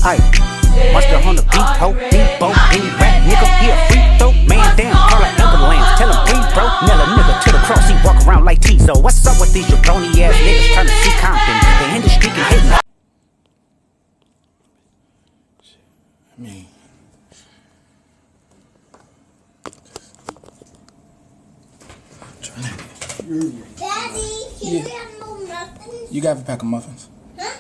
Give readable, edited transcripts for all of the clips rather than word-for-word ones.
Aye. Monster on the beat, ho, depot, D-rap, nigga, he a free throw. Man down, call like ambulance, tell him breathe, bro. Nail a nigga to the cross, he walk around like Tizo. What's up with these jabroni ass niggas trying to see Compton? The industry can hate me. Daddy, can we have no muffins? You got a pack of muffins. Huh?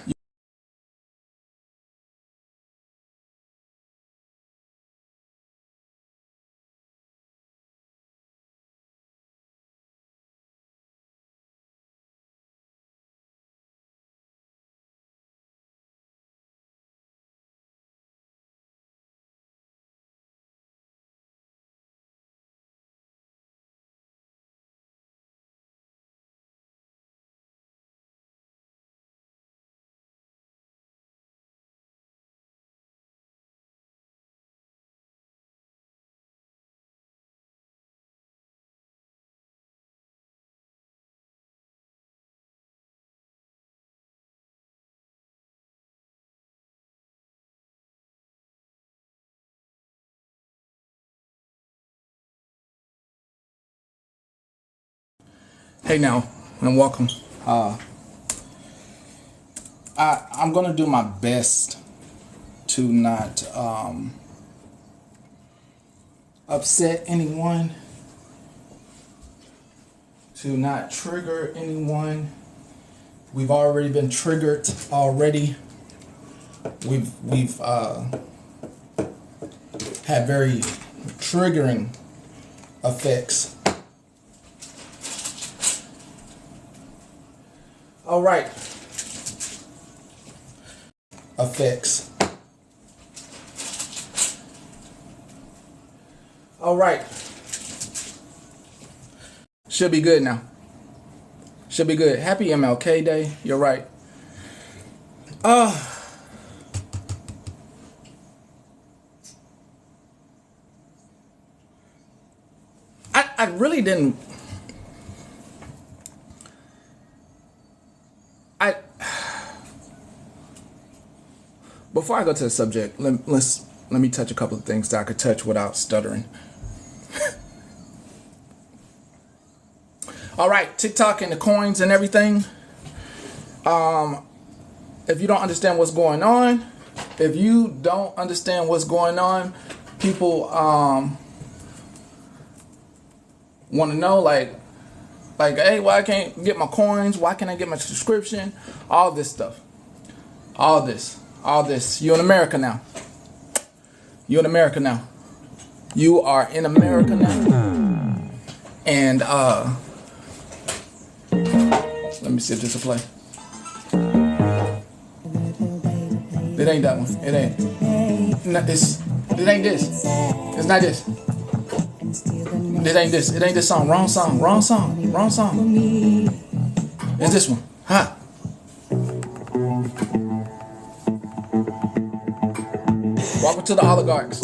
Hey now, and welcome. I'm gonna do my best to not upset anyone, to not trigger anyone. We've already been triggered already. We've had very triggering effects. All right. Effects. All right. Should be good now. Should be good. Happy MLK Day. You're right. I really didn't. Before I go to the subject, let me touch a couple of things that I could touch without stuttering. All right, TikTok and the coins and everything. If you don't understand what's going on, people want to know like, hey, why I can't get my coins? Why can't I get my subscription? All this stuff. All this. You're in America now. You are in America now. And let me see if this will play. It ain't that one. It ain't. No, it ain't this. It's not this. It ain't this. It ain't this song. Wrong song. It's this one. Ha. Welcome to the oligarchs.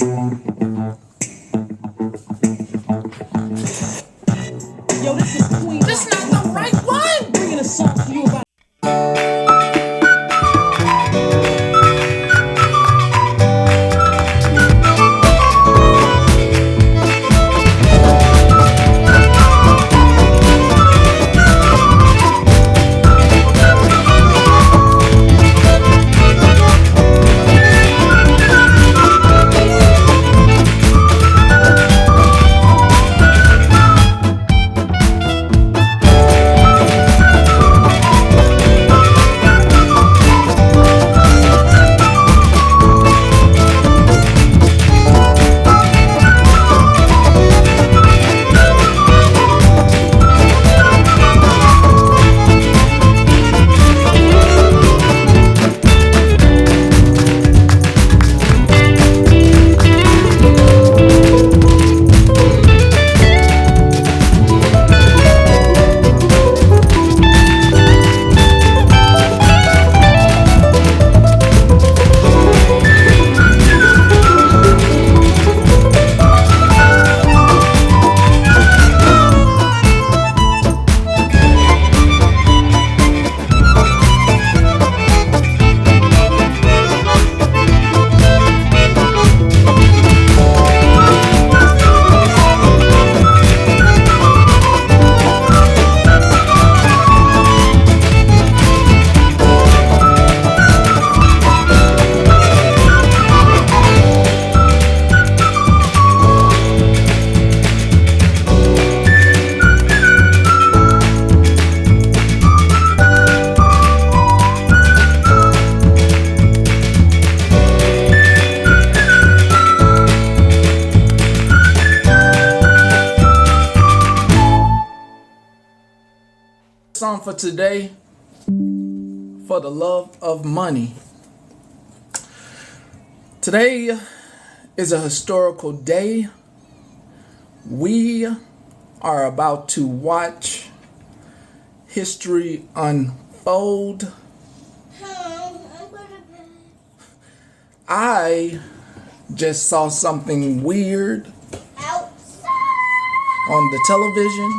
Yo, this is Queen. This is not the right one. Bringing a song to you about. song for today, For the Love of Money. Today is a historical day. We are about to watch history unfold. I just saw something weird on the television.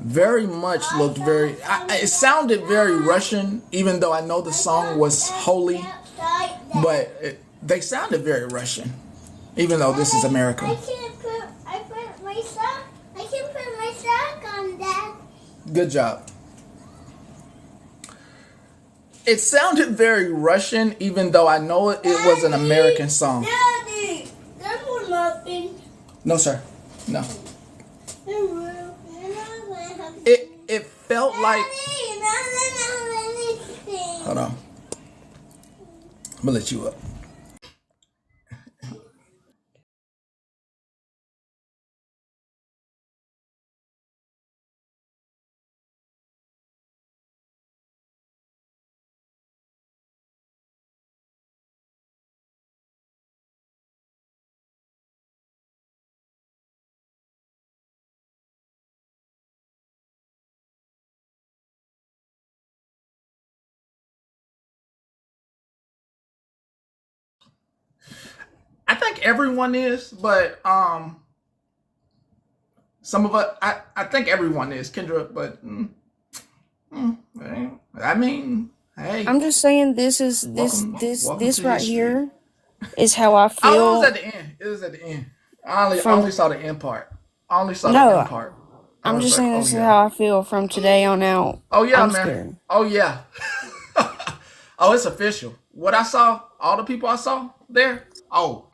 Very much looked very, it sounded very Russian, even though I know the song was holy, but they sounded very Russian, even though this is America. I can put my sock on that. Good job. It sounded very Russian, even though I know it was an American song. Daddy, that will nothing. No, sir. No. It It felt like... Hold on. I'm gonna let you up. I think everyone is, but some of us, I think everyone is, Kendra, but I mean, hey. I'm just saying this is welcome this to right history. here is how I Oh, it feel. was at the end. It was at the end. I From- only saw the end part. I only saw No, the end part. I I'm was just like, saying oh, this is yeah. how I feel from today on out. Oh yeah, I'm man. scared. Oh yeah. Oh, it's official. What I saw, all the people I saw there, oh,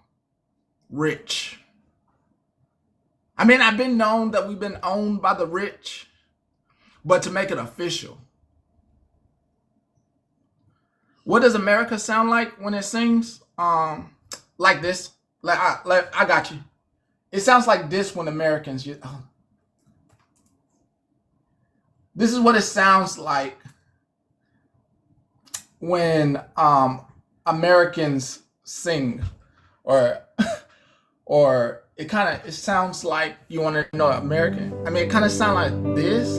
rich. I mean, I've been known that we've been owned by the rich, but to make it official. What does America sound like when it sings? Like this. Like I got you. It sounds like this when Americans. This is what it sounds like when Americans sing, or it sounds like, you want to know American. I mean, it kind of sounds like this,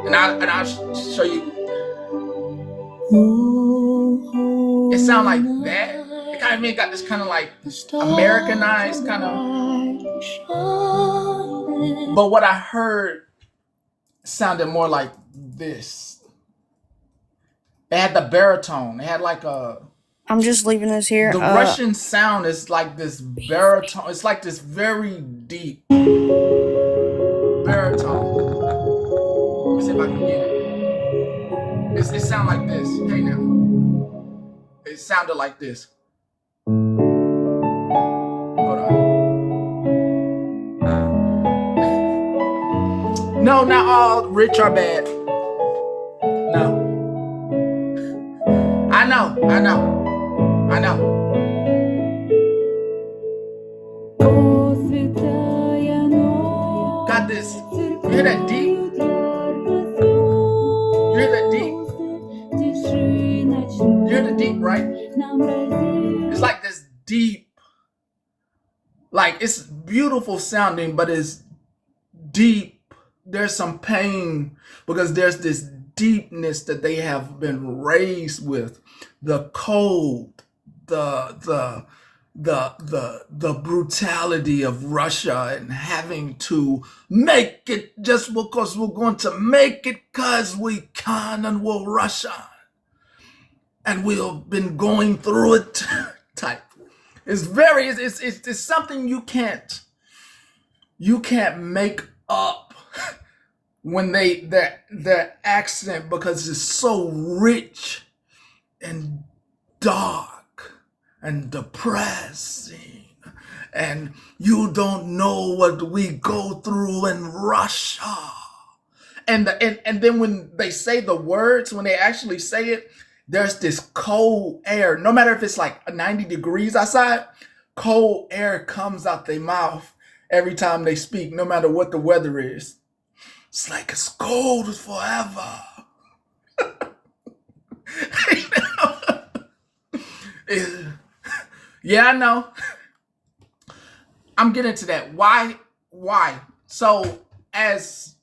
and I'll show you. It sounds like that. It kind of got this kind of like Americanized kind of. But what I heard sounded more like this. It had the baritone. It had like a... I'm just leaving this here. The Russian sound is like this baritone. It's like this very deep baritone. Let me see if I can get it. It sounded like this. Hey now. It sounded like this. Hold on. No, not all rich are bad. No. I know. Got this. You hear that deep? You hear that deep? You hear the deep, right? It's like this deep. Like, it's beautiful sounding, but it's deep. There's some pain because there's this deepness that they have been raised with. The cold, the brutality of Russia, and having to make it just because we're going to make it because we can, and we're Russia. And we've been going through it type. It's something you can't make up when their accent, because it's so rich and dark and depressing, and you don't know what we go through in Russia. And then when they say the words, when they actually say it, there's this cold air. No matter if it's like 90 degrees outside, cold air comes out their mouth, every time they speak, no matter what the weather is. It's like it's cold forever. Yeah, I know. I'm getting to that. Why? So, as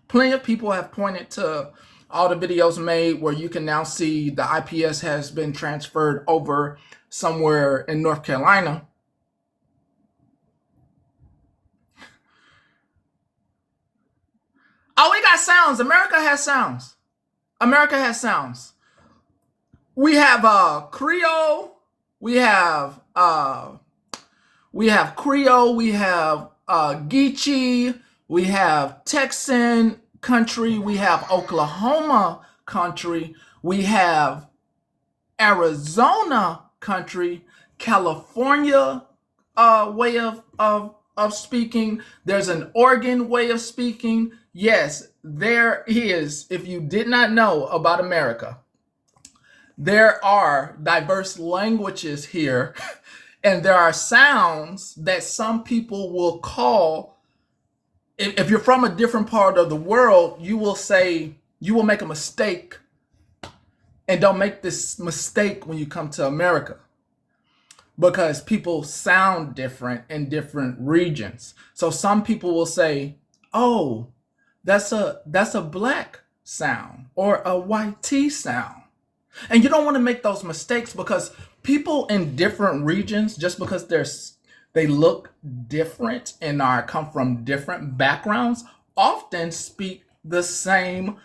plenty of people have pointed to all the videos made where you can now see the IPS has been transferred over somewhere in North Carolina. Oh, we got sounds. America has sounds. America has sounds. We have Creole. We have Creole. We have Geechee. We have Texan country. We have Oklahoma country. We have Arizona country. California way of speaking. There's an Oregon way of speaking. Yes, there is. If you did not know about America, there are diverse languages here, and there are sounds that some people will call. If you're from a different part of the world, you will make a mistake, and don't make this mistake when you come to America, because people sound different in different regions. So some people will say, "Oh, that's a black sound or a white T sound." And you don't want to make those mistakes, because people in different regions, just because they look different and come from different backgrounds, often speak the same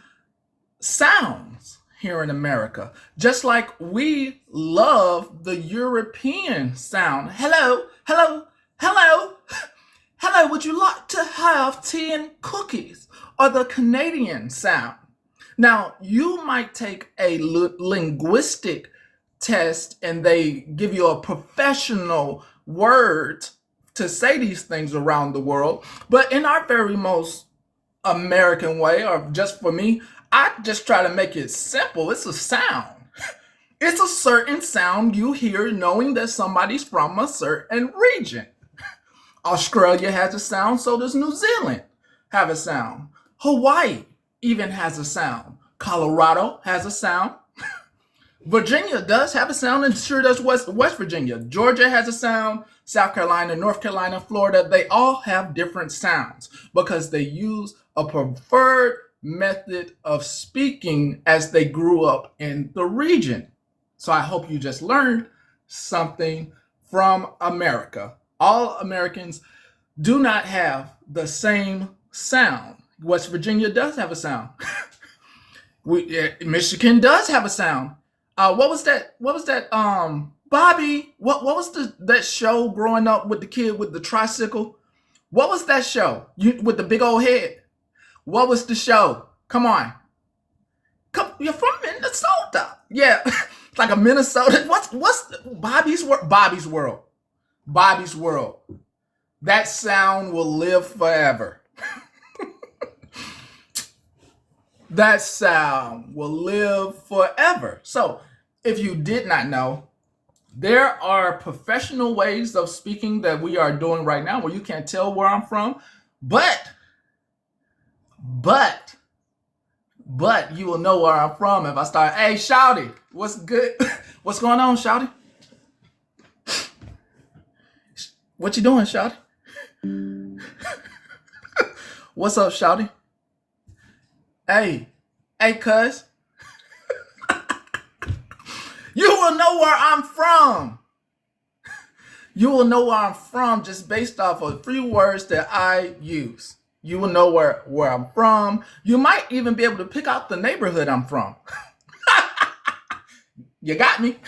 sounds here in America. Just like we love the European sound. Hello, hello, hello, hello, would you like to have tea and cookies? Or the Canadian sound. Now, you might take a linguistic test and they give you a professional word to say these things around the world. But in our very most American way, or just for me, I just try to make it simple. It's a sound. It's a certain sound you hear knowing that somebody's from a certain region. Australia has a sound, so does New Zealand have a sound. Hawaii even has a sound. Colorado has a sound. Virginia does have a sound, and sure does West Virginia. Georgia has a sound. South Carolina, North Carolina, Florida, they all have different sounds because they use a preferred method of speaking as they grew up in the region. So I hope you just learned something from America. All Americans do not have the same sound. West Virginia does have a sound. Michigan does have a sound. What was that? Bobby, what was that show growing up with the kid with the tricycle? What was that show? With the big old head. What was the show? Come on. You're from Minnesota. Yeah. It's like a Minnesota. What's Bobby's World? Bobby's World. That sound will live forever. That sound will live forever. So, if you did not know, there are professional ways of speaking that we are doing right now where you can't tell where I'm from, but you will know where I'm from if I start, "Hey, Shouty, what's good? What's going on, Shouty? What you doing, Shouty? What's up, Shouty? Hey, cuz." You will know where I'm from. You will know where I'm from just based off of 3 words that I use. You will know where I'm from. You might even be able to pick out the neighborhood I'm from. You got me?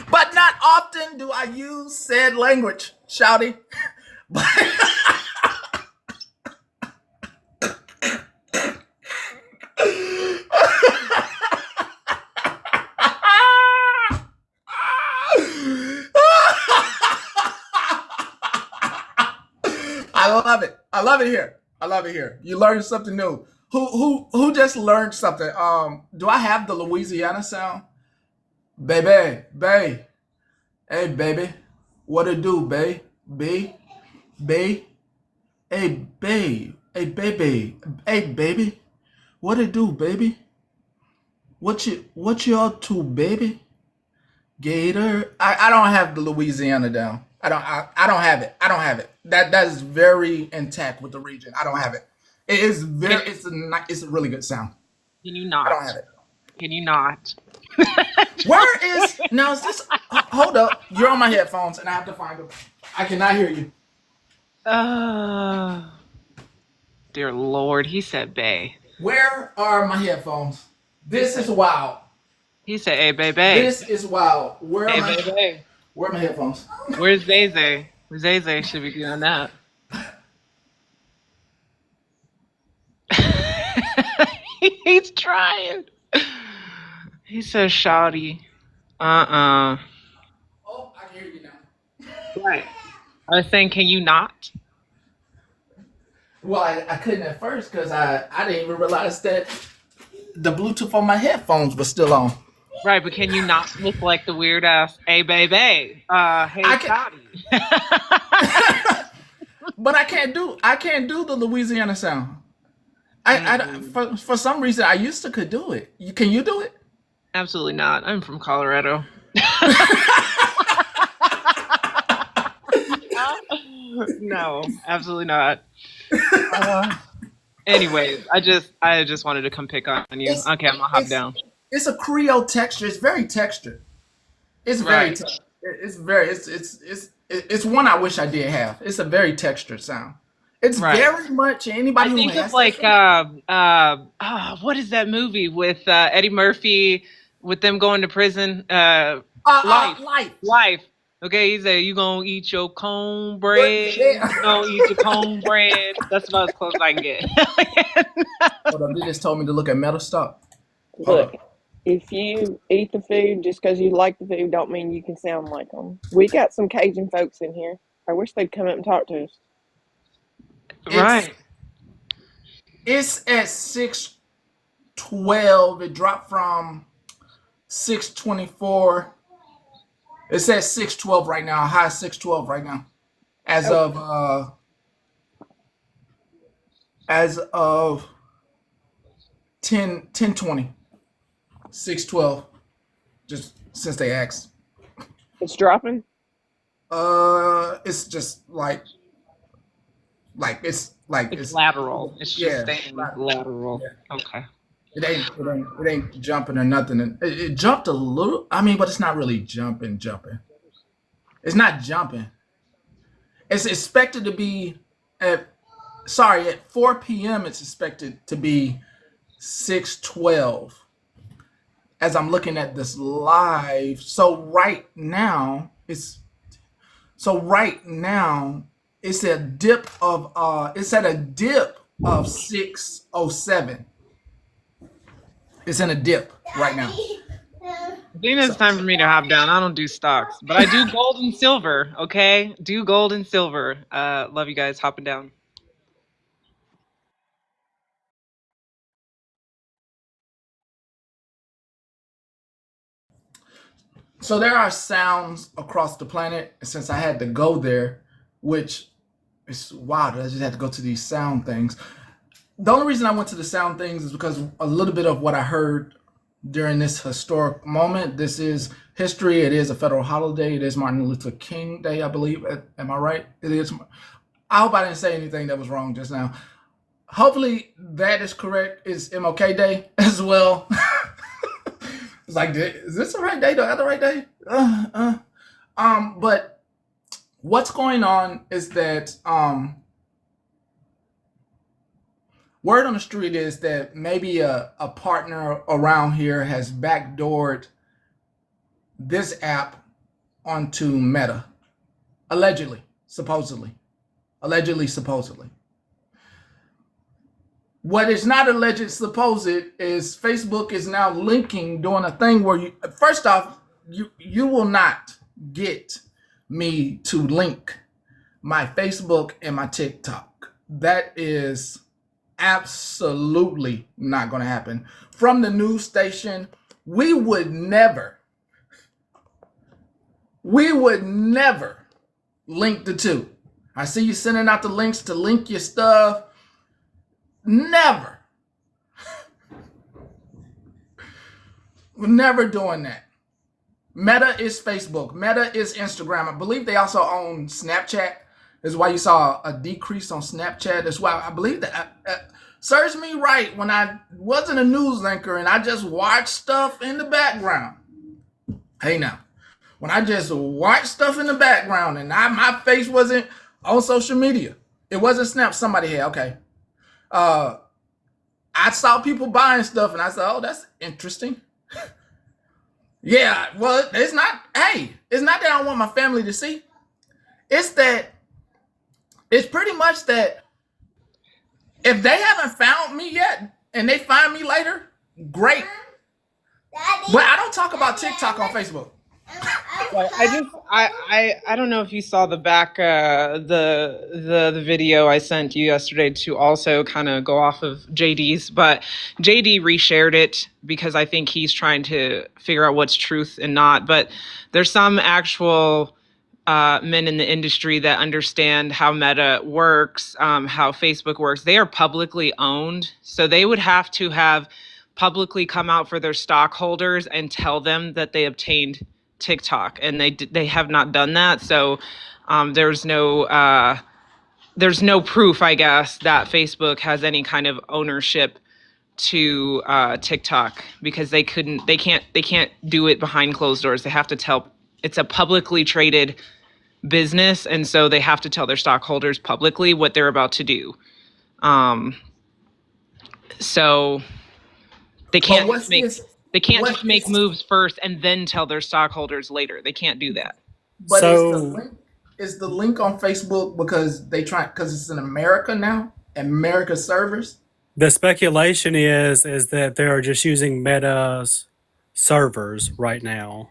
But not often do I use said language, Shouty. But I love it here. I love it here. You learned something new. Who just learned something? Do I have the Louisiana sound? Baby. Hey, baby. What it do, babe? Babe, hey, babe, hey, baby, hey, baby, what it do, baby? What you up to, baby? Gator. I don't have the Louisiana down. I don't have it. I don't have it. That is very intact with the region. I don't have it. It is very. It's a really good sound. Can you I don't not? have it. Can you not? Where is now? Is this? Hold up. You're on my headphones, and I have to find them. I cannot hear you. Uh, dear Lord, he said Bay. Where are my headphones? This is wild. He said, hey, baby. This is wild. Where are Hey, my baby. Where are my headphones? Where's Zay? Zay should be doing that. He's trying. He says, Shawty. Uh-uh. Oh, I can hear you now. Right. I was saying, can you not? Well, I couldn't at first because I didn't even realize that the Bluetooth on my headphones was still on. Right, but can you not look like the weird ass, hey, baby, hey, Shawty? But I can't do the Louisiana sound. For some reason I used to could do it. Can you do it? Absolutely not. I'm from Colorado. No, absolutely not. Anyways, I just wanted to come pick on you. Okay, I'm gonna hop down. It's a Creole texture. It's very textured. It's very. It's very. It's one I wish I did have. It's a very textured sound. It's very much anybody I who think has of like what is that movie with Eddie Murphy with them going to prison? Life. Okay, he said you gonna eat your cornbread. You gonna eat your cornbread. That's about as close as I can get. Hold on, they just told me to look at metal stock. Look, if you eat the food just because you like the food, don't mean you can sound like them. We got some Cajun folks in here. I wish they'd come up and talk to us. Right. It's at 612. It dropped from 624. It's at 612 right now. High 612 right now. As of 1020. 612. Just since they asked. It's dropping? It's just like it's lateral. It's just staying lateral. Yeah. Okay. It ain't jumping or nothing. It jumped a little. I mean, but it's not really jumping. It's not jumping. It's expected to be at 4 p.m. It's expected to be 612. As I'm looking at this live, so right now it's a dip of it's at a dip of 607. It's in a dip right now. I think it's time for me to hop down. I don't do stocks, but I do gold and silver. Okay, do gold and silver. Love you guys hopping down. So there are sounds across the planet. Since I had to go there, which is wild. I just had to go to these sound things. The only reason I went to the sound things is because a little bit of what I heard during this historic moment. This is history. It is a federal holiday. It is Martin Luther King Day, I believe. Am I right? It is. I hope I didn't say anything that was wrong just now. Hopefully that is correct. It's MLK Day as well. It's like, is this the right day? Do I have the right day? But what's going on is that word on the street is that maybe a partner around here has backdoored this app onto Meta. Allegedly, supposedly. What is not alleged, supposed is Facebook is now linking, doing a thing where you, first off, you will not get me to link my Facebook and my TikTok. That is absolutely not going to happen. From the news station, we would never link the two. I see you sending out the links to link your stuff. Never. We're never doing that. Meta is Facebook. Meta is Instagram. I believe they also own Snapchat. That's why you saw a decrease on Snapchat. That's why I believe that. Serves me right when I wasn't a news anchor and I just watched stuff in the background. Hey now, when I just watched stuff in the background and my face wasn't on social media, it wasn't Snap. Somebody had okay. I saw people buying stuff and I said, "Oh, that's interesting." Yeah, well, it's not. Hey, it's not that I don't want my family to see. It's that. It's pretty much that if they haven't found me yet and they find me later, great. Daddy. But I don't talk about TikTok on Facebook. Well, I don't know if you saw the back the video I sent you yesterday to also kind of go off of JD's, but JD reshared it because I think he's trying to figure out what's truth and not. But there's some actual men in the industry that understand how Meta works, how Facebook works. They are publicly owned, so they would have to have publicly come out for their stockholders and tell them that they obtained TikTok, and they have not done that. So there's no proof, I guess, that Facebook has any kind of ownership to TikTok because they can't do it behind closed doors. They have to tell. It's a publicly traded business, and so they have to tell their stockholders publicly what they're about to do. So they can't what's make this? they can't What just make is- moves first and then tell their stockholders later. They can't do that. But So is the link on Facebook because because it's in America now, America servers. the speculation is that they are just using Meta's servers right now.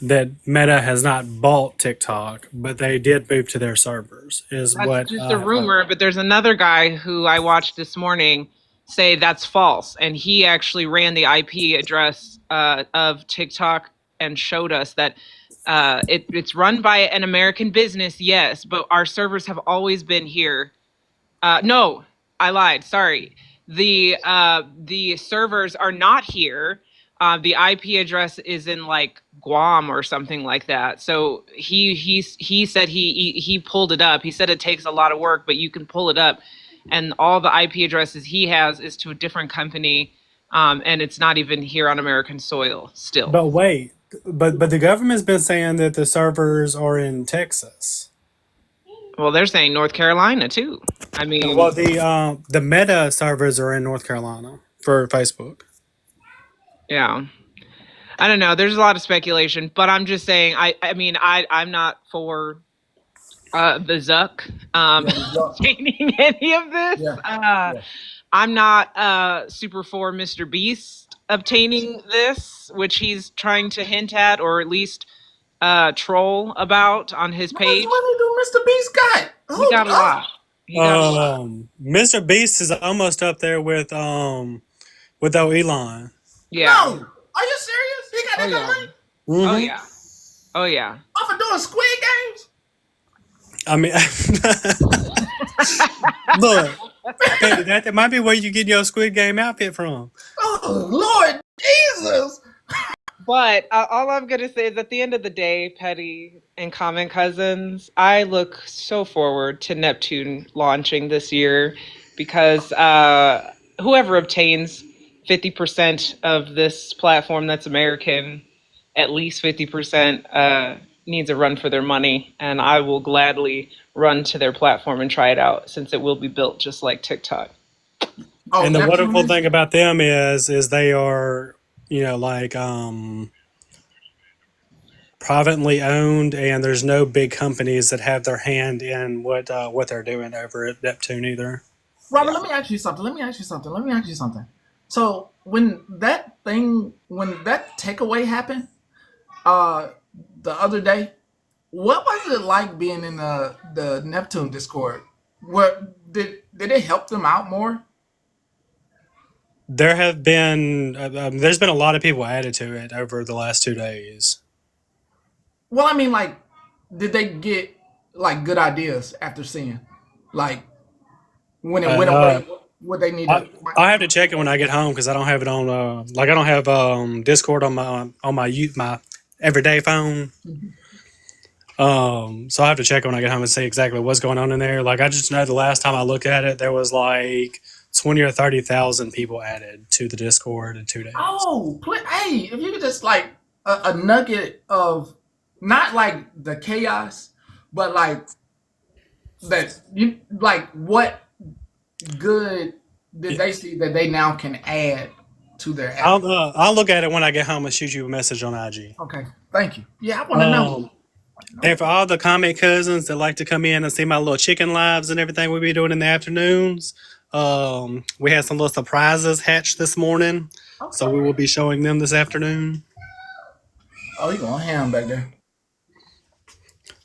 That Meta has not bought TikTok, but they did move to their servers. Is That's what just a rumor, but there's another guy who I watched this morning say that's false, and he actually ran the IP address of TikTok and showed us that it's run by an American business, yes, but our servers have always been here. No, I lied. Sorry, the servers are not here. The IP address is in like Guam or something like that. So he said he pulled it up. He said it takes a lot of work, but you can pull it up, and all the IP addresses he has is to a different company, and it's not even here on American soil still. But wait, but the government's been saying that the servers are in Texas. Well, they're saying North Carolina too. I mean, Well, the Meta servers are in North Carolina for Facebook. yeah. I don't know. There's a lot of speculation, but I'm just saying. I'm not for the Zuck obtaining any of this. Yeah. I'm not super for Mr. Beast obtaining this, which he's trying to hint at, or at least troll about on his page. What do Mr. Beast got? He got a lot. He got a lot. Mr. Beast is almost up there with Elon. Yeah. No, are you serious? He got that yeah. money Oh yeah. Oh yeah. off of doing Squid Games? I mean, look, hey, that might be where you get your Squid Game outfit from. Oh Lord Jesus! But all I'm going to say is at the end of the day, Petty and Common Cousins, I look so forward to Neptune launching this year because whoever obtains 50% of this platform that's American, at least 50%, needs a run for their money. And I will gladly run to their platform and try it out since it will be built just like TikTok. Oh, And the Neptune wonderful is- thing about them is they are, like privately owned, and there's no big companies that have their hand in what they're doing over at Neptune either. Robert, let me ask you something. So when that takeaway happened, the other day, what was it like being in the Neptune Discord? What did it help them out more? There have been there's been a lot of people added to it over the last 2 days. Well, I mean, like, did they get like good ideas after seeing, like when it went Uh, away, what they need to. I have to check it when I get home because I don't have it on. Like I don't have Discord on my everyday phone. So I have to check it when I get home and see exactly what's going on in there. Like I just know the last time I looked at it, there was like 20 or 30,000 people added to the Discord in 2 days. Oh, hey, if you could just like a nugget of not like the chaos, but like that you like what good did they see that they now can add to their app? I'll look at it when I get home and shoot you a message on IG. Okay, thank you. Yeah, I want to know. And for all the comment cousins that like to come in and see my little chicken lives and everything we be doing in the afternoons, we had some little surprises hatched this morning, so we will be showing them this afternoon. Oh, you going ham back there?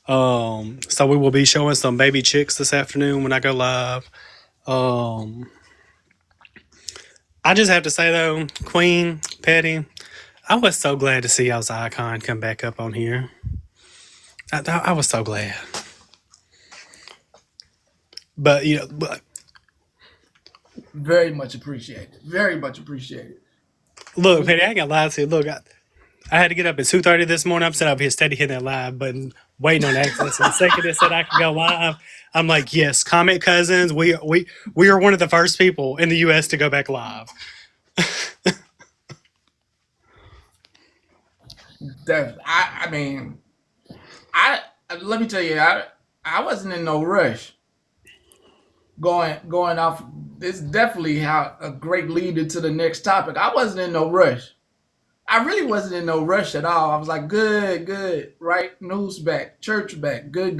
So we will be showing some baby chicks this afternoon when I go live. I just have to say though, Queen, Petty, I was so glad to see y'all's icon come back up on here. I was so glad. But Very much appreciated. Very much appreciated. look, Petty, I ain't gonna lie to you. Look, I had to get up at 2:30 this morning. I'm sitting up here steady hitting that live button, waiting on access. And the second it said I could go live, I'm like, yes, comment cousins. We are one of the first people in the US to go back live. I mean, I let me tell you, I wasn't in no rush. Going off, this definitely how a great lead into the next topic. I wasn't in no rush. I really wasn't in no rush at all. I was like, good, right? News back, church back, good.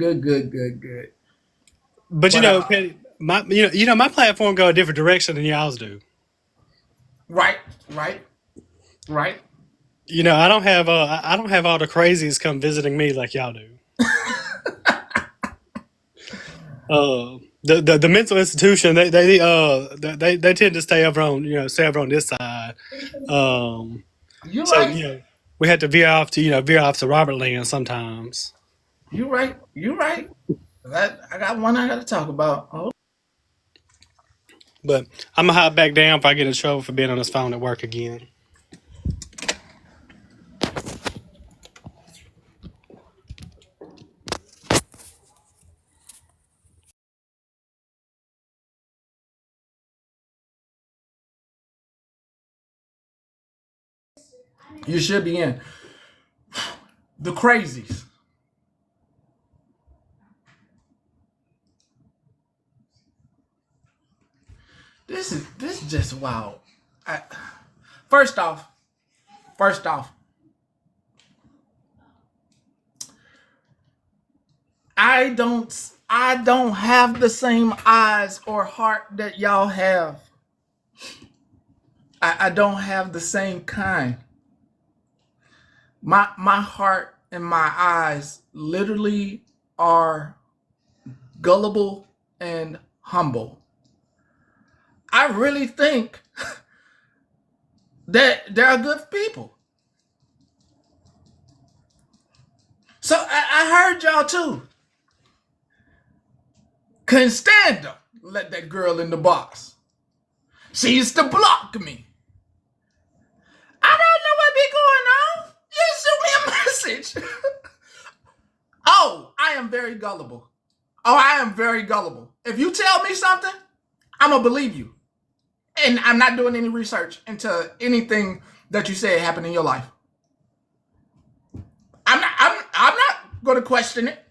But But Petty, my platform go a different direction than y'all's do. right. I don't have all the crazies come visiting me like y'all do. The mental institution they tend to stay over on this side. You So right. we had to veer off to Robert Land sometimes. You right. I got one I got to talk about. Oh. But I'm gonna hop back down if I get in trouble for being on this phone at work again. You should be in the crazies. This is just wild. First off, I don't have the same eyes or heart that y'all have. I don't have the same kind. My heart and my eyes literally are gullible and humble. I really think that they're good people. So I heard y'all too. Couldn't stand them. Let that girl in the box. She used to block me. I don't know what be going on. You shoot me a message. Oh, I am very gullible. If you tell me something, I'm going to believe you. And I'm not doing any research into anything that you said happened in your life. I'm not going to question it.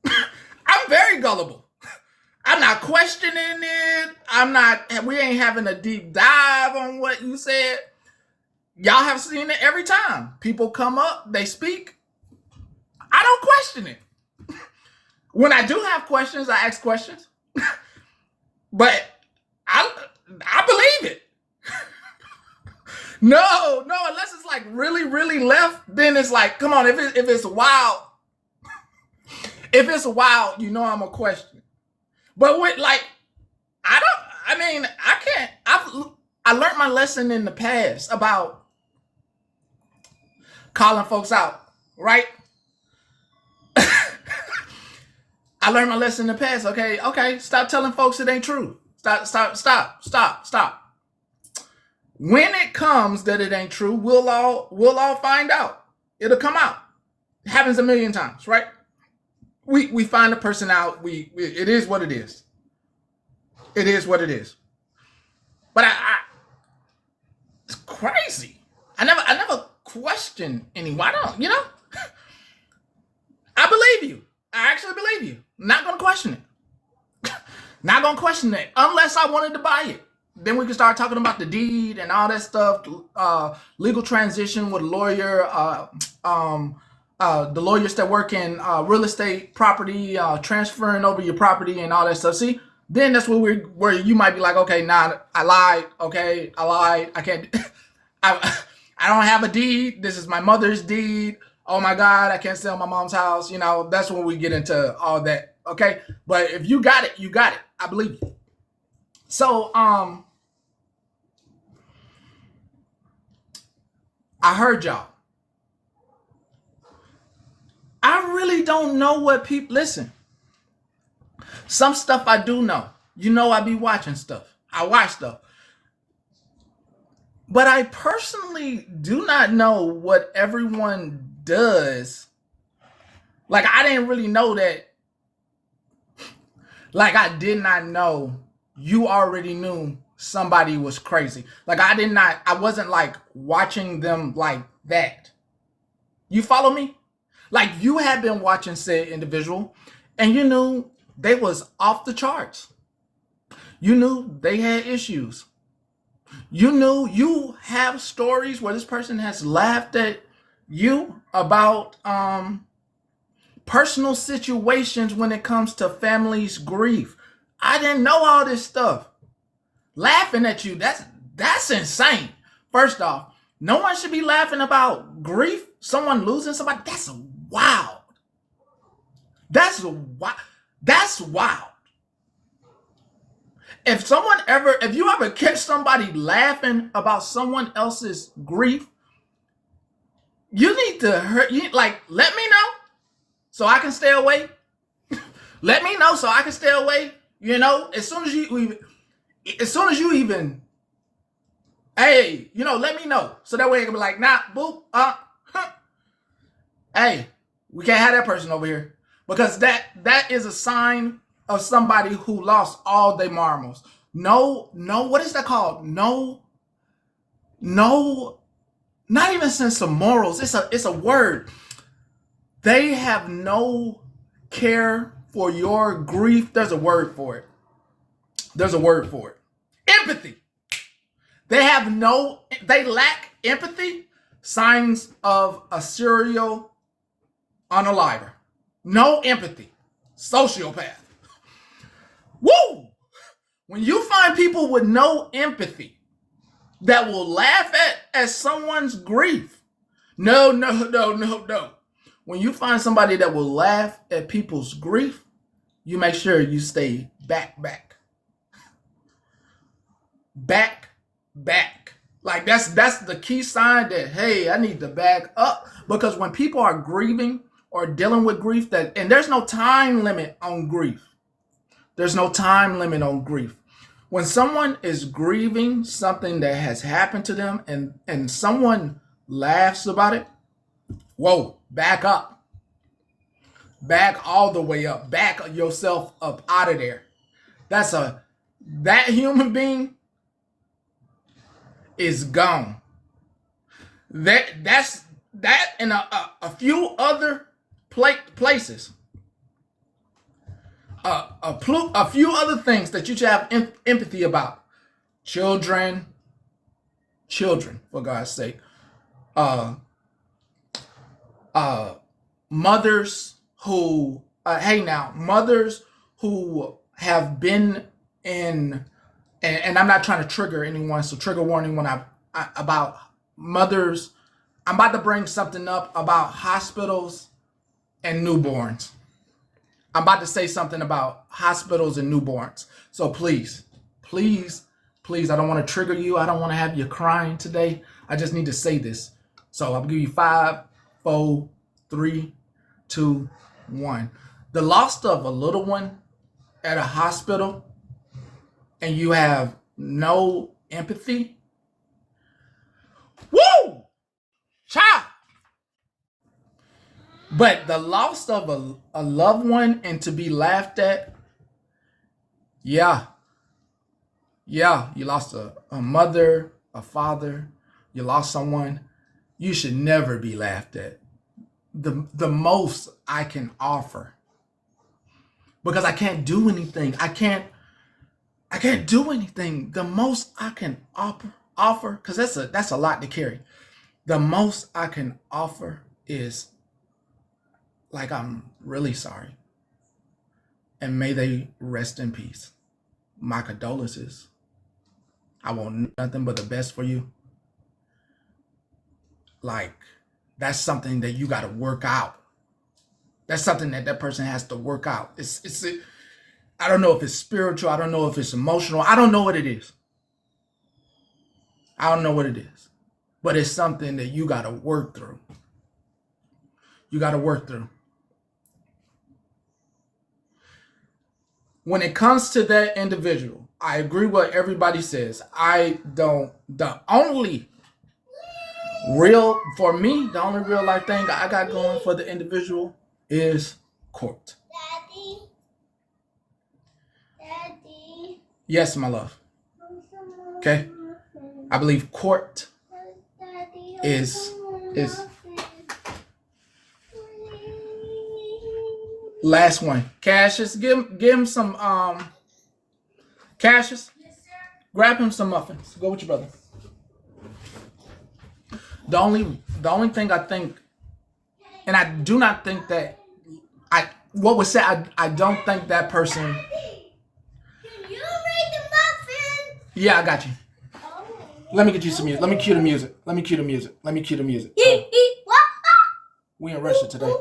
I'm very gullible. I'm not questioning it. We ain't having a deep dive on what you said. Y'all have seen it every time. People come up, they speak. I don't question it. When I do have questions, I ask questions. But I believe it. No, unless it's like really, really left, then it's like, come on, if it's wild, I'm gonna question. But with like, I learned my lesson in the past about calling folks out, right? I learned my lesson in the past. Okay. Stop telling folks it ain't true. Stop. When it comes that it ain't true, we'll all find out. It'll come out. It happens a million times, right? We find the person out. It is what it is. It is what it is. But it's crazy. I never question anyone. I don't, I believe you. I actually believe you. Not gonna question it. Not gonna question it unless I wanted to buy it. Then we can start talking about the deed and all that stuff. Legal transition with a lawyer. The lawyers that work in real estate, property, transferring over your property and all that stuff. See, then that's where you might be like, okay, nah, I lied. Okay, I lied. I can't. I don't have a deed. This is my mother's deed. Oh my God, I can't sell my mom's house. That's when we get into all that. Okay, but if you got it, you got it. I believe you. So, I heard y'all. I really don't know what people listen. Some stuff I do know. I be watching stuff. I watch stuff. But I personally do not know what everyone does. Like, I didn't really know that. Like, I did not know you already knew somebody was crazy. Like, I wasn't like watching them like that. You follow me? Like, you had been watching said individual and you knew they was off the charts. You knew they had issues. You knew you have stories where this person has laughed at you about personal situations when it comes to family's grief. I didn't know all this stuff. Laughing at you, that's insane. First off, no one should be laughing about grief, someone losing somebody. That's wild. That's wild. If you ever catch somebody laughing about someone else's grief, you need to let me know so I can stay away. Let me know so I can stay away. As soon as you even, hey, let me know. So that way I can be like, nah, boop, hey, we can't have that person over here. Because that is a sign of somebody who lost all their marbles. No, what is that called? No, not even sense of morals. It's a word. They have no care for your grief. There's a word for it. Empathy. They lack empathy. Signs of a serial unaliver. No empathy. Sociopath. Woo! When you find people with no empathy that will laugh at someone's grief. No. When you find somebody that will laugh at people's grief, you make sure you stay back. Like that's the key sign that, hey, I need to back up. Because when people are grieving or dealing with grief, and there's no time limit on grief. There's no time limit on grief. When someone is grieving something that has happened to them and someone laughs about it, whoa, back up. Back all the way up. Back yourself up out of there. That human being is gone. That's in a few other places. A few other things that you should have empathy about. Children, for God's sake. Mothers who, mothers who have been in, and I'm not trying to trigger anyone, so trigger warning when about mothers. I'm about to bring something up about hospitals and newborns. I'm about to say something about hospitals and newborns. So please, I don't want to trigger you. I don't want to have you crying today. I just need to say this. So I'll give you 5, 4, 3, 2, 1. The loss of a little one at a hospital and you have no empathy. Woo! Child! But the loss of a loved one and to be laughed at, yeah. Yeah, you lost a mother, a father, you lost someone. You should never be laughed at. The most I can offer, because I can't do anything. I can't do anything. The most I can offer, because that's a lot to carry. The most I can offer is like, I'm really sorry. And may they rest in peace. My condolences. I want nothing but the best for you. Like, that's something that you got to work out. That's something that person has to work out. It's I don't know if it's spiritual. I don't know if it's emotional. I don't know what it is. I don't know what it is. But it's something that you got to work through. You got to work through. When it comes to that individual, I agree what everybody says. The only real life thing I got going for the individual is court. Daddy. Yes, my love. Okay. I believe court is last one. Cassius, give him some Cassius. Grab him some muffins. Go with your brother. The only thing I think, and I do not think that I don't think that person. Can you read the muffin? Yeah, I got you. Oh. Let me get you some music. Let me cue the music. We in Russia today.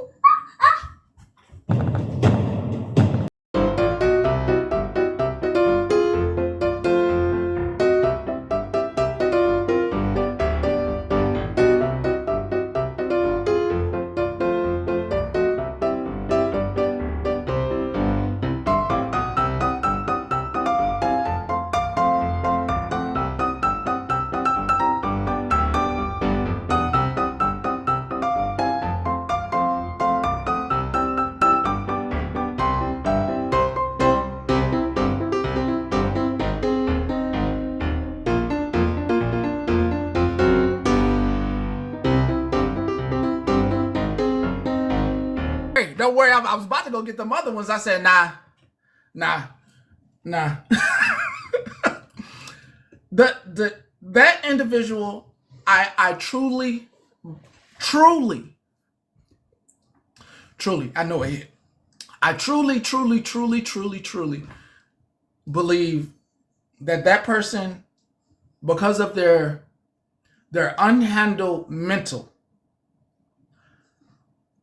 Hey, don't worry. I was about to go get the other ones. I said, nah. That individual, I truly, I know it. I truly believe that person, because of their unhandled mental,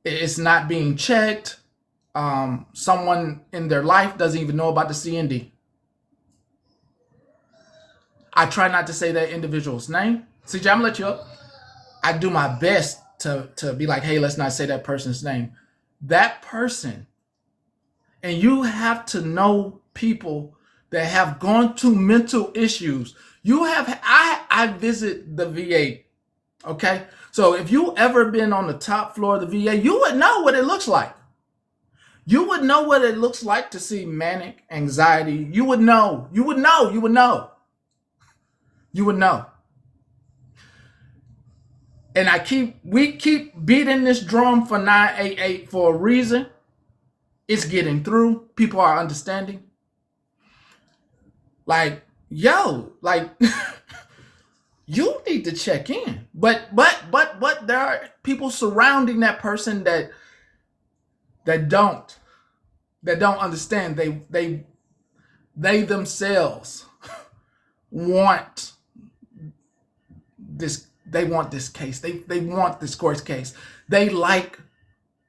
it's not being checked. Someone in their life doesn't even know about the CND. I try not to say that individual's name. CJ, I'm gonna let you up. I do my best to be like, hey, let's not say that person's name. That person, and you have to know people that have gone through mental issues. I visit the VA, okay? So if you ever been on the top floor of the VA, you would know what it looks like. You would know what it looks like to see manic anxiety. You would know. And we keep beating this drum for 988 for a reason. It's getting through. People are understanding. Like, yo, like you need to check in. But there are people surrounding that person that don't understand. They themselves want this. They want this case. They want this court case. They like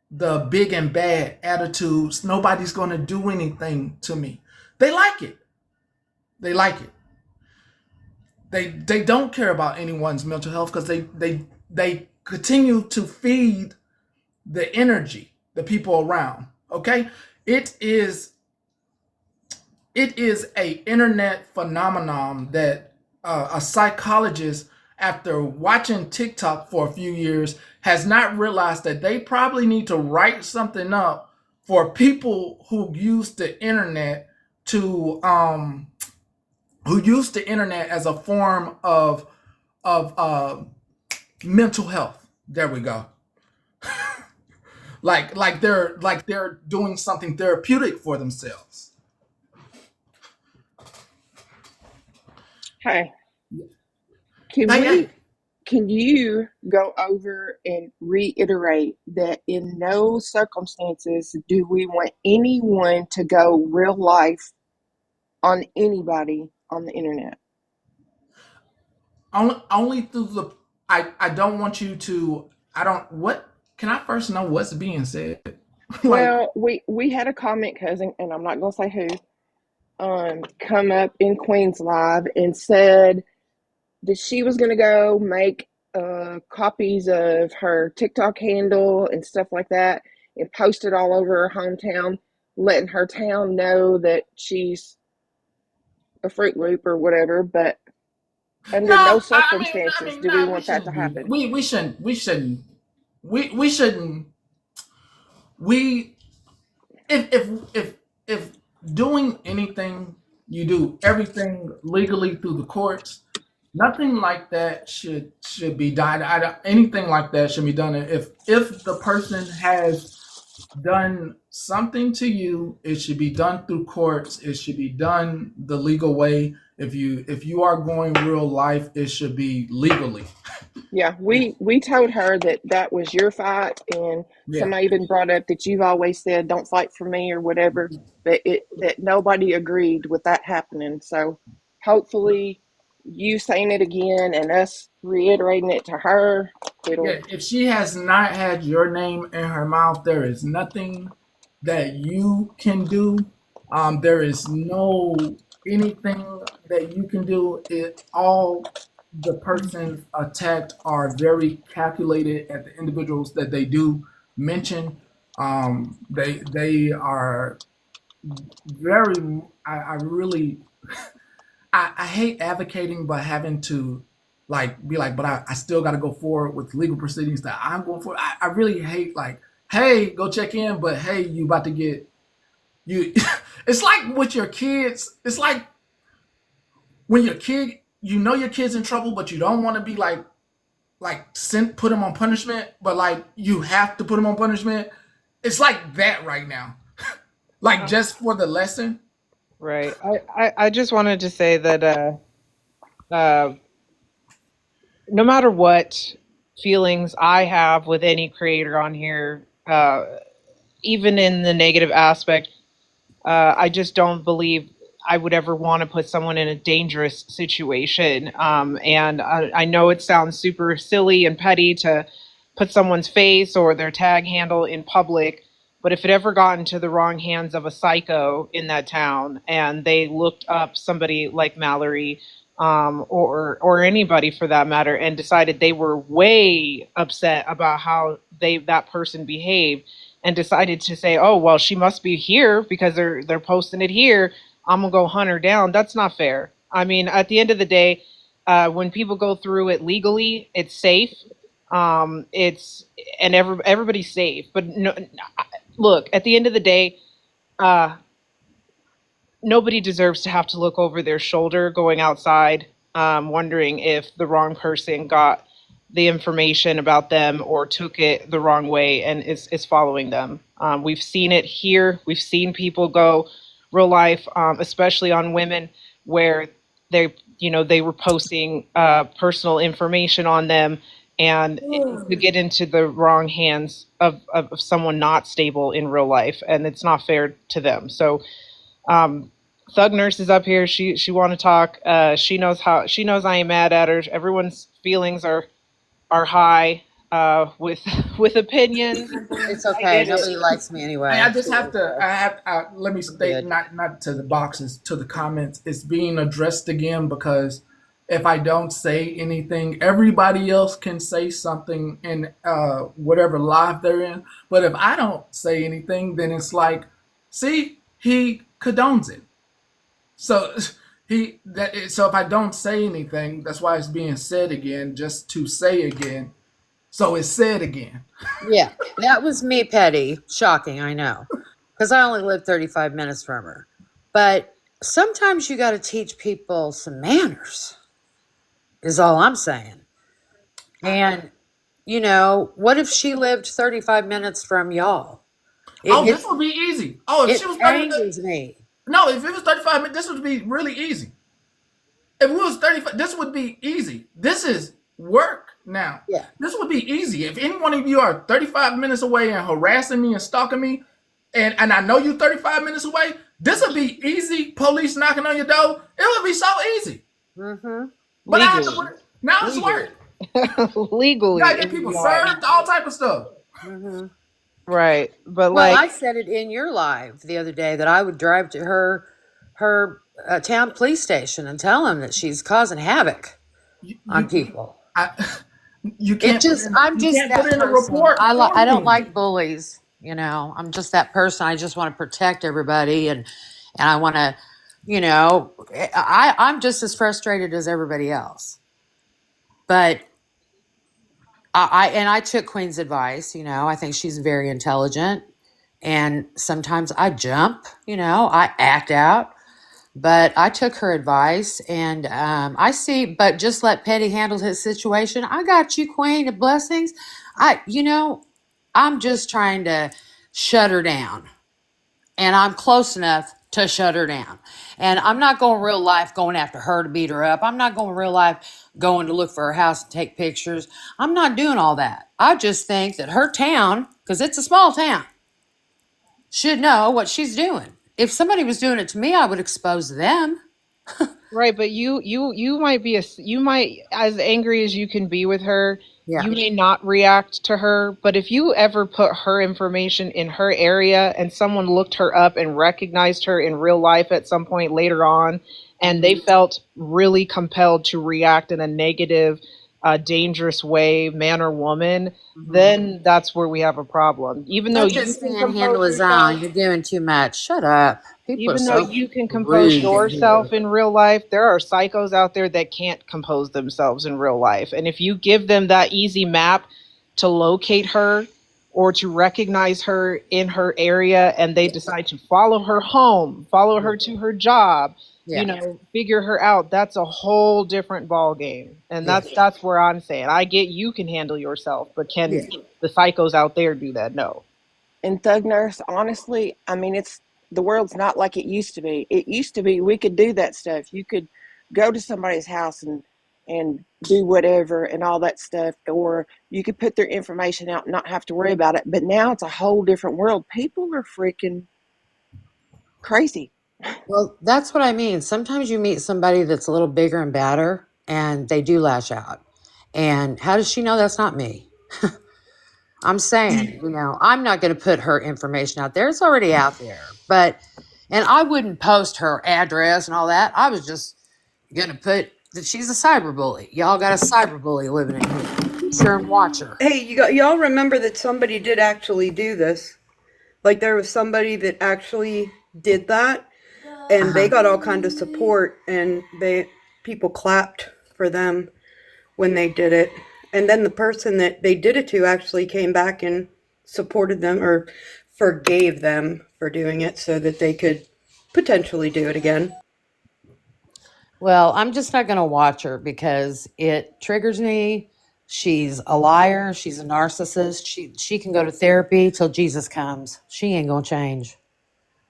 the big and bad attitudes. Nobody's going to do anything to me. They like it. They don't care about anyone's mental health because they continue to feed the energy, the people around. Okay, it is a internet phenomenon that a psychologist, after watching TikTok for a few years, has not realized that they probably need to write something up for people to who use the internet as a form of mental health. There we go. Like they're doing something therapeutic for themselves. Hey, can Hey, hey. can you go over and reiterate that in no circumstances do we want anyone to go real life on anybody on the internet? Only through the. I don't want you to. I don't. What can I first know what's being said? Like, Well, we had a comment cousin, and I'm not gonna say who, come up in Queen's Live and said that she was gonna go make copies of her TikTok handle and stuff like that and post it all over her hometown, letting her town know that she's a Fruit Loop or whatever. But under no no. circumstances do we No. We want that to shouldn't do that. happen. We shouldn't. We shouldn't. We shouldn't. We if doing anything, you do everything legally through the courts. Nothing like that should be done. Anything like that should be done. If the person has done something to you, it should be done through courts. It should be done the legal way. If you are going real life, it should be legally. Yeah, we told her that that was your fight, and Yeah. somebody even brought up that you've always said don't fight for me or whatever, but it that nobody agreed with that happening. So hopefully you saying it again and us reiterating it to her, it'll. Yeah, if she has not had your name in her mouth, there is nothing that you can do. There is no anything that you can do. It all the persons attacked are very calculated at the individuals that they do mention. They are very. I really I hate advocating, but having to like be like, but I still got to go forward with legal proceedings that I'm going for. I really hate like, hey, go check in, but hey, you about to get you. It's like with your kids. It's like when your kid, you know, your kid's in trouble, but you don't want to be like sent put him on punishment, but like you have to put him on punishment. It's like that right now, like just for the lesson. Right. I just wanted to say that uh, no matter what feelings I have with any creator on here, even in the negative aspect, I just don't believe I would ever want to put someone in a dangerous situation. And I know it sounds super silly and petty to put someone's face or their tag handle in public, but if it ever got into the wrong hands of a psycho in that town and they looked up somebody like Mallory, or anybody for that matter, and decided they were way upset about how that person behaved, and decided to say, "Oh, well, she must be here because they're posting it here. I'm gonna go hunt her down." That's not fair. I mean, at the end of the day, when people go through it legally, it's safe. It's and everybody's safe. But no, look, at the end of the day, uh, nobody deserves to have to look over their shoulder going outside, wondering if the wrong person got the information about them or took it the wrong way and is following them. We've seen it here. We've seen people go real life, especially on women, where they were posting personal information on them, and it could get into the wrong hands of someone not stable in real life, and it's not fair to them. So um, Thug Nurse is up here. She want to talk. She knows I am mad at her. Everyone's feelings are high with with opinions and things. It's I okay. get it. Nobody likes me anyway. I just have to. Let me I'm state good. not to the boxes to the comments. It's being addressed again because if I don't say anything. Everybody else can say something in whatever live they're in, but if I don't say anything, then it's like, see, he condones it. So so if I don't say anything, that's why it's being said again, just to say again. So it's said again. Yeah, that was me, Petty. Shocking, I know. Because I only live 35 minutes from her. But sometimes you got to teach people some manners, is all I'm saying. And, what if she lived 35 minutes from y'all? Oh, It, this would be easy. Oh, if it she was 30, angers me. no, if it was 35 minutes, this would be really easy. If it was 35, this would be easy. This is work now. Yeah. This would be easy. If any one of you are 35 minutes away and harassing me and stalking me, and I know you 35 minutes away, this would be easy. Police knocking on your door. It would be so easy. Mm-hmm. But I have to Legally. put it, now it's work. You Legally. gotta get people served, all type of stuff. Mm-hmm. Right. But Well, like, I said it in your live the other day that I would drive to her town police station and tell them that she's causing havoc on You people. I, you It can't put just in, I'm you just can't put that in a person. report for I don't me. like bullies. I'm just that person. I just want to protect everybody, and I want to, I'm just as frustrated as everybody else. But I took Queen's advice. I think she's very intelligent, and sometimes I jump. I act out. But I took her advice, and I see. But just let Petty handle his situation. I got you, Queen. Of blessings. I'm just trying to shut her down, and I'm close enough to shut her down. And I'm not going real life going after her to beat her up. I'm not going real life going to look for her house and take pictures. I'm not doing all that. I just think that her town, because it's a small town, should know what she's doing. If somebody was doing it to me, I would expose them. right, but you might be you might, as angry as you can be with her, Yeah. you may not react to her, but if you ever put her information in her area and someone looked her up and recognized her in real life at some point later on, and they felt really compelled to react in a negative, dangerous way, man or woman, Mhm. then that's where we have a problem. Even though Let you this can man handle compose his own. yourself, You're doing too much. Shut up. People are even though so you can compose rude in here. yourself in real life, there are psychos out there that can't compose themselves in real life. And if you give them that easy map to locate her or to recognize her in her area and they decide to follow her home, follow Yeah. her to her job, Yeah. figure her out, that's a whole different ball game. And Yeah. that's where I'm saying, I get you can handle yourself, but can Yeah. the psychos out there do that? No. And Thug Nurse, honestly, I mean, it's the world's not like it used to be. It used to be we could do that stuff. You could go to somebody's house and do whatever and all that stuff, or you could put their information out and not have to worry about it. But now it's a whole different world. People are freaking crazy. Well, that's what I mean. Sometimes you meet somebody that's a little bigger and badder and they do lash out. And how does she know that's not me? I'm saying, I'm not going to put her information out there. It's already out there. And I wouldn't post her address and all that. I was just going to put that she's a cyberbully. Y'all got a cyberbully living in here. Be sure and watch her. Hey, y'all remember that somebody did actually do this? Like there was somebody that actually did that, and they got all kind of support, and people clapped for them when they did it. And then the person that they did it to actually came back and supported them or forgave them for doing it so that they could potentially do it again. Well, I'm just not going to watch her because it triggers me. She's a liar. She's a narcissist. She can go to therapy till Jesus comes. She ain't going to change.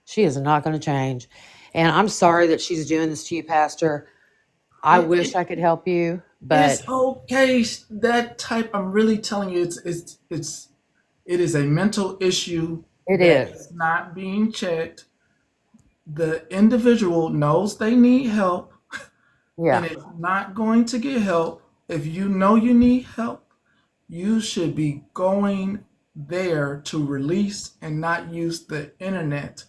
She is not going to change. And I'm sorry that she's doing this to you, Pastor. I It, wish it, I could help you, but it's okay. That type. I'm really telling you, it is a mental issue it that is. is not being checked. The individual knows they need help and Yeah. is not going to get help. If you know you need help, you should be going there to release and not use the internet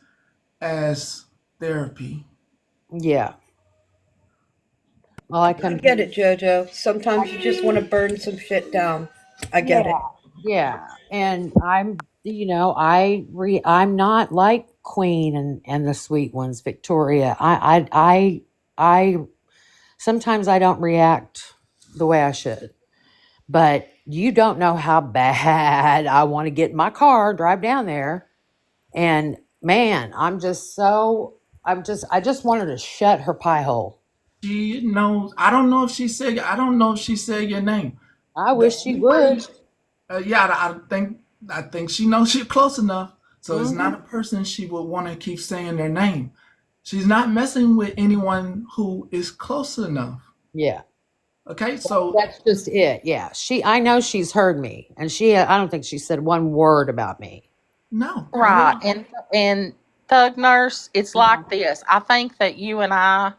as therapy. Yeah. All I I come get it, JoJo. Sometimes you just want to burn some shit down. I get it. Yeah, and I'm not like Queen and the sweet ones, Victoria. I sometimes I don't react the way I should. But you don't know how bad I want to get in my car, drive down there, and man, I just wanted to shut her pie hole. She knows. I don't know if she said. I don't know if she said your name. I The wish she only way, would. yeah, I think she knows you're close enough. So it's not Hmm. a person she would want to keep saying their name. She's not messing with anyone who is close enough. Yeah. Okay, so That's just it. Yeah. I know she's heard me, and I don't think she said one word about me. no, not at Right. all. And Thug Nurse, it's Uh-huh. like this. I think that you and I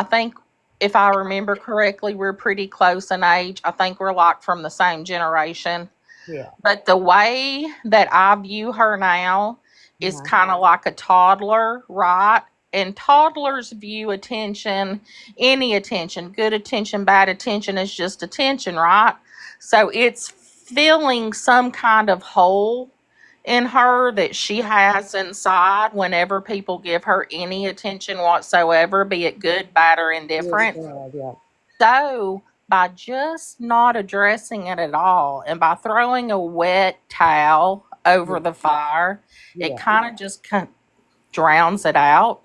think if I remember correctly, we're pretty close in age. I think we're like from the same generation. Yeah. But the way that I view her now is Uh-huh. kind of like a toddler, right? And toddlers view any attention, good attention, bad attention, is just attention, right? So it's filling some kind of hole in her that she has inside whenever people give her any attention whatsoever, be it good, bad, or Good indifferent. God, yeah. So, by just not addressing it at all and by throwing a wet towel Yeah. over the fire, it Yeah. kind of just drowns it out.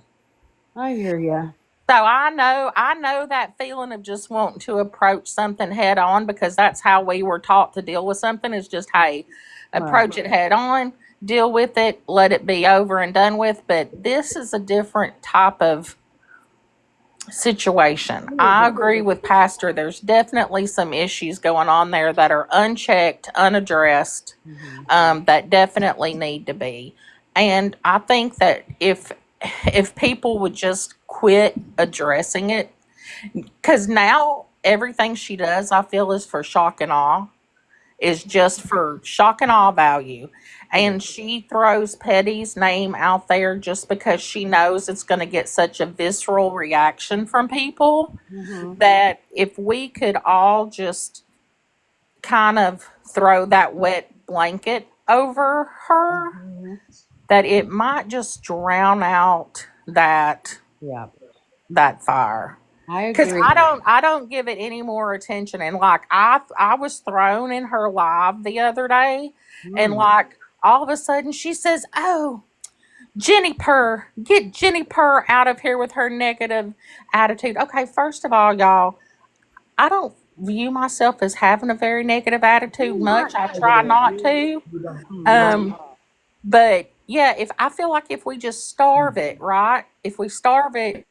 I hear you. So I know that feeling of just wanting to approach something head on, because that's how we were taught to deal with something, is just, hey, Right. approach it head on, deal with it, let it be over and done with. But this is a different type of situation. I agree with Pastor. There's definitely some issues going on there that are unchecked, unaddressed, Hmm. that definitely need to be. And I think that if people would just quit addressing it, because now everything she does, I feel, is for shock and awe, is just for shock and awe value. Yeah. And she throws Petty's name out there just because she knows it's going to get such a visceral reaction from people, Hmm. that if we could all just kind of throw that wet blanket over her, Hmm. that it might just drown out Yeah. that fire. I Because agree. I don't give it any more attention. And like I was thrown in her live the other day, and Mm. like all of a sudden she says, "Oh, Jenny Purr, get Jenny Purr out of here with her negative attitude." Okay, first of all, y'all, I don't view myself as having a very negative attitude You're not much. I try negative. not to. You don't. You don't. Um, but yeah, if I feel like if we just starve it, right? If we starve it,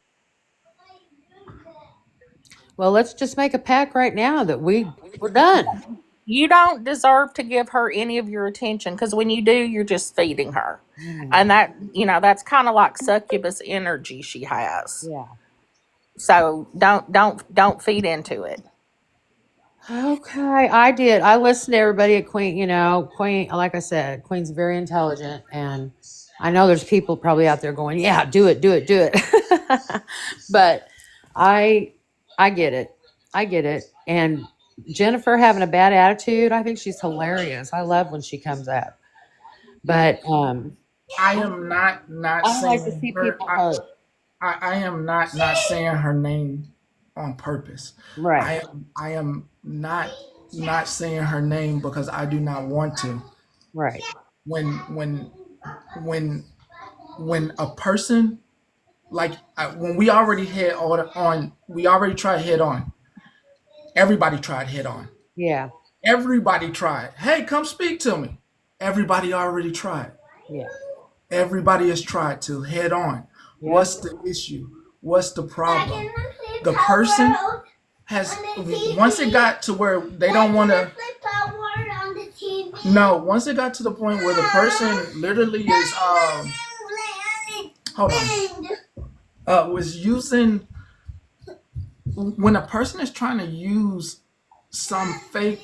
Well, let's just make a pact right now that we're done. you don't deserve to give her any of your attention, because when you do, you're just feeding her. Mm. And that's kind of like succubus energy she has. Yeah. So don't feed into it. Okay, I did. I listened to everybody at Queen. Queen, like I said, Queen's very intelligent, and I know there's people probably out there going, "Yeah, do it, do it, do it." But I, I get it. I get it. And Jennifer having a bad attitude, I think she's hilarious. I love when she comes up. But I am not I don't like to saying see her. people hurt. I am not saying her name on purpose. Right. I am not saying her name because I do not want to. Right. When when when when a person like when we already head on, we already tried head on. Everybody tried head on. Yeah. Everybody tried. Hey, come speak to me. Everybody already tried. Yeah. Everybody has tried to head on. Yep. What's the issue? What's the problem? The person has, once it got to where they don't want to, no, once it got to the point where the person literally is, hold on, was using, when a person is trying to use some fake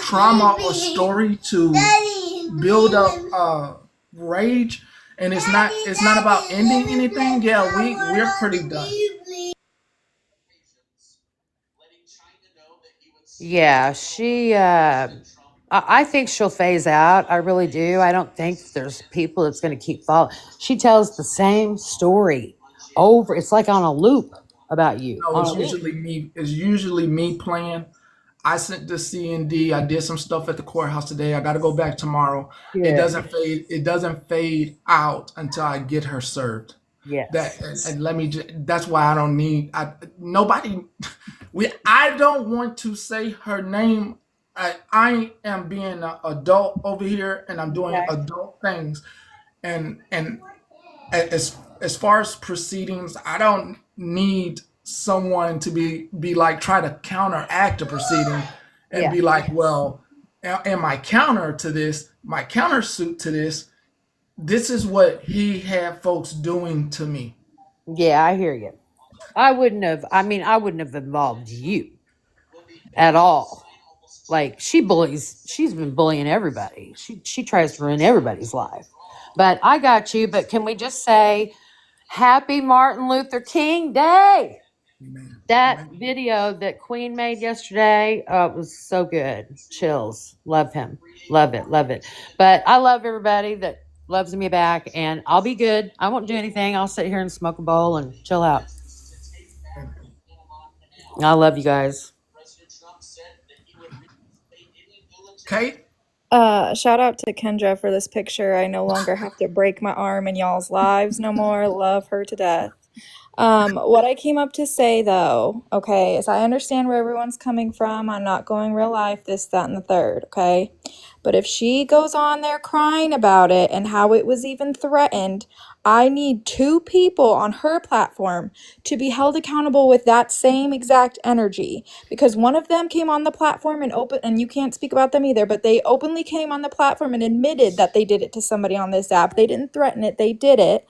trauma or story to build up rage, and it's not about ending anything, yeah, we're pretty done. Yeah, I think she'll phase out. I really do. I don't think there's people that's going to keep following. She tells the same story over. It's like on a loop about you. No, On it's a loop. usually me. It's usually me playing. I sent the CND. I did some stuff at the courthouse today. I got to go back tomorrow. It Good. doesn't fade. It doesn't fade out until I get her served. That Yes. and let me. That's why I don't need. Nobody. I don't want to say her name. I am being an adult over here, and I'm doing Okay. adult things. And as far as proceedings, I don't need someone to be like try to counteract a proceeding and Yeah. be like, well, am I counter to this? My countersuit to this. This is what he had folks doing to me. Yeah, I hear you. I wouldn't have involved you at all. Like she's been bullying everybody. She tries to ruin everybody's life. But I got you. But can we just say happy Martin Luther King Day? Amen. That Amen. video that Queen made yesterday was so good. Chills. Love him. Love it. Love it. But I love everybody that loves me back, and I'll be good. I won't do anything. I'll sit here and smoke a bowl and chill out. Amen. I love you guys. Kate, Shout out to Kendra for this picture. I no longer have to break my arm in y'all's lives no more. Love her to death. What I came up to say though, okay, is I understand where everyone's coming from. I'm not going real life, this, that, and the third, okay? But if she goes on there crying about it and how it was even threatened, I need two people on her platform to be held accountable with that same exact energy. Because one of them came on the platform and you can't speak about them either, but they openly came on the platform and admitted that they did it to somebody on this app. They didn't threaten it, they did it.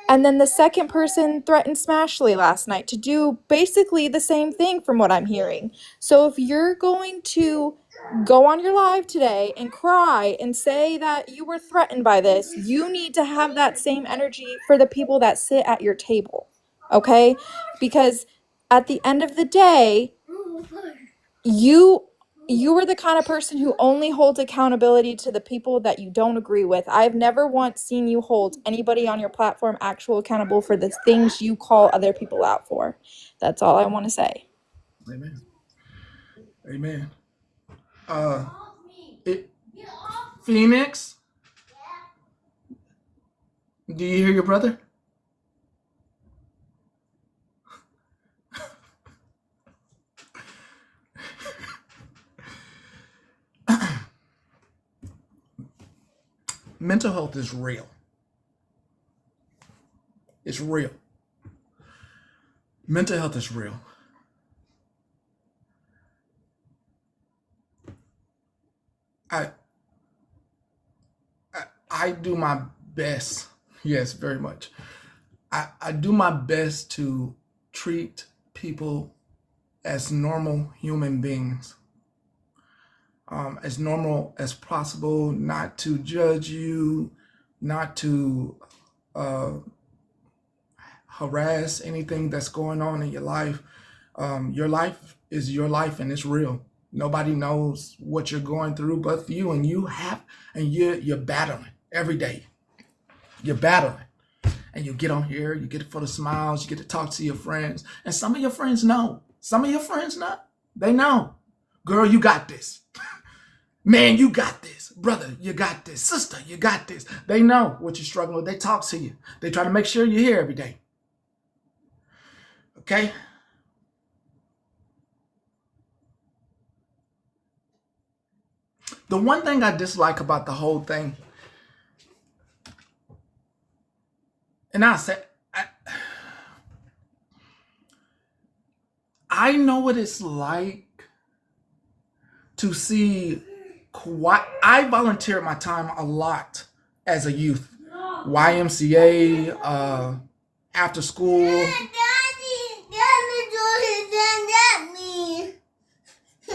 And then the second person threatened Smashley last night to do basically the same thing from what I'm hearing. So if you're going to go on your live today and cry and say that you were threatened by this, you need to have that same energy for the people that sit at your table. Okay? Because at the end of the day, you are the kind of person who only holds accountability to the people that you don't agree with. I've never once seen you hold anybody on your platform actual accountable for the things you call other people out for. That's all I want to say. amen. Amen. Uh, it, Phoenix, do you hear your brother? Mental health is real. It's real. Mental health is real. I I do my best. Yes, very much. I do my best to treat people as normal human beings, as normal as possible, not to judge you, not to uh, harass anything that's going on in your life. Your life is your life and it's real. Nobody knows what you're going through but you, and you're battling every day. You're battling. And you get on here, you get it for the smiles, you get to talk to your friends. And some of your friends know. Some of your friends know. They know. Girl, you got this. Man, you got this. Brother, you got this. Sister, you got this. They know what you're struggling with. They talk to you. They try to make sure you're here every day. Okay? The one thing I dislike about the whole thing, and I know what it's like to see I volunteered my time a lot as a youth. YMCA, after school.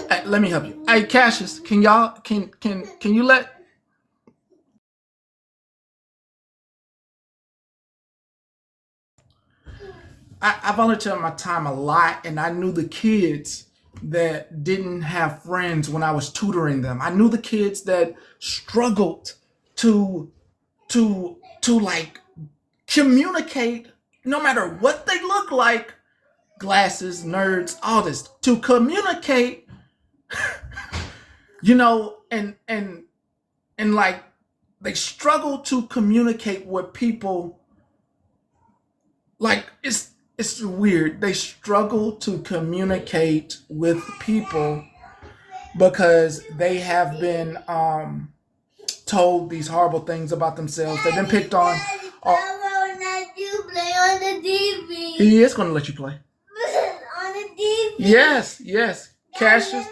Hey, let me help you. Hey, Cassius, can you let I volunteered my time a lot, and I knew the kids that didn't have friends when I was tutoring them. I knew the kids that struggled to like communicate, no matter what they look like, glasses, nerds, all this, to communicate, and like they struggle to communicate with people. Like it's weird. They struggle to communicate with people because they have been told these horrible things about themselves. They've been picked on. Play on the TV. He is going to let you play. On the TV. Yes. Cassius.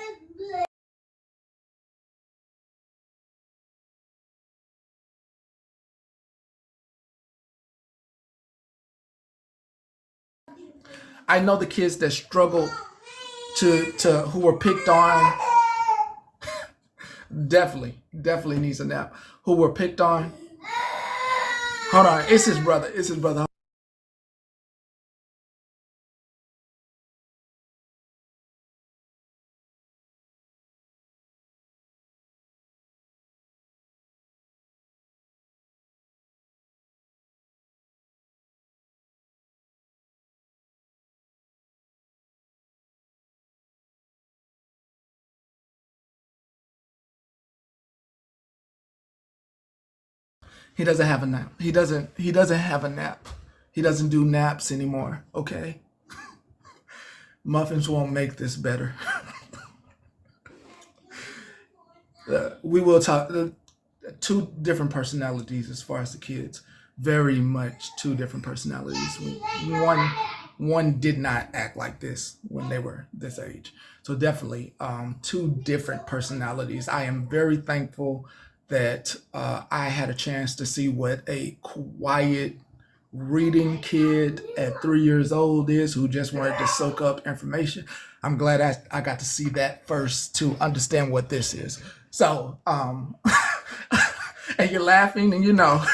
I know the kids that struggle to who were picked on. Definitely needs a nap. Who were picked on. Hold on, it's his brother. He doesn't have a nap. He doesn't have a nap. He doesn't do naps anymore. Okay. Muffins won't make this better. We will talk. Two different personalities as far as the kids. Very much two different personalities. One did not act like this when they were this age. So definitely two different personalities. I am very thankful that I had a chance to see what a quiet reading kid at 3 years old is, who just wanted to soak up information. I'm glad I got to see that first to understand what this is. So, and you're laughing, and you know,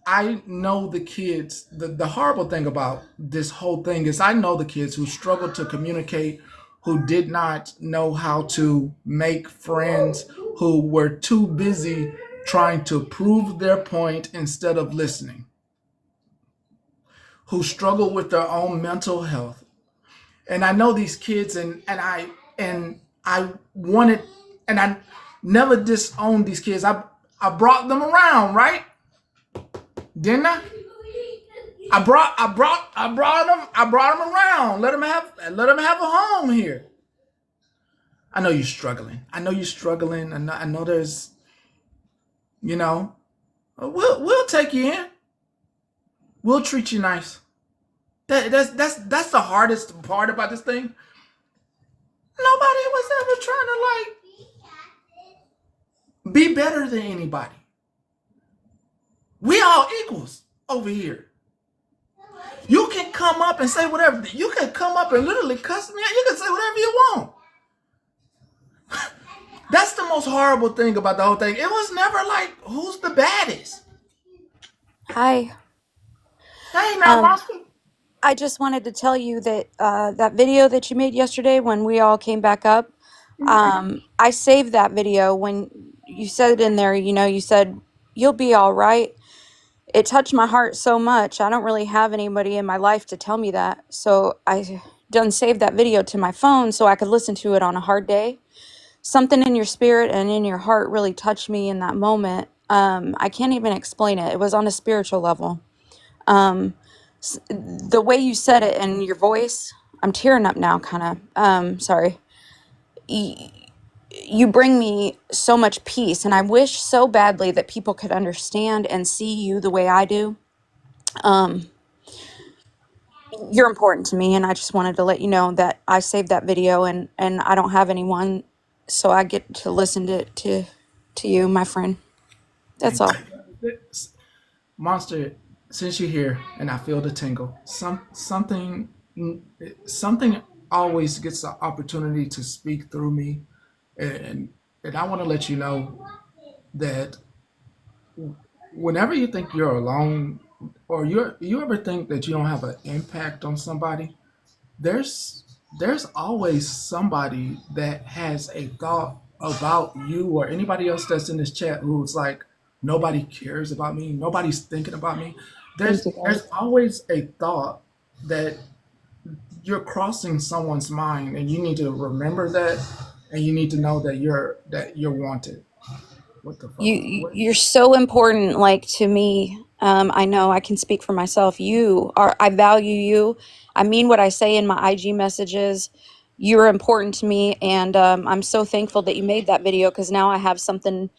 I know the kids. The horrible thing about this whole thing is I know the kids who struggled to communicate, who did not know how to make friends, who were too busy trying to prove their point instead of listening, who struggle with their own mental health. And I know these kids, and I wanted, and I never disowned these kids. I brought them around, right? Didn't I? I brought them around. Let them have a home here. I know you're struggling. I know there's, we'll take you in. We'll treat you nice. That's the hardest part about this thing. Nobody was ever trying to be better than anybody. We all equals over here. You can come up and say whatever. You can come up and literally cuss me out. You can say whatever you want. That's the most horrible thing about the whole thing. It was never like, who's the baddest? Hi. Hey, now, Monster. I just wanted to tell you that that video that you made yesterday when we all came back up, I saved that video when you said in there, you said, you'll be all right. It touched my heart so much. I don't really have anybody in my life to tell me that. So I done saved that video to my phone so I could listen to it on a hard day. Something in your spirit and in your heart really touched me in that moment. I can't even explain it. It was on a spiritual level. The way you said it and your voice, I'm tearing up now, kind of. Sorry. You bring me so much peace, and I wish so badly that people could understand and see you the way I do. You're important to me, and I just wanted to let you know that I saved that video, and I don't have anyone, so I get to listen to you, my friend. That's all. Monster, since you're here and I feel the tingle, something always gets the opportunity to speak through me, and I want to let you know that whenever you think you're alone, or you ever think that you don't have an impact on somebody? There's there's always somebody that has a thought about you or anybody else that's in this chat who's like, nobody cares about me, nobody's thinking about me. Thank There's you, there's guys. always a thought that you're crossing someone's mind, and you need to remember that, and you need to know that you're wanted. What the fuck? What? You're so important, like, to me. I know I can speak for myself. You are, I value you. I mean what I say in my IG messages. You're important to me, and I'm so thankful that you made that video, because now I have something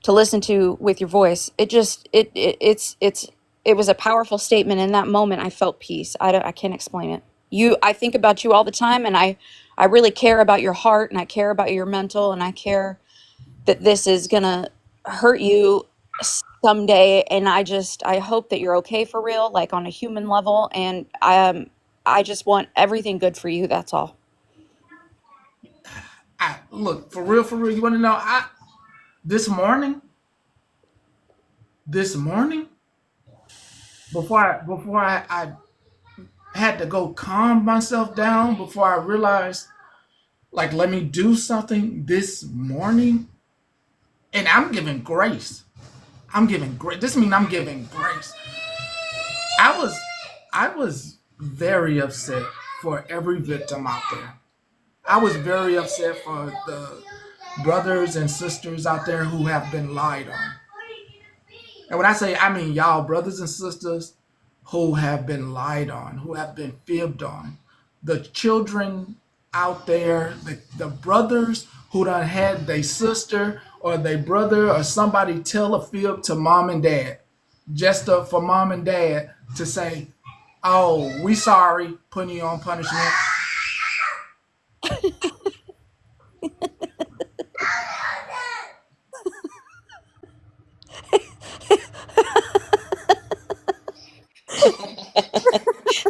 to listen to with your voice. It just it was a powerful statement. In that moment, I felt peace. I can't explain it. I think about you all the time, and I really care about your heart, and I care about your mental, and I care that this is gonna hurt you someday. And I hope that you're okay for real, like on a human level. And I just want everything good for you. That's all. I look for real. You want to know? I this morning, this morning, before I had to go calm myself down before I realized, like, let me do something this morning, and I'm giving grace. I'm giving grace. This means I'm giving grace. I was I was very upset for every victim out there. I was very upset for the brothers and sisters out there who have been lied on. And when I say, I mean y'all, brothers and sisters who have been lied on, who have been fibbed on. The children out there, the brothers who done had their sister or their brother or somebody tell a fib to mom and dad, just for mom and dad to say, oh, we sorry, putting you on punishment.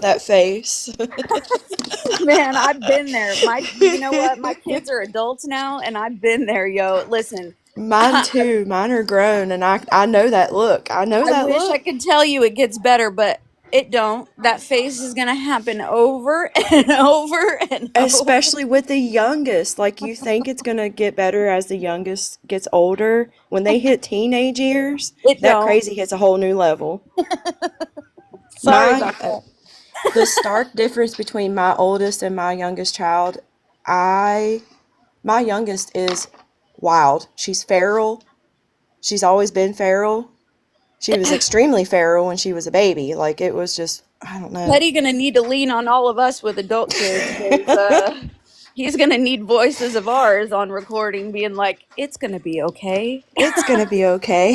That face. Man, I've been there. You know what? My kids are adults now, and I've been there, yo. Listen, Mine too. Mine are grown, and I know that look. I know I that wish I look. could tell you it gets better, but it don't. That face is gonna happen over and over and over. Especially with the youngest. Like, you think it's gonna get better as the youngest gets older. When they hit teenage years, It that don't. crazy hits a whole new level. Sorry My about that. The stark difference between my oldest and my youngest child, I my youngest is wild. She's feral. She's always been feral. She was extremely feral when she was a baby. Like, it was just, I don't know. Petty gonna need to lean on all of us with adult kids, because he's gonna need voices of ours on recording, being like, "It's gonna be okay." It's gonna be okay.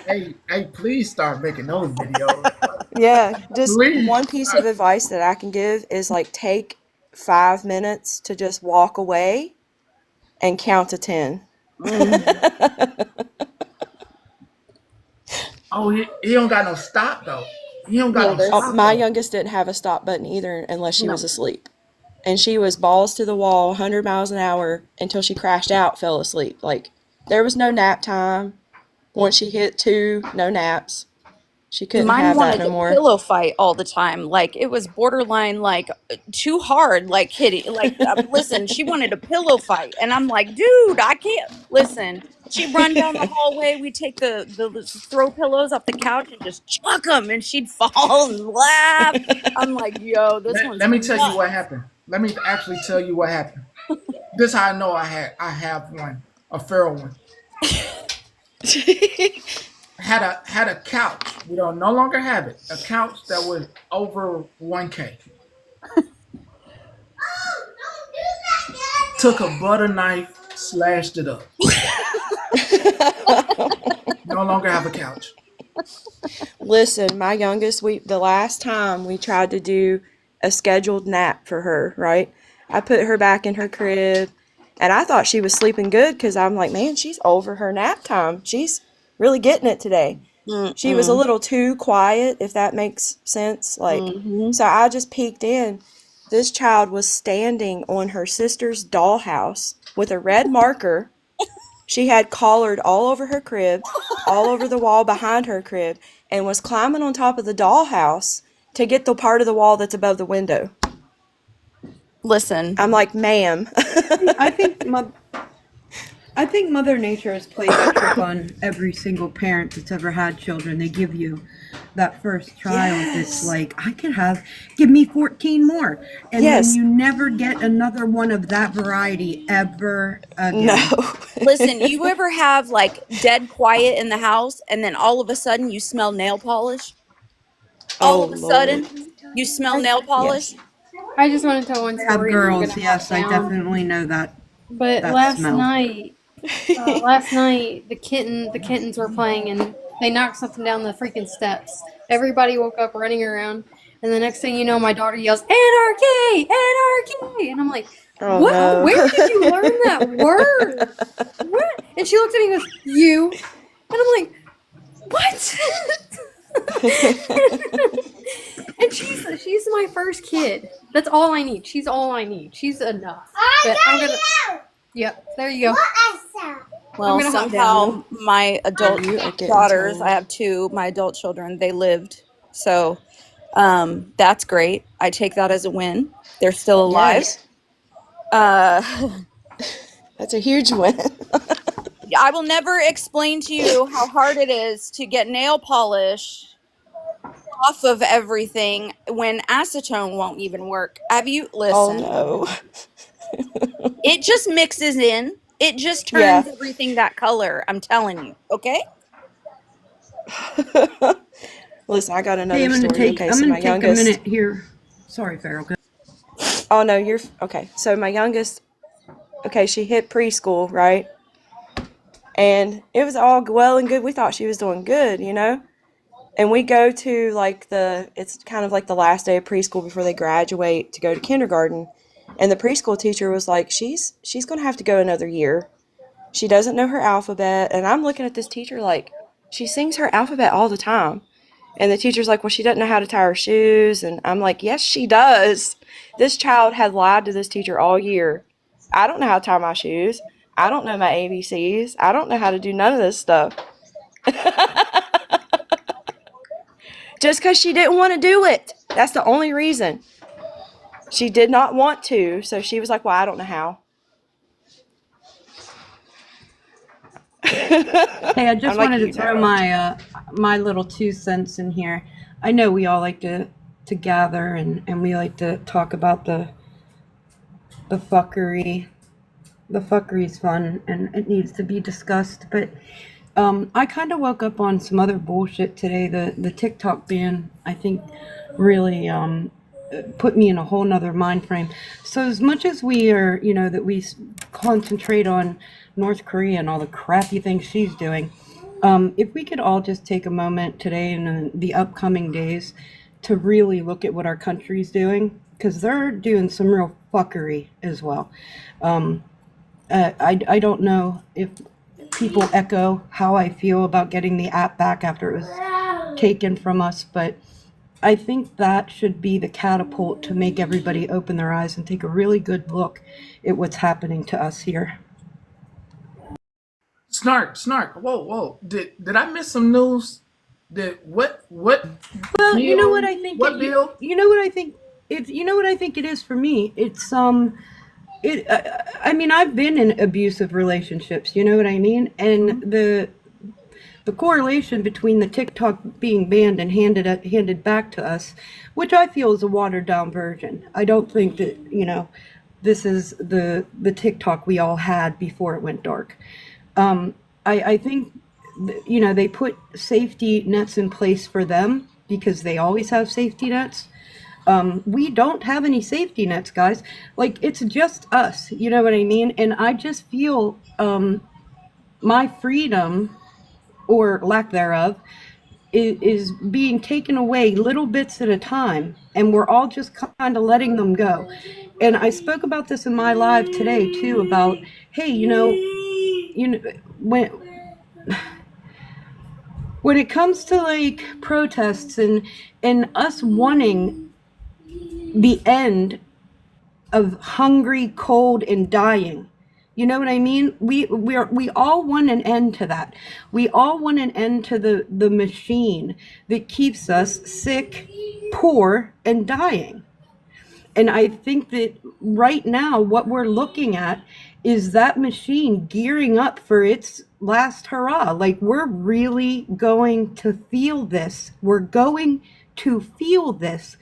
Hey, please start making those videos. Yeah, just Please. one piece of advice that I can give is, like, take 5 minutes to just walk away and count to 10. Mhm. Oh, he don't got no stop though. He don't got Yeah, no there's stop My though. youngest didn't have a stop button either unless she was no. asleep. And she was balls to the wall, 100 miles an hour until she crashed out, fell asleep. Like, there was no nap time. Once she hit 2, no naps. She couldn't Mine have that wanted no to more. pillow fight all the time. Like, it was borderline, like, too hard. Like, hitting. Like, listen, she wanted a pillow fight, and I'm like, dude, I can't. Listen, she'd run down the hallway. We'd take the throw pillows off the couch and just chuck them, and she'd fall and laugh. I'm like, yo, this Let, one's let me tell you what nuts. happened. Let me actually tell you what happened. This how I know I have one, a feral one. Had a couch. We don't no longer have it. A couch that was over 1K. Took a butter knife, slashed it up. No longer have a couch. Listen, my youngest, the last time we tried to do a scheduled nap for her, right? I put her back in her crib, and I thought she was sleeping good because I'm like, man, she's over her nap time. She's really getting it today. She was a Mm-mm. little too quiet, if that makes sense. Like, Mm-hmm. so I just peeked in. This child was standing on her sister's dollhouse with a red marker. She had collared all over her crib, all over the wall behind her crib, and was climbing on top of the dollhouse to get the part of the wall that's above the window. Listen, I'm like, ma'am. I think Mother Nature has played that trick on every single parent that's ever had children. They give you that first child that's like, give me 14 more. And then you never get another one of that variety ever again. No. listen, you ever have like dead quiet in the house and then all of a sudden you smell nail polish? All of a sudden you smell nail polish? I just want to tell one I have story and then I'm girls, gonna yes, hop I down. definitely know that. But that last smell. night the kittens were playing and they knocked something down the freaking steps. Everybody woke up running around, and the next thing you know, my daughter yells, "Anarchy! Anarchy!" And I'm like, Oh, "What? no. Where did you learn that word? What?" And she looks at me and goes, "You." And I'm like, "What?" And she's my first kid. That's all I need. She's all I need. She's enough. But I'm gonna. Yep, there you go. Well, gonna hop somehow my adult You are getting daughters, told. I have two, my adult children, they lived. So that's great. I take that as a win. They're still alive. Yes. That's a huge win. I will never explain to you how hard it is to get nail polish off of everything when acetone won't even work. Have you listen? Oh, no. It just mixes in. It just turns everything that color. I'm telling you. Okay. Listen, I got another Hey, I'm story. gonna take my a youngest. minute here. Sorry, Farrell. Oh no, you're okay. So my youngest, she hit preschool, right? And it was all well and good. We thought she was doing good, And we go to it's kind of like the last day of preschool before they graduate to go to kindergarten. And the preschool teacher was like, she's going to have to go another year. She doesn't know her alphabet. And I'm looking at this teacher like, she sings her alphabet all the time. And the teacher's like, well, she doesn't know how to tie her shoes. And I'm like, yes, she does. This child had lied to this teacher all year. I don't know how to tie my shoes. I don't know my ABCs. I don't know how to do none of this stuff. Just because she didn't want to do it. That's the only reason. She did not want to. So she was like, well, I don't know how. Hey, I just wanted to throw my little 2 cents in here. I know we all like to gather and we like to talk about the fuckery. The fuckery's fun and it needs to be discussed. But I kind of woke up on some other bullshit today. The TikTok ban, I think, really put me in a whole nother mind frame. So as much as we are, that we concentrate on North Korea and all the crappy things she's doing, if we could all just take a moment today and in the upcoming days to really look at what our country's doing, because they're doing some real fuckery as well. I don't know if people echo how I feel about getting the app back after it was taken from us, but I think that should be the catapult to make everybody open their eyes and take a really good look at what's happening to us here. Snark. Whoa. Did I miss some news? What? Well, Bill? you know what I think. What bill? You know what I think. You know what I think it is for me. It's I mean, I've been in abusive relationships. You know what I mean? And the correlation between the TikTok being banned and handed back to us, which I feel is a watered down version. I don't think that this is the TikTok we all had before it went dark. I think they put safety nets in place for them because they always have safety nets. We don't have any safety nets, guys. Like, it's just us, you know what I mean? And I just feel my freedom, or lack thereof, is being taken away little bits at a time, and we're all just kind of letting them go. And I spoke about this in my live today too, about, hey, when it comes to like protests and us wanting the end of hungry, cold, and dying, You know what I mean? We all want an end to that. We all want an end to the machine that keeps us sick, poor, and dying. And I think that right now, what we're looking at is that machine gearing up for its last hurrah. Like, we're really going to feel this. We're going to feel this.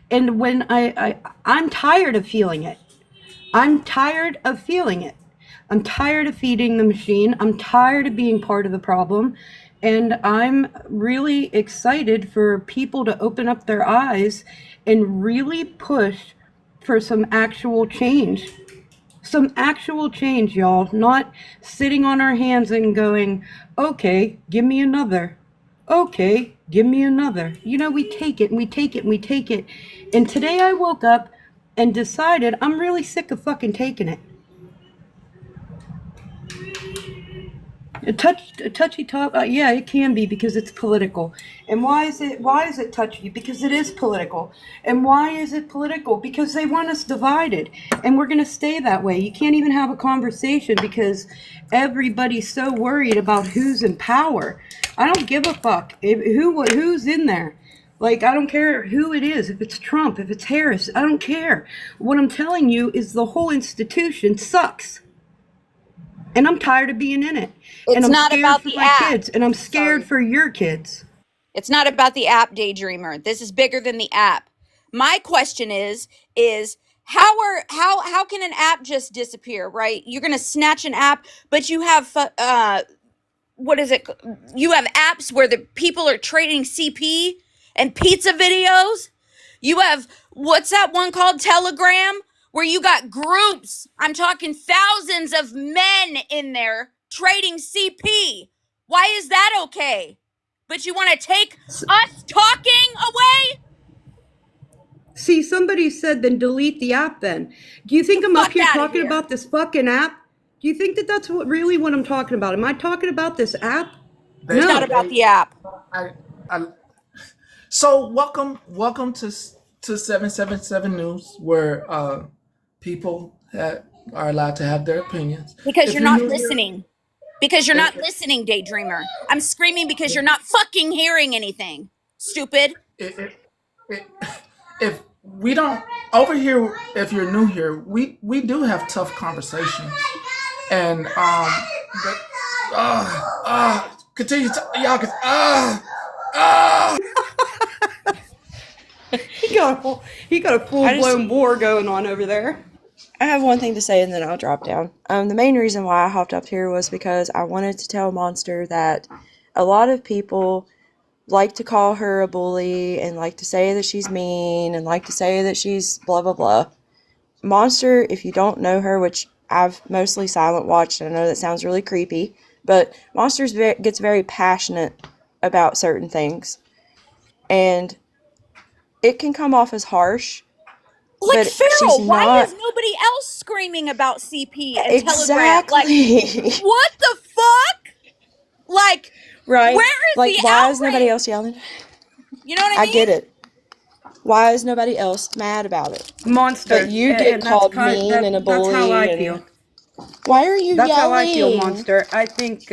And when I'm tired of feeling it. I'm tired of feeling it. I'm tired of feeding the machine. I'm tired of being part of the problem. And I'm really excited for people to open up their eyes and really push for some actual change. Some actual change, y'all. Not sitting on our hands and going, okay, give me another. Okay, give me another. You know, we take it and we take it and we take it. And today I woke up and decided I'm really sick of fucking taking it. A touchy talk, yeah, it can be because it's political. And why is it touchy? Because it is political. And why is it political? Because they want us divided, and we're going to stay that way. You can't even have a conversation because everybody's so worried about who's in power. I don't give a fuck who's in there. Like, I don't care who it is, if it's Trump, if it's Harris, I don't care. What I'm telling you is the whole institution sucks. And I'm tired of being in it. And It's I'm not scared about for the my app. kids. And I'm scared for your kids. It's not about the app, Daydreamer. This is bigger than the app. My question is how can an app just disappear, right? You're going to snatch an app, but you have what is it? You have apps where the people are trading CP and pizza videos. You have, what's that one called? Telegram, where you got groups. I'm talking thousands of men in there trading CP. Why is that okay? But you want to take us talking away? See, somebody said then delete the app then. Do you think I'm up here talking about this fucking app? Do you think that that's really what I'm talking about? Am I talking about this app? It's not about the app. So welcome to 777 News, where people are allowed to have their opinions. Because you're not listening. Because you're not listening, Daydreamer. I'm screaming because you're not fucking hearing anything. Stupid. If we don't over here, if you're new here, we do have tough conversations, and continue to y'all. He got a full blown war going on over there. I have one thing to say and then I'll drop down. The main reason why I hopped up here was because I wanted to tell Monster that a lot of people like to call her a bully and like to say that she's mean and like to say that she's blah blah blah. Monster, if you don't know her, which I've mostly silent watched, and I know that sounds really creepy, but Monster gets very passionate about certain things, and it can come off as harsh. Like, Farrell, why is nobody else screaming about CP and Telegram? Like, what the fuck? Like, right? Where is like, the why outrage? is nobody else yelling? You know what I mean? I get it. Why is nobody else mad about it? Monster. But you get called mean and a bully. That's how I feel. Why are you That's yelling? how I feel, Monster. I think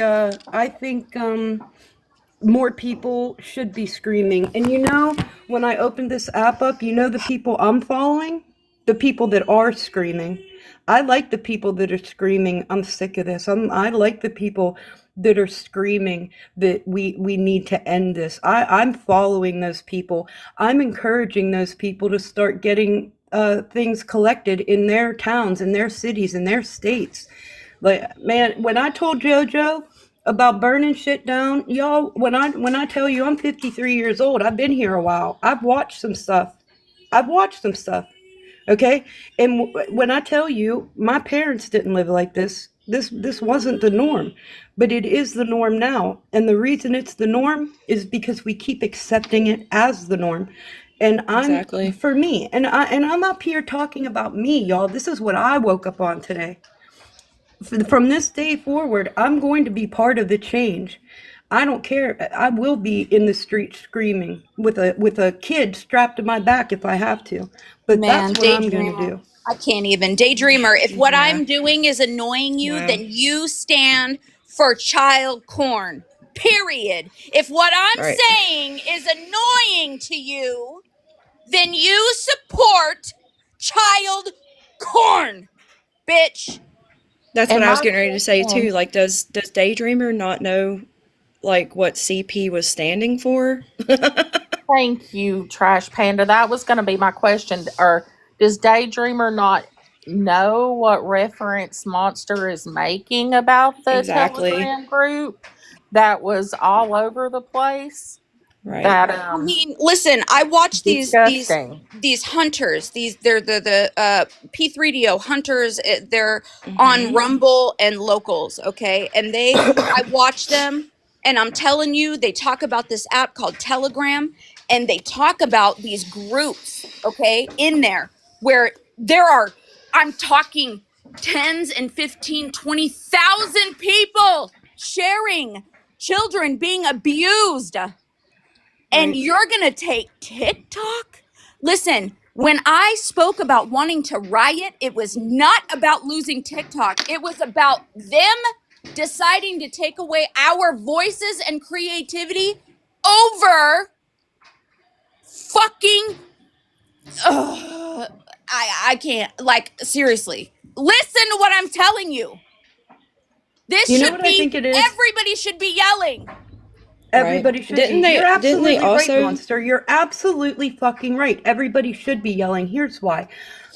more people should be screaming. And you know, when I opened this app up, you know the people I'm following? The people that are screaming. I like the people that are screaming, I'm sick of this. I like the people that are screaming that we need to end this. I'm following those people. I'm encouraging those people to start getting things collected in their towns, in their cities, in their states. Like, man, when I told JoJo about burning shit down, y'all, when I tell you I'm 53 years old, I've been here a while. I've watched some stuff. Okay? And when I tell you, my parents didn't live like this. This wasn't the norm, but it is the norm now. And the reason it's the norm is because we keep accepting it as the norm. And for me, and I'm up here talking about me, y'all. This is what I woke up on today. From this day forward, I'm going to be part of the change. I don't care. I will be in the street screaming with a kid strapped to my back if I have to. But Man, that's what I'm going to daydreamer. do. I can't even. Daydreamer, if what Yeah. I'm doing is annoying you, Wow. then you stand for child corn. Period. If what I'm Right. saying is annoying to you, then you support child corn, bitch. That's what And I was my getting ready to say question, too. Like, does Daydreamer not know like what CP was standing for? thank you, Trash Panda. That was going to be my question. Or does Daydreamer not know what reference Monster is making about the Exactly. Telegram group that was all over the place? Right. That I mean, listen, I watch these disgusting. these hunters. They're the P3DO hunters. They're on Mhm. Rumble and locals, okay? And I watch them, and I'm telling you, they talk about this app called Telegram, and they talk about these groups, okay, in there where there are, I'm talking tens and 15, 20,000 people sharing children being abused, and Right. you're going to take TikTok? Listen, when I spoke about wanting to riot, it was not about losing TikTok. It was about them deciding to take away our voices and creativity over fucking. I can't. Like, seriously. Listen to what I'm telling you. This You know should what I be, think it is? everybody should be yelling. Right. Everybody should be. You're Didn't they absolutely right, also Monster. You're absolutely fucking right. Everybody should be yelling. Here's why.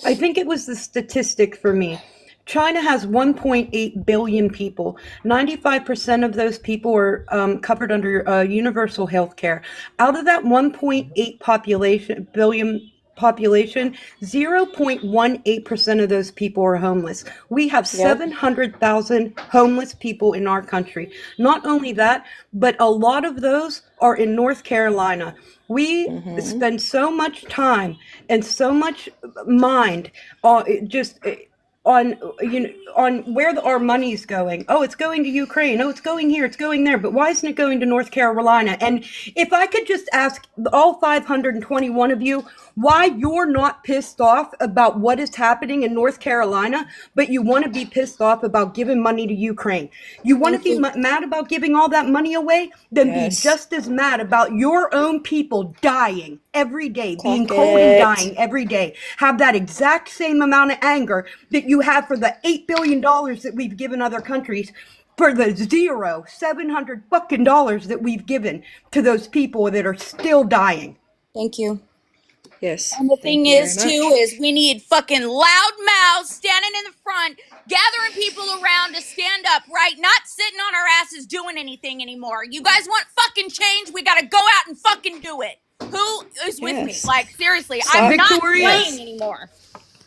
I think it was the statistic for me. China has 1.8 billion people. 95% of those people are covered under universal health care. Out of that 1.8 billion population, 0.18% of those people are homeless. We have Yep. 700,000 homeless people in our country. Not only that, but a lot of those are in North Carolina. We Mhm. spend so much time and so much mind on just on on where our money's going. Oh, it's going to Ukraine. Oh, it's going here. It's going there. But why isn't it going to North Carolina? And if I could just ask all 521 of you why you're not pissed off about what is happening in North Carolina, but you want to be pissed off about giving money to Ukraine. You want to Thank be you. mad about giving all that money away? Then be Yes. just as mad about your own people dying every day, being Clock cold and it. dying every day. Have that exact same amount of anger that you have for the $8 billion that we've given other countries, for the zero, 700 fucking dollars that we've given to those people that are still dying. Thank you. Yes. And the Thank thing you very is, too, much. is we need fucking loud mouths standing in the front, gathering people around to stand up, right? Not sitting on our asses doing anything anymore. You guys want fucking change? We gotta go out and fucking do it. Who is with me? Yes. Like, seriously, I'm Stop. not Victorious. playing anymore.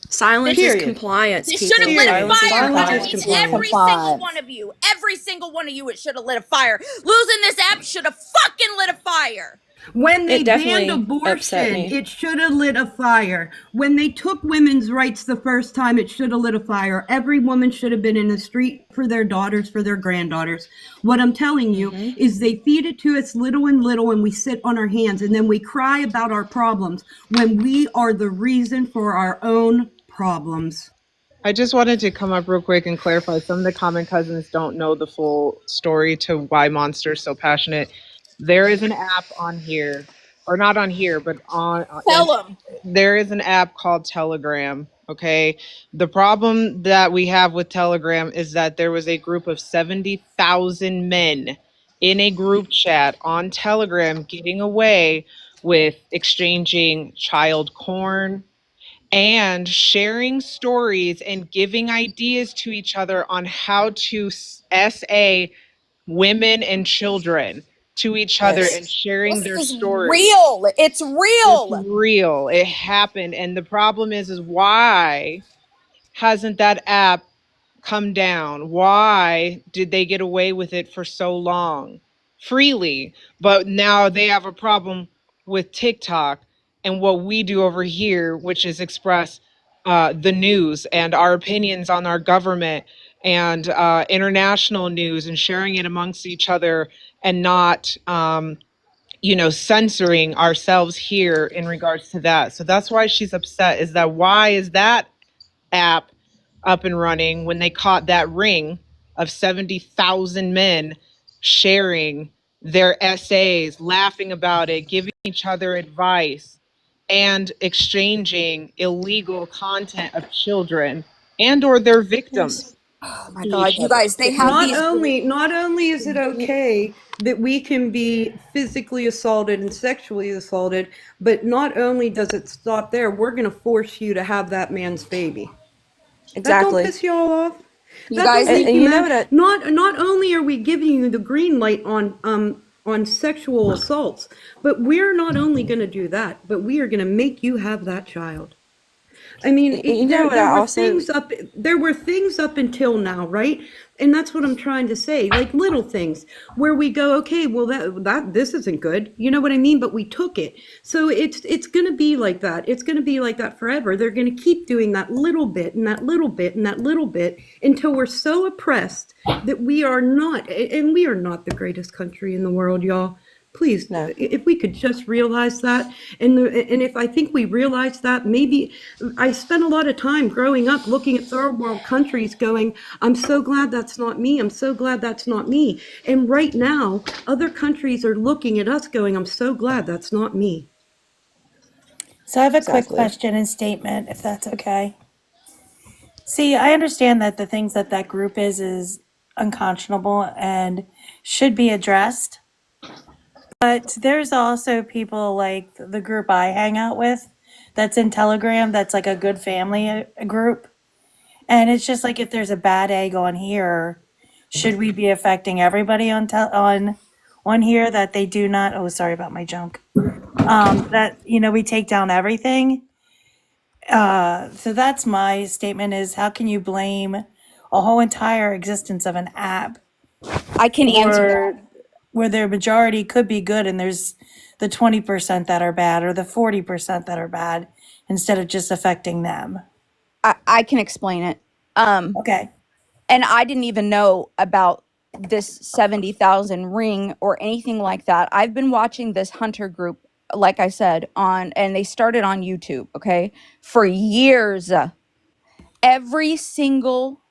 Silence is This Period. compliance, this should have people. lit a Silence is fire Silence is underneath compliance. compliance. every single one of you. Every single one of you, it should have lit a fire. Losing this app should have fucking lit a fire. When they It banned definitely upset abortion, me. it should have lit a fire. When they took women's rights the first time, it should have lit a fire. Every woman should have been in the street for their daughters, for their granddaughters. What I'm telling you Mhm. is they feed it to us little and little, and we sit on our hands, and then we cry about our problems when we are the reason for our own problems. I just wanted to come up real quick and clarify. Some of the common cousins don't know the full story to why Monster's so passionate. There is an app on here, or not on here, but on Tell in them. there is an app called Telegram. Okay. The problem that we have with Telegram is that there was a group of 70,000 men in a group chat on Telegram getting away with exchanging child corn and sharing stories and giving ideas to each other on how to SA women and children to each other and Yes. sharing This their is stories. real. It's It's real. real. It happened. And the problem is why hasn't that app come down? Why did they get away with it for so long freely? But now they have a problem with TikTok and what we do over here, which is express the news and our opinions on our government and international news and sharing it amongst each other and not censoring ourselves here in regards to that. So that's why she's upset. Is that why is that app up and running when they caught that ring of 70,000 men sharing their essays, laughing about it, giving each other advice, and exchanging illegal content of children and or their victims Oh my to God, each you other. guys, they have Not these only groups. not only is it okay that we can be physically assaulted and sexually assaulted, but not only does it stop there, we're going to force you to have that man's baby. That don't Exactly. piss y'all off? You That don't guys, make And you you know mad? what? Not only are we giving you the green light on sexual assaults, but we're not only going to do that, but we are going to make you have that child. I mean, You know what? there I were also. things up until now, right? And that's what I'm trying to say. Like little things where we go, okay, well that this isn't good. You know what I mean? But we took it. So it's going to be like that. It's going to be like that forever. They're going to keep doing that little bit and that little bit and that little bit until we're so oppressed that we are not, and we are not the greatest country in the world, y'all. Please, No. if we could just realize that, and if I think we realize that, maybe I spent a lot of time growing up looking at third world countries, going, "I'm so glad that's not me. I'm so glad that's not me." And right now, other countries are looking at us, going, "I'm so glad that's not me." So I have a quick Exactly. question and statement, if that's okay. See, I understand that the things that that group is unconscionable and should be addressed. But there's also people like the group I hang out with that's in Telegram that's like a good family group. And it's just like if there's a bad egg on here, should we be affecting everybody on here that they do not, oh sorry about my junk. That we take down everything. So that's my statement is how can you blame a whole entire existence of an app I can answer that. for where their majority could be good and there's the 20% that are bad or the 40% that are bad instead of just affecting them. I can explain it. Okay. And I didn't even know about this 70,000 ring or anything like that. I've been watching this hunter group, like I said, and they started on YouTube, okay, for years. Every single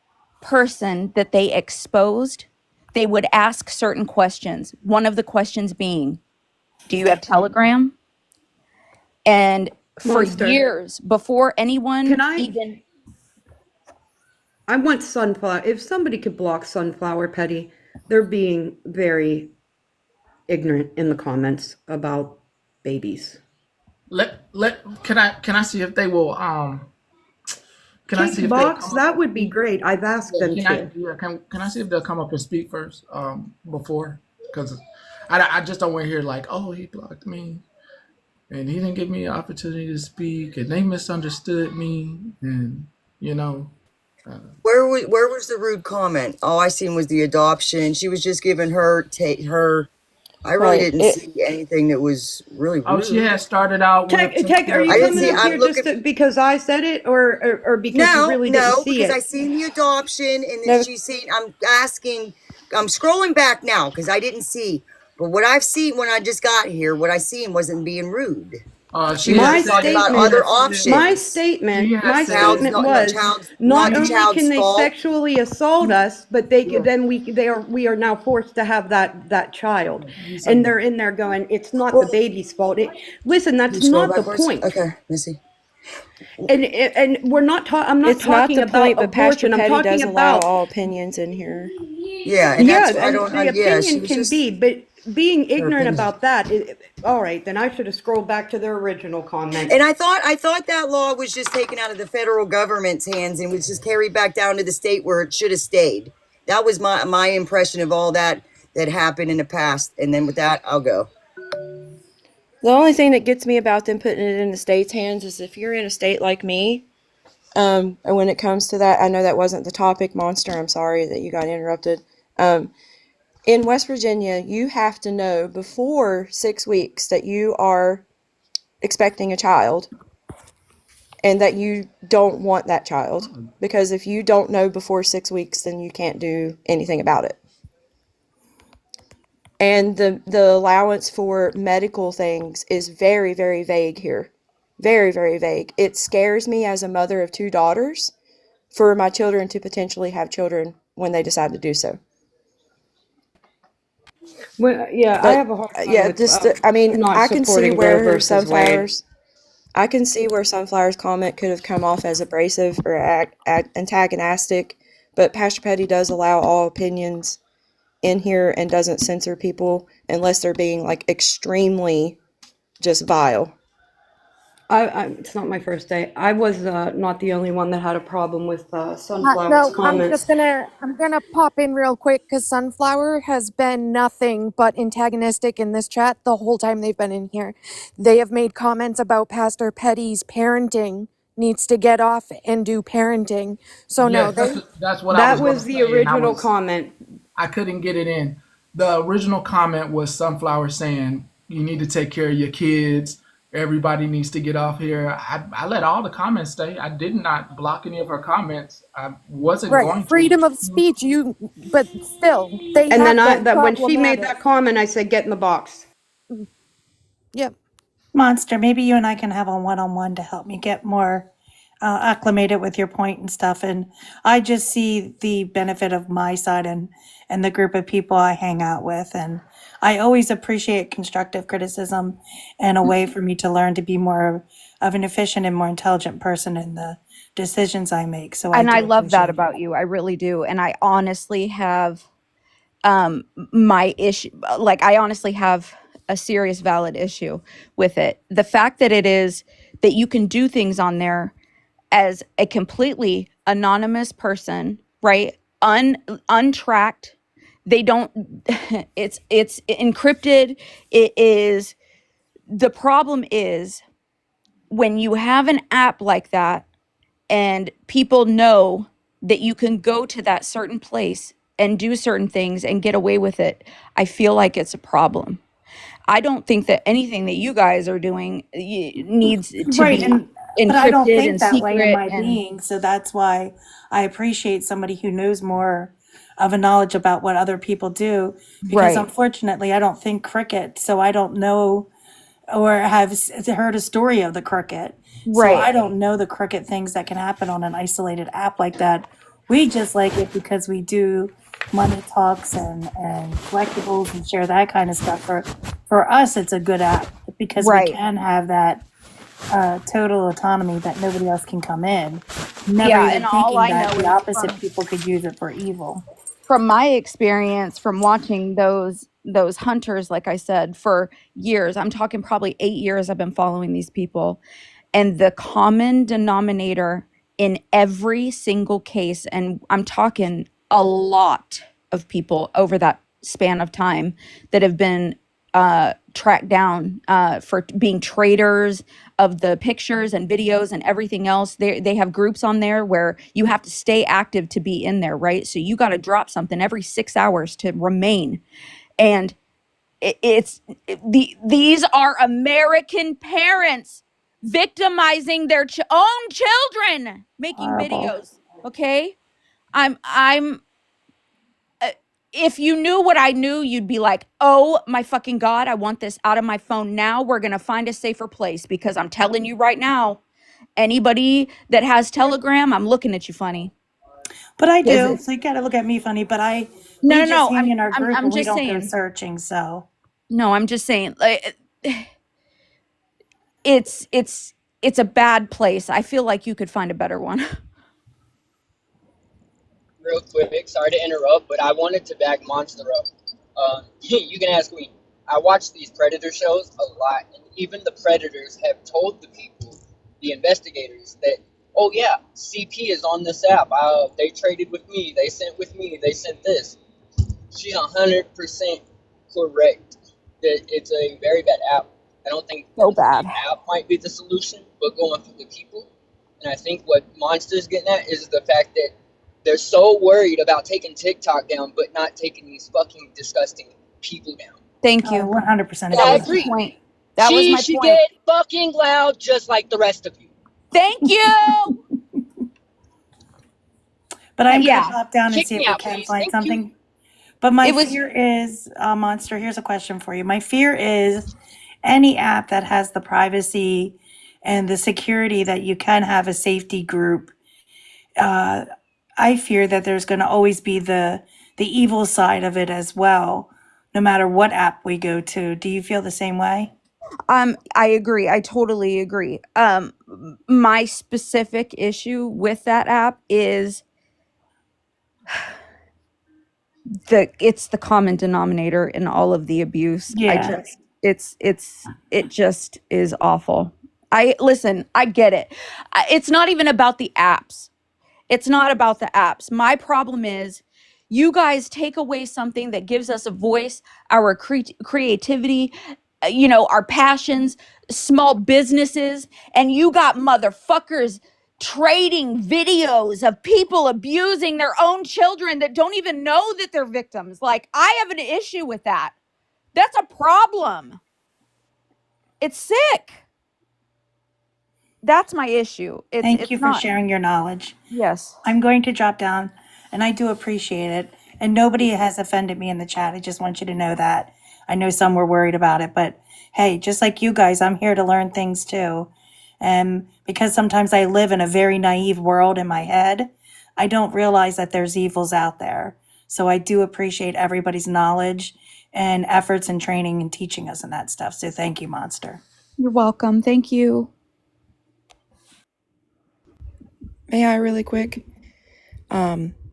person that they exposed, they would ask certain questions. One of the questions being, do you have Telegram? And for Monster. years, before anyone Can even I want Sunflower. If somebody could block Sunflower Petty, they're being very ignorant in the comments about babies. Can I see if they will can I see Cake if they'll box, come up that and would be speak? great. I've asked Yeah, them to. can I see if they'll come up and speak first before, because I just don't want to hear like, oh, he blocked me and he didn't give me an opportunity to speak and they misunderstood me, and you know Where was the rude comment? All I seen was the adoption. She was just giving her. I really Right. didn't see anything that was really oh, she rude. had started out with take Tech, are care of you I didn't baby. coming see. up I'm here just looking. because I said it, or because you No, really didn't no, see because I it? seen the adoption, and then No. she's seen. I'm asking. I'm scrolling back now because I didn't see. But what I've seen when I just got here, what I seen wasn't being rude. She She was had My just talking said about she other statement, had said my options. statement, she had my Child's said statement not no was child's not not the only child's can they fault. sexually assault us, but they yeah. then we are now forced to have that child, You and said they're in there going, it's not the Well, baby's fault. Listen, you that's scroll not the backwards. point. Okay, Missy. And we're not talking. I'm not It's not talking the about point, but Pastor abortion. I'm Petty talking does allow about all opinions in here. Yeah, and yeah, that's I and don't. the Yeah, she opinion was can just be, but being her ignorant opinion. about that. All right, then I should have scrolled back to their original comment. And I thought that law was just taken out of the federal government's hands and was just carried back down to the state where it should have stayed. That was my impression of all that happened in the past. And then with that, I'll go. The only thing that gets me about them putting it in the state's hands is if you're in a state like me, and when it comes to that, I know that wasn't the topic, Monster. I'm sorry that you got interrupted. In West Virginia, you have to know before 6 weeks that you are expecting a child. and that you don't want that child, because if you don't know before 6 weeks, then you can't do anything about it. And the allowance for medical things is very, very vague here. Very, very vague. It scares me as a mother of 2 daughters for my children to potentially have children when they decide to do so. Well, yeah, I But have a hard time yeah, with just I mean, not I can see supporting Roe where versus Wade. Sunflower's comment could have come off as abrasive or antagonistic, but Pastor Petty does allow all opinions in here and doesn't censor people unless they're being like extremely just vile. It's not my first day. I was not the only one that had a problem with Sunflower's No, comments. I'm gonna pop in real quick because Sunflower has been nothing but antagonistic in this chat the whole time they've been in here. They have made comments about Pastor Petty's parenting needs to get off and do parenting. So no, Yes, they that's what I That was going to was the say, and original comment. I couldn't get it in. The original comment was Sunflower saying you need to take care of your kids. Everybody needs to get off here. I let all the comments stay. I did not block any of her comments. I wasn't right going to. freedom of speech. But still, they And then have been when she made problematic. that comment, I said, "Get in the box." Yep. Monster, maybe you and I can have a one-on-one to help me get more acclimated with your point and stuff. And I just see the benefit of my side and the group of people I hang out with. And I always appreciate constructive criticism and a way for me to learn to be more of an efficient and more intelligent person in the decisions I make. So And I do love that appreciate about you. I really do. And I honestly have my issue, like I honestly have a serious valid issue with it. The fact that it is that you can do things on there as a completely anonymous person, right? Untracked. They don't it's encrypted. It is the problem is when you have an app like that and people know that you can go to that certain place and do certain things and get away with it, I feel like it's a problem. I don't think that anything that you guys are doing needs to right. be But I don't encrypted think and that way in secret my and being. So that's why I appreciate somebody who knows more of a knowledge about what other people do. Because right. unfortunately, I don't think cricket. So I don't know or have heard a story of the cricket. So Right. I don't know the cricket things that can happen on an isolated app like that. We just like it because we do money talks and collectibles and share that kind of stuff. For us, it's a good app because we Right. can have that total autonomy that nobody else can come in. Never Yeah, even and all thinking I that know the is opposite people could use it for evil. from my experience from watching those hunters, like I said, for years. I'm talking probably 8 years I've been following these people. And the common denominator in every single case, and I'm talking a lot of people over that span of time that have been tracked down for being traitors of the pictures and videos and everything else. They have groups on there where you have to stay active to be in there, right? So you got to drop something every 6 hours to remain. And these are American parents victimizing their own children, making Horrible. videos. Okay, I'm. If you knew what I knew, you'd be like, "Oh my fucking god, I want this out of my phone now. We're gonna find a safer place." Because I'm telling you right now, anybody that has Telegram, I'm looking at you funny. But I Is do. it? So you got to look at me funny. But No, we no, just no. hang in our group I'm and we just don't go saying. searching. So No, I'm just saying. Like, it's a bad place. I feel like you could find a better one. Real quick, sorry to interrupt, but I wanted to back Monster up. You can ask me. I watch these predator shows a lot, and even the predators have told the people, the investigators, that, oh yeah, CP is on this app. They traded with me. They sent with me. They sent this. She's 100% correct that it's a very bad app. I don't think So bad. the app might be the solution, but going through the people. And I think what Monster's getting at is the fact that they're so worried about taking TikTok down, but not taking these fucking disgusting people down. Thank you. 100% Yeah, I That was my agree. point. That was She my should point. get fucking loud just like the rest of you. Thank you. But I'm going Yeah. to pop down and Kick see if me we out, can please. find Thank you. something. But my It was fear is, Monster, here's a question for you. My fear is any app that has the privacy and the security that you can have a safety group. I fear that there's going to always be the evil side of it as well, no matter what app we go to. Do you feel the same way? I agree. I totally agree. My specific issue with that app is it's the common denominator in all of the abuse. Yeah. It just is awful. I get it. It's not even about the apps. It's not about the apps. My problem is you guys take away something that gives us a voice, our creativity, our passions, small businesses, and you got motherfuckers trading videos of people abusing their own children that don't even know that they're victims. Like, I have an issue with that. That's a problem. It's sick. That's my issue. Thank you It's for not. sharing your knowledge. Yes. I'm going to drop down, and I do appreciate it. And nobody has offended me in the chat. I just want you to know that. I know some were worried about it, but hey, just like you guys, I'm here to learn things too. And because sometimes I live in a very naive world in my head, I don't realize that there's evils out there. So I do appreciate everybody's knowledge and efforts and training and teaching us and that stuff. So thank you, Monster. You're welcome. Thank you. May I really quick?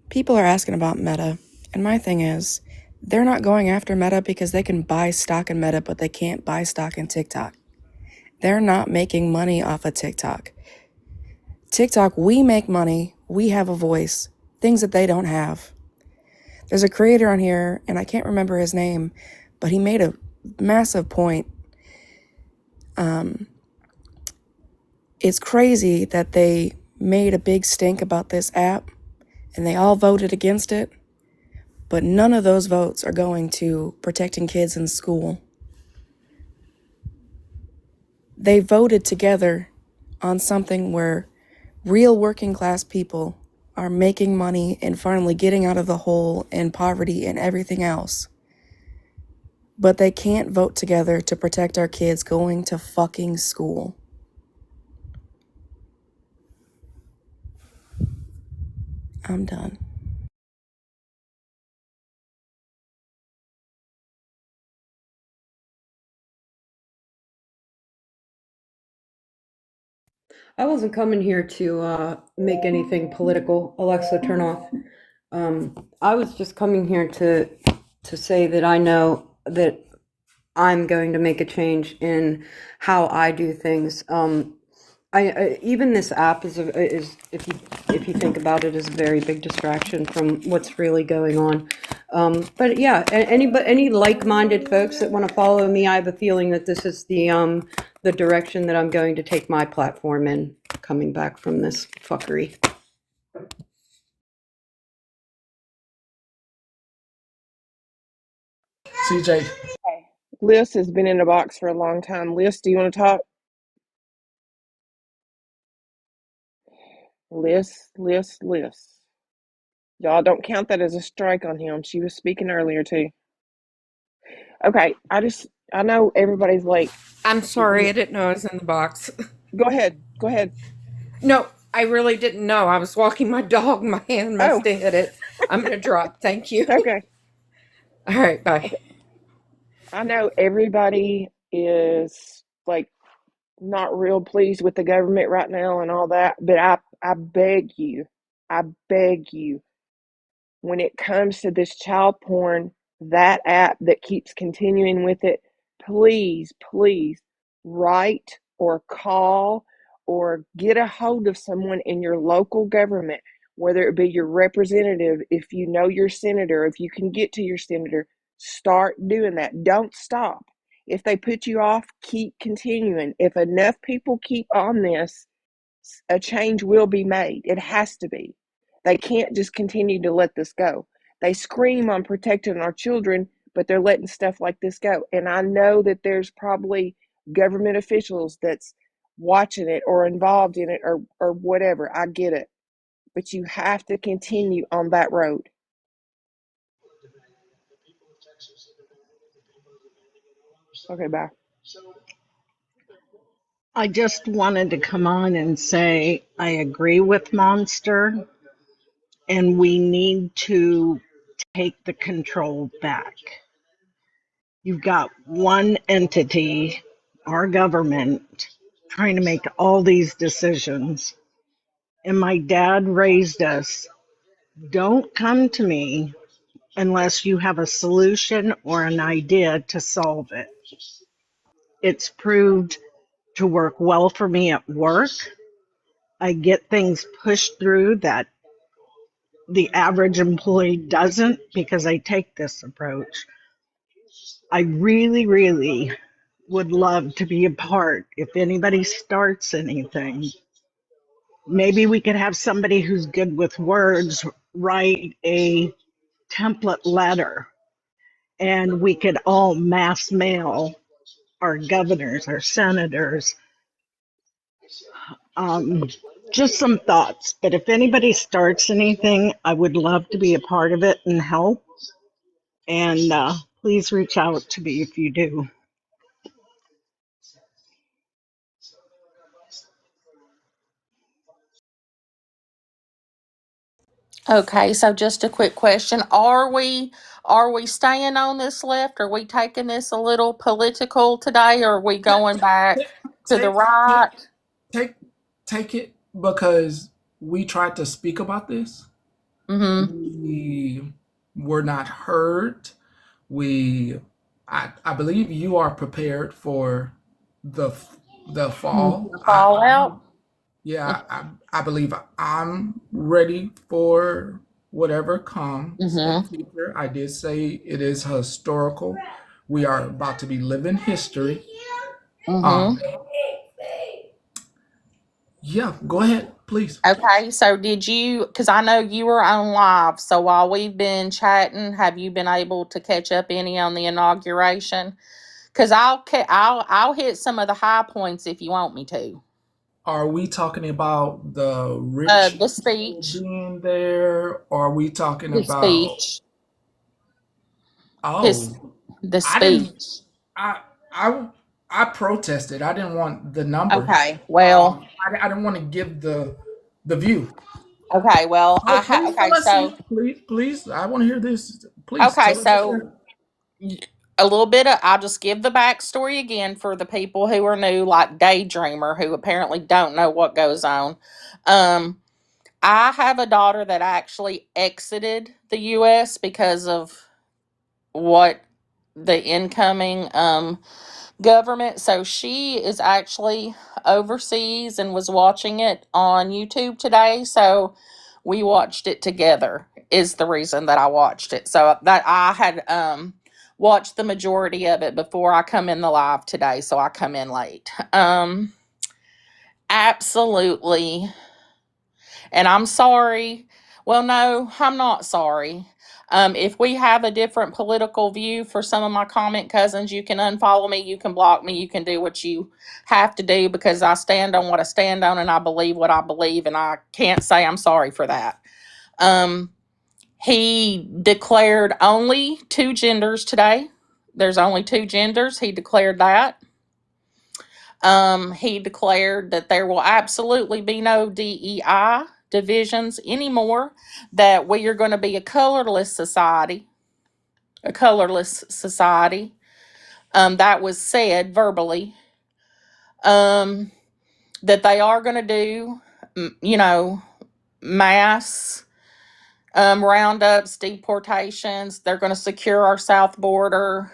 People are asking about Meta, and my thing is, they're not going after Meta because they can buy stock in Meta, but they can't buy stock in TikTok. They're not making money off of TikTok. TikTok, we make money, we have a voice, things that they don't have. There's a creator on here, and I can't remember his name, but he made a massive point. It's crazy that they made a big stink about this app, and they all voted against it, but none of those votes are going to protecting kids in school. They voted together on something where real working class people are making money and finally getting out of the hole and poverty and everything else. But they can't vote together to protect our kids going to fucking school. I'm done. I wasn't coming here to make anything political. Alexa, turn off. I was just coming here to say that I know that I'm going to make a change in how I do things. I even this app is if you think about it, is a very big distraction from what's really going on. But yeah, any like-minded folks that want to follow me, I have a feeling that this is the direction that I'm going to take my platform in, coming back from this fuckery. CJ. Liz has been in the box for a long time. Liz, do you want to talk? Liz. Y'all don't count that as a strike on him. She was speaking earlier too. Okay, I know everybody's like, I'm sorry, I didn't know I was in the box. Go ahead. No, I really didn't know. I was walking my dog. My hand must have hit it. I'm going to drop. Thank you. Okay. All right, bye. Okay. I know everybody is like not real pleased with the government right now and all that, but I beg you, when it comes to this child porn, that app that keeps continuing with it, please write or call or get a hold of someone in your local government, whether it be your representative, if you know your senator, if you can get to your senator, start doing that. Don't stop. If they put you off, keep continuing. If enough people keep on this, a change will be made. It has to be. They can't just continue to let this go. They scream on protecting our children, but they're letting stuff like this go. And I know that there's probably government officials that's watching it or involved in it or whatever. I get it. But you have to continue on that road. Okay, bye. I just wanted to come on and say I agree with Monster, and we need to take the control back. You've got one entity, our government, trying to make all these decisions. And my dad raised us, don't come to me unless you have a solution or an idea to solve it. It's proved to work well for me at work. I get things pushed through that the average employee doesn't because I take this approach. I really, really would love to be a part. If anybody starts anything, maybe we could have somebody who's good with words write a template letter and we could all mass mail our governors, our senators. Um, just some thoughts. But if anybody starts anything, I would love to be a part of it and help. And please reach out to me if you do. Okay, so just a quick question. Are we staying on this left? Are we taking this a little political today, or are we going back to the Take right? take take it because we tried to speak about this. Mm-hmm. We were not heard. We I believe you are prepared for the the fall. Fallout? Yeah, I believe I'm ready for whatever comes in the Mm-hmm. future. I did say it is historical. We are about to be living history. Mm-hmm. Um, yeah, go ahead, please. Okay, so did you, because I know you were on live, so while we've been chatting, have you been able to catch up any on the inauguration? Because I'll hit some of the high points if you want me to. Are we talking about the rich The people speech, being there? Or are we talking his about, speech, his oh, the I didn't, speech. I, I, I protested. I didn't want the numbers. Okay, well, I didn't want to give the view. okay, well, Oh, please tell okay, us. so Please. I want to hear this. Please okay, tell us so again. a little bit of, I'll just give the backstory again for the people who are new, like Daydreamer, who apparently don't know what goes on. Um, I have a daughter that actually exited the U.S. because of what the incoming government. So she is actually overseas and was watching it on YouTube today. So we watched it together, is the reason that I watched it. So that I had watched the majority of it before I come in the live today. So I come in late. Absolutely. And I'm sorry. Well, no, I'm not sorry. If we have a different political view for some of my comment cousins, you can unfollow me, you can block me, you can do what you have to do because I stand on what I stand on and I believe what I believe, and I can't say I'm sorry for that. Um, he declared only two genders today. There's only two genders. He declared that. He declared that there will absolutely be no DEI divisions anymore, that we are going to be a colorless society. A colorless society. That was said verbally. Um, that they are going to do, mass roundups, deportations. They're going to secure our south border.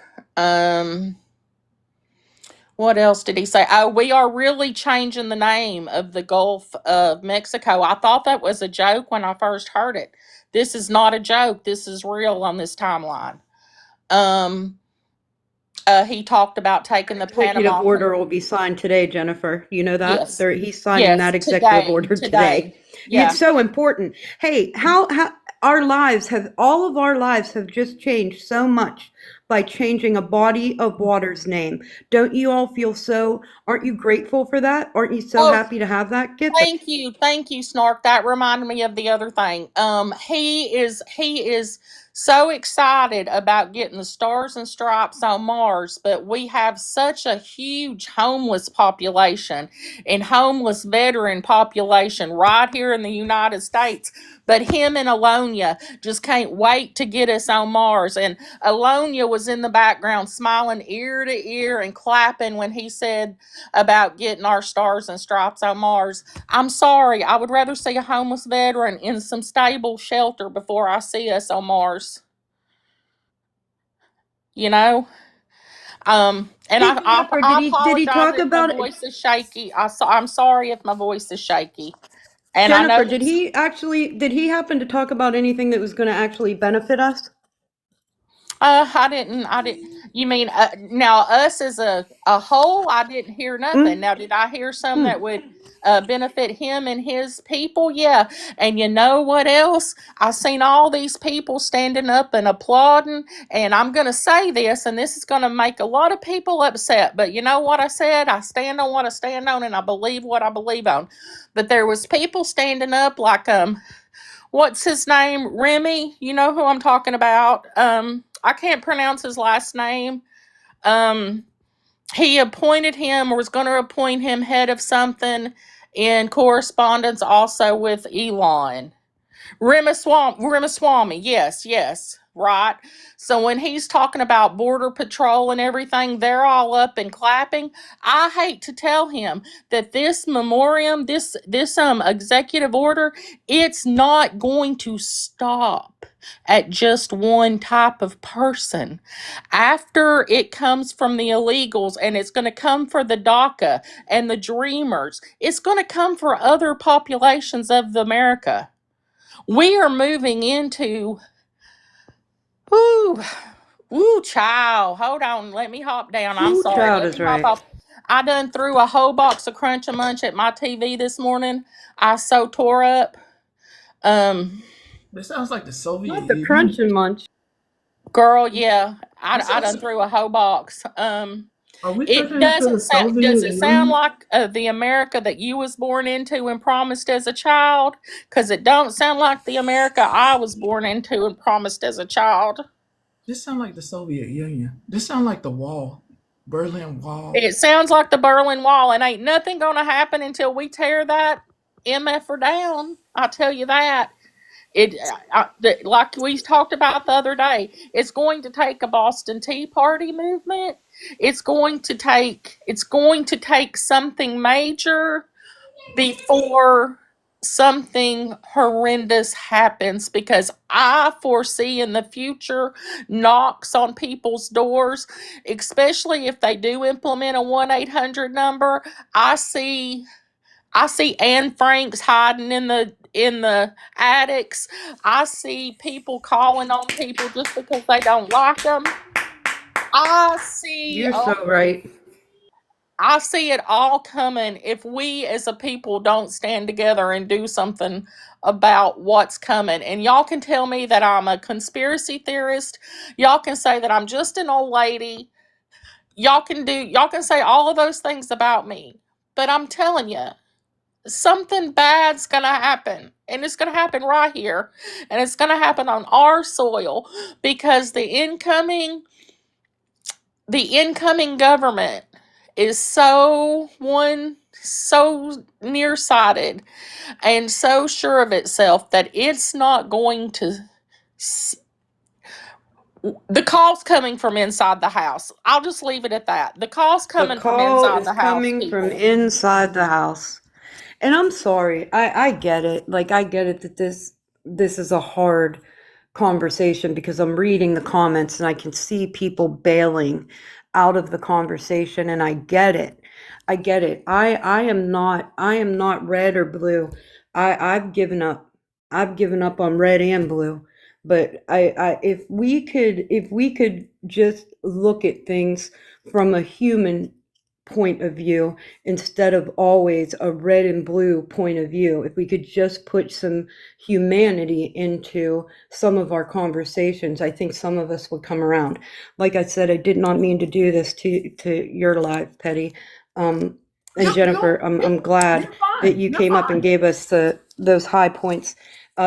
What else did he say? Oh, we are really changing the name of the Gulf of Mexico. I thought that was a joke when I first heard it. This is not a joke. This is real on this timeline. He talked about taking the Executive Panama. order will be signed today, Jennifer. You know that? Yes. He's signing Yes. that executive order Today. today. Yeah. It's so important. Hey, how all of our lives have just changed so much by changing a body of water's name. Don't you all feel so? Aren't you grateful for that? Aren't you so Well, happy to have that gift? thank you, Snark. That reminded me of the other thing. He is so excited about getting the stars and stripes on Mars, but we have such a huge homeless population and homeless veteran population right here in the United States. But him and Alonia just can't wait to get us on Mars. And Alonia was in the background smiling ear to ear and clapping when he said about getting our stars and stripes on Mars. I'm sorry, I would rather see a homeless veteran in some stable shelter before I see us on Mars. You know? And Jennifer, I did he apologize talk if my about it? voice is shaky. I'm sorry if my voice is shaky. And I know Jennifer, that did he happen to talk about anything that was going to actually benefit us? I didn't. You mean now us as a whole? I didn't hear nothing. Now, did I hear some that would benefit him and his people? Yeah. And you know what else? I seen all these people standing up and applauding. And I'm going to say this, and this is going to make a lot of people upset. But you know what I said? I stand on what I stand on, and I believe what I believe on. But there was people standing up like what's his name? Remy. You know who I'm talking about. I can't pronounce his last name. Um, he appointed him or was going to appoint him head of something in correspondence also with Elon. Ramaswamy, yes, yes, right. So when he's talking about border patrol and everything, they're all up and clapping. I hate to tell him that this memoriam, this executive order, it's not going to stop at just one type of person. After it comes from the illegals, and it's going to come for the DACA and the dreamers, it's going to come for other populations of America. We are moving into child. Hold on, let me hop down. I'm Ooh, sorry. child Let is me hop right. off. I done threw a whole box of Crunch a Munch at my TV this morning. I so tore up. This sounds like the Soviet Not the Union. crunch and munch. Girl, yeah. This I sounds, done threw a whole box. are we It turning into the doesn't sound. Does Soviet it sound Union? like the America that you was born into and promised as a child? Because it don't sound like the America I was born into and promised as a child. This sound like the Soviet Union. This sound like the wall, Berlin Wall. It sounds like the Berlin Wall, and ain't nothing gonna happen until we tear that MFR down. I tell you that. Like we talked about the other day, it's going to take a Boston Tea Party movement. It's going to take something major before something horrendous happens, because I foresee in the future knocks on people's doors, especially if they do implement a 1-800 number. I see Anne Franks hiding in the attics. I see people calling on people just because they don't like them. I see You're so right. I see it all coming if we as a people don't stand together and do something about what's coming. And y'all can tell me that I'm a conspiracy theorist. Y'all can say that I'm just an old lady. Y'all can say all of those things about me. But I'm telling you, something bad's going to happen. And it's going to happen right here. And it's going to happen on our soil, because the incoming government is so nearsighted and so sure of itself that it's not going to the call's coming from inside the house. I'll just leave it at that. The call's The coming from call inside is the house, coming from people. inside the house. And I'm sorry. I get it. Like I get it that this is a hard conversation, because I'm reading the comments and I can see people bailing out of the conversation, and I get it. I get it. I am not red or blue. I've given up. I've given up on red and blue. But I if we could just look at things from a human point of view instead of always a red and blue point of view. If we could just put some humanity into some of our conversations, I think some of us would come around. Like I said, I did not mean to do this to your live, Petty. And Jennifer, I'm glad that you came up and gave us those high points.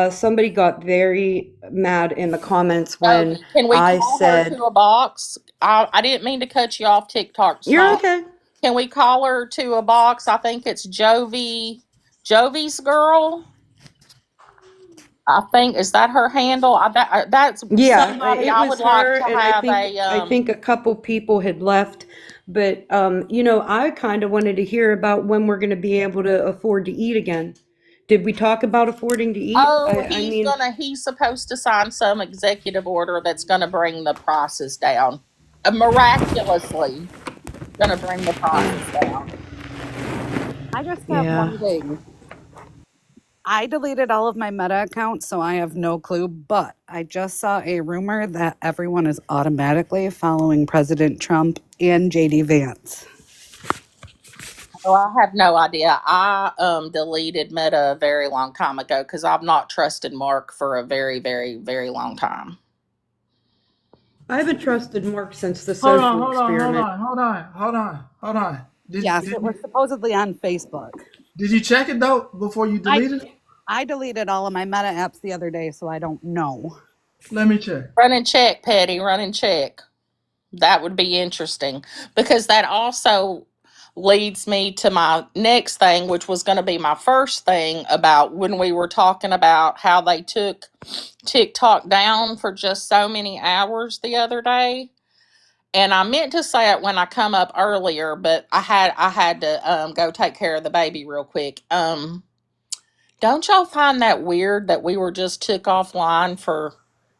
Somebody got very mad in the comments when Can we I call her said, to a box? I didn't mean to cut you off, TikTok "You're Snob. okay." Can we call her to a box? I think it's Jovi's girl. I think, is that her handle? That's Yeah, somebody it I was would like her, to and have a I think a couple people had left, but I kind of wanted to hear about when we're going to be able to afford to eat again. Did we talk about affording to eat? Oh, I mean, he's supposed to sign some executive order that's gonna bring the prices down. Miraculously gonna bring the prices down. I just have yeah. one thing. I deleted all of my Meta accounts, so I have no clue, but I just saw a rumor that everyone is automatically following President Trump and JD Vance. Oh, I have no idea. I deleted Meta a very long time ago because I've not trusted Mark for a very, very, very long time. I haven't trusted Mark since the Hold on, social hold on, hold experiment. on, hold on, hold on, hold on. Yes, it was supposedly on Facebook. Did you check it though before you deleted it? I deleted all of my Meta apps the other day, so I don't know. Let me check. Run and check, Petty. Run and check. That would be interesting because that also leads me to my next thing, which was going to be my first thing about when we were talking about how they took TikTok down for just so many hours the other day. And I meant to say it when I come up earlier, but I had to go take care of the baby real quick. Don't y'all find that weird that we were just took offline for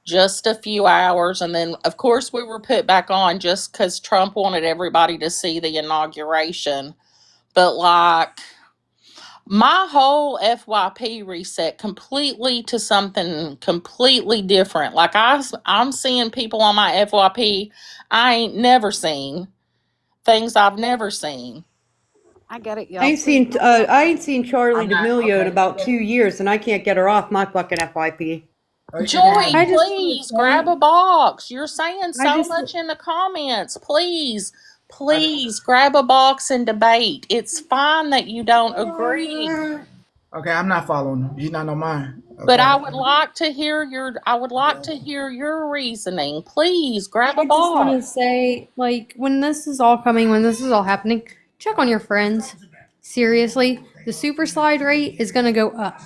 just a few hours and then of course we were put back on just because Trump wanted everybody to see the inauguration. But like my whole FYP reset completely to something completely different. Like I'm seeing people on my FYP I ain't never seen, things I've never seen. I get it, I y'all. ain't Please seen don't I ain't seen Charlie I'm not D'Amelio in okay. about 2 years, and I can't get her off my fucking FYP. You gonna have Joy, to I just want to please grab say, a box. You're saying I so just, much in the comments. Please grab a box and debate. It's fine that you don't agree, okay, I'm not following him. He's not on mine. but Okay. I would like to hear your reasoning. Please grab a I just want to box. say, like, when this is all coming, when this is all happening, check on your friends. Seriously, the super slide rate is going to go up.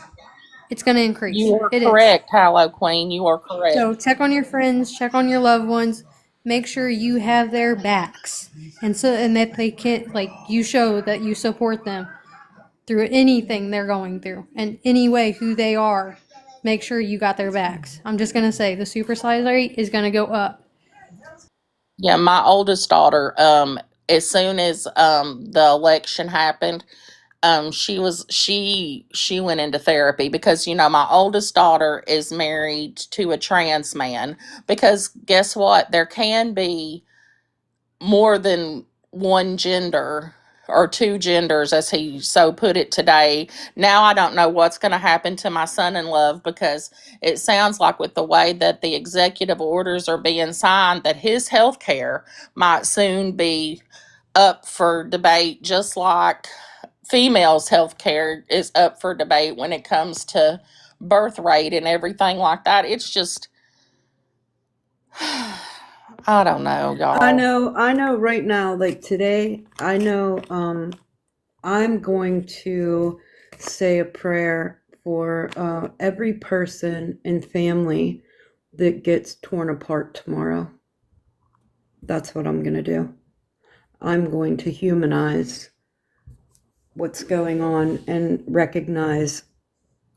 It's going to increase. You are It is. correct, Hallow Queen. You are So correct. check on your friends, check on your loved ones, make sure you have their backs. And that they can't, like, you show that you support them through anything they're going through and any way who they are. Make sure you got their backs. I'm just going to say the super slide rate is going to go up. Yeah, my oldest daughter, as soon as the election happened, she went into therapy because my oldest daughter is married to a trans man, because guess what, there can be more than one gender or two genders, as he so put it today. Now I don't know what's going to happen to my son in love, because it sounds like with the way that the executive orders are being signed that his health care might soon be up for debate, just like females' health care is up for debate when it comes to birth rate and everything like that. It's just, I don't know, y'all. I know right now, like today, I know I'm going to say a prayer for every person and family that gets torn apart tomorrow. That's what I'm going to do. I'm going to humanize what's going on and recognize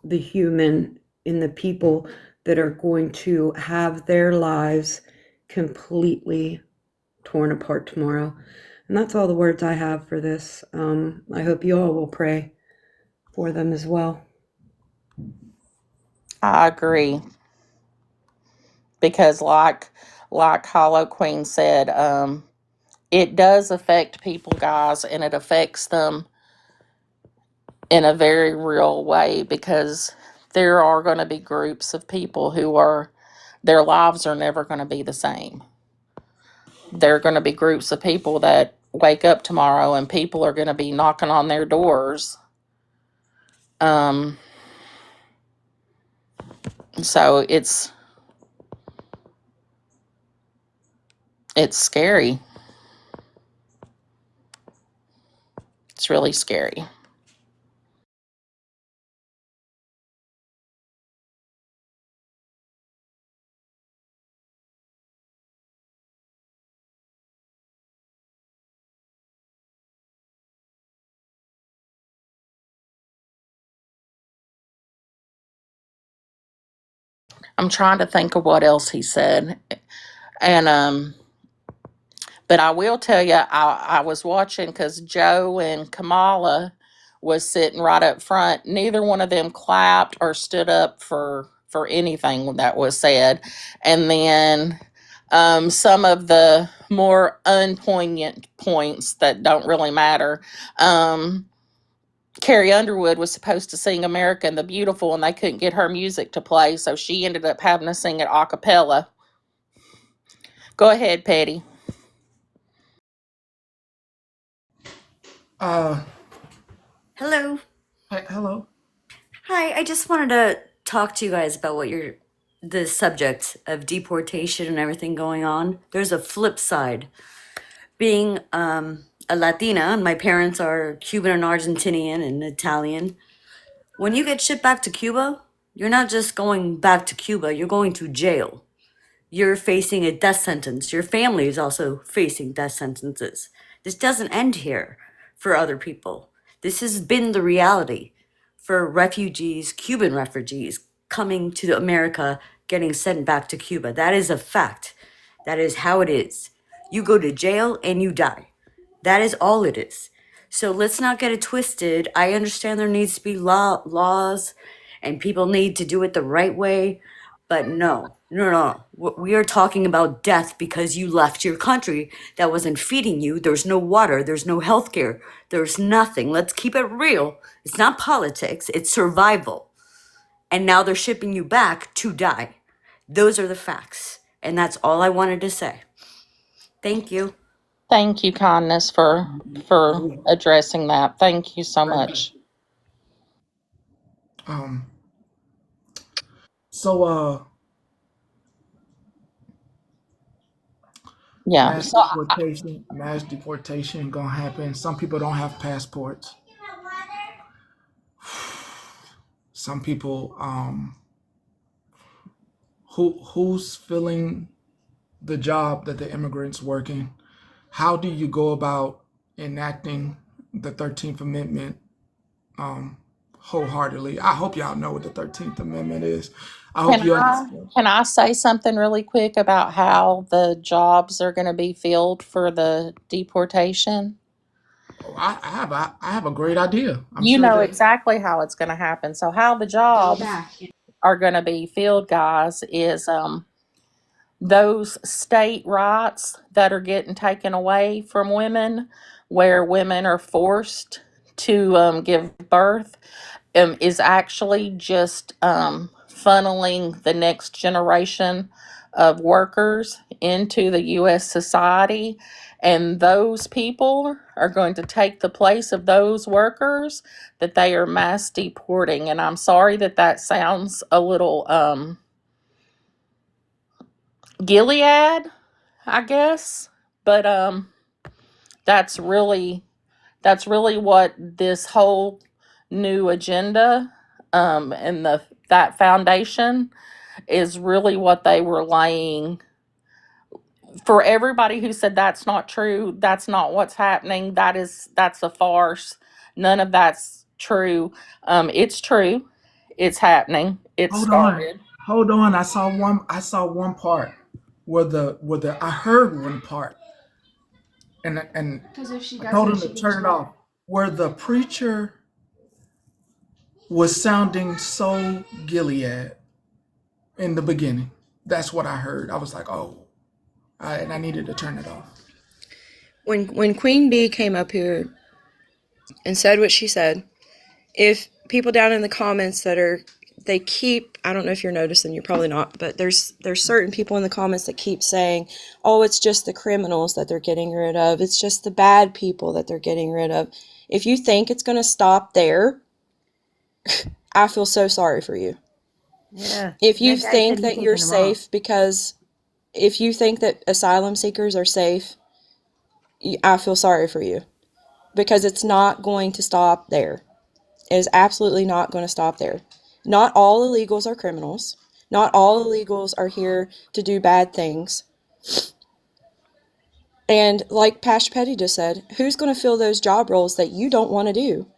the human in the people that are going to have their lives completely torn apart tomorrow. And that's all the words I have for this. I hope you all will pray for them as well. I agree, because like Hollow Queen said, it does affect people, guys, and it affects them in a very real way, because there are going to be groups of people who are, their lives are never going to be the same. There are going to be groups of people that wake up tomorrow and people are going to be knocking on their doors. So it's scary. It's really scary. I'm trying to think of what else he said. And but I will tell you, I was watching because Joe and Kamala was sitting right up front. Neither one of them clapped or stood up for anything that was said. And then some of the more unpoignant points that don't really matter. Carrie Underwood was supposed to sing America the Beautiful, and they couldn't get her music to play, so she ended up having to sing it a cappella. Go ahead, Petty. Hello. Hello. Hi, I just wanted to talk to you guys about the subject of deportation and everything going on. There's a flip side. Being a Latina, and my parents are Cuban and Argentinian and Italian. When you get shipped back to Cuba, you're not just going back to Cuba, you're going to jail. You're facing a death sentence. Your family is also facing death sentences. This doesn't end here for other people. This has been the reality for refugees, Cuban refugees coming to America, getting sent back to Cuba. That is a fact. That is how it is. You go to jail and you die. That is all it is. So let's not get it twisted. I understand there needs to be laws and people need to do it the right way. But no. We are talking about death because you left your country that wasn't feeding you. There's no water. There's no health care. There's nothing. Let's keep it real. It's not politics. It's survival. And now they're shipping you back to die. Those are the facts. And that's all I wanted to say. Thank you. Thank you, Kindness, for addressing that. Thank you so much. Um. So Yeah. mass deportation gonna happen. Some people don't have passports. Some people who's filling the job that the immigrants working. How do you go about enacting the 13th Amendment wholeheartedly? I hope y'all know what the 13th Amendment is. I hope you understand. Can I say something really quick about how the jobs are going to be filled for the deportation? Oh, I have a great idea. I'm You sure know that. exactly how it's going to happen. So how the jobs are going to be filled, guys, is those state rights that are getting taken away from women, where women are forced to give birth, is actually just funneling the next generation of workers into the U.S. society. And those people are going to take the place of those workers that they are mass deporting. And I'm sorry that sounds a little Gilead, I guess. But that's really what this whole new agenda and that foundation is really what they were laying. For everybody who said that's not true, that's not what's happening, that's a farce. None of that's true. It's true. It's happening. It Hold on. started. Hold on. I saw one part where the I heard one part and I told him to turn it off. Where the preacher was sounding so Gilead in the beginning. That's what I heard. I was like, oh, and I needed to turn it off. when Queen Bee came up here and said what she said, if people down in the comments they keep, I don't know if you're noticing, you're probably not, but there's certain people in the comments that keep saying, oh, it's just the criminals that they're getting rid of. It's just the bad people that they're getting rid of. If you think it's going to stop there, I feel so sorry for you. Yeah. If you That guy said think he's that you're taking them all. safe because if you think that asylum seekers are safe, I feel sorry for you because it's not going to stop there. It is absolutely not going to stop there. Not all illegals are criminals. Not all illegals are here to do bad things. And like Pastor Petty just said, who's going to fill those job roles that you don't want to do?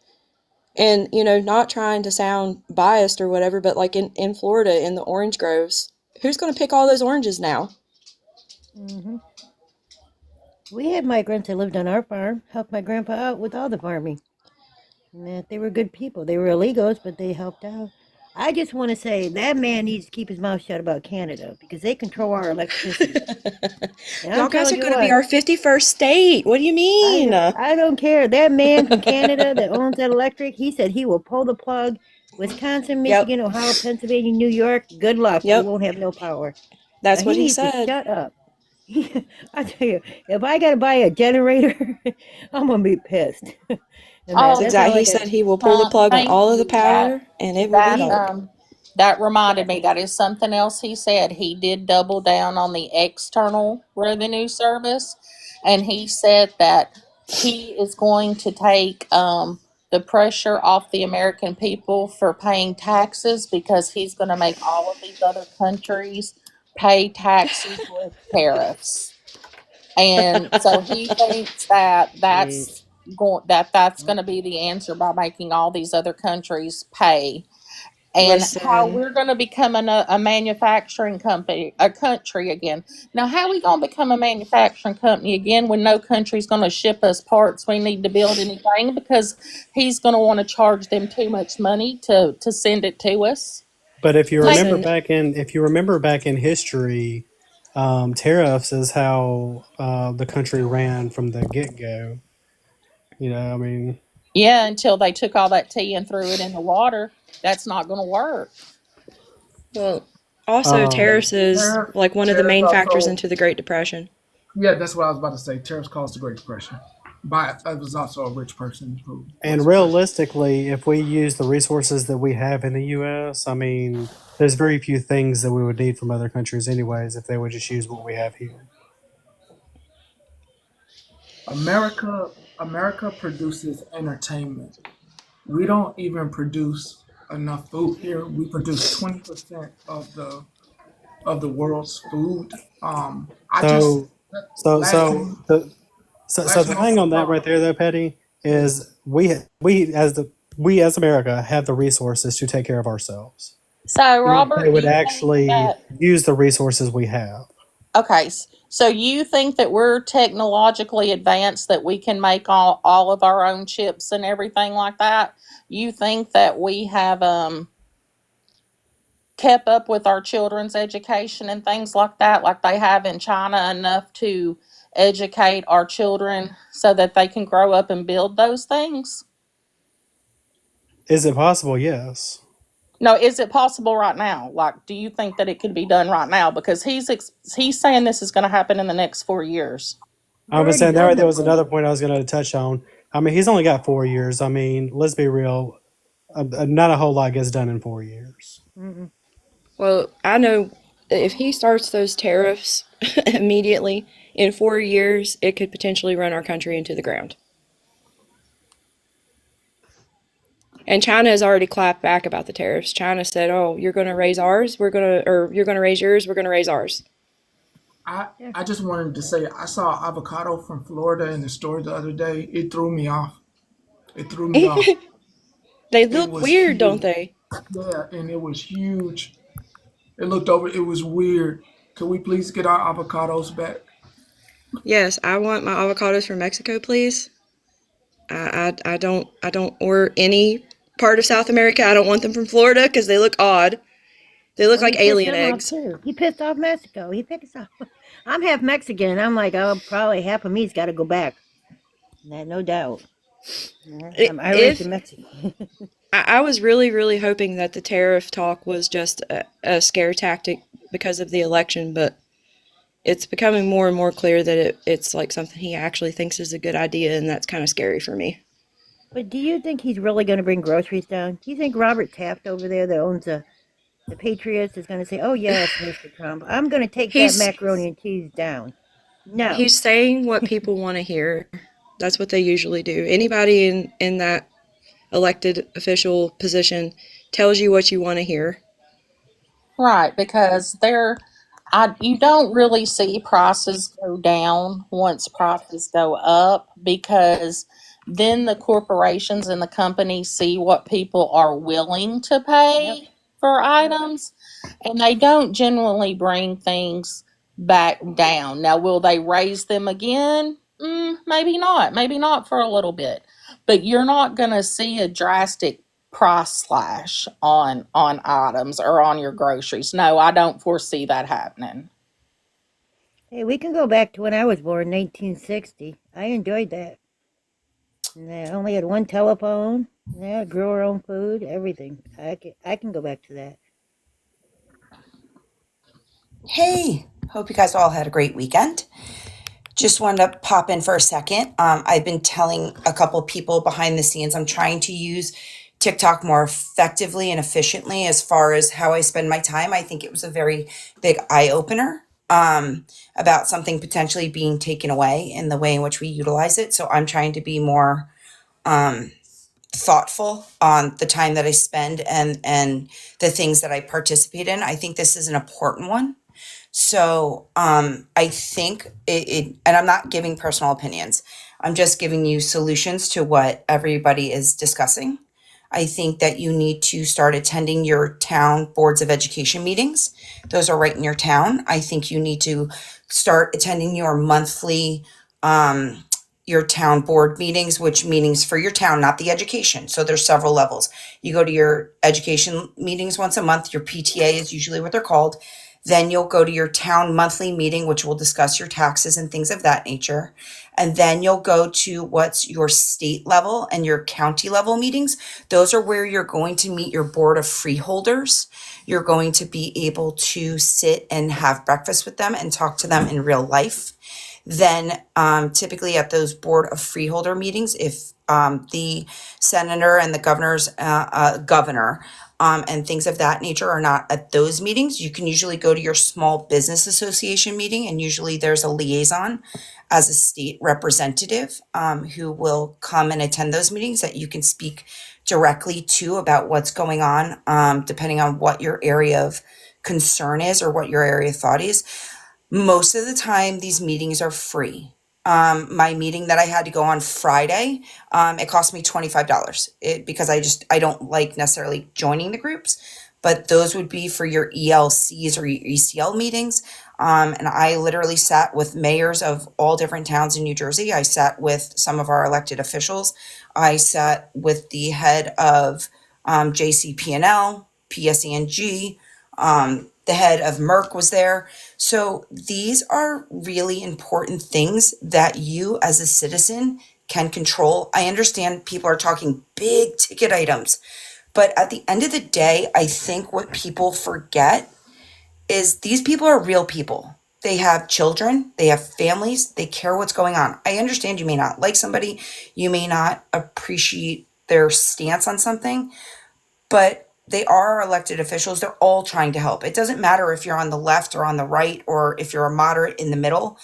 And, not trying to sound biased or whatever, but like in Florida, in the orange groves, who's going to pick all those oranges now? Hmm. We had migrants that lived on our farm, helped my grandpa out with all the farming. And that they were good people. They were illegals, but they helped out. I just want to say that man needs to keep his mouth shut about Canada because they control our electricity. And Y'all I'm guys telling are you going to be what, our 51st state. What do you mean? I don't care. That man from Canada that owns that electric, he said he will pull the plug. Wisconsin, Yep. Michigan, Ohio, Pennsylvania, New York, good luck. We Yep. won't have no power. Now That's he what he needs to said. shut up. I tell you, if I gotta buy a generator, I'm gonna be pissed. And That's Oh, that's all exactly. I He got. said he will pull the plug on thank all of the you. That power and it will be that dark. um that reminded me, that is something else he said. He did double down on the external revenue service, and he said that he is going to take the pressure off the American people for paying taxes, because he's going to make all of these other countries pay taxes with tariffs. And so he thinks that Jeez. that's going to be the answer, by making all these other countries pay, and how Listen, we're going to become a manufacturing company, a country again. Now, how are we going to become a manufacturing company again when no country's going to ship us parts we need to build anything, because he's going to want to charge them too much money to send it to us? But Make listen, if you remember back in history, tariffs is how the country ran from the get go. I mean, Yeah, until they took all that tea and threw it in the water. That's not going to work. well, also um, tariffs is Tariff, like one of the tariffs main factors also. into the Great Depression. Yeah, that's what I was about to say. Tariffs caused the Great Depression. But I was also a rich person who and was oppressed. realistically, if we use the resources that we have in the U.S., I mean, there's very few things that we would need from other countries, anyways, if they would just use what we have here. America produces entertainment. We don't even produce enough food here. We produce 20% of the world's food. I just So, so, last so thing the so last the thing I'll thing say on that about right there, though, Petty, yeah. is we as America have the resources to take care of ourselves. So, If they Robert, would you think actually that use the resources we have. okay, so you think that we're technologically advanced, that we can make all of our own chips and everything like that? You think that we have kept up with our children's education and things like they have in China, enough to educate our children so that they can grow up and build those things? Is it possible? Yes. No, is it possible right now? Like, do you think that it could be done right now? Because he's saying this is going to happen in the next 4 years. It's I was already saying that done right there though, was another buddy. point I was going to touch on. I mean, he's only got 4 years. I mean, let's be real. Not a whole lot gets done in 4 years. Mm-mm. Well, I know if he starts those tariffs immediately, in 4 years, it could potentially run our country into the ground. And China has already clapped back about the tariffs. China said, "Oh, you're going to raise ours. Or you're going to raise yours. We're going to raise ours." I Yeah. I just wanted to say I saw avocado from Florida in the store the other day. It threw me off. It threw me off. They It look was weird, don't huge. they? Yeah, and it was huge. It looked over. It was weird. Could we please get our avocados back? Yes, I want my avocados from Mexico, please. I don't, or any part of South America. I don't want them from Florida because they look odd. They look Well, he like pissed alien them off eggs. too. He pissed off Mexico. He pissed off. I'm half Mexican. I'm like, oh, probably half of me's got to go back. No doubt. I'm Irish If and Mexican. I was really, really hoping that the tariff talk was just a scare tactic because of the election, but it's becoming more and more clear that it's like something he actually thinks is a good idea, and that's kind of scary for me. But do you think he's really going to bring groceries down? Do you think Robert Taft over there that owns the Patriots is going to say, "Oh yes, Mr. Trump, I'm going to take that He's macaroni and cheese down"? No. he's saying what people want to hear. That's what they usually do. Anybody in that elected official position tells you what you want to hear. Right, because you don't really see prices go down once prices go up, because then the corporations and the companies see what people are willing to Yep. pay for Yep. items, and they don't generally bring things back down. Now, will they raise them again? Maybe not. Maybe not for a little bit. But you're not going to see a drastic price slash on items or on your groceries. No, I don't foresee that happening. Hey, we can go back to when I was born, 1960. I enjoyed that. And I only had one telephone. Yeah, grew our own food, everything. I can go back to that. Hey, hope you guys all had a great weekend. Just wanted to pop in for a second. I've been telling a couple people behind the scenes I'm trying to use TikTok more effectively and efficiently as far as how I spend my time. I think it was a very big eye opener about something potentially being taken away in the way in which we utilize it. So I'm trying to be more thoughtful on the time that I spend and the things that I participate in. I think this is an important one. So I think and I'm not giving personal opinions. I'm just giving you solutions to what everybody is discussing. I think that you need to start attending your town boards of education meetings. Those are right in your town. I think you need to start attending your monthly your town board meetings, which meetings for your town, not the education. So there's several levels. You go to your education meetings once a month. Your PTA is usually what they're called. Then you'll go to your town monthly meeting, which will discuss your taxes and things of that nature. And then you'll go to what's your state level and your county level meetings. Those are where you're going to meet your board of freeholders. You're going to be able to sit and have breakfast with them and talk to them in real life. Then typically at those board of freeholder meetings, if the senator and the governor and things of that nature are not at those meetings, you can usually go to your small business association meeting, and usually there's a liaison as a state representative who will come and attend those meetings that you can speak directly to about what's going on, depending on what your area of concern is or what your area of thought is. Most of the time, these meetings are free. My meeting that I had to go on Friday, it cost me $25 because I don't like necessarily joining the groups, but those would be for your ELCs or your ECL meetings. And I literally sat with mayors of all different towns in New Jersey. I sat with some of our elected officials. I sat with the head of JCP&L, PSENG, the head of Merck was there. So these are really important things that you as a citizen can control. I understand people are talking big ticket items, but at the end of the day, I think what people forget is these people are real people. They have children, they have families, they care what's going on. I understand you may not like somebody, you may not appreciate their stance on something, but they are elected officials. They're all trying to help. It doesn't matter if you're on the left or on the right, or if you're a moderate in the middle.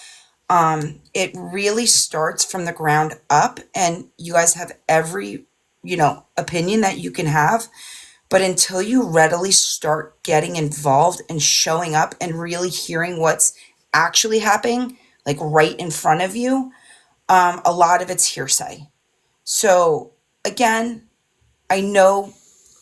It really starts from the ground up, and you guys have every, opinion that you can have. But until you readily start getting involved and showing up and really hearing what's actually happening, like right in front of you, a lot of it's hearsay. So again, I know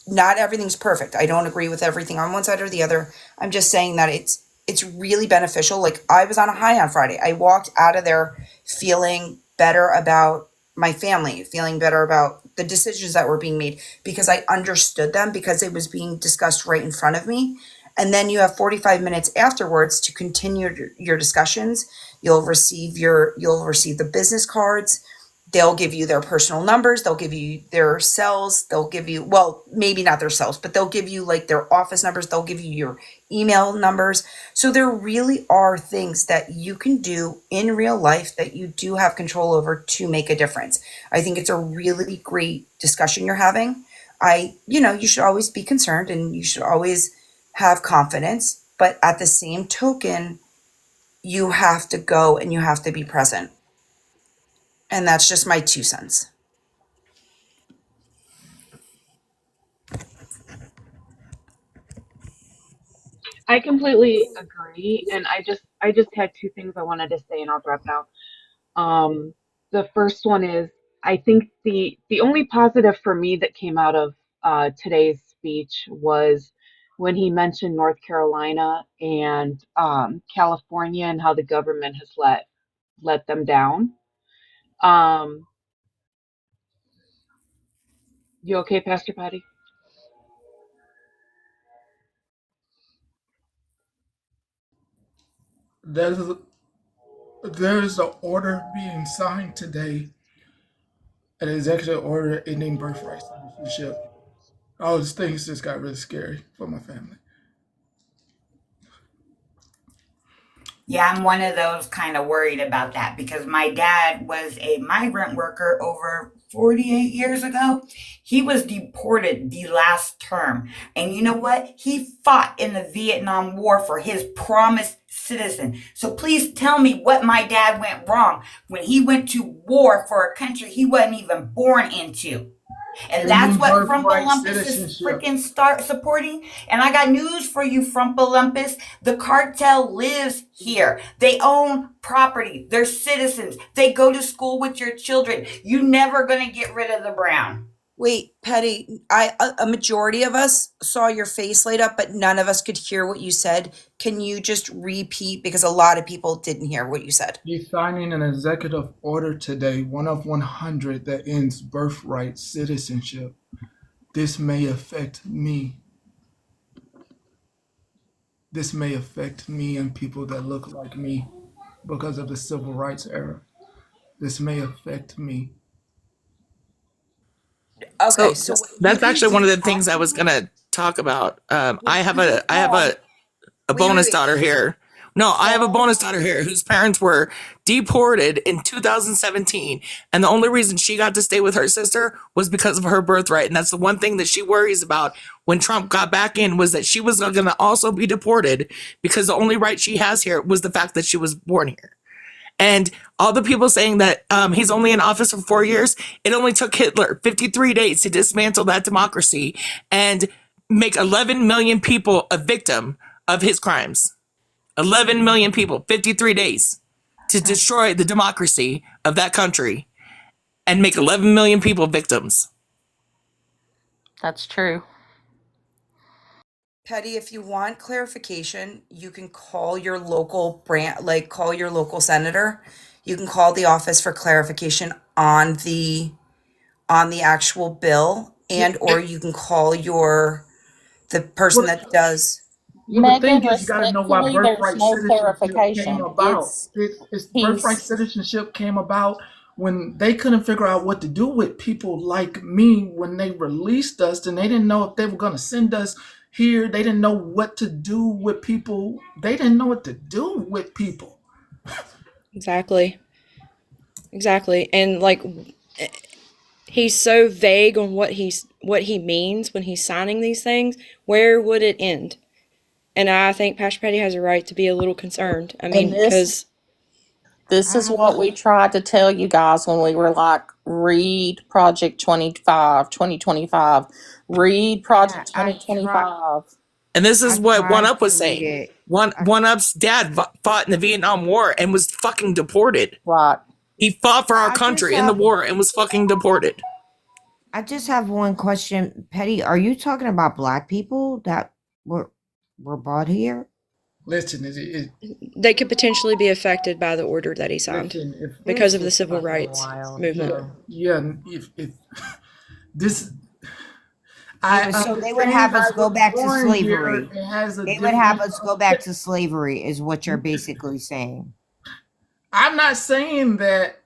not everything's perfect. I don't agree with everything on one side or the other. I'm just saying that it's really beneficial. Like, I was on a high on Friday. I walked out of there feeling better about my family, feeling better about the decisions that were being made because I understood them, because it was being discussed right in front of me. And then you have 45 minutes afterwards to continue your discussions. You'll receive the business cards. They'll give you their personal numbers. They'll give you their cells. They'll give you, well, maybe not their cells, but they'll give you like their office numbers. They'll give you your email numbers. So there really are things that you can do in real life that you do have control over to make a difference. I think it's a really great discussion you're having. You should always be concerned and you should always have confidence, but at the same token, you have to go and you have to be present. And that's just my 2 cents. I completely agree, and I just had two things I wanted to say, and I'll drop out. The first one is I think the only positive for me that came out of today's speech was when he mentioned North Carolina and California and how the government has let them down. Um, you okay, Pastor Patty? There's there's an order being signed today, an executive order ending birthright citizenship. All these things just got really scary for my family. Yeah, I'm one of those kind of worried about that because my dad was a migrant worker over 48 years ago. He was deported the last term. And you know what? He fought in the Vietnam War for his promised citizen. So please tell me what my dad went wrong when he went to war for a country he wasn't even born into. And that's Ending what birthright Frumpalumpus is citizenship. freaking start supporting. And I got news for you, Frumpalumpus. The cartel lives here. They own property. They're citizens. They go to school with your children. You never gonna get rid of the brown. Wait, Petty, a majority of us saw your face light up, but none of us could hear what you said. Can you just repeat? Because a lot of people didn't hear what you said. He's signing an executive order today, one of 100, that ends birthright citizenship. This may affect me. This may affect me and people that look like me because of the civil rights era. This may affect me. Okay, So so you that's can actually do one of the things I was gonna talk about. I have a wait, bonus wait. daughter here. No, I have a bonus daughter here whose parents were deported in 2017. And the only reason she got to stay with her sister was because of her birthright. And that's the one thing that she worries about when Trump got back in was that she was going to also be deported because the only right she has here was the fact that she was born here. And all the people saying that he's only in office for 4 years, it only took Hitler 53 days to dismantle that democracy and make 11 million people a victim of his crimes. 11 million people, 53 days to destroy the democracy of that country and make 11 million people victims. That's true. Petty, if you want clarification, you can call your local call your local senator. You can call the office for clarification on the actual bill, and or you can call the person Well, that does. the Megan, thing is, you got to know why respectfully, there's birthright no citizenship came clarification. about. Birthright He's citizenship came about when they couldn't figure out what to do with people like me when they released us, and they didn't know if they were going to send us here. They didn't know what to do with people. They didn't know what to do with people. Exactly. And like he's so vague on what he means when he's signing these things. Where would it end? And I think Pastor Petty has a right to be a little concerned. I mean, and because this is what we tried to tell you guys when we were like, read Project 2025, read Project 2025. And this is what One Up was saying. One Up's dad fought in the Vietnam War and was fucking deported. Right. He fought for our country in the war and was fucking deported. I just have one question, Petty. Are you talking about black people that were brought here? Listen, they could potentially be affected by the order that he signed because of the civil rights movement. Yeah, if this, Yeah, so they would have us go back to slavery. It has a They would have different. us go back to slavery, is what you're basically saying. I'm not saying that.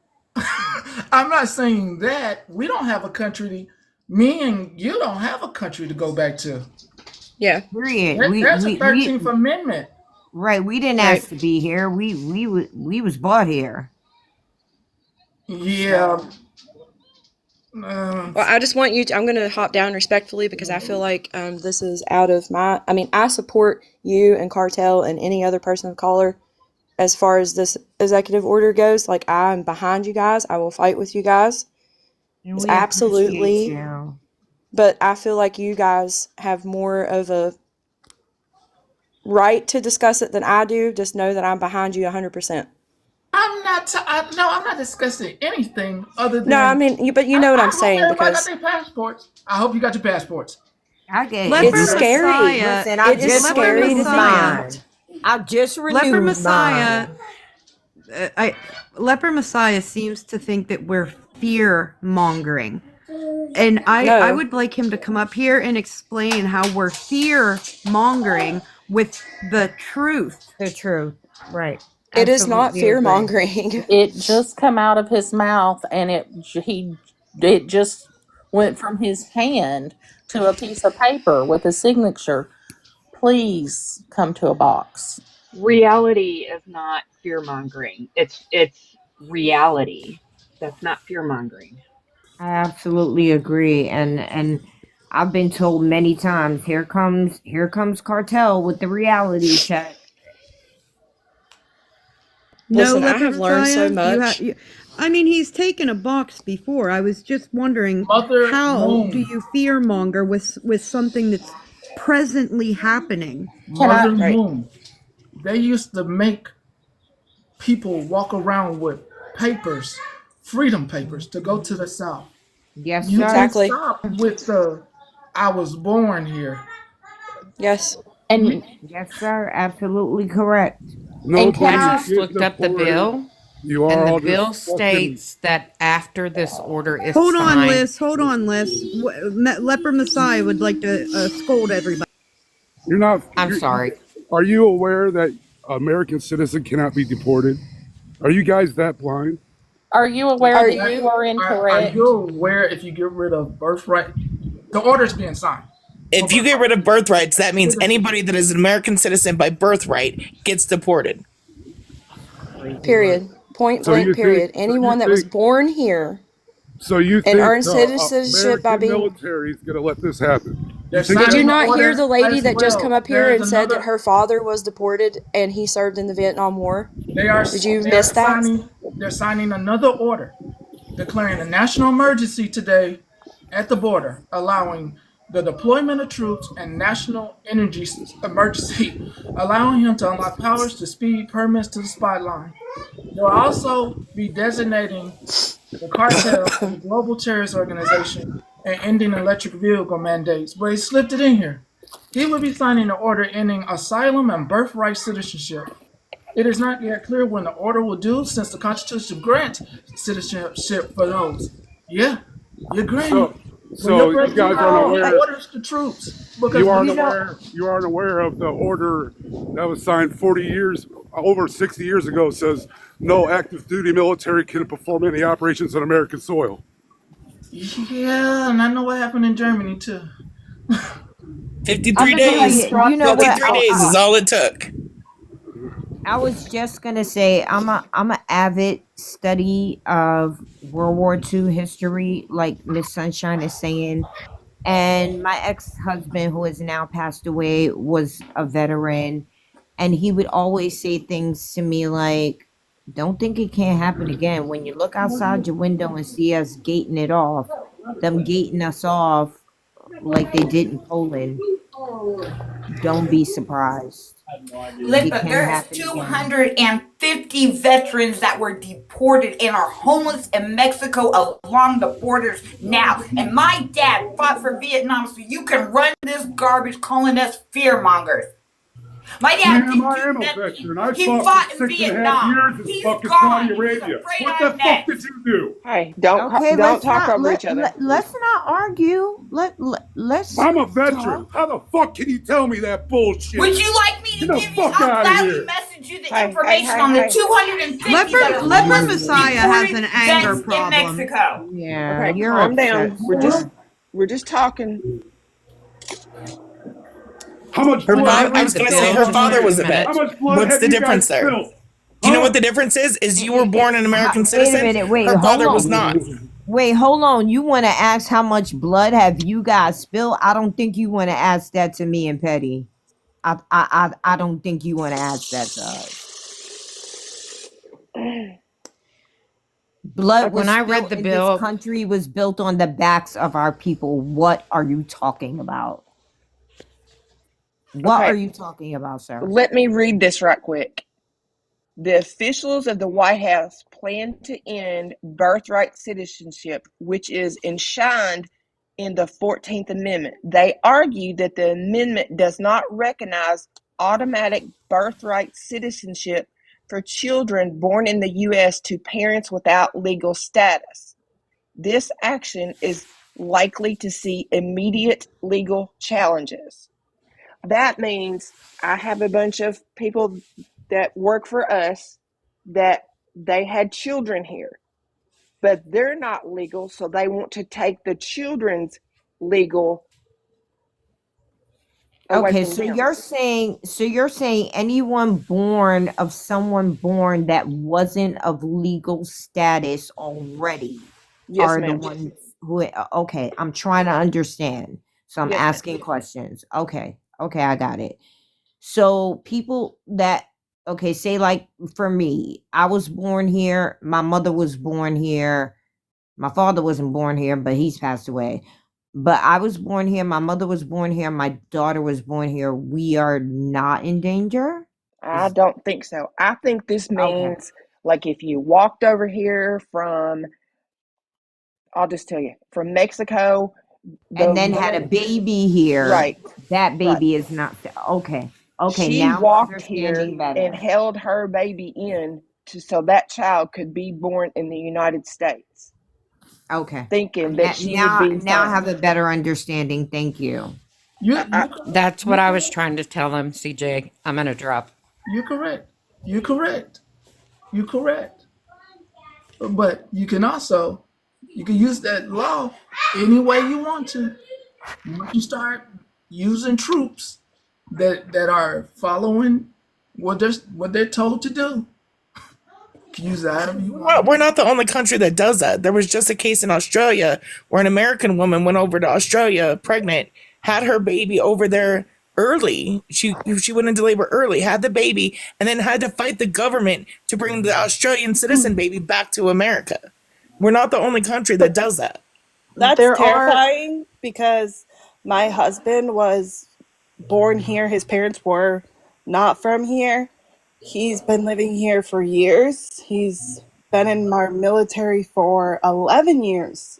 I'm not saying that we don't have a country. Me and you don't have a country to go back to. Yeah. Period. There's a 13th We Amendment. right. We didn't Right. ask to be here. We was bought here. Yeah. Well, I just want you to, I'm going to hop down respectfully because I feel like this is out of my, I mean, I support you and Cartel and any other person of color as far as this executive order goes. Like, I'm behind you guys. I will fight with you guys. And It's we appreciate absolutely, you. but I feel like you guys have more of a right to discuss it than I do. Just know that I'm behind you 100%. I'm not. No, I'm not discussing anything other than. No, I mean, but you know what I'm I hope saying everybody got because their passports. I hope you got your passports. I get Leper it's scary. Messiah. Listen, I It is just Leper scary to renewed think Messiah. mine. I just renewed Leper Messiah. mine. Leper Messiah seems to think that we're fear mongering. And I No. would like him to come up here and explain how we're fear mongering with the truth. The truth, right? It is not Absolutely fear agree. mongering. It just come out of his mouth, and it just went from his hand to a piece of paper with a signature. Please come to a box. Reality is not fear mongering. It's reality. That's not fear mongering. I absolutely agree, and I've been told many times, here comes Cartel with the reality check. No, Listen, I Leper have learned so Messiah. much. I mean, he's taken a box before. I was just wondering, Mother how Moon. do you fear monger with something that's presently happening? Can I? Mother Right. Moon. They used to make people walk around with papers, freedom papers, to go to the South. Yes, You sir. can Exactly. stop with the "I was born here." Yes. And Yes, sir. Absolutely correct. and can Nobody's I? getting Just looked up the deported. bill, You and are the all bill just fucking. states that after this order is Hold on, signed, Liz. Hold on, Liz. Leper Messiah would like to scold everybody. You're not. I'm sorry. Are you aware that American citizen cannot be deported? Are you guys that blind? Are you aware Are that you you? are Are you incorrect? aware if you get rid of birthright, the order's being signed? If you get rid of birthrights, that means anybody that is an American citizen by birthright gets deported. Period. Point So you blank, period. think? Anyone that was born here So you and think earned the citizenship by American being. military is going to let this happen? They're think Did you signing the not hear order the lady as that just come well. up here There's and said that another. her father was deported and he served in the Vietnam War? They are. Did you They're miss that? signing. They're signing another order, declaring a national emergency today at the border, allowing the deployment of troops and national energy emergency, allowing him to unlock powers to speed permits to the spot line. They'll also be designating the cartel as a global terrorist organization and ending electric vehicle mandates. But he slipped it in here. He will be signing an order ending asylum and birthright citizenship. It is not yet clear when the order will do, since the Constitution grants citizenship for those. Yeah, you're granted. But So your you president guys aren't aware. orders the troops because You aren't we don't. aware. You aren't aware of the order that was signed 40 years, over 60 years ago. Says no active duty military can perform any operations on American soil. Yeah, and I know what happened in Germany too. 53 I'm gonna tell days. you know what? 53 days is all it took. I was just gonna say I'm a avid study of World War II history, like Miss Sunshine is saying. And my ex-husband, who has now passed away, was a veteran, and he would always say things to me like, "Don't think it can't happen again. When you look outside your window and see us gating it off, them gating us off like they did in Poland, don't be surprised. Look, It but can there's happen again." 250 veterans that were deported and are homeless in Mexico along the borders now. And my dad fought for Vietnam, so you can run this garbage calling us fear mongers. My dad Ma'am, didn't I do am a nothing. veteran. I He fought for fought in 6.5 Vietnam. years in He's fucking gone. Saudi He's Arabia. afraid What the I'm fuck did next. you do? Hey, Okay, don't let's talk not over each other. let's not argue. Let's I'm a veteran. talk. How the fuck can you tell me that bullshit? Would you like me Get to the give you? fuck I'll out of gladly here. message you the Hey, hey, information hey, on the hey. 250 that are Leopard homeless Messiah has deported an anger vets in problem. Mexico. Yeah, Okay, you're calm upset, down. sir. We're just talking. How much When blood I have I you read was the going to say bill, spilled her out just for father here? 2 was a vet. How minutes. much blood What's have the you guys difference there? spilled? Do you know what Huh? the difference is you were born an American Wait a citizen. minute. Wait, Her hold father was on. not. Wait, hold on. You want to ask how much blood have you guys spilled? I don't think you want to ask that to me and Petty. I don't think you want to ask that to us. Blood When was I read spilled the in this bill, country was built on the backs of our people. What are you talking about? What are Okay, you talking about, sir? let me read this right quick. The officials of the White House plan to end birthright citizenship, which is enshrined in the 14th Amendment. They argue that the amendment does not recognize automatic birthright citizenship for children born in the U.S. to parents without legal status. This action is likely to see immediate legal challenges. That means I have a bunch of people that work for us that they had children here, but they're not legal, so they want to take the children's legal away Okay, from so them. you're saying anyone born of someone born that wasn't of legal status already Yes, are the ma'am. ones who okay, I'm trying to understand. So I'm Yes, ma'am. asking questions. Okay. Okay, I got it. So people that okay, say like for me, I was born here, my mother was born here, my father wasn't born here, but he's passed away. But I was born here, my mother was born here, my daughter was born here. We are not in danger? I Is don't think so. I think this okay. means like if you walked over here from, I'll just tell you, from Mexico, the And then had a woman, baby here. right, That right. baby is not okay. Okay, She now I'm walked here understanding and better. held her baby in so that child could be born in the United States, Okay. thinking that she would Now be now I fine. have a better understanding. Thank you. You that's what you I was trying to tell him, CJ. I'm going to drop. you're correct. You're correct. You're correct. But you can use that law any way you want to. Once you start using troops that are following what they're told to do, you can use that however you want. We're not the only country that does that. There was just a case in Australia where an American woman went over to Australia pregnant, had her baby over there early. She went into labor early, had the baby, and then had to fight the government to bring the Australian citizen baby back to America. We're not the only country that does that. That's There are terrifying because my husband was born here. His parents were not from here. He's been living here for years. He's been in our military for 11 years.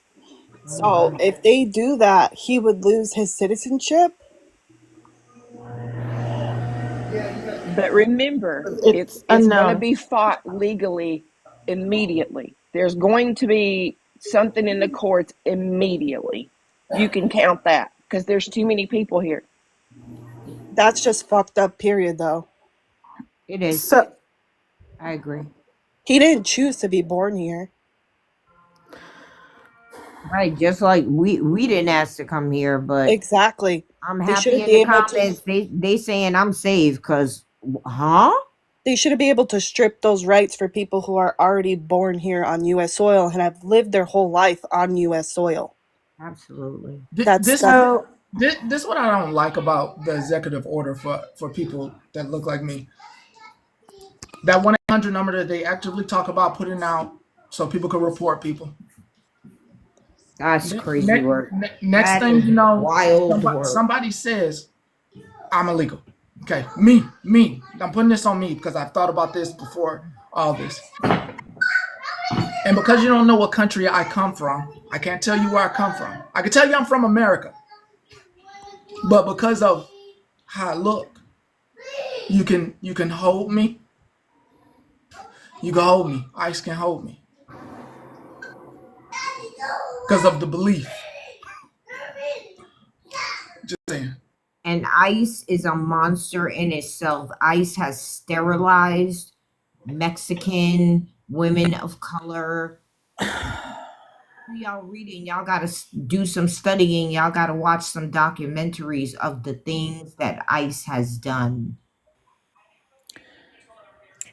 Oh So my. if they do that, he would lose his citizenship. But remember, it's a it's going to no. be fought legally immediately. There's going to be something in the courts immediately. You can count that because there's too many people here. That's just fucked up, period, though. It is. So I agree. He didn't choose to be born here. Right, just like we didn't ask to come here, but Exactly. I'm They happy shouldn't in be the able to. comments they saying I'm safe because huh? They shouldn't be able to strip those rights for people who are already born here on U.S. soil and have lived their whole life on U.S. soil. Absolutely. That's This that. so this what I don't like about the executive order for people that look like me. That 1-800 number that they actively talk about putting out so people can report people. That's crazy work. Next That thing is you know, wild work. somebody says I'm illegal. Okay, me. I'm putting this on me because I've thought about this before all this. And because you don't know what country I come from, I can't tell you where I come from. I can tell you I'm from America. But because of how I look, You can hold me. You can hold me. ICE can hold me because of the belief. Just saying. And ICE is a monster in itself. ICE has sterilized Mexican women of color. Y'all reading, y'all gotta do some studying, y'all gotta watch some documentaries of the things that ICE has done.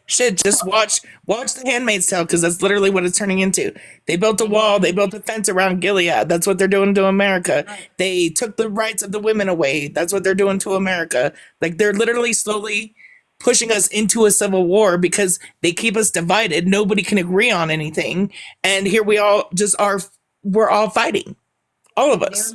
Shit, just watch The Handmaid's Tale, because that's literally what it's turning into. They built a wall, they built a fence around Gilead. That's what they're doing to America. Right. They took the rights of the women away. That's what they're doing to America. Like, they're literally slowly pushing us into a civil war because they keep us divided. Nobody can agree on anything. And here we all just are, we're all fighting. All of us.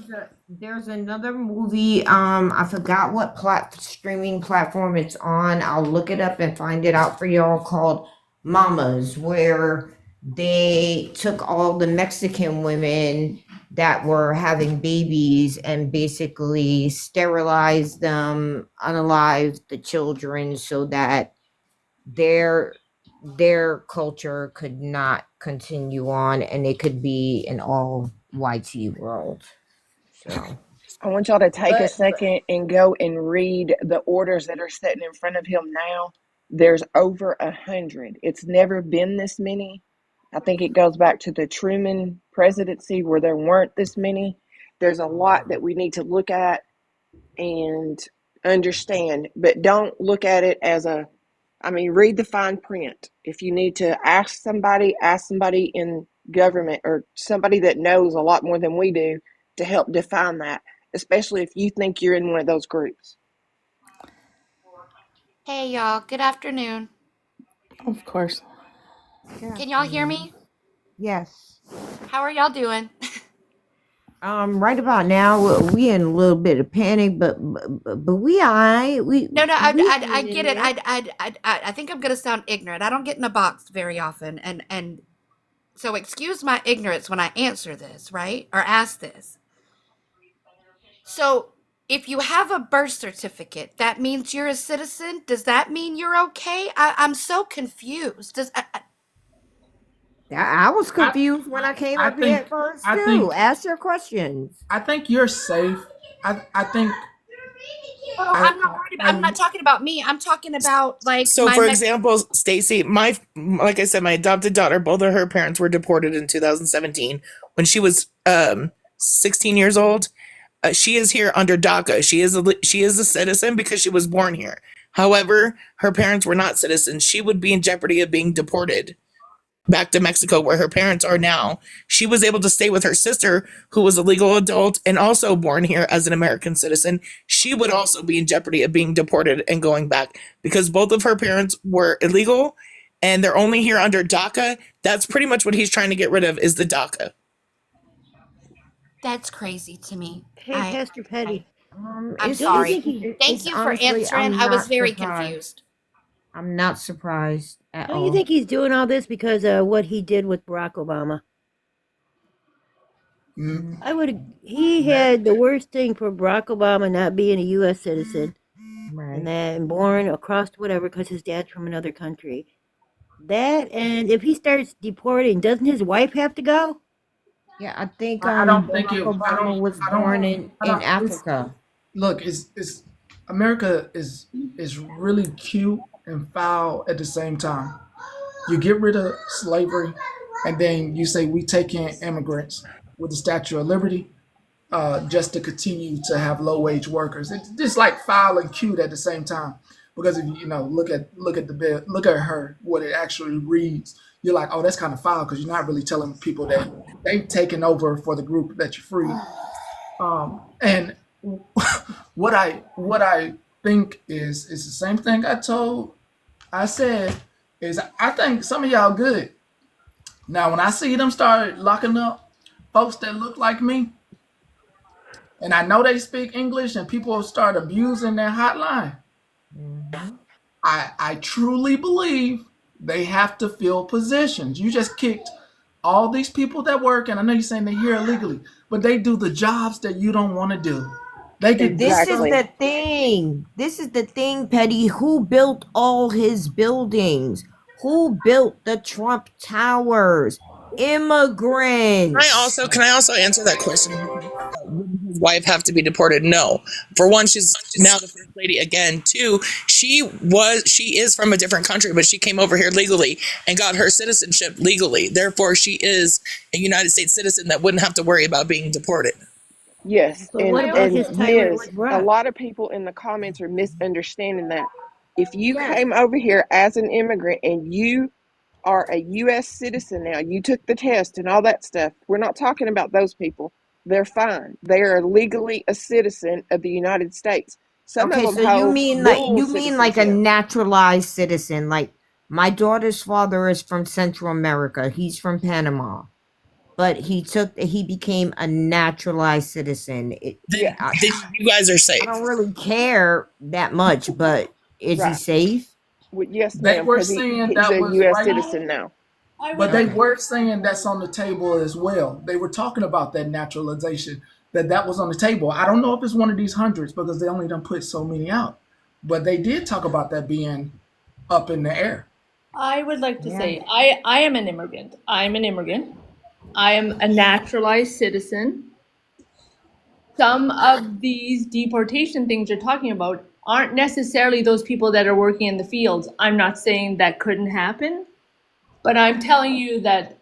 There's another movie. I forgot what streaming platform it's on. I'll look it up and find it out for y'all. Called Mamas, where they took all the Mexican women that were having babies and basically sterilized them, unalived the children, so that their culture could not continue on and it could be an all whitey world. So I want y'all to take a but second and go and read the orders that are sitting in front of him now. There's over 100. It's never been this many. I think it goes back to the Truman presidency where there weren't this many. There's a lot that we need to look at and understand, but don't look at it as read the fine print. If you need to ask somebody in government or somebody that knows a lot more than we do to help define that, especially if you think you're in one of those groups. Hey y'all, good afternoon. Of course. Can y'all hear me? yes. How are y'all doing? Right about now we in a little bit of panic, but we alright. We No, we I hanging in get it. there. I think I'm gonna sound ignorant. I don't get in a box very often, and so excuse my ignorance when I answer this, right? Or ask this. So, if you have a birth certificate, that means you're a citizen? Does that mean you're okay? I'm so confused. I was I confused when I came I up here think at first I too. think Ask your questions. I think you're safe. I think Well, I I'm not worried about. I'm I not talking about me. I'm talking about like So, my for Mexican. example, Stacy, like I said, my adopted daughter, both of her parents were deported in 2017 when she was 16 years old. She is here under DACA. She is a citizen because she was born here. However, her parents were not citizens. She would be in jeopardy of being deported back to Mexico, where her parents are now. She was able to stay with her sister, who was a legal adult and also born here as an American citizen. She would also be in jeopardy of being deported and going back because both of her parents were illegal and they're only here under DACA. That's pretty much what he's trying to get rid of, is the DACA. That's crazy to me. Hey, Pastor Petty, I'm It's don't you it's sorry. think he? Thank it's you for honestly, answering. I was very confused. I'm not surprised at Don't you all. think he's doing all this because of what he did with Barack Obama? I would. He had the worst thing for Barack Obama not being a U.S. citizen and Right. then born across whatever because his dad's from another country. That and if he starts deporting, doesn't his wife have to go? Yeah, I think I don't think Barack it. Obama was I don't. born in I don't. It's Africa. look. It's America is really cute and foul at the same time. You get rid of slavery, and then you say we take in immigrants with the Statue of Liberty, just to continue to have low wage workers. It's just like foul and cute at the same time. Because if you know look at the bill, look at her, what it actually reads, you're like, oh, that's kind of foul because you're not really telling people that they've taken over for the group that you free. And what I think is the same thing I said is I think some of y'all good. Now when I see them start locking up folks that look like me, and I know they speak English, and people start abusing their hotline, I truly believe they have to fill positions. You just kicked all these people that work, and I know you're saying they're here illegally, but they do the jobs that you don't want to do. They get this This is stuff. Exactly. the thing. This is the thing, Petty. Who built all his buildings? Who built the Trump Towers? Immigrants. Can I also answer that question? Would his wife have to be deported? No. For one, she's now the first lady again. Two, she is from a different country, but she came over here legally and got her citizenship legally. Therefore, she is a United States citizen that wouldn't have to worry about being deported. Yes, But what and about and his tyrant Ms. with A Brock? lot of people in the comments are misunderstanding that. If you Yes. came over here as an immigrant and you are a U.S. citizen now, you took the test and all that stuff. We're not talking about those people. They're fine. They are legally a citizen of the United States. Some of Okay, them so you hold mean dual like a citizenship. naturalized citizen? Like my daughter's father is from Central America. He's from Panama, but he became a naturalized citizen. Yeah, Then you guys are I safe. don't really care that much, but is he right. safe? Well, yes, They ma'am, were because saying he's that a was U.S. right, citizen now. but they Okay. were saying that's on the table as well. They were talking about that naturalization, that was on the table. I don't know if it's one of these hundreds because they only done put so many out, but they did talk about that being up in the air. I would like to Yeah. say I am an immigrant. I'm an immigrant. I am a naturalized citizen. Some of these deportation things you're talking about aren't necessarily those people that are working in the fields. I'm not saying that couldn't happen, but I'm telling you that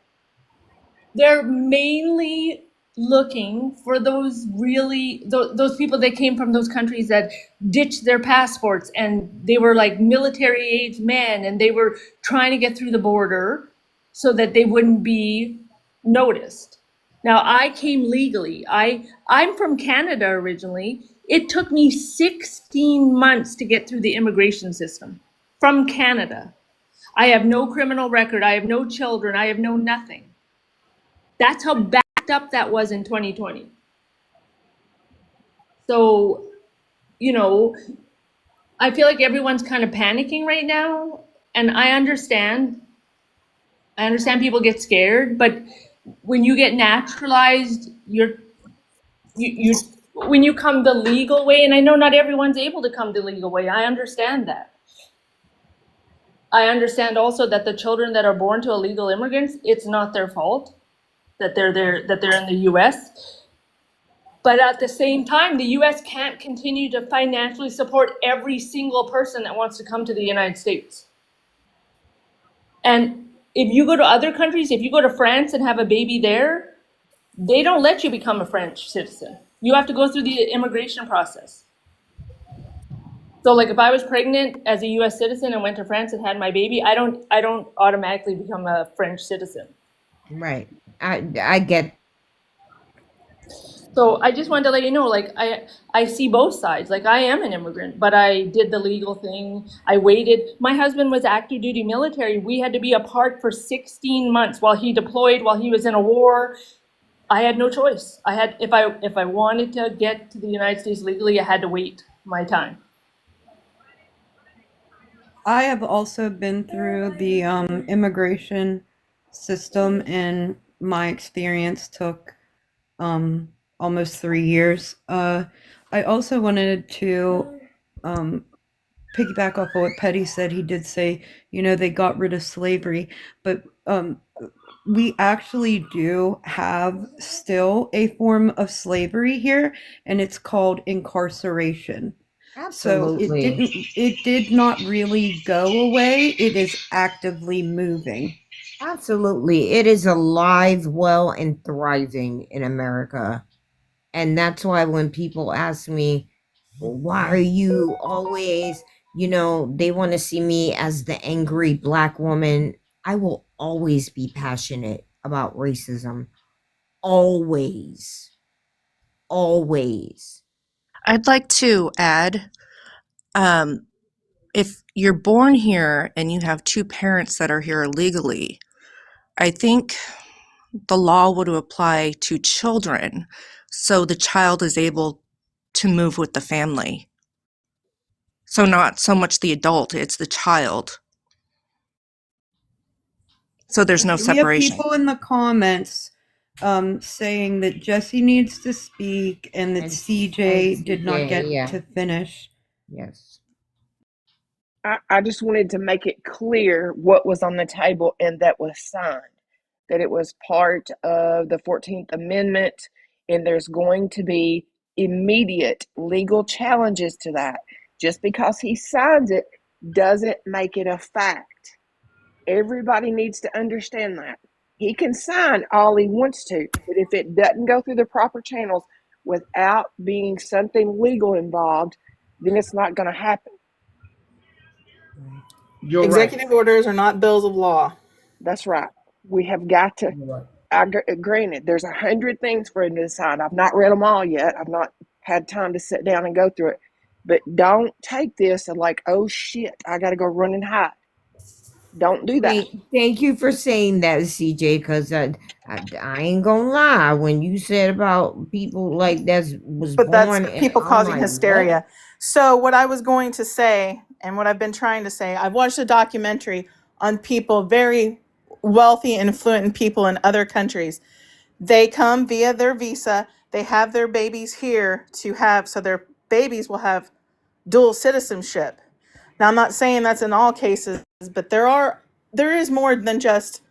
they're mainly looking for those really those people that came from those countries that ditched their passports and they were like military age men and they were trying to get through the border so that they wouldn't be noticed. Now I came legally. I'm from Canada originally. It took me 16 months to get through the immigration system from Canada. I have no criminal record. I have no children. I have no nothing. That's how backed up that was in 2020. So, you know, I feel like everyone's kind of panicking right now. And I understand. I understand people get scared, but when you get naturalized, you when you come the legal way, and I know not everyone's able to come the legal way. I understand that. I understand also that the children that are born to illegal immigrants, it's not their fault that they're there, that they're in the US. But at the same time, the US can't continue to financially support every single person that wants to come to the United States. And if you go to other countries, if you go to France and have a baby there, they don't let you become a French citizen. You have to go through the immigration process. So like if I was pregnant as a US citizen and went to France and had my baby, I don't automatically become a French citizen. Right. I get. So I just wanted to let you know, like I see both sides. Like I am an immigrant, but I did the legal thing. I waited. My husband was active duty military. We had to be apart for 16 months while he deployed, while he was in a war. I had no choice. I had if I wanted to get to the United States legally, I had to wait my time. I have also been through the immigration system, and my experience took almost 3 years. I also wanted to piggyback off of what Petty said. He did say, they got rid of slavery, but we actually do have still a form of slavery here, and it's called incarceration. So Absolutely. it did not really go away. It is actively moving. Absolutely. It is alive, well, and thriving in America. And that's why when people ask me, why are you always, they want to see me as the angry black woman, I will always be passionate about racism. Always. Always. I'd like to add, if you're born here and you have two parents that are here illegally, I think the law would apply to children, so the child is able to move with the family. So not so much the adult, it's the child. So there's no We have separation. people in the comments saying that Jesse needs to speak and that And CJ did not CJ, get yeah. to finish. Yes. I just wanted to make it clear what was on the table and that was signed, that it was part of the 14th Amendment, and there's going to be immediate legal challenges to that. Just because he signs it doesn't make it a fact. Everybody needs to understand that. He can sign all he wants to, but if it doesn't go through the proper channels without being something legal involved, then it's not going to happen. You're right. Executive orders are not bills of law. That's right. We have got to. You're right. Granted, there's 100 things for him to decide. I've not read them all yet. I've not had time to sit down and go through it. But don't take this and like, oh shit, I got to go run and hide. Don't do that. Thank you for saying that, CJ, because I ain't gonna lie. When you said about people like that was But that's born, and people I'm causing like, what? hysteria. So what I was going to say, and what I've been trying to say, I've watched a documentary on people, very wealthy, influent people in other countries. They come via their visa. They have their babies here to have, so their babies will have dual citizenship. Now, I'm not saying that's in all cases, but there is more than just,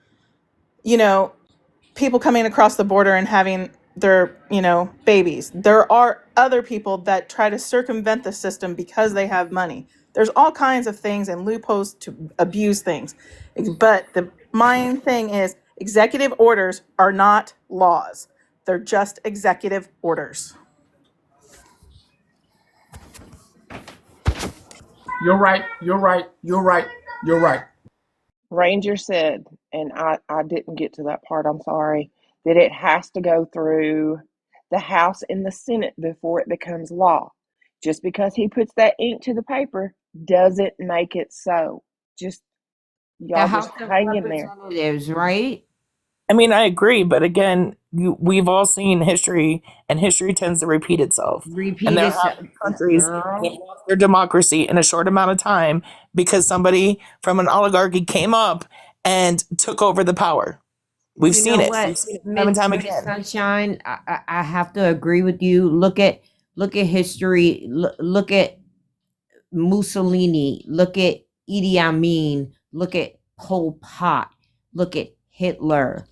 you know, people coming across the border and having their, babies. There are other people that try to circumvent the system because they have money. There's all kinds of things and loopholes to abuse things. But the main thing is executive orders are not laws. They're just executive orders. You're right. You're right. You're right. You're right. Ranger said, and I didn't get to that part, I'm sorry, that it has to go through the House and the Senate before it becomes law. Just because he puts that ink to the paper doesn't make it so. Just, The y'all just House of hang in there. Representatives, right? I mean, I agree, but again, we've all seen history, and history tends to repeat itself. And Repeat there it, have been countries that have girl. lost their democracy in a short amount of time because somebody from an oligarchy came up and took over the power. We've You seen know it. what, We've seen it time and time Miss again. Sunshine? I have to agree with you. Look at history. Look at Mussolini. Look at Idi Amin. Look at Pol Pot. Look at Hitler.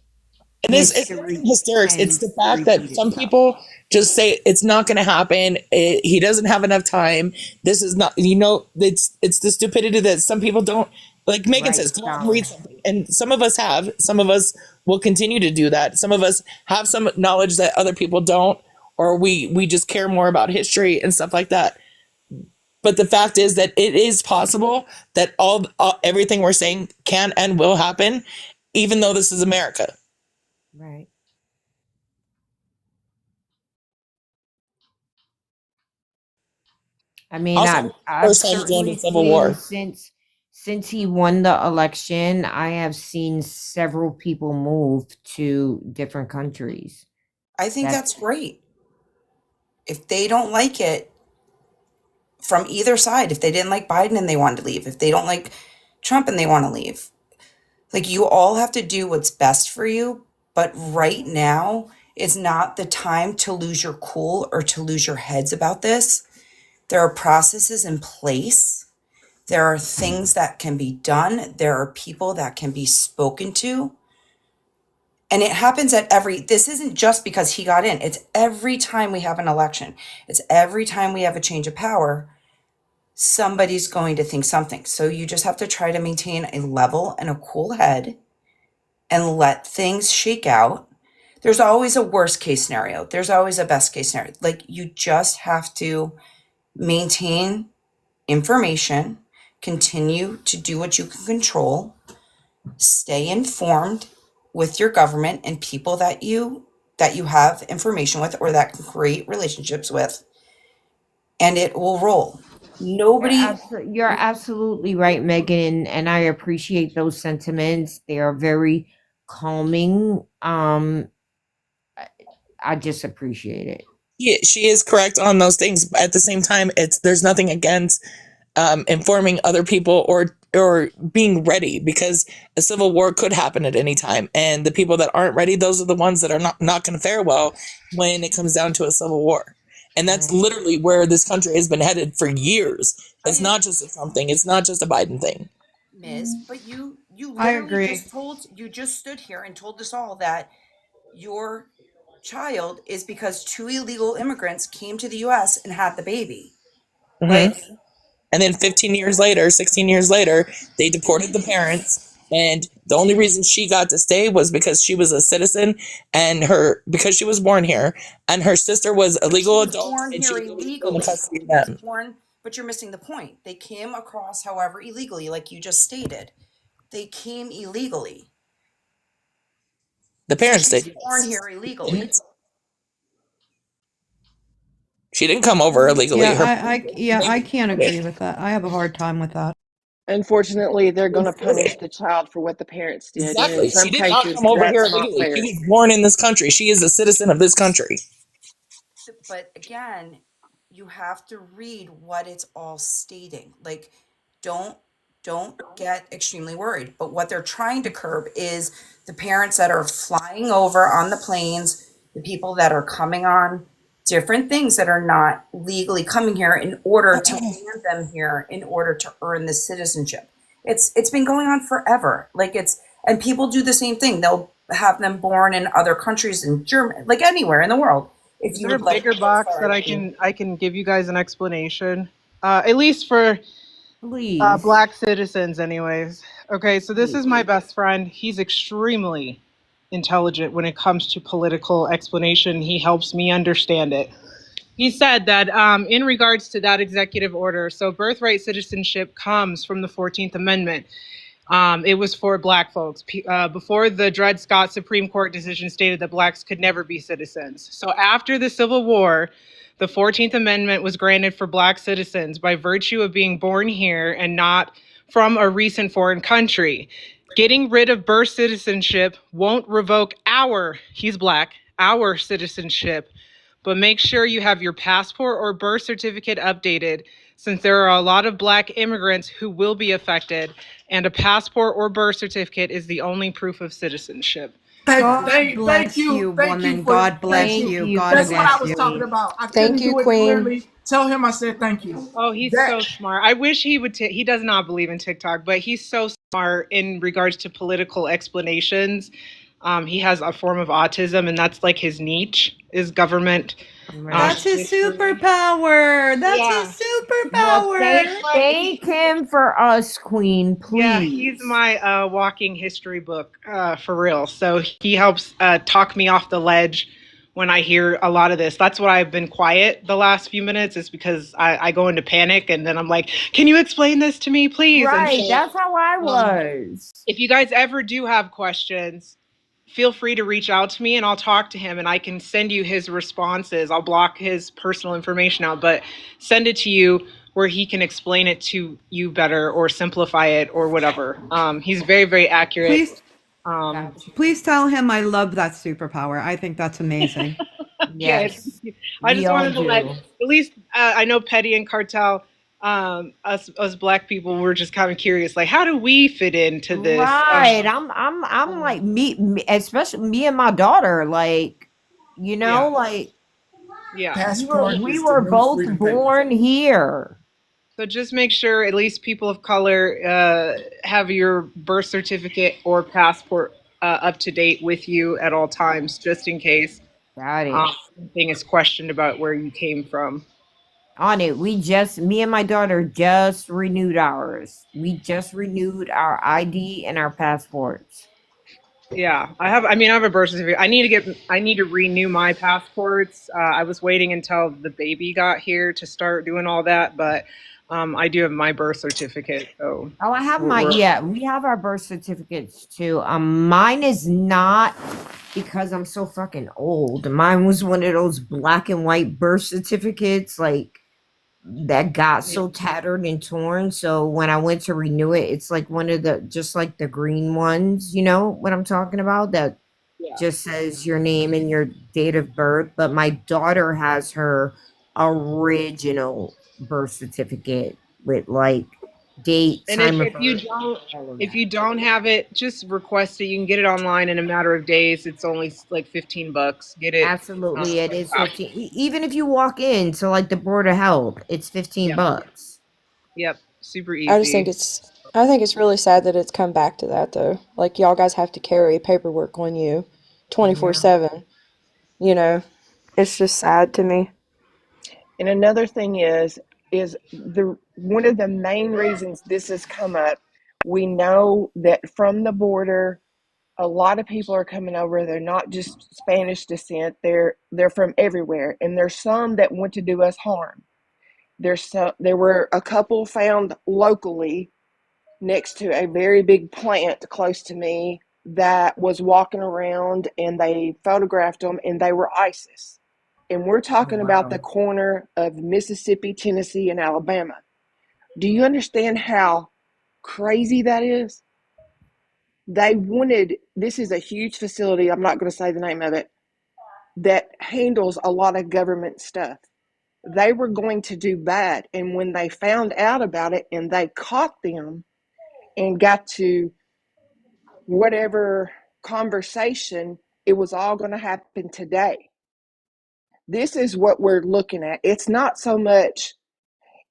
And it's not even History hysterics. It's the tends to fact that repeat some itself. people just say it's not going to happen. He doesn't have enough time. This is not. It's the stupidity that some people don't. Like Megan Right, says, go out and read Charles. something. And some of us have. Some of us will continue to do that. Some of us have some knowledge that other people don't, or we just care more about history and stuff like that. But the fact is that it is possible that everything we're saying can and will happen, even though this is America. Right. I mean, Also, I've first time joined certainly a civil seen war. since he won the election, I have seen several people move to different countries. I think That's that's great. If they don't like it from either side, if they didn't like Biden and they wanted to leave, if they don't like Trump and they want to leave, like you all have to do what's best for you. But right now is not the time to lose your cool or to lose your heads about this. There are processes in place. There are things that can be done. There are people that can be spoken to. And it happens this isn't just because he got in. It's every time we have an election. It's every time we have a change of power, somebody's going to think something. So you just have to try to maintain a level and a cool head and let things shake out. There's always a worst case scenario. There's always a best case scenario. Like you just have to maintain information, continue to do what you can control, stay informed with your government and people that you have information with or that can create relationships with, and it will roll. Nobody. You're absolutely right, Megan, and I appreciate those sentiments. They are very calming. I just appreciate it. Yeah, she is correct on those things. But at the same time, there's nothing against informing other people or being ready, because a civil war could happen at any time. And the people that aren't ready, those are the ones that are not going to fare well when it comes down to a civil war. And that's literally where this country has been headed for years. It's not just a Trump thing. It's not just a Biden thing. Ms. But you I literally agree. just stood here and told us all that your child is because two illegal immigrants came to the US and had the baby. Like, And then 15 years later, 16 years later, they deported the parents. And the only reason she got to stay was because she was a citizen because she was born here, and her sister was a legal adult born and she here was in the illegally. custody of them. But you're missing the point. They came across, however, illegally, like you just stated. They came illegally. The parents did. Born here illegally. She didn't come over illegally. I can't agree with that. I have a hard time with that. Unfortunately, they're going to punish the child for what the parents did. And in Exactly. some She did not cases, come over here that's not illegally. She fair. was born in this country. She is a citizen of this country. But again, you have to read what it's all stating. Like, don't get extremely worried. But what they're trying to curb is the parents that are flying over on the planes, the people that are coming on different things that are not legally coming here in order to land them here in order to earn the citizenship. It's been going on forever. And people do the same thing. They'll have them born in other countries, in Germany, like anywhere in the world. If Is you there a would like, bigger box that I can give you guys an explanation? At least for Black citizens, anyways. Okay, so this is my best friend. He's extremely intelligent when it comes to political explanation. He helps me understand it. He said that in regards to that executive order, so birthright citizenship comes from the 14th Amendment. It was for Black folks. Before the Dred Scott Supreme Court decision stated that Blacks could never be citizens. So after the Civil War, the 14th Amendment was granted for Black citizens by virtue of being born here and not from a recent foreign country. Getting rid of birth citizenship won't revoke he's Black, our citizenship, but make sure you have your passport or birth certificate updated, since there are a lot of Black immigrants who will be affected, and a passport or birth certificate is the only proof of citizenship. Thank you, woman. for, God bless thank you. you. God That's what I bless was you. talking about. I Thank couldn't you, do it Queen. clearly. Tell him I said thank you. Oh, he's so smart. I wish he would. He does not believe in TikTok, but he's so smart in regards to political explanations. He has a form of autism, and that's like his niche is government. That's his superpower. That's his Well, superpower. thank him for us, Queen. Please. Yeah, he's my walking history book for real. So he helps talk me off the ledge when I hear a lot of this. That's why I've been quiet the last few minutes, is because I go into panic and then I'm like, can you explain this to me, please? Right, that's how I was. If you guys ever do have questions, feel free to reach out to me and I'll talk to him and I can send you his responses. I'll block his personal information out, but send it to you where he can explain it to you better or simplify it or whatever. He's very, very accurate. Please tell him I love that superpower. I think that's amazing. Yes. I just wanted to let, at least I know Petty and Cartel, us Black people were just kind of curious, like, how do we fit into this? Right. I'm like me, especially me and my daughter, like, you know, like yeah. we were both born here. So just make sure at least people of color have your birth certificate or passport up to date with you at all times, just in case anything is questioned about where you came from. On it. Me and my daughter just renewed ours. We just renewed our ID and our passports. Yeah, I have a birth certificate. I need to renew my passports. I was waiting until the baby got here to start doing all that, but I do have my birth certificate. So I have we have our birth certificates too. Mine is not, because I'm so fucking old. Mine was one of those black and white birth certificates, like, that got so tattered and torn. So when I went to renew it, it's like one of the, just like the green ones, you know what I'm talking about, that just says your name and your date of birth. But my daughter has her original birth certificate, with like date, And time of if you birth, don't all of if that. you don't have it, just request it. You can get it online in a matter of days. It's only like $15. Get it. Absolutely, it is Wow. 15. Even if you walk in to like the Board of Health, it's 15 Yep. bucks. Yep. Super I just think easy. it's really sad that it's come back to that though. Like y'all guys have to carry paperwork on you Yeah. 24/7. You know, it's just sad to me. And another thing is the one of the main reasons this has come up. We know that from the border, a lot of people are coming over. They're not just Spanish descent. They're from everywhere, and there's some that want to do us harm. There were a couple found locally next to a very big plant close to me that was walking around, and they photographed them, and they were ISIS. And we're Oh, talking about the wow. corner of Mississippi, Tennessee, and Alabama. Do you understand how crazy that is? This is a huge facility, I'm not going to say the name of it, that handles a lot of government stuff. They were going to do bad. And when they found out about it and they caught them and got to whatever conversation, it was all going to happen today. This is what we're looking at. It's not so much,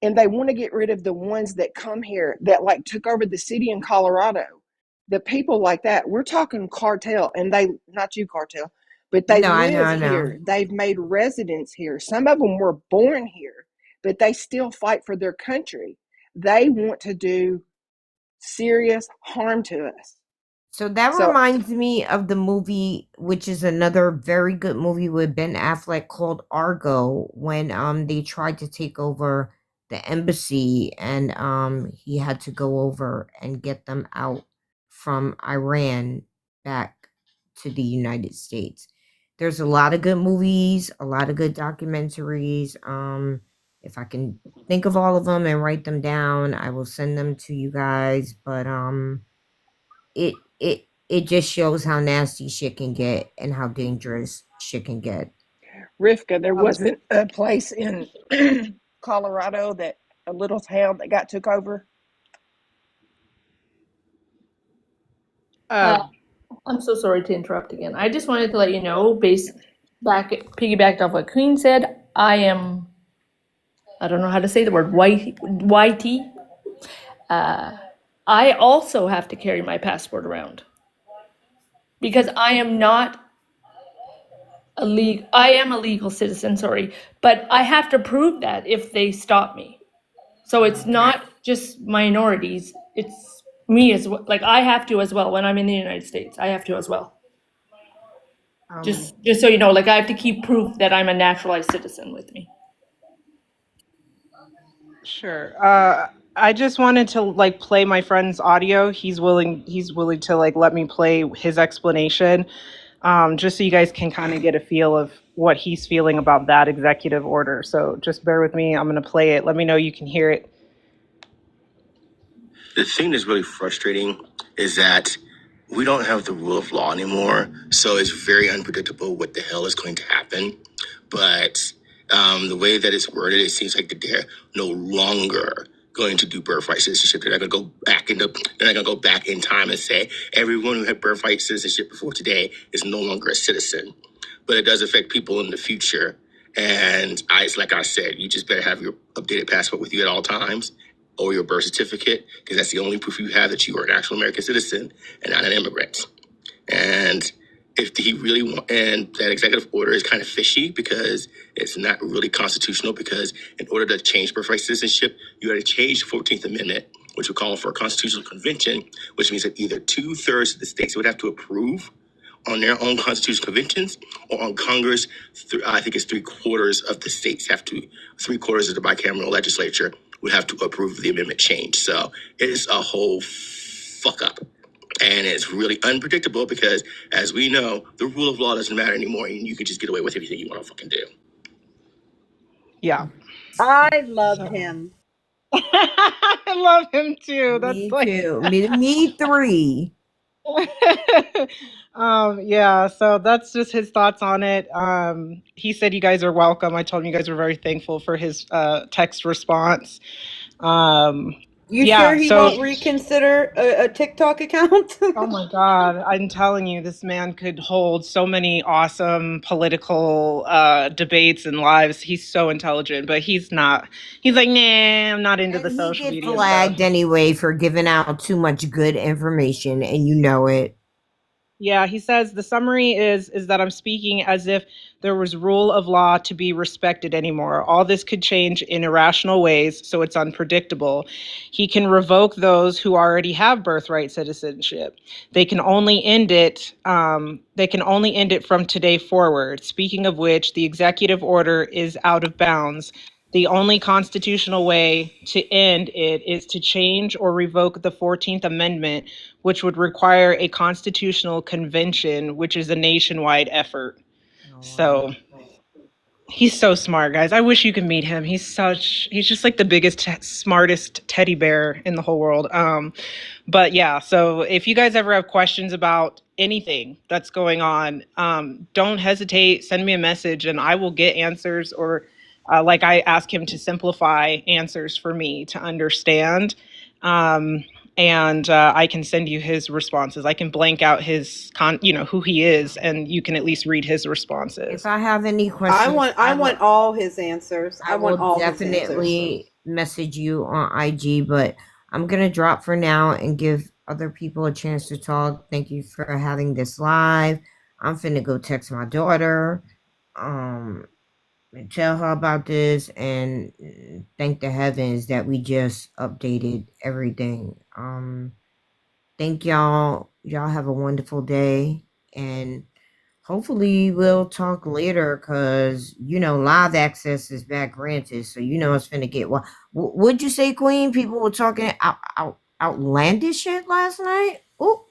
and they want to get rid of the ones that come here that like took over the city in Colorado. The people like that, we're talking cartel, and they, not you, cartel, but they No, I know, live I know. here. They've made residence here. Some of them were born here, but they still fight for their country. They want to do serious harm to us. So that So reminds me of the movie, which is another very good movie with Ben Affleck called Argo, when they tried to take over the embassy and he had to go over and get them out from Iran back to the United States. There's a lot of good movies, a lot of good documentaries. If I can think of all of them and write them down, I will send them to you guys. But it just shows how nasty shit can get and how dangerous shit can get. Rivka, there wasn't a place in Colorado, that a little town that got took over. Uh, Uh, I'm so sorry to interrupt again. I just wanted to let you know, piggybacked off what Queen said. I don't know how to say the word YT. I also have to carry my passport around because I am not I am a legal citizen, sorry, but I have to prove that if they stop me. So it's not just minorities, it's me as well. Like I have to as well when I'm in the United States. I have to as well. Um, Just so you know, like I have to keep proof that I'm a naturalized citizen with me. sure. I just wanted to like play my friend's audio. He's willing to like let me play his explanation. Just so you guys can kind of get a feel of what he's feeling about that executive order. So just bear with me. I'm going to play it. Let me know you can hear it. The thing that's really frustrating is that we don't have the rule of law anymore. So it's very unpredictable what the hell is going to happen. But the way that it's worded, it seems like that they're no longer going to do birthright citizenship. They're not going to go back they're not going to go back in time and say everyone who had birthright citizenship before today is no longer a citizen. But it does affect people in the future. And it's like I said, you just better have your updated passport with you at all times, or your birth certificate, because that's the only proof you have that you are an actual American citizen and not an immigrant. And if he really and that executive order is kind of fishy because it's not really constitutional, because in order to change birthright citizenship, you had to change the 14th Amendment, which would call for a constitutional convention, which means that either 2/3 of the states would have to approve on their own constitutional conventions, or on Congress. I think it's 3/4 of the states have to, 3/4 of the bicameral legislature would have to approve the amendment change. So it is a whole fuck up. And it's really unpredictable because, as we know, the rule of law doesn't matter anymore, and you can just get away with anything you want to fucking do. Yeah. I loved So him. I love him too. That's Me like too. Me three. yeah, so that's just his thoughts on it. He said you guys are welcome. I told him you guys were very thankful for his text response. You sure Yeah, he so won't reconsider a TikTok account? oh my God, I'm telling you, this man could hold so many awesome political debates and lives. He's so intelligent, but he's not. He's like, nah, I'm not into the And he social get media stuff. flagged anyway for giving out too much good information, and you know it. Yeah, he says the summary is that I'm speaking as if there was rule of law to be respected anymore. All this could change in irrational ways, so it's unpredictable. He can revoke those who already have birthright citizenship. They can only end it. They can only end it from today forward. Speaking of which, the executive order is out of bounds. The only constitutional way to end it is to change or revoke the 14th Amendment, which would require a constitutional convention, which is a nationwide effort. So he's so smart, guys. I wish you could meet him. He's just like the biggest, smartest teddy bear in the whole world. But yeah, so if you guys ever have questions about anything that's going on, don't hesitate. Send me a message and I will get answers, or like I ask him to simplify answers for me to understand. And I can send you his responses. I can blank out his who he is, and you can at least read his responses. If I have any I questions, want I want all his answers. I I want will all his answers. definitely message you on IG, but I'm gonna drop for now and give other people a chance to talk. Thank you for having this live. I'm finna go text my daughter, and tell her about this, and thank the heavens that we just updated everything. Thank y'all. Y'all have a wonderful day, and hopefully we'll talk later, because live access is back granted, so it's finna get what'd you say, Queen? People were talking outlandish shit last night. Oh,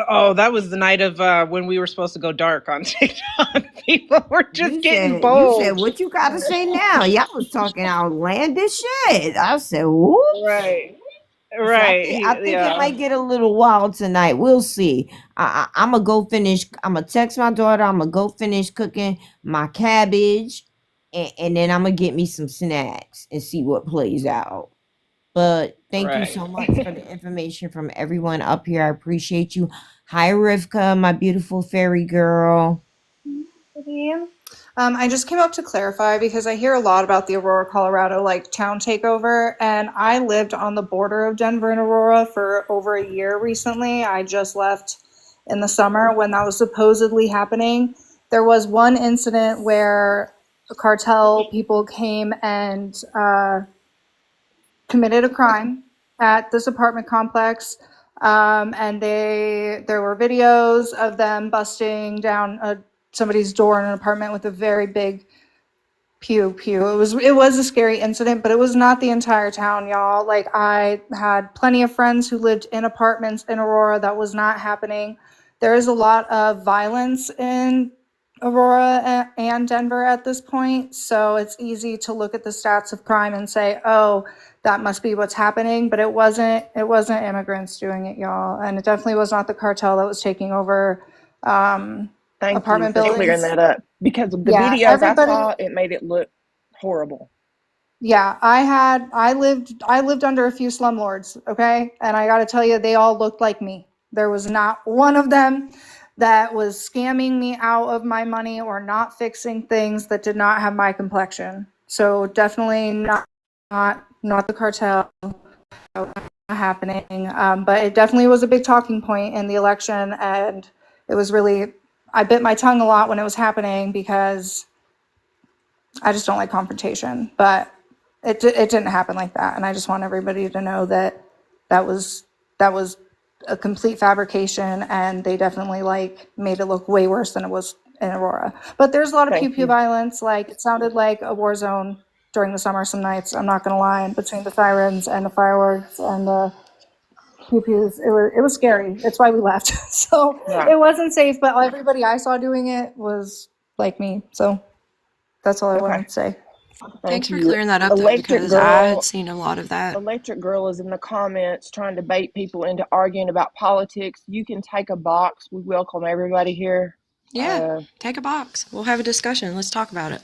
Oh, that was the night of when we were supposed to go dark on TikTok. People were just getting you said bold. what you gotta say now? Y'all was talking outlandish shit. I said, whoops. Right. So I Right. think I think it Yeah. might get a little wild tonight. We'll see. I'm gonna go finish. I'm gonna text my daughter. I'm gonna go finish cooking my cabbage, and then I'm gonna get me some snacks and see what plays out. But thank you Right. so much for the information from everyone up here. I appreciate you. Hi, Rivka, my beautiful fairy girl. I just came up to clarify because I hear a lot about the Aurora, Colorado town takeover, and I lived on the border of Denver and Aurora for over a year recently. I just left in the summer when that was supposedly happening. There was one incident where cartel people came and committed a crime at this apartment complex. And there were videos of them busting down somebody's door in an apartment with a very big pew pew. It was a scary incident, but it was not the entire town, y'all. I had plenty of friends who lived in apartments in Aurora. That was not happening. There is a lot of violence in Aurora and Denver at this point, so it's easy to look at the stats of crime and say, "Oh, that must be what's happening," but it wasn't. It wasn't immigrants doing it, y'all, and it definitely was not the cartel that was taking over Thank you apartment for clearing buildings. that up because of the Yeah, videos I everybody. saw, it made it look horrible. Yeah, I lived under a few slumlords, okay? And I got to tell you, they all looked like me. There was not one of them that was scamming me out of my money or not fixing things that did not have my complexion. So definitely not the cartel happening. But it definitely was a big talking point in the election, and it was really, I bit my tongue a lot when it was happening because I just don't like confrontation. But it didn't happen like that, and I just want everybody to know that that was that was a complete fabrication, and they definitely made it look way worse than it was in Aurora. But there's a lot of pew Thank pew you. violence. It sounded like a war zone during the summer some nights. I'm not gonna lie, between the sirens and the fireworks and the pew pews, it was scary. That's why we left. So Right. it wasn't safe, but everybody I saw doing it was like me. So that's all I Okay. wanted to say. Thanks Thank for you. clearing that up, though, Electric because I had Girl. seen a lot of that. Electric Girl is in the comments trying to bait people into arguing about politics. You can take a box. We welcome everybody here. Yeah, take a box. We'll have a discussion. Let's talk about it.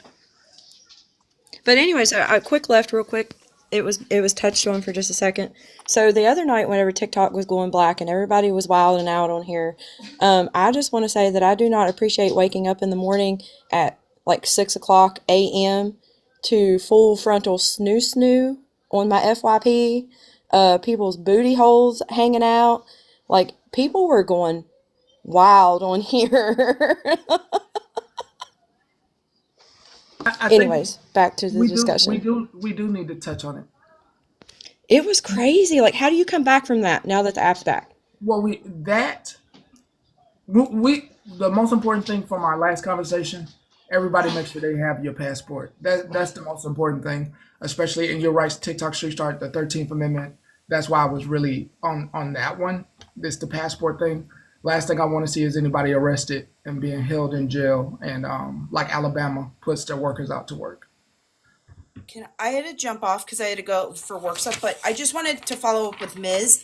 But anyways, a quick left real quick. it was touched on for just a second. So the other night, whenever TikTok was going black and everybody was wilding out on here, I just want to say that I do not appreciate waking up in the morning at like 6 o'clock a.m. to full frontal snoo on my FYP. People's booty holes hanging out. Like, people were going wild on here. I Anyways, back to the we discussion. do need to touch on it. It was crazy. Like, how do you come back from that now that the app's back? Well, we the most important thing from our last conversation, everybody make sure they have your passport. That's the most important thing, especially in your rights. TikTok Street Start, the 13th Amendment. That's why I was really on that one. This the passport thing. Last thing I want to see is anybody arrested and being held in jail, and like Alabama puts their workers out to work. I had to jump off because I had to go for work stuff, but I just wanted to follow up with Ms.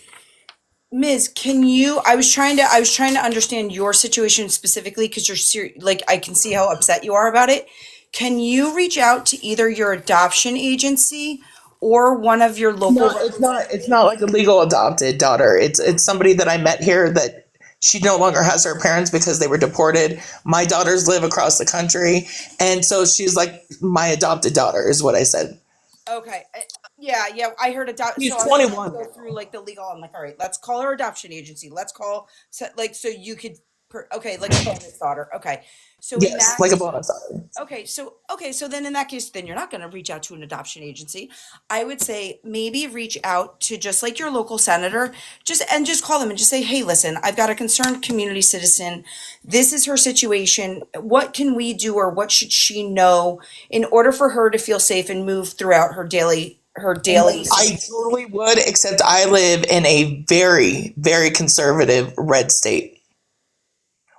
Ms., can you? I was trying to understand your situation specifically because like I can see how upset you are about it. Can you reach out to either your adoption agency or one of your local? No, it's not. It's not like a legal adopted daughter. It's somebody that I met here that she no longer has her parents because they were deported. My daughters live across the country, and so she's like my adopted daughter, is what I said. Okay. Yeah, I heard adopt. She's So I was trying to 21. go through like the legal. I'm like, all right, let's call her adoption agency. Let's call so you could. Okay, like a bonus daughter. Okay, so in Yes, that. like a bonus daughter. So then in that case, then you're not going to reach out to an adoption agency. I would say maybe reach out to just like your local senator, just call them and just say, hey, listen, I've got a concerned community citizen. This is her situation. What can we do, or what should she know in order for her to feel safe and move throughout her daily. I totally would, except I live in a very, very conservative red state.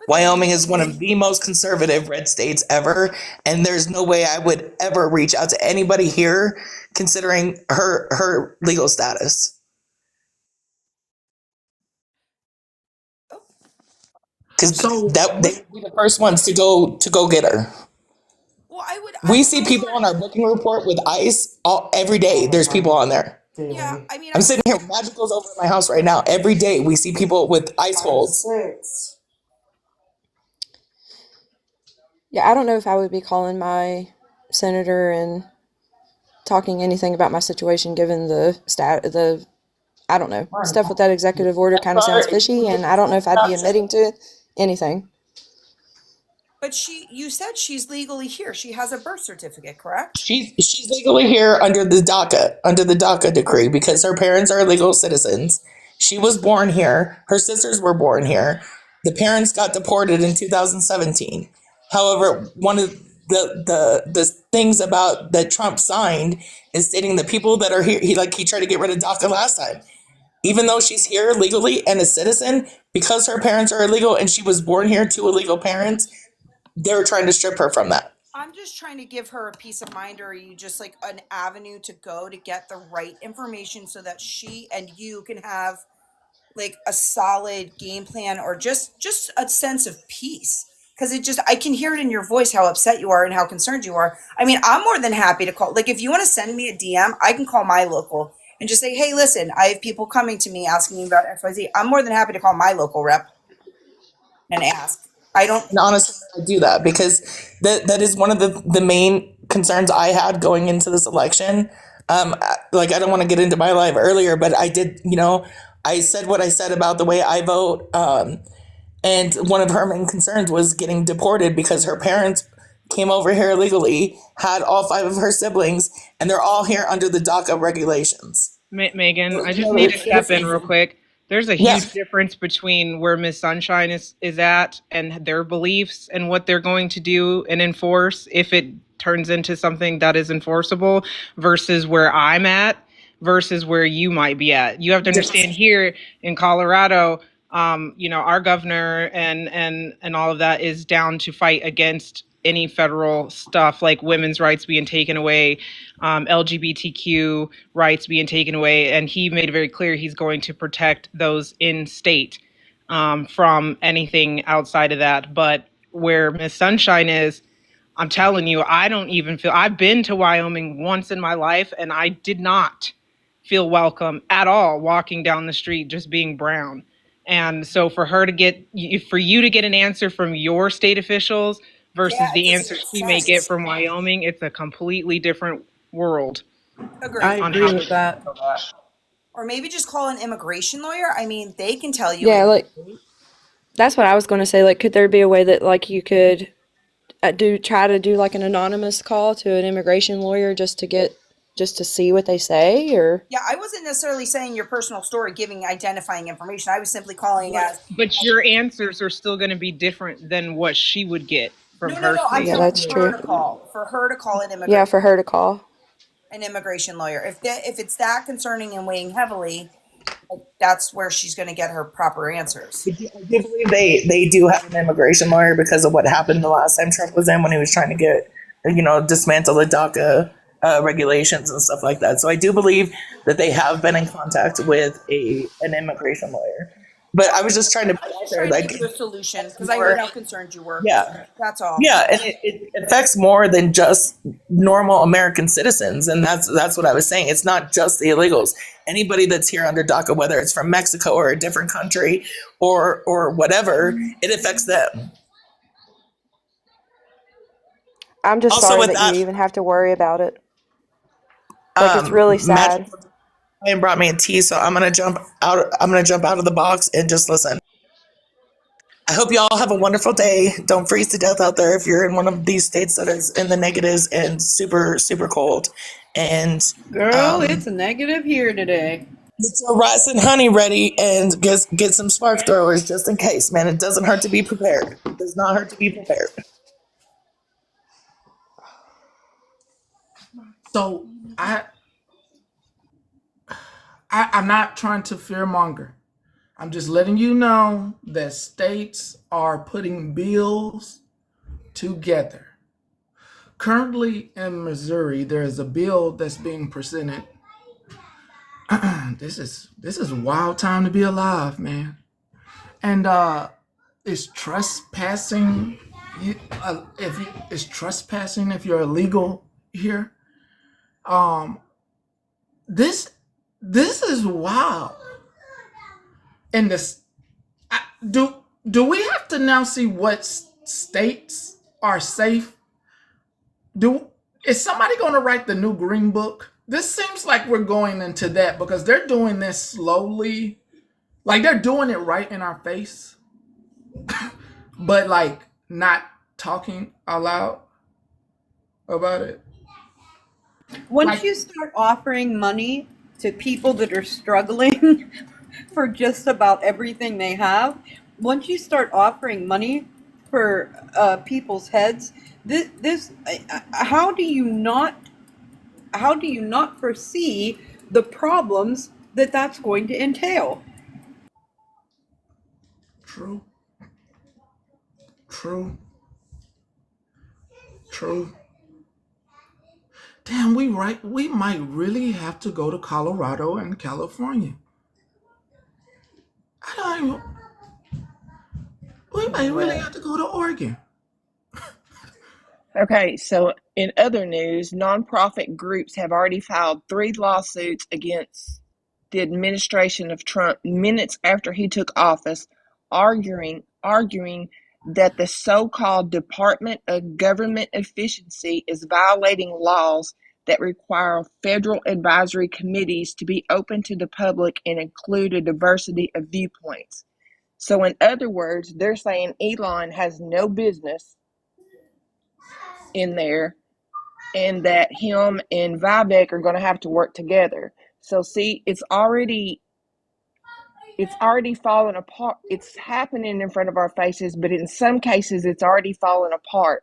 Wyoming is one of the most conservative red states ever, and there's no way I would ever reach out to anybody here considering her legal status. Because they would be the first ones to go get her. Well, we see people on our booking report with ICE every day. There's people on there. Yeah, I mean, I'm sitting here. Magical's over at my house right now. Every day we see people with ICE holds. Yeah, I don't know if I would be calling my senator and talking anything about my situation, given the I don't know, stuff with that executive order kind of sounds fishy, and I don't know if I'd be admitting to anything. But you said she's legally here. She has a birth certificate, correct? She's legally here under the DACA decree because her parents are legal citizens. She was born here. Her sisters were born here. The parents got deported in 2017. However, one of the things about that Trump signed is stating that people that are here, he tried to get rid of DACA last time. Even though she's here legally and a citizen, because her parents are illegal and she was born here to illegal parents, they're trying to strip her from that. I'm just trying to give her a peace of mind, or are you just like an avenue to go to get the right information so that she and you can have like a solid game plan, or just a sense of peace? Because I can hear it in your voice how upset you are and how concerned you are. I mean, I'm more than happy to call. Like, if you want to send me a DM, I can call my local and just say, hey, listen, I have people coming to me asking me about XYZ. I'm more than happy to call my local rep and ask. And honestly, I do that because that is one of the main concerns I had going into this election. Like, I don't want to get into my life earlier, but I did, I said what I said about the way I vote. And one of her main concerns was getting deported because her parents came over here illegally, had all 5 of her siblings, and they're all here under the DACA regulations. Megan, I just need to step in real quick. There's a huge difference between where Miss Sunshine is at and their beliefs and what they're going to do and enforce if it turns into something that is enforceable versus where I'm at versus where you might be at. You have to understand here in Colorado, our governor and all of that is down to fight against any federal stuff like women's rights being taken away, LGBTQ rights being taken away. And he made it very clear he's going to protect those in state from anything outside of that. But where Miss Sunshine is, I'm telling you, I don't even feel, I've been to Wyoming once in my life and I did not feel welcome at all walking down the street just being brown. And so for her to get, for you to get an answer from your state officials Yeah, versus it the doesn't answer make she may get sense. from Wyoming, it's a completely different world I Agreed. on agree how with to that. handle that. Or maybe just call an immigration lawyer. I mean, they can tell you Yeah, like exactly. that's what I was going to say. Like, could there be a way that like you could try to do like an anonymous call to an immigration lawyer just to see what they say, or Yeah, I wasn't necessarily saying your personal story, giving identifying information. I was simply calling as But your answers are still going to be different than what she would get from no, no, her no. I'm state. yeah, telling that's her true. to call for her to call Yeah, for her to call. an immigration lawyer. If it's that concerning and weighing heavily, like, that's where she's going to get her proper answers. I do believe they do have an immigration lawyer because of what happened the last time Trump was in when he was trying to get, dismantle the DACA regulations and stuff like that. So I do believe that they have been in contact with an immigration lawyer. But I was just trying to put I was out just there, trying to like, give you a solution because I heard more, how concerned you were. yeah, That's all. yeah, and it affects more than just normal American citizens, and that's what I was saying. It's not just the illegals. Anybody that's here under DACA, whether it's from Mexico or a different country or whatever, it affects them. I'm just Also, sorry with that you that, even have to worry about it. Like, it's really Magic sad. brought me a tea, so I'm gonna jump out. I'm gonna jump out of the box and just listen. I hope you all have a wonderful day. Don't freeze to death out there if you're in one of these states that is in the negatives and super, super cold. And Girl, it's a negative here today. get your rice and honey ready and get some spark throwers just in case, man. It doesn't hurt to be prepared. It does not hurt to be prepared. So I'm not trying to fearmonger. I'm just letting you know that states are putting bills together. Currently in Missouri, there is a bill that's being presented. This is a wild time to be alive, man. And it's trespassing. If trespassing if you're illegal here. Um, this is wild. And do we have to now see what states are safe? Is somebody going to write the new green book? This seems like we're going into that because they're doing this slowly, like they're doing it right in our face, but like not talking out loud about it. Once Like, you start offering money to people that are struggling for just about everything they have, once you start offering money for people's heads, this how do you not foresee the problems that that's going to entail? true, true, true. Damn, we might really have to go to Colorado and California. I don't even, we might really have to go to Oregon. Okay, so in other news, nonprofit groups have already filed 3 lawsuits against the administration of Trump minutes after he took office, arguing that the so-called Department of Government Efficiency is violating laws that require federal advisory committees to be open to the public and include a diversity of viewpoints. So in other words, they're saying Elon has no business in there and that him and Vivek are going to have to work together. So see, it's already fallen apart. It's happening in front of our faces, but in some cases it's already fallen apart.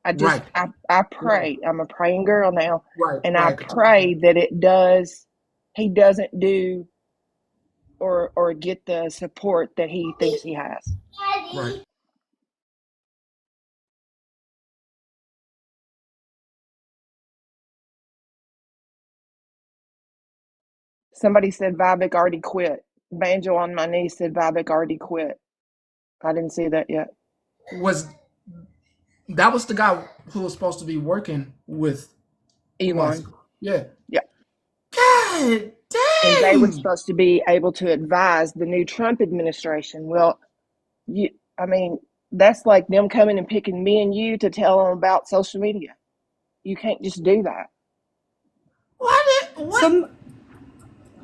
Right, I right, pray. I'm a praying girl now, right, and I right, pray that he doesn't do or get the support that he thinks he has. right. Somebody said Vivek already quit. Banjo on my knee said Vivek already quit. I didn't see that yet. Was That was the guy who was supposed to be working with Musk. Elon. Yeah. Yeah. God And they were dang. supposed to be able to advise the new Trump administration. Well, I mean, that's like them coming and picking me and you to tell them about social media. You can't just do that.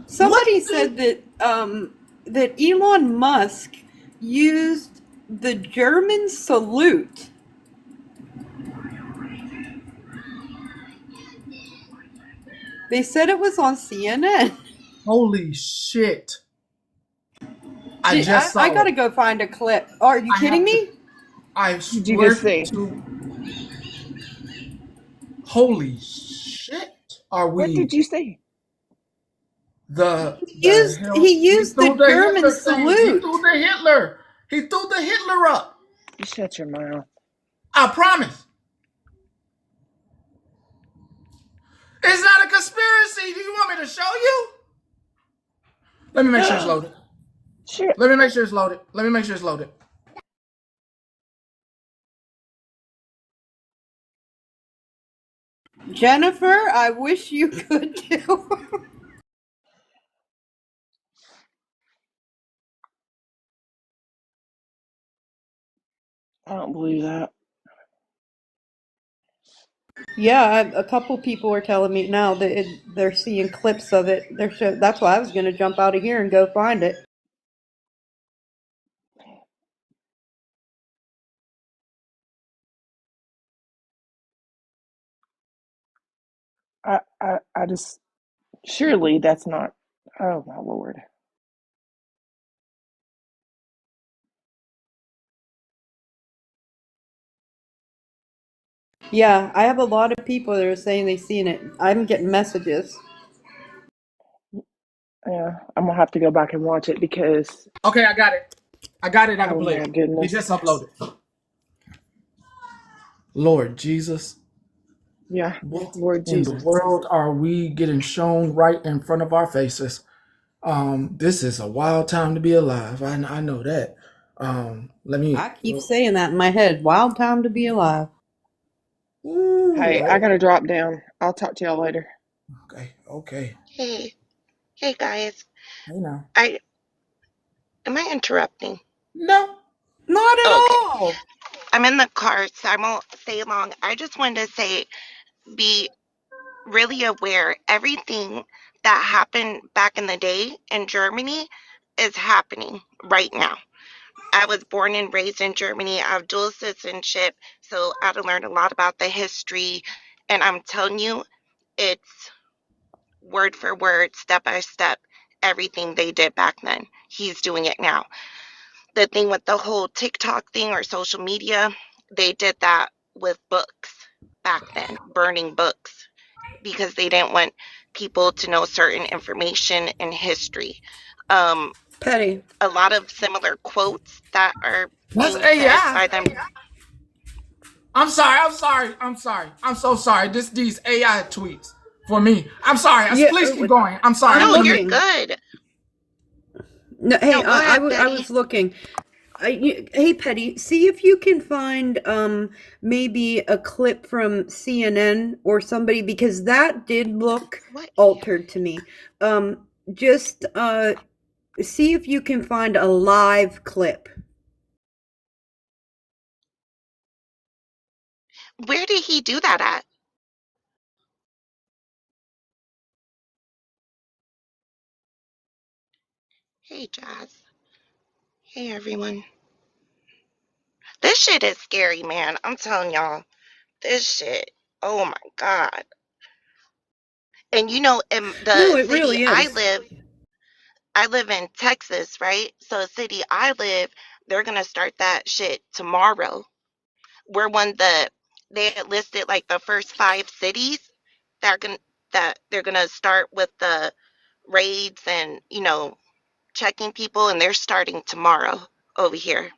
Somebody said that that Elon Musk used the German salute. They said it was on CNN. Holy shit. I just I saw gotta it. go find a clip. Are you I kidding have to. me? I Did you just swear see? to. Holy shit. Are What we did you see? the hell? He He used the threw the German Hitler thing. He salute. threw the Hitler. He threw the Hitler up. You shut your mouth. I promise. It's not a conspiracy. Do you want me to show you? Let me make sure it's loaded. Sure. Let me make sure it's loaded. Let me make sure it's loaded. Jennifer, I wish you could too. I don't believe that. Yeah, a couple people are telling me now that they're seeing clips of it. That's why I was going to jump out of here and go find it. I just surely that's not. Oh my lord. Yeah, I have a lot of people that are saying they've seen it. I'm getting messages. Yeah, I'm gonna have to go back and watch it because. Okay, I got it. I got it. I can Oh play my it. He goodness. just uploaded. Lord Jesus. Yeah, What Lord in the Jesus. world are we getting shown right in front of our faces? This is a wild time to be alive. I know that. Let me. I keep saying that in my head. Wild time to be alive. Hey, I gotta drop down. I'll talk to y'all later. Okay. Okay. Hey, hey guys. Hey now. I am I interrupting? No. Not at Okay. all. I'm in the car, so I won't stay long. I just wanted to say be really aware everything that happened back in the day in Germany is happening right now. I was born and raised in Germany. I have dual citizenship, so I had to learn a lot about the history. And I'm telling you, it's word for word, step by step, everything they did back then. He's doing it now. The thing with the whole TikTok thing or social media, they did that with books back then, burning books because they didn't want people to know certain information in history. Um, Petty. a lot of similar quotes that are That's being said AI. by them. I'm sorry. I'm sorry. I'm sorry. I'm so sorry. These AI tweets for me. I'm sorry. Yeah, Please keep going. I'm sorry. I'm No, I'm gonna you're mute. looking. good. No, hey, No, go ahead, I Betty. was looking. Hey, Petty, see if you can find maybe a clip from CNN or somebody because that did look What? altered to me. Just see if you can find a live clip. Where did he do that at? Hey, Jazz. Hey, everyone. This shit is scary, man. I'm telling y'all. This shit. Oh my God. And you know, in No, the it city really is. I live in Texas, right? So the city I live, they're gonna start that shit tomorrow. We're one the they had listed like the first 5 cities that are gonna that they're gonna start with the raids and checking people, and they're starting tomorrow over here.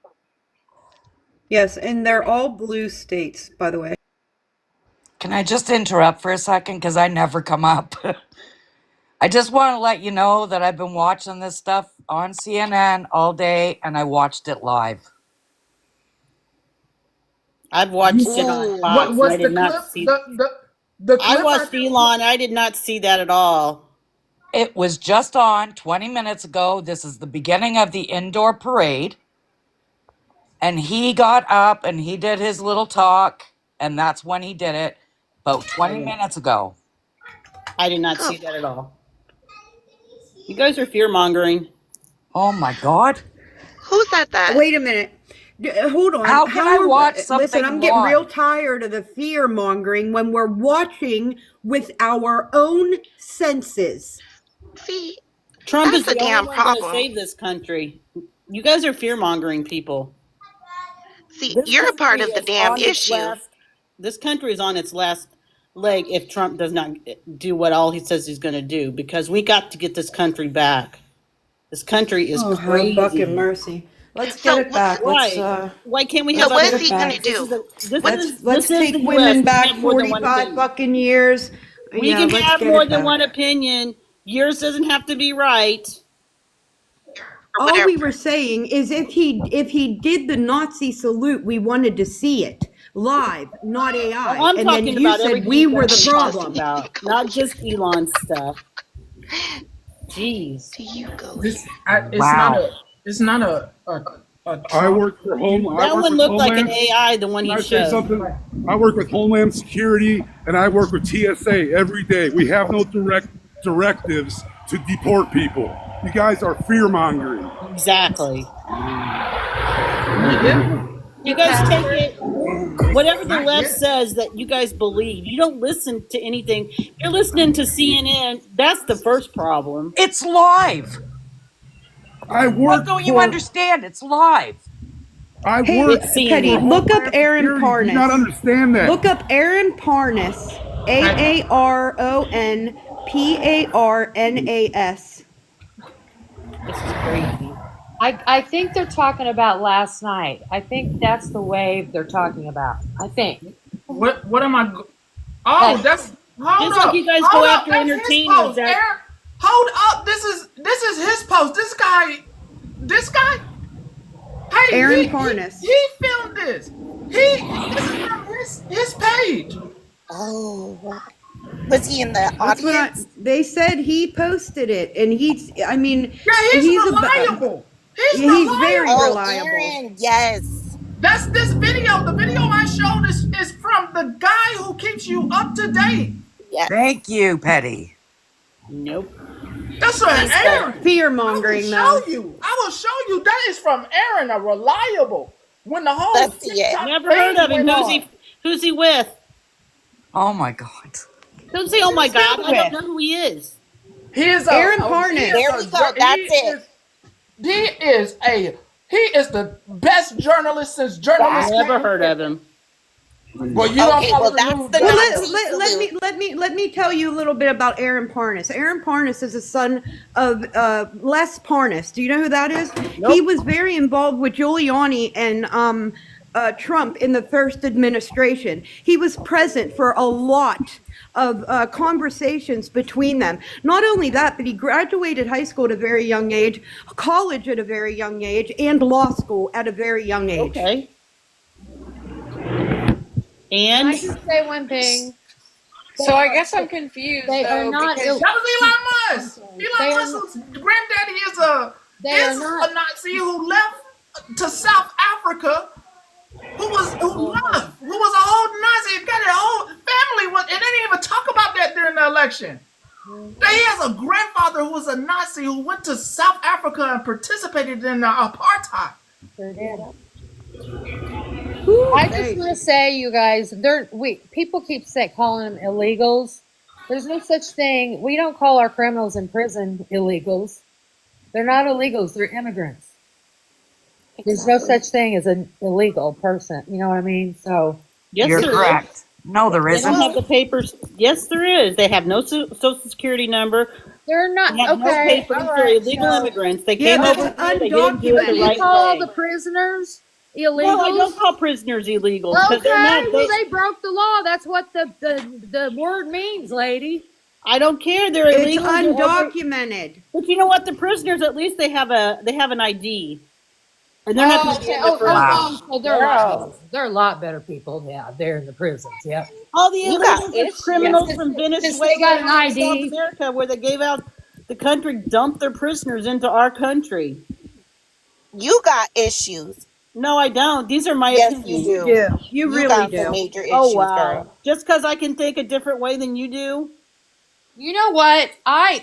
Yes, and they're all blue states, by the way. Can I just interrupt for a second? Because I never come up. I just want to let you know that I've been watching this stuff on CNN all day and I watched it live. I've watched it on What Ooh. Fox, and what's I the did not clip? see. The I clip I watched Elon. I did not see that at all. It was just on 20 minutes ago. This is the beginning of the indoor parade. And he got up and he did his little talk. And that's when he did it, about 20 minutes ago. I did not Huh. see that at all. You guys are fear mongering. Oh my God. Who said that? Wait a minute. Hold on. How can I watch Listen, something I'm getting real live? tired of the fear mongering when we're watching with our own senses. See, Trump is that's a the only damn one going to problem. save this country. You guys are fear mongering people. See, This you're a part country of the is damn on its issue. last. This country is on its last leg if Trump does not do what all he says he's going to do. Because we got to get this country back. This country is Oh, have bucking crazy. mercy. Let's get So it what? back. Why? Why can't we So have Let's what get is other it he gonna back. countries? do? What? Let's This is take the U.S. women We can back have more than one 45 opinion. fucking years. We Yeah, can let's have get more it than back. one opinion. Yours doesn't have to be right. Or All whatever. we were saying is if he did the Nazi salute, we wanted to see it live, not Oh, AI. I'm And then talking you about said everything we you were guys the been talking problem. about, not just Elon stuff. Jeez. Do you go this here? it's not Wow. a I Trump work for I That work one with looked like an Homeland. AI, the one Can he I say showed. something? I work with Homeland Security and I work with TSA every day. We have no directives to deport people. You guys are fear mongering. Exactly. not yet. You guys take Pastor. it, whatever the Not left yet. says that you guys believe. You don't listen to anything. You're listening to CNN. That's the first problem. It's live. I What work don't you for understand? It's live. I Hey, work It's Petty, for CNN. look up Homeland Aaron Security. Do you not Parnas. understand that? Look up Aaron Parnas. Patty, AARONPARNAS. This is crazy. I think they're talking about last night. I think that's the wave they're talking about. I think. what am I? Oh, But that's hold Just like up, you guys go hold up. after That's his entertainers, post, that Aaron. Hold up. This is his post. This guy. Hey, Aaron he Parnas. he filmed this. This is from his page. Oh, was he in the That's what audience? they said. He posted it, and I mean, Yeah, he's he's reliable. He's he's very reliable. Oh, reliable. Aaron, yes. That's this video. The video I showed is from the guy who keeps you up to date. Yes. Thank you, Petty. nope. That's an He's the Aaron. Fear I will mongering, show though. you. I will show you. That is from Aaron, a reliable. When the whole let's see it. TikTok Never heard thing of him. went on. Who's he with? Oh my God. Don't say, oh my Who's God. him I don't with? know who he is. He is Aaron Parnas. There we go. That's it. he is the best journalist since journalists Never came. heard of him. Well, you don't Okay, well follow the that's news. the Well, Nazi salute. let me tell you a little bit about Aaron Parnas. Aaron Parnas is a son of Les Parnas. Do you know who that is? Nope. He was very involved with Giuliani and Trump in the first administration. He was present for a lot of conversations between them. Not only that, but he graduated high school at a very young age, college at a very young age, and law school at a very young age. Okay. can I And just say one thing? So I guess I'm confused They are though not. because That was Elon I'm Musk. sorry. Elon Musk's granddaddy They are is not. a Nazi who left to South Africa. Who was a whole Nazi, got a whole family and they didn't even talk about that during the election. He has a grandfather who was a Nazi who went to South Africa and participated in the apartheid. Sure did. I just want to say, you guys, people keep calling them illegals. There's no such thing. We don't call our criminals in prison illegals. They're not illegals. They're immigrants. There's no such thing as an illegal person. You know what I mean? So yes, You're there is. correct. No, there They don't isn't. have the papers. Yes, there is. They have no social security number. they're not They have no okay. papers. All They're right. illegal So immigrants. They Yeah, came over that's here. They didn't do it the can you undocumented. right call way. the prisoners No, I don't illegals? call prisoners illegals because Okay. they're not. Well, they broke the law. That's what the word means, lady. I don't care. They're It's illegal. undocumented. But you know what? The prisoners, at least they have an ID. And they're not going Oh, to be okay. in there forever. Oh, so they're a lot better. Girl, They're a lot better people. Yeah, they're in the prisons. Yep. All the you got illegals are issues. criminals from Since they got Venezuela an and South ID. America, where they gave out the country, dumped their prisoners into our country. You got issues. No, I don't. These are my Yes, you opinions. You do. do. You You really got some do. major Oh, issues, wow. girl. Just because I can think a different way than you do? You know what?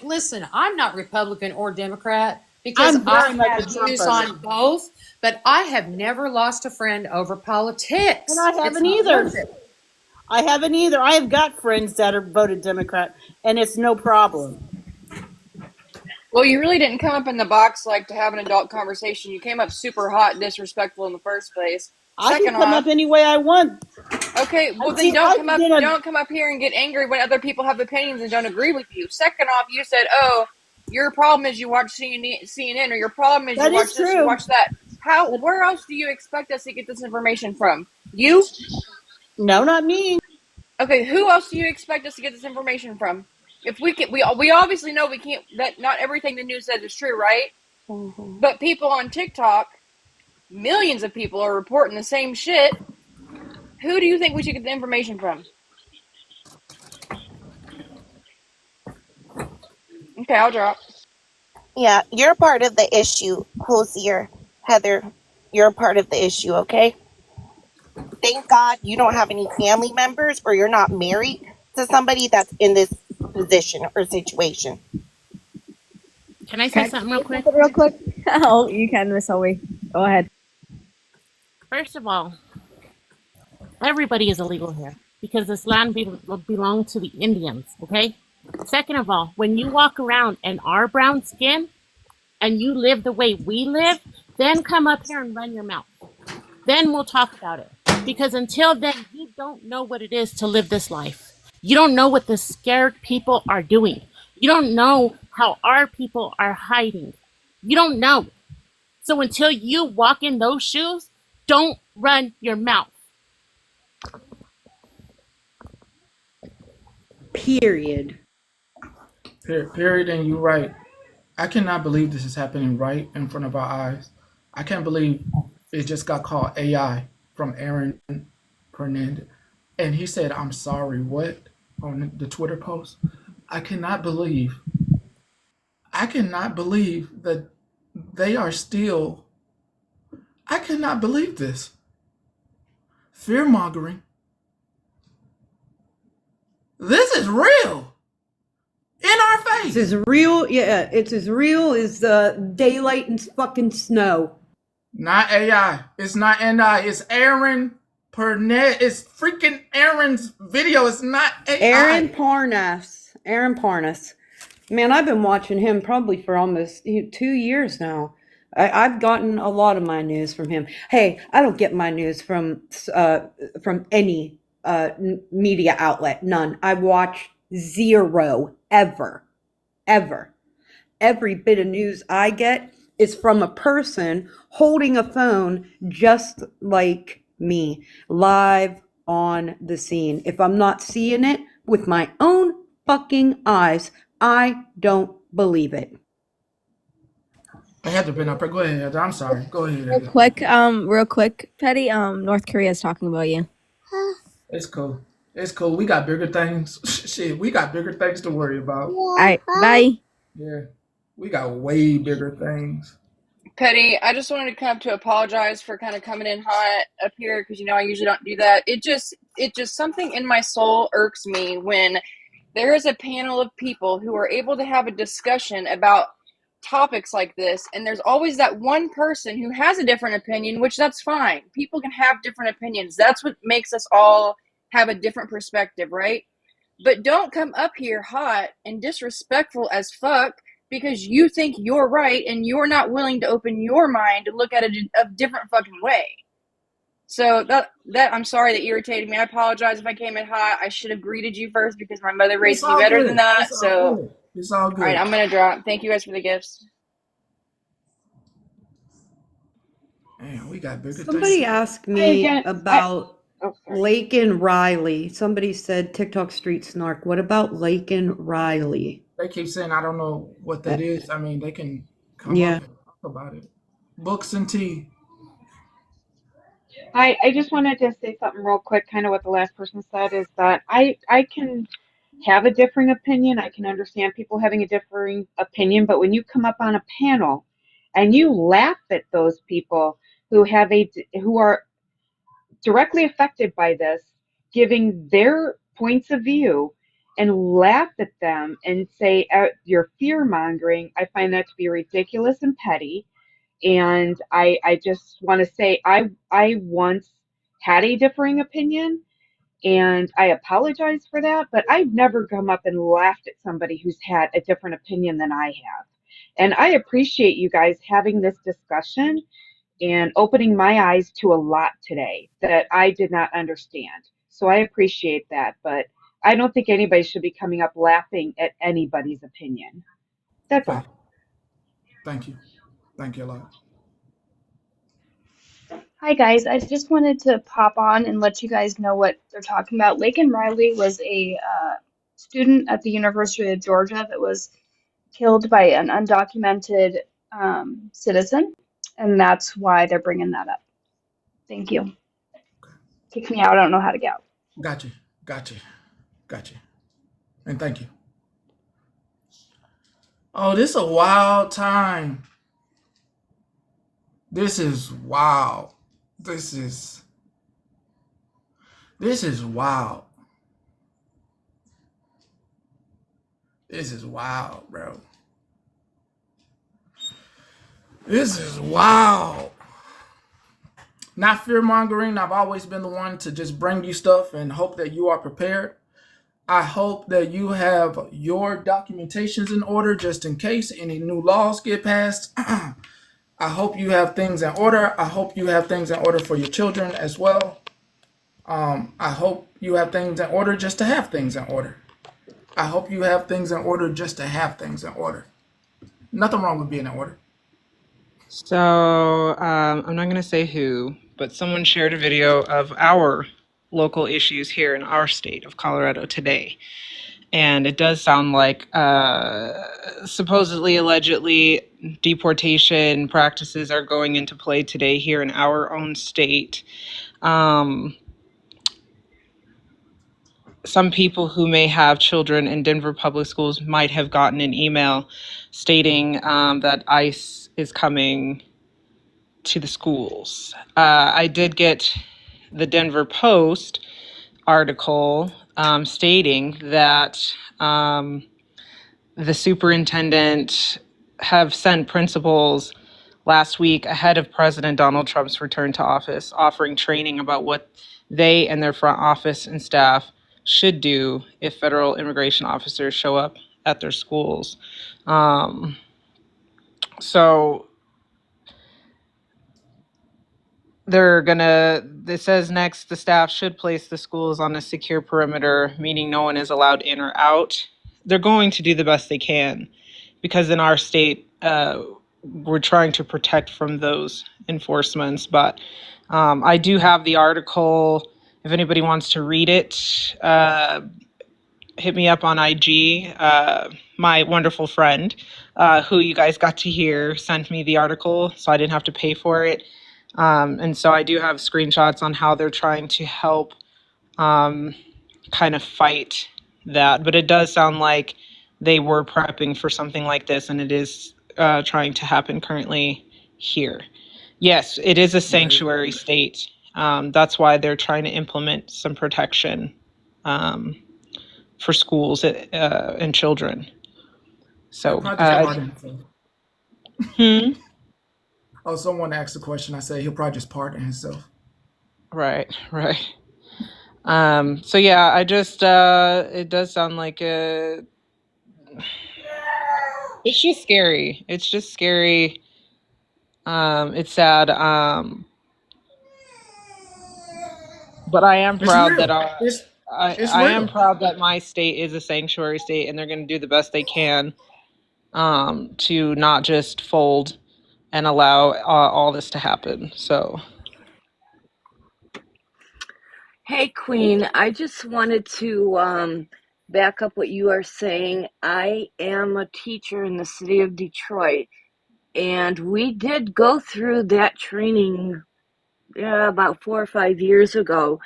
Listen. I'm not Republican or Democrat because I'm I very much a have views Trumper. on both, but I have never lost a friend over And I politics. It's haven't not either. worth it. I haven't either. I have got friends that are voted Democrat, and it's no problem. Well, you really didn't come up in the box like to have an adult conversation. You came up super hot and disrespectful in the first place. I can Second come off, up any way I want. okay, well then I've been a. don't come up here and get angry when other people have opinions and don't agree with you. Second off, you said, "Oh, your problem is you watch CNN or your problem is you That watch is this, you true. watch that." Where else do you expect us to get this information from? You? No, not me. Okay, who else do you expect us to get this information from? If we obviously know we can't, that not everything the news says is true, right? Mm-hmm. But people on TikTok, millions of people are reporting the same shit. Who do you think we should get the information from? Okay, I'll drop. Yeah, you're part of the issue, Hosier. Heather, you're part of the issue, okay? Thank God you don't have any family members or you're not married to somebody that's in this position or situation. Can I say something real quick? Real quick. Oh, you can, Miss Hoey. Go ahead. First of all, everybody is illegal here because this land belongs to the Indians, okay? Second of all, when you walk around in our brown skin and you live the way we live, then come up here and run your mouth. Then we'll talk about it. Because until then, you don't know what it is to live this life. You don't know what the scared people are doing. You don't know how our people are hiding. You don't know. So until you walk in those shoes, don't run your mouth. Period. Period, and you're right. I cannot believe this is happening right in front of our eyes. I can't believe it just got called AI from Aaron Hernandez. And he said, I'm sorry, what? On the Twitter post. I cannot believe that they are still, I cannot believe this. Fear mongering. This is real. In our face. It's as real, yeah, it's as real as daylight and fucking snow. Not AI. It's not NI. It's Aaron Pernett. It's freaking Aaron's video. It's not AI. Aaron Parnas. Man, I've been watching him probably for almost 2 years now. I've gotten a lot of my news from him. Hey, I don't get my news from any media outlet. None. I watch zero ever. Every bit of news I get is from a person holding a phone just like me, live on the scene. If I'm not seeing it with my own fucking eyes, I don't believe it. I had to been up. Go ahead. I'm sorry. Go ahead. Real quick, Petty. North Korea is talking about you. It's cool. It's cool. We got bigger things. Shit, we got bigger things to worry about. All right, bye. Yeah, we got way bigger things. Petty, I just wanted to come up to apologize for kind of coming in hot up here because I usually don't do that. It just something in my soul irks me when there is a panel of people who are able to have a discussion about topics like this, and there's always that one person who has a different opinion, which that's fine. People can have different opinions. That's what makes us all have a different perspective, right? But don't come up here hot and disrespectful as fuck because you think you're right and you're not willing to open your mind to look at it a different fucking way. So that I'm sorry that irritated me. I apologize if I came in hot. I should have greeted you first because my mother raised me better than that. So it's all good. All right, I'm gonna drop. Thank you guys for the gifts. Man, we got bigger Somebody things. asked me about Laken Riley. Somebody said TikTok Street Snark. What about Laken Riley? They keep saying I don't know what that is. I mean, they can come up and talk about it. Books and tea. I just wanted to say something real quick, kind of what the last person said is that I can have a differing opinion. I can understand people having a differing opinion, but when you come up on a panel and you laugh at those people who are directly affected by this, giving their points of view and laugh at them and say you're fear mongering, I find that to be ridiculous and petty. And I just want to say I once had a differing opinion and I apologize for that, but I've never come up and laughed at somebody who's had a different opinion than I have. And I appreciate you guys having this discussion and opening my eyes to a lot today that I did not understand. So I appreciate that, but I don't think anybody should be coming up laughing at anybody's opinion. That's Thank all. you. Thank you. Thank you a lot. Hi guys, I just wanted to pop on and let you guys know what they're talking about. Laken Riley was a student at the University of Georgia that was killed by an undocumented citizen, and that's why they're bringing that up. Thank you. Kick me out. I don't know how to get out. Got you. Got you. Got you. And thank you. Oh, this is a wild time. This is wild. This is wild. This is wild, bro. This is wild. Not fear mongering. I've always been the one to just bring you stuff and hope that you are prepared. I hope that you have your documentations in order just in case any new laws get passed. I hope you have things in order. I hope you have things in order for your children as well. I hope you have things in order just to have things in order. I hope you have things in order just to have things in order. Nothing wrong with being in order. So I'm not going to say who, but someone shared a video of our local issues here in our state of Colorado today. And it does sound like supposedly, allegedly, deportation practices are going into play today here in our own state. Some people who may have children in Denver public schools might have gotten an email stating that ICE is coming to the schools. I did get the Denver Post article stating that the superintendent have sent principals last week ahead of President Donald Trump's return to office, offering training about what they and their front office and staff should do if federal immigration officers show up at their schools. So it says next, the staff should place the schools on a secure perimeter, meaning no one is allowed in or out. They're going to do the best they can because in our state, we're trying to protect from those enforcements. But I do have the article. If anybody wants to read it, hit me up on IG. My wonderful friend, who you guys got to hear, sent me the article, so I didn't have to pay for it. And so I do have screenshots on how they're trying to help kind of fight that. But it does sound like they were prepping for something like this, and it is trying to happen currently here. Yes, it is a sanctuary state. That's why they're trying to implement some protection for schools and children. He'll So, probably just pardon himself. hmm? Oh, someone asked a question. I said he'll probably just pardon himself. Right. So yeah, I just it does sound like it's just scary. It's just scary. It's sad. But I am It's proud that real. It's I am real. proud that my state is a sanctuary state, and they're going to do the best they can to not just fold and allow all this to happen. So. Hey, Queen, I just wanted to back up what you are saying. I am a teacher in the city of Detroit, and we did go through that training about 4 or 5 years ago.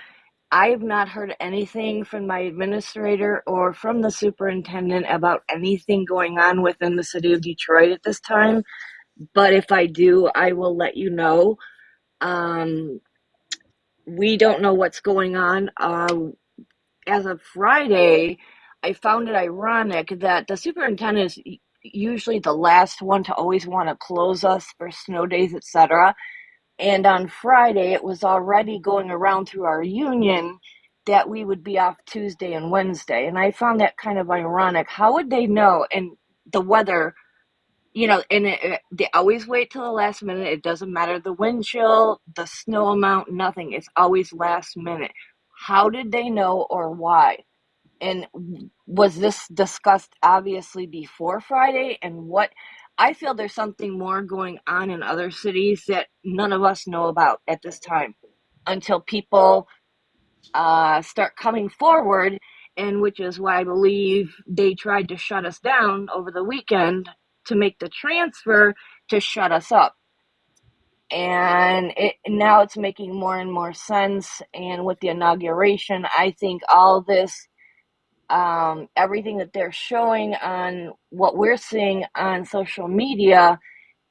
I have not heard anything from my administrator or from the superintendent about anything going on within the city of Detroit at this time. But if I do, I will let you know. Um, we don't know what's going on. As of Friday, I found it ironic that the superintendent is usually the last one to always want to close us for snow days, etc. And on Friday, it was already going around through our union that we would be off Tuesday and Wednesday. And I found that kind of ironic. How would they know? And the weather, they always wait till the last minute. It doesn't matter the wind chill, the snow amount, nothing. It's always last minute. How did they know or why? And was this discussed obviously before Friday? And what I feel there's something more going on in other cities that none of us know about at this time until people start coming forward, and which is why I believe they tried to shut us down over the weekend to make the transfer to shut us up. And now it's making more and more sense. And with the inauguration, I think all this everything that they're showing on what we're seeing on social media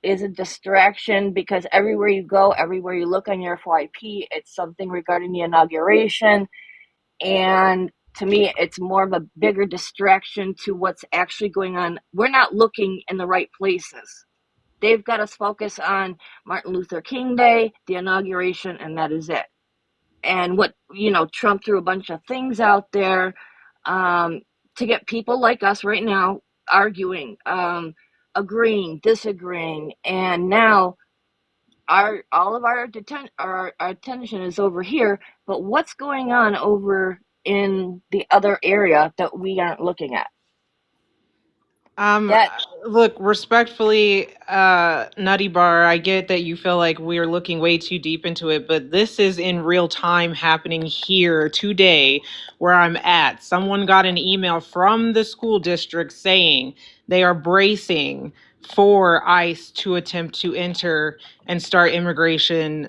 is a distraction, because everywhere you go, everywhere you look on your FYP, it's something regarding the inauguration. And to me, it's more of a bigger distraction to what's actually going on. We're not looking in the right places. They've got us focus on Martin Luther King Day, the inauguration, and that is it. And what, Trump threw a bunch of things out there to get people like us right now arguing, agreeing, disagreeing, and now all of our attention is over here. But what's going on over in the other area that we aren't looking at? Um, That Look, respectfully, Nutty Bar, I get that you feel like we're looking way too deep into it, but this is in real time happening here today where I'm at. Someone got an email from the school district saying they are bracing for ICE to attempt to enter and start immigration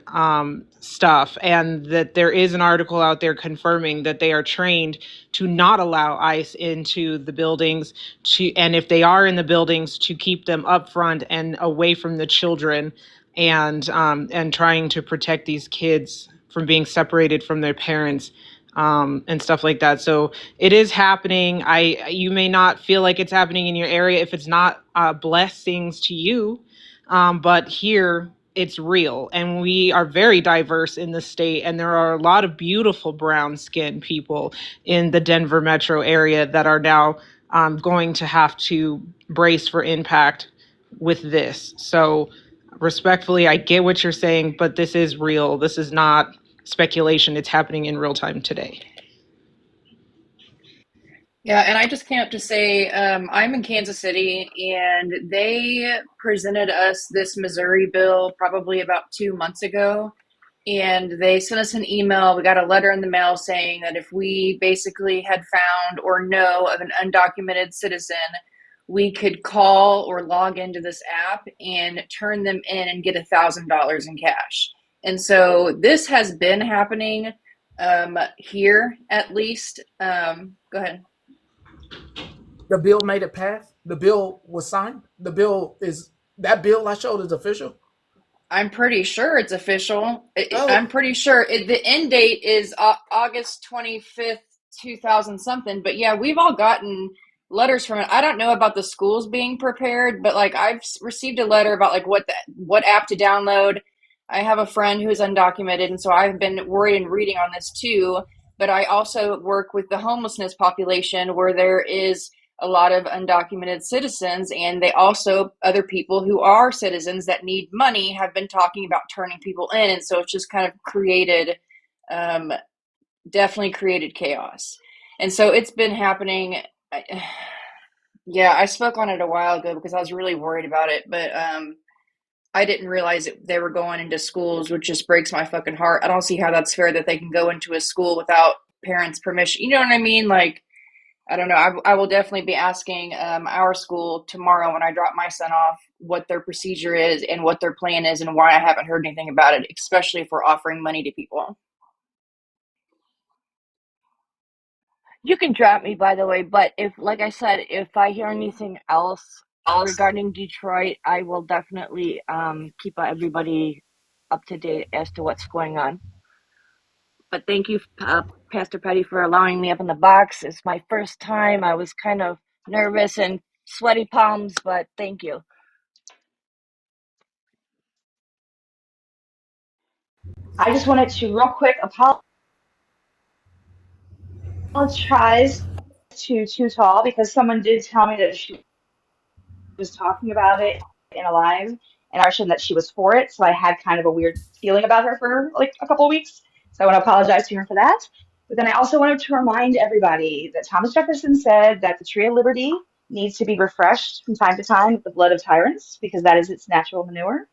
stuff, and that there is an article out there confirming that they are trained to not allow ICE into the buildings, and if they are in the buildings, to keep them up front and away from the children, and trying to protect these kids from being separated from their parents, and stuff like that. So it is happening. You may not feel like it's happening in your area if it's not blessings to you, but here it's real, and we are very diverse in the state, and there are a lot of beautiful brown skinned people in the Denver metro area that are now going to have to brace for impact with this. So respectfully, I get what you're saying, but this is real. This is not speculation. It's happening in real time today. Yeah, and I just came up to say I'm in Kansas City, and they presented us this Missouri bill probably about 2 months ago. And they sent us an email. We got a letter in the mail saying that if we basically had found or know of an undocumented citizen, we could call or log into this app and turn them in and get $1,000 in cash. And so this has been happening here at least. Go ahead. The bill made it pass. The bill was signed. That bill I showed is official. I'm pretty sure it's official. I'm Oh, pretty sure the end date is August 25th, 2000 something. But yeah, we've all gotten letters from it. I don't know about the schools being prepared, but like I've received a letter about like what app to download. I have a friend who's undocumented, and so I've been worried and reading on this too. But I also work with the homelessness population where there is a lot of undocumented citizens, and they also, other people who are citizens that need money, have been talking about turning people in. And so it's just kind of um, definitely created chaos. And so it's been happening. Yeah, I spoke on it a while ago because I was really worried about it, but I didn't realize they were going into schools, which just breaks my fucking heart. I don't see how that's fair that they can go into a school without parents' permission. You know what I mean? Like, I don't know. I will definitely be asking our school tomorrow when I drop my son off what their procedure is and what their plan is and why I haven't heard anything about it, especially if we're offering money to people. You can drop me, by the way, but if, like I said, if I hear anything else regarding Detroit, I will definitely keep everybody up to date as to what's going on. But thank you, Pastor Petty, for allowing me up in the box. It's my first time. I was kind of nervous and sweaty palms, but thank you. I just wanted to real quick apologize to Too Tall because someone did tell me that she was talking about it in a live and I mentioned that she was for it. So I had kind of a weird feeling about her for like a couple of weeks. So I want to apologize to her for that. But then I also wanted to remind everybody that Thomas Jefferson said that the tree of liberty needs to be refreshed from time to time with the blood of tyrants because that is its natural manure.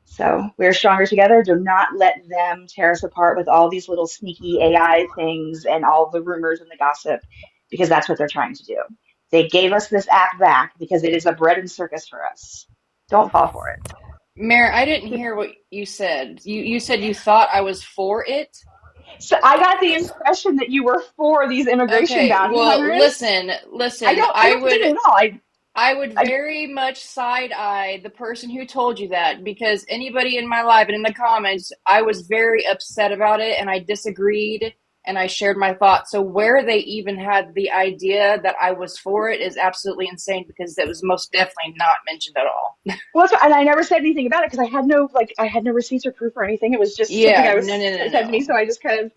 So we're stronger together. Do not let them tear us apart with all these little sneaky AI things and all the rumors and the gossip, because that's what they're trying to do. They gave us this app back because it is a bread and circus for us. Don't fall for it. Mayor, I didn't hear what you said. You said you thought I was for it? So I got the impression that you were for these immigration Okay, bounty well, hunters. listen. I don't get it at all. I would I very much side eye the person who told you that because anybody in my life and in the comments, I was very upset about it and I disagreed and I shared my thoughts. So where they even had the idea that I was for it is absolutely insane because that was most definitely not mentioned at all. well, and I never said anything about it because I had no receipts or proof or anything. It was just something Yeah, I no, was no, no, said to me, no. so I just kind of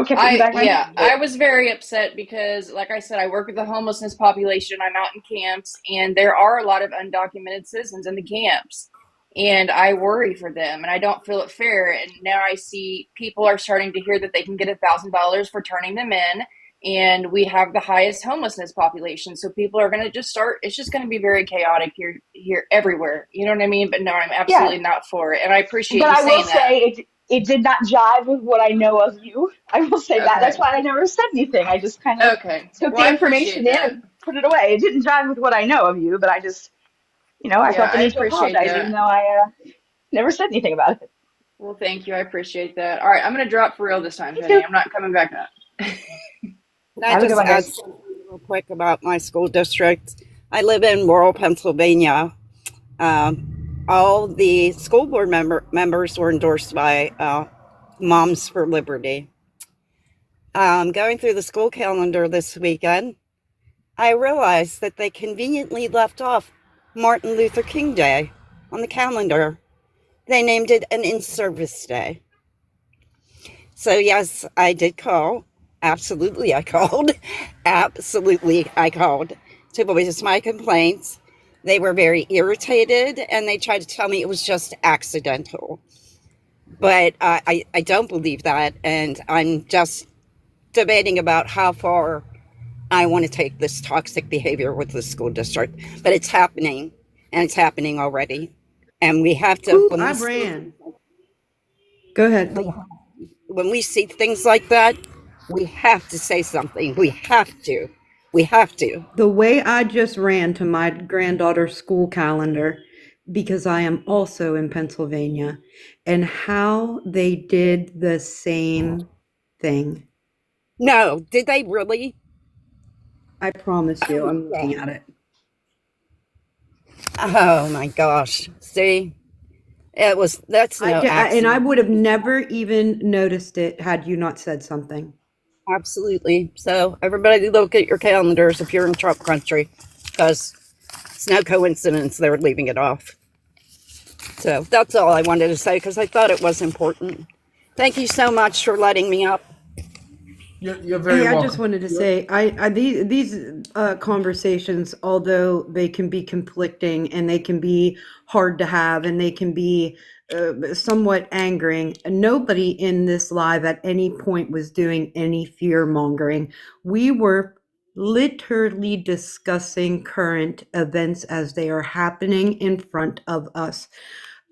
kept it in the back of my head. But I was very upset because, like I said, I work with the homelessness population. I'm out in camps, and there are a lot of undocumented citizens in the camps, and I worry for them, and I don't feel it fair. And now I see people are starting to hear that they can get $1,000 for turning them in, and we have the highest homelessness population. So people are going to just start. It's just going to be very chaotic here, everywhere. You know what I mean? But no, I'm yeah, absolutely not for it, and I appreciate but you I will saying that. say it did not jive with what I know of you. I will say that. That's Okay. why I never said anything. I just kind of Okay. took Well, the I appreciate information in that. and put it away. It didn't jive with what I know of you, but I just, I Yeah, felt the I need to appreciate apologize, even that. though I never said anything about it. Well, thank you. I appreciate that. All right, I'm going to drop for real this time, Me too. Penny. I'm not coming back up. Can I Have a good just one, add guys. something real quick about my school district? I live in rural Pennsylvania. All the school board members were endorsed by Moms for Liberty. Going through the school calendar this weekend, I realized that they conveniently left off Martin Luther King Day on the calendar. They named it an in-service day. So, yes, I did call. Absolutely, I called. Absolutely, I called to voice my complaints. They were very irritated and they tried to tell me it was just accidental. But I don't believe that. And I'm just debating about how far I want to take this toxic behavior with the school district. But it's happening, and it's happening already. And we have to, Ooh, I ran. Go ahead. when we see things like that, we have to say something. We have to. We have to. The way I just ran to my granddaughter's school calendar, because I am also in Pennsylvania, and how they did the same thing. No, did they really? I promise you, I'm Yeah. looking at it. Oh my gosh. See, that's no And I accident. would have never even noticed it had you not said something. Absolutely. So, everybody look at your calendars if you're in Trump country, because it's no coincidence they're leaving it off. So, that's all I wanted to say because I thought it was important. Thank you so much for letting me up. You're very Hey, I just welcome. wanted to say, these conversations, although they can be conflicting and they can be hard to have and they can be somewhat angering, nobody in this live at any point was doing any fear mongering. We were literally discussing current events as they are happening in front of us.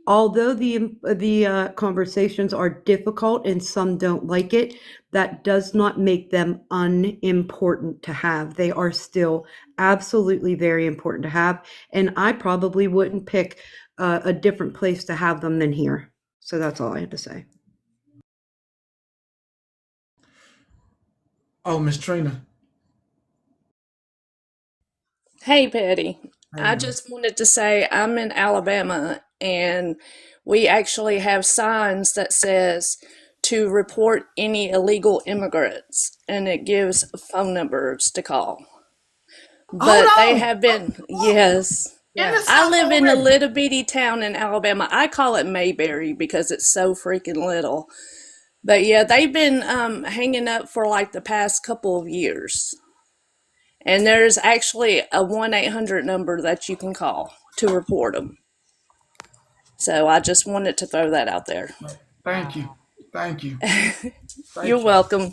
Although the conversations are difficult and some don't like it, that does not make them unimportant to have. They are still absolutely very important to have, and I probably wouldn't pick a different place to have them than here. So that's all I had to say. Oh, Miss Trina. Hey, Patty. Hey, I man. just wanted to say I'm in Alabama and we actually have signs that says to report any illegal immigrants and it gives phone numbers to call. Hold But they on. have been, yes. In Yeah. the I South live in a already. little bitty town in Alabama. I call it Mayberry because it's so freaking little. But yeah, they've been hanging up for like the past couple of years. And there's actually a 1-800 number that you can call to report them. So I just wanted to throw that out there. Thank you. Thank you. You're Thank you. welcome.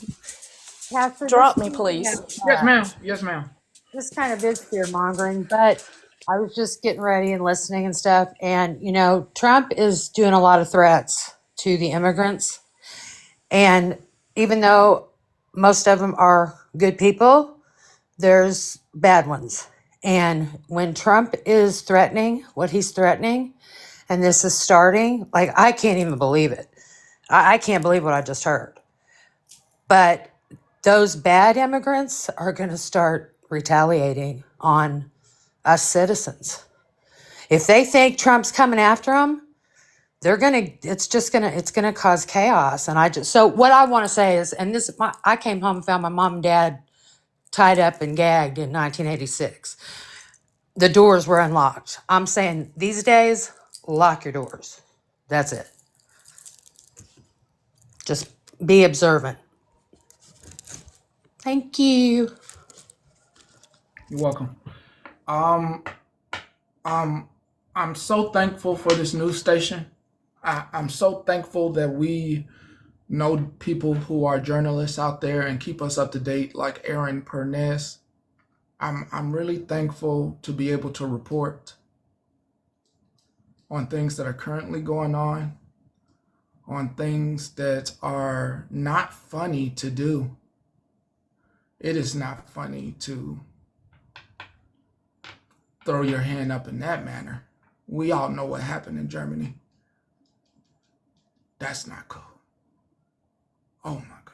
Pastor, this Drop me, kind please. of Yes, ma'am. Yes, ma'am. this kind of is fear mongering, but I was just getting ready and listening and stuff, and Trump is doing a lot of threats to the immigrants, and even though most of them are good people, there's bad ones. And when Trump is threatening what he's threatening, and this is starting, like, I can't even believe it. I can't believe what I just heard. But those bad immigrants are going to start retaliating on us citizens. If they think Trump's coming after them, it's gonna cause chaos. And so what I want to say is, and I came home and found my mom and dad tied up and gagged in 1986. The doors were unlocked. I'm saying these days, lock your doors. That's it. Just be observant. Thank you. You're welcome. Um, um, I'm so thankful for this news station. I'm so thankful that we know people who are journalists out there and keep us up to date, like Aaron Pernez. I'm really thankful to be able to report on things that are currently going on things that are not funny to do. It is not funny to throw your hand up in that manner. We all know what happened in Germany. That's not cool. Oh my God.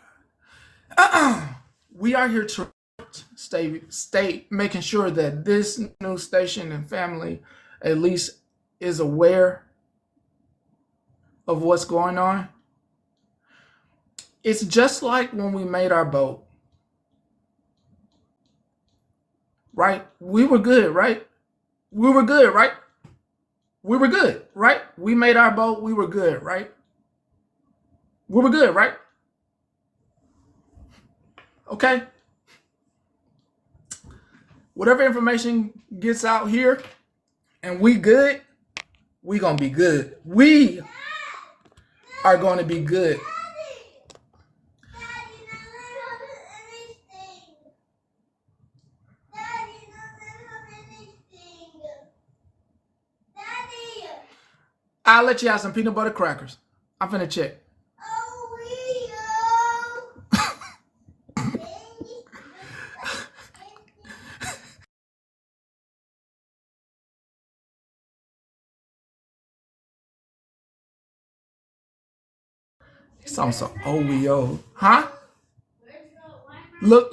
We are here to stay making sure that this news station and family at least is aware of what's going on. It's just like when we made our boat, right? We were good, right? We were good, right? We were good, right? We made our boat, we were good, right? We were good, right? Okay? Whatever information gets out here and we good, we gonna be good. We are going to be good. I'll let you have some peanut butter crackers. I'm finna check. He sounds so OVO. Huh?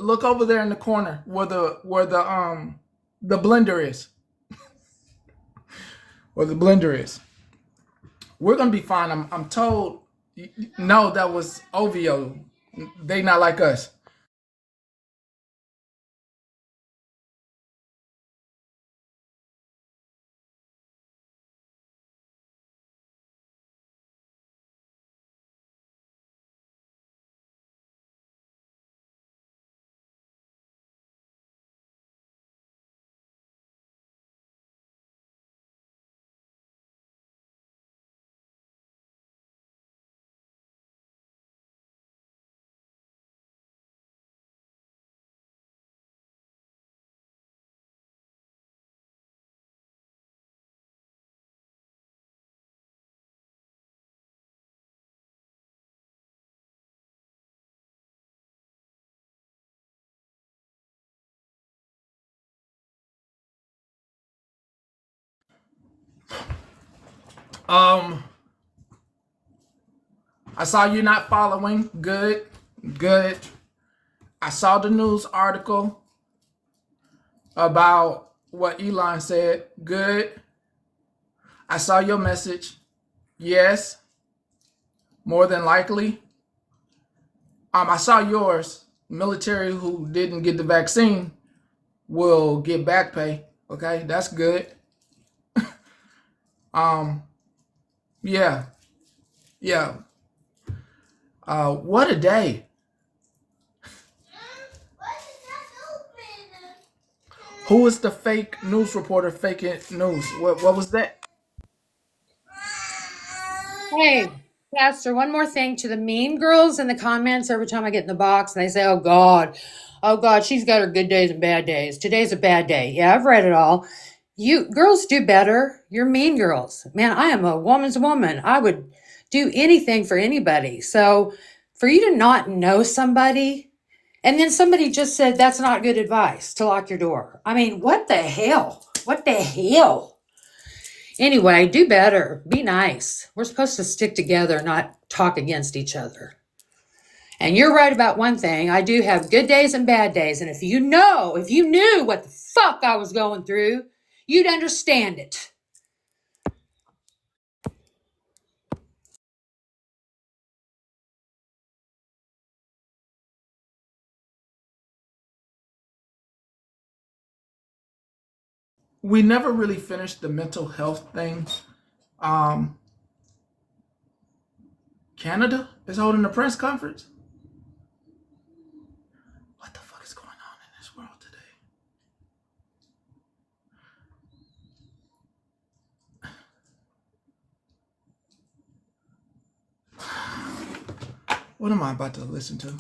Look over there in the corner where the blender is. Where the blender is. We're gonna be fine. I'm told. No, that was OVO. They not like us. Um, I saw you not following. Good, good. I saw the news article about what Elon said. Good. I saw your message. Yes, more than likely. I saw yours. Military who didn't get the vaccine will get back pay. Okay, that's good. Yeah, yeah. What a day. Who is the fake news reporter faking news? What was that? Hey, Pastor, one more thing to the mean girls in the comments. Every time I get in the box and they say, oh God, she's got her good days and bad days. Today's a bad day. Yeah, I've read it all. You girls do better. You're mean girls. Man, I am a woman's woman. I would do anything for anybody. So for you to not know somebody, and then somebody just said that's not good advice to lock your door. I mean, what the hell? What the hell? Anyway, do better. Be nice. We're supposed to stick together, not talk against each other. And you're right about one thing. I do have good days and bad days. And if you knew what the fuck I was going through, you'd understand it. We never really finished the mental health thing. Um, Canada is holding a press conference. What the fuck is going on in this world today? What am I about to listen to?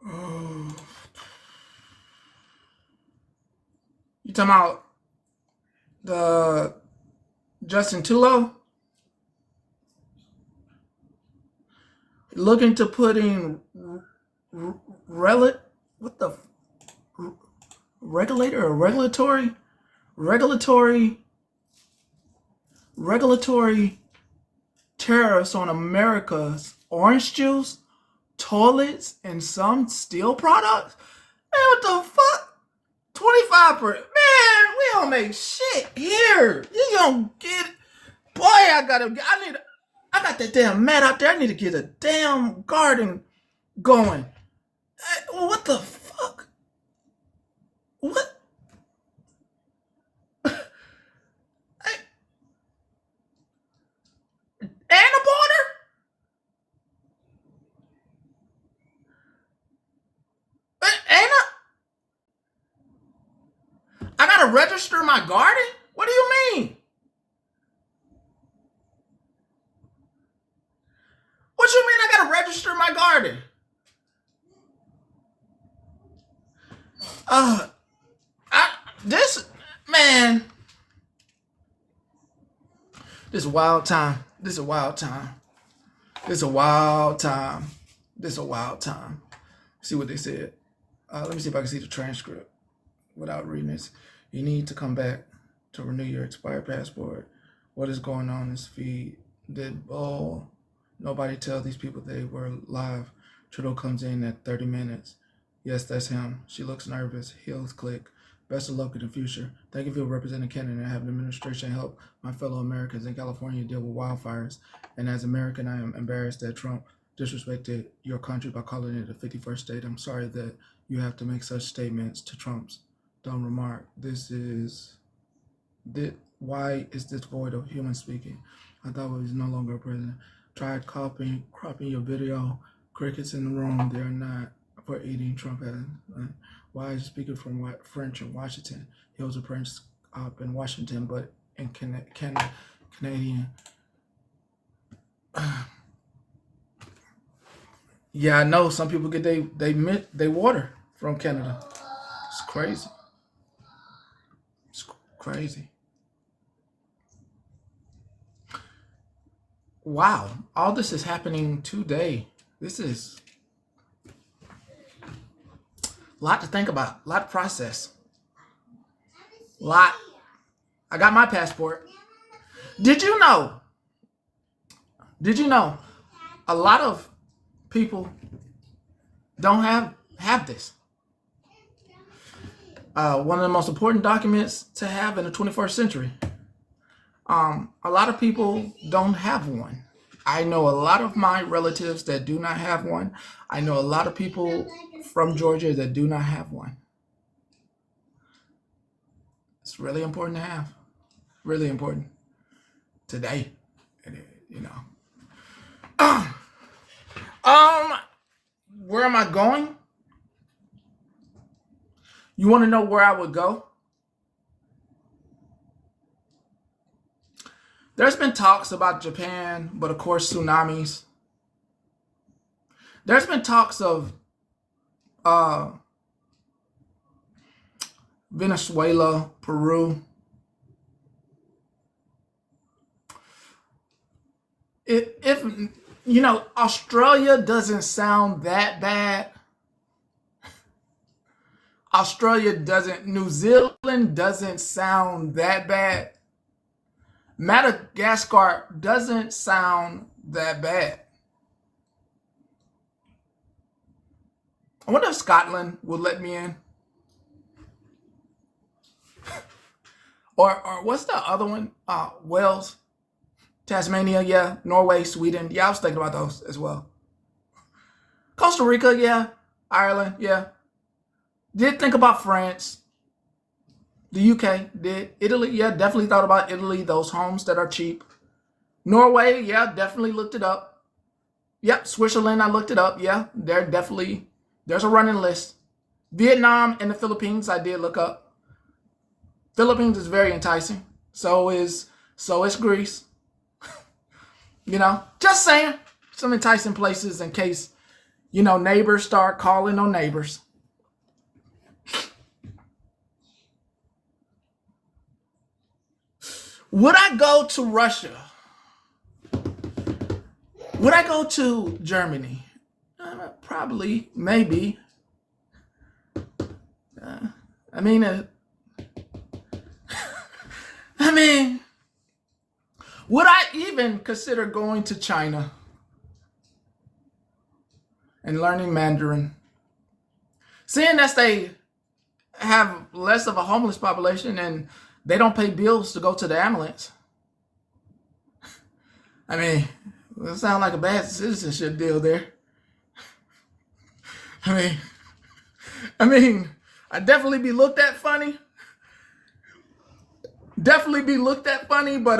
Oh. You talking about the Justin Tulo looking to put in what the regulator or regulatory tariffs on America's orange juice, toilets, and some steel products? Man, what the fuck? 25%. Man, we don't make shit here. You don't get it. Boy, I got that damn mat out there. I need to get a damn garden going. What the fuck? What? And a border? And I gotta register my garden? What do you mean? What you mean I gotta register my garden? Uh, this, man, this is a wild time. This is a wild time. This is a wild time. This is a wild time. See what they said. Let me see if I can see the transcript without reading this. You need to come back to renew your expired passport. What is going on in this feed? Did nobody tell these people they were live? Trudeau comes in at 30 minutes. Yes, that's him. She looks nervous. Heels click. Best of luck in the future. Thank you for representing Canada and having the administration help my fellow Americans in California deal with wildfires. And as American, I am embarrassed that Trump disrespected your country by calling it a 51st state. I'm sorry that you have to make such statements to Trump's dumb remark. Why is this void of human speaking? I thought he was no longer a president. Tried cropping your video. Crickets in the room. They're not for eating Trump. Why is speaking from French in Washington? He was a prince up in Washington, but in Canadian. Yeah, I know some people get they water from Canada. It's crazy. It's crazy. Wow, all this is happening today. This is A lot to think about, a lot to process. Lot. I got my passport. Did you know? Did you know? A lot of people don't have this. One of the most important documents to have in the 21st century. A lot of people don't have one. I know a lot of my relatives that do not have one. I know a lot of people from Georgia that do not have one. It's really important to have. Really important today. You know. Where am I going? You want to know where I would go? There's been talks about Japan, but of course tsunamis. There's been talks of Venezuela, Peru. If you know, Australia doesn't sound that bad. New Zealand doesn't sound that bad. Madagascar doesn't sound that bad. I wonder if Scotland will let me in. Or what's the other one? Wales, Tasmania, yeah. Norway, Sweden. Yeah, I was thinking about those as well. Costa Rica, yeah. Ireland, yeah. Did think about France. The UK did. Italy, yeah, definitely thought about Italy, those homes that are cheap. Norway, yeah, definitely looked it up. Yep, Switzerland, I looked it up. Yeah, there's a running list. Vietnam and the Philippines, I did look up. Philippines is very enticing. So is Greece. You know, just saying. Some enticing places in case, you know, neighbors start calling on neighbors. Would I go to Russia? Would I go to Germany? Probably, maybe. I mean, would I even consider going to China and learning Mandarin? Seeing as they have less of a homeless population and they don't pay bills to go to the ambulance. I mean, it sounds like a bad citizenship deal there. I mean, I'd definitely be looked at funny. But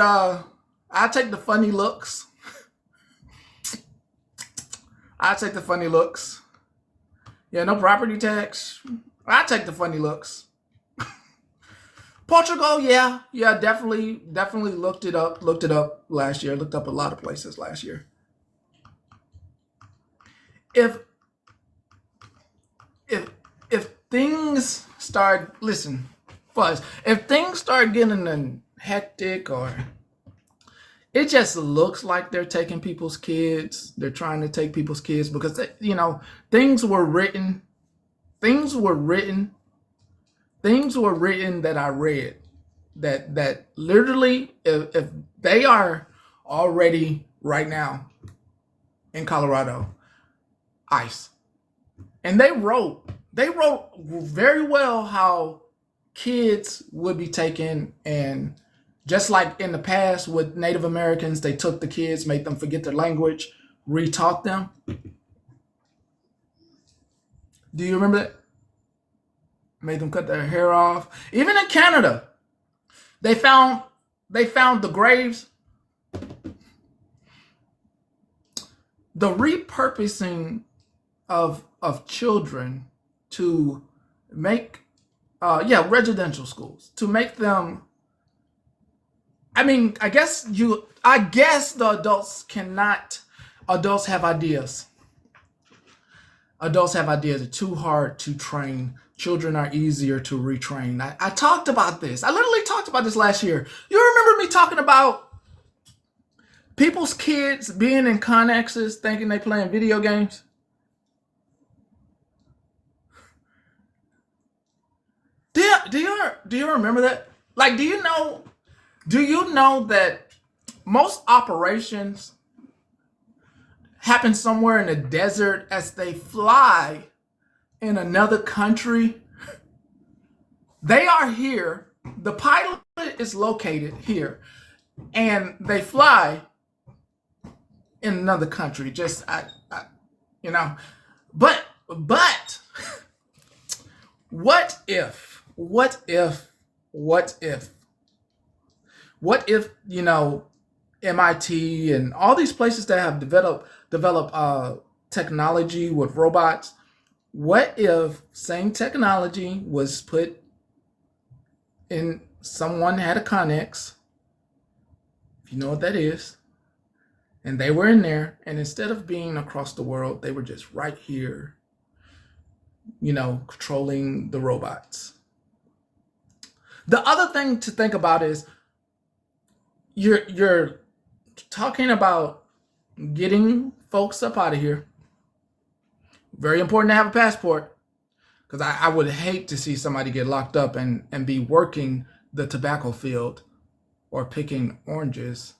I take the funny looks. Yeah, no property tax. I take the funny looks. Portugal, yeah, definitely looked it up last year. Looked up a lot of places last year. If things start, listen, Fuzz, if things start getting hectic or it just looks like they're taking people's kids, they're trying to take people's kids because, you know, things were written that I read that literally if they are already right now in Colorado, ICE. And they wrote very well how kids would be taken, and just like in the past with Native Americans, they took the kids, made them forget their language, retaught them. Do you remember that? Made them cut their hair off. Even in Canada, they found the graves. The repurposing of children to make residential schools, to make them, I mean, I guess the adults have ideas. Adults have ideas. It's too hard to train. Children are easier to retrain. I talked about this. I literally talked about this last year. You remember me talking about people's kids being in Connexes thinking they playing video games? do you remember that? Like, do you know that most operations happen somewhere in the desert as they fly in another country? They are here. The pilot is located here, and they fly in another country. Just you know, but what if? What if MIT and all these places that have developed technology with robots? What if same technology was put in someone had a Connex, if you know what that is, and they were in there, and instead of being across the world, they were just right here, controlling the robots. The other thing to think about is you're talking about getting folks up out of here. Very important to have a passport, because I would hate to see somebody get locked up and be working the tobacco field or picking oranges.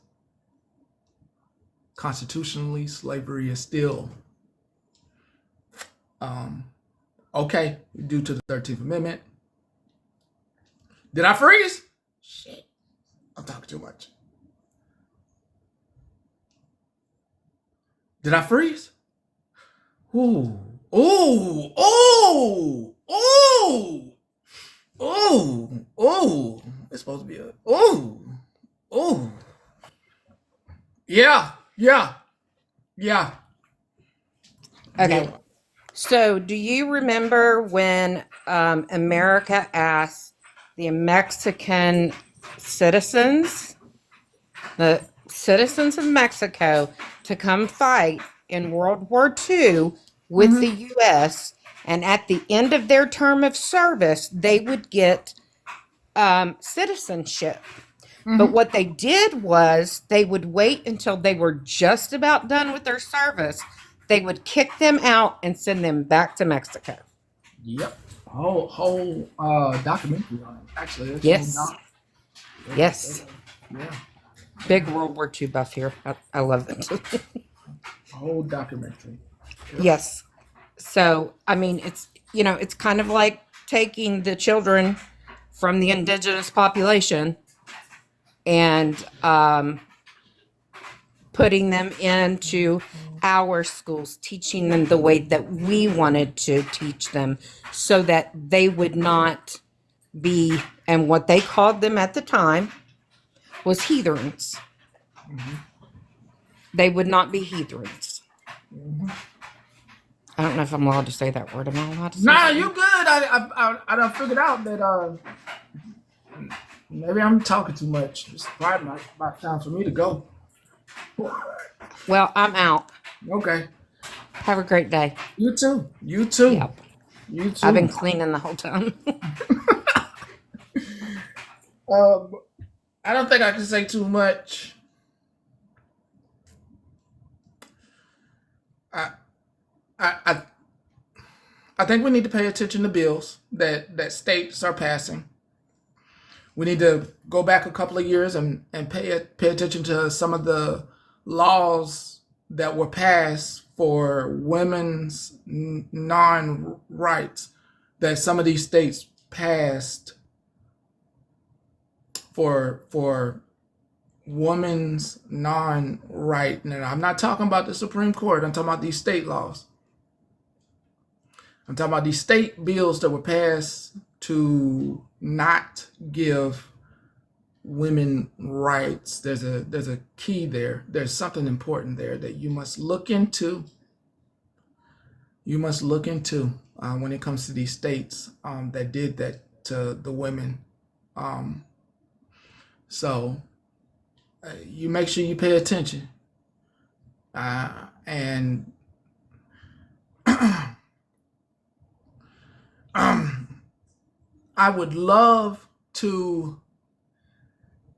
Constitutionally, slavery is still okay due to the 13th Amendment. Did I freeze? Shit, I'm talking too much. Did I freeze? Ooh, ooh, ooh, ooh, ooh, ooh. It's supposed to be a ooh, ooh. Yeah. Okay. Yeah. So, do you remember when America asked the Mexican citizens, the citizens of Mexico, to come fight in World War II with the U.S., and at the end of their term of service, they would get citizenship? But what they did was they would wait until they were just about done with their service. They would kick them out and send them back to Mexico. Yep. Whole documentary on it. Actually, there's Yes. Yes. Yeah. Big World War II buff here. I love it. Whole documentary. Yep. Yes. So, I mean, it's kind of like taking the children from the indigenous population and putting them into our schools, teaching them the way that we wanted to teach them, so that they would not be, and what they called them at the time was heathens. They would not be heathens. I don't know if I'm allowed to say that word. Am I allowed to say Nah, that you word? good. I done figured out that maybe I'm talking too much. It's probably about time for me to go. Well, I'm out. Okay. Have a great day. You too. Yep. You too. I've been cleaning the whole time. I don't think I can say too much. I I I, I think we need to pay attention to bills that states are passing. We need to go back a couple of years and pay attention to some of the laws that were passed for women's non-rights that some of these states passed for women's non-right. And I'm not talking about the Supreme Court. I'm talking about these state laws. I'm talking about these state bills that were passed to not give women rights. There's a key there. There's something important there that you must look into. You must look into when it comes to these states that did that to the women. So you make sure you pay attention. And I would love to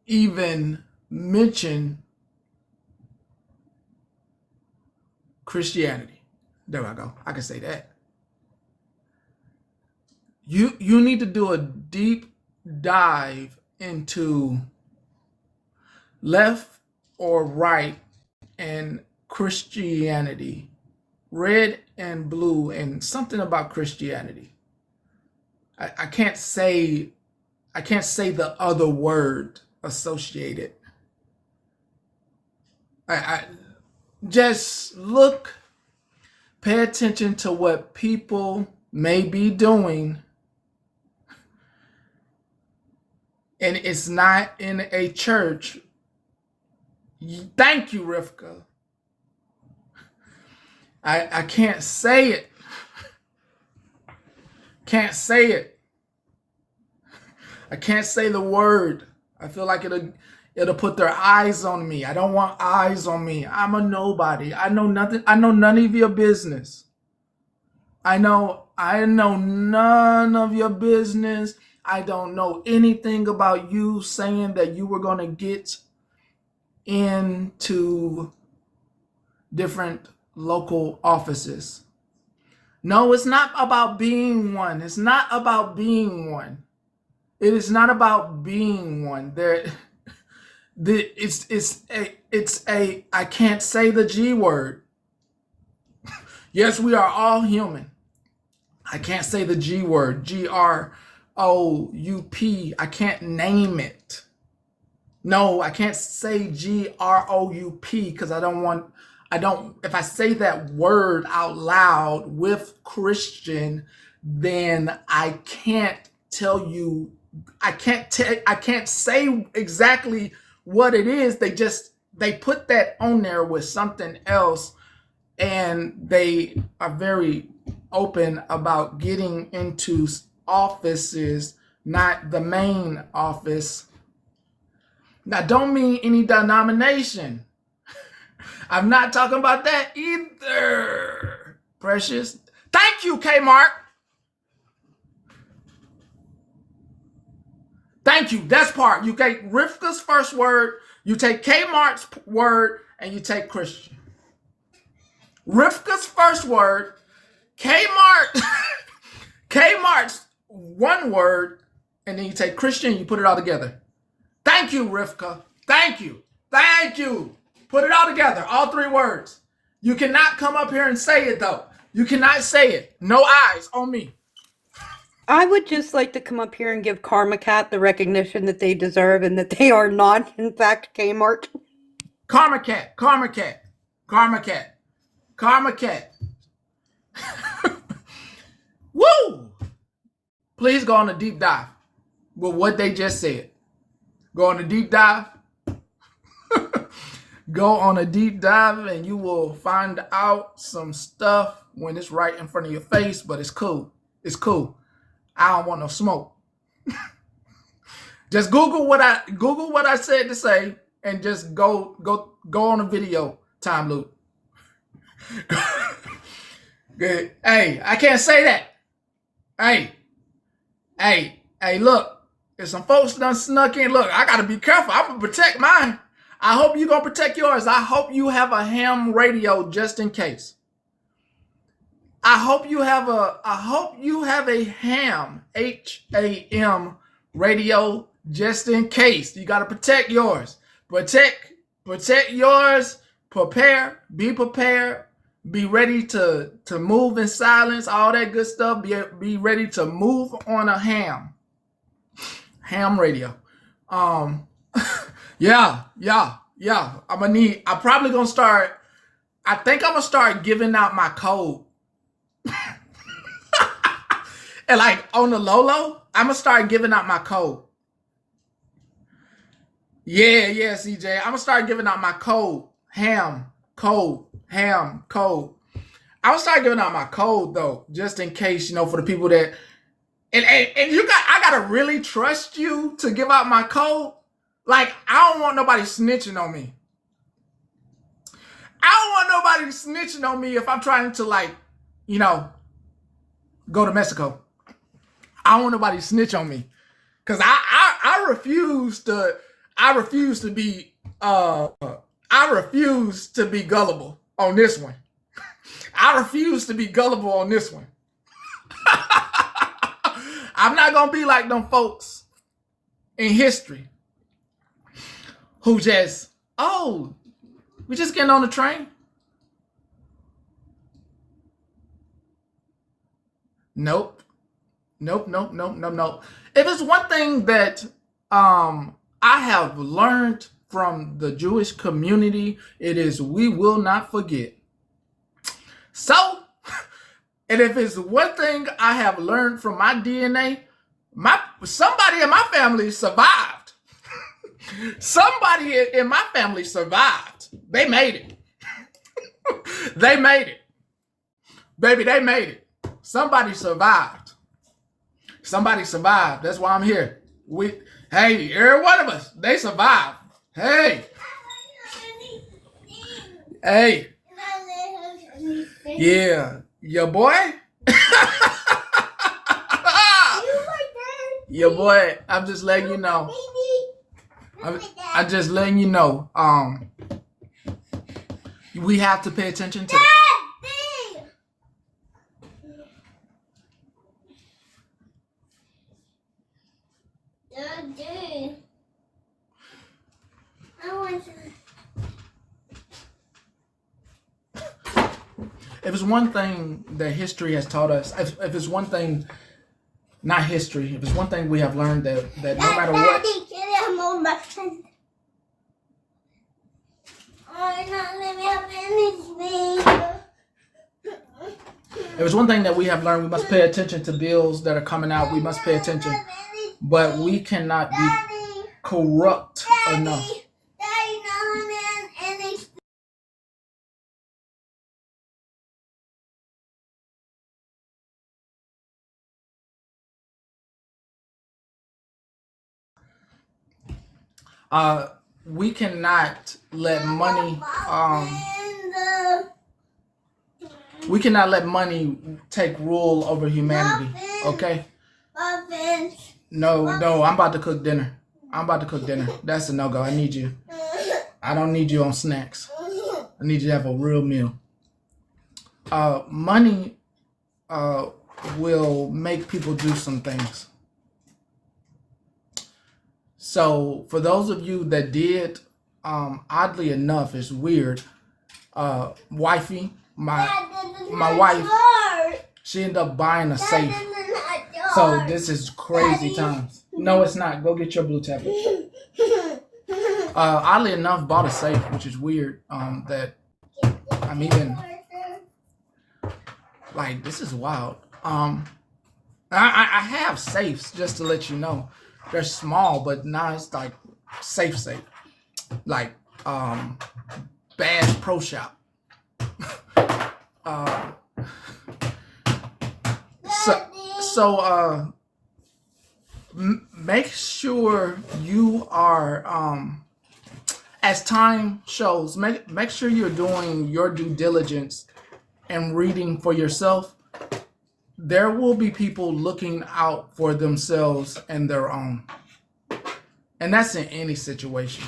even mention Christianity. There I go. I can say that. you need to do a deep dive into left or right and Christianity, red and blue, and something about Christianity. I can't say the other word associated. I just look, pay attention to what people may be doing, and it's not in a church. Thank you, Rivka. I can't say it. Can't say it. I can't say the word. I feel like it'll put their eyes on me. I don't want eyes on me. I'm a nobody. I know nothing. I know none of your business. I know none of your business. I don't know anything about you saying that you were going to get into different local offices. No, it's not about being one. It's not about being one. It is not about being one. It's a I can't say the G word. Yes, we are all human. I can't say the G word. GROUP. I can't name it. No, I can't say GROUP because if I say that word out loud with Christian, then I can't tell you, I can't say exactly what it is. They put that on there with something else, and they are very open about getting into offices, not the main office. Now, don't mean any denomination. I'm not talking about that either, Precious. Thank you, Kmart. Thank you. That's part. You take Rivka's first word, you take Kmart's word, and you take Christian. Rivka's first word, Kmart's one word, and then you take Christian, you put it all together. Thank you, Rivka. Thank you. Thank you. Put it all together, all three words. You cannot come up here and say it, though. You cannot say it. No eyes on me. I would just like to come up here and give Karma Cat the recognition that they deserve and that they are not, in fact, Kmart. Karma Cat, Karma Cat, Karma Cat, Karma Cat. Woo! Please go on a deep dive with what they just said. Go on a deep dive. Go on a deep dive and you will find out some stuff when it's right in front of your face, but it's cool. It's cool. I don't want no smoke. Just Google what I said to say and just go on a video time loop. Good. Hey, I can't say that. Hey, look. If some folks done snuck in, look, I gotta be careful. I'm gonna protect mine. I hope you're gonna protect yours. I hope you have a ham radio just in case. I hope you have a ham, HAM radio just in case. You gotta protect yours. Protect yours. Prepare, be prepared. Be ready to move in silence, all that good stuff. Be ready to move on a ham radio. Yeah. I'm probably gonna start. I think I'm gonna start giving out my code. And like on the low, I'm gonna start giving out my code. Yeah, CJ. I'm gonna start giving out my code. Ham code. I'm gonna start giving out my code though, just in case, for the people that and I gotta really trust you to give out my code. Like, I don't want nobody snitching on me. I don't want nobody snitching on me if I'm trying to go to Mexico. I don't want nobody to snitch on me. Cause I refuse to be gullible on this one. I refuse to be gullible on this one. I'm not gonna be like them folks in history who just, oh, we just getting on the train. Nope. Nope. If it's one thing that I have learned from the Jewish community, it is we will not forget. So, and if it's one thing I have learned from my DNA, somebody in my family survived. Somebody in my family survived. They made it. They made it. Baby, they made it. Somebody survived. Somebody survived. That's why I'm here. Hey, every one of us, they survived. Hey. Hey. Yeah. Your boy? Your boy, I'm just letting you know. I'm just letting you know. We have to pay attention to. If it's one thing that history has taught us, if it's one thing, not history, if it's one thing we have learned that no matter what. If it's one thing that we have learned, we must pay attention to bills that are coming out. We must pay attention. But we cannot be corrupt enough. We cannot let money we cannot let money take rule over humanity. Okay? No, I'm about to cook dinner. That's a no-go. I need you. I don't need you on snacks. I need you to have a real meal. Money will make people do some things. So for those of you that did, oddly enough, it's weird. Wifey, my wife, she ended up buying a safe. So this is crazy times. No, it's not. Go get your blue tablet. Oddly enough, bought a safe, which is weird. That I'm even like, this is wild. I have safes, just to let you know. They're small, but now it's like safe. Like Bass Pro Shop. So make sure you are as time shows, make sure you're doing your due diligence and reading for yourself. There will be people looking out for themselves and their own. And that's in any situation.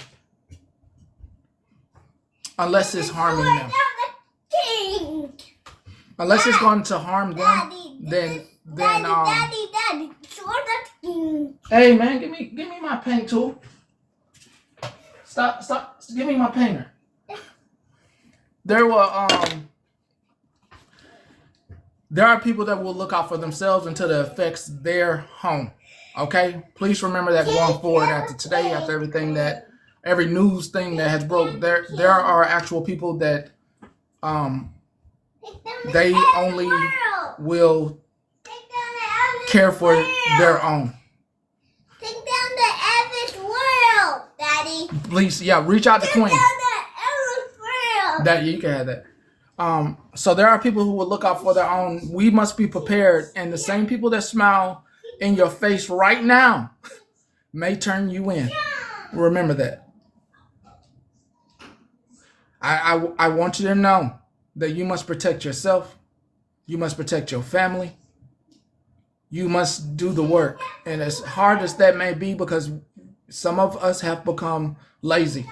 Unless it's harming them. Unless it's going to harm them, then hey man, give me my paint tool. Stop, give me my painter. There are people that will look out for themselves until it affects their home. Okay? Please remember that going forward, after today, after every news thing that has broke, there are actual people that they only will care for their own. Take down the Elvis world, Daddy. Please, yeah, reach out to Queen. Take down the Elvis world. That you can have that. So there are people who will look out for their own. We must be prepared, and the same people that smile in your face right now may turn you in. Remember that. I want you to know that you must protect yourself. You must protect your family. You must do the work. And as hard as that may be, because some of us have become lazy.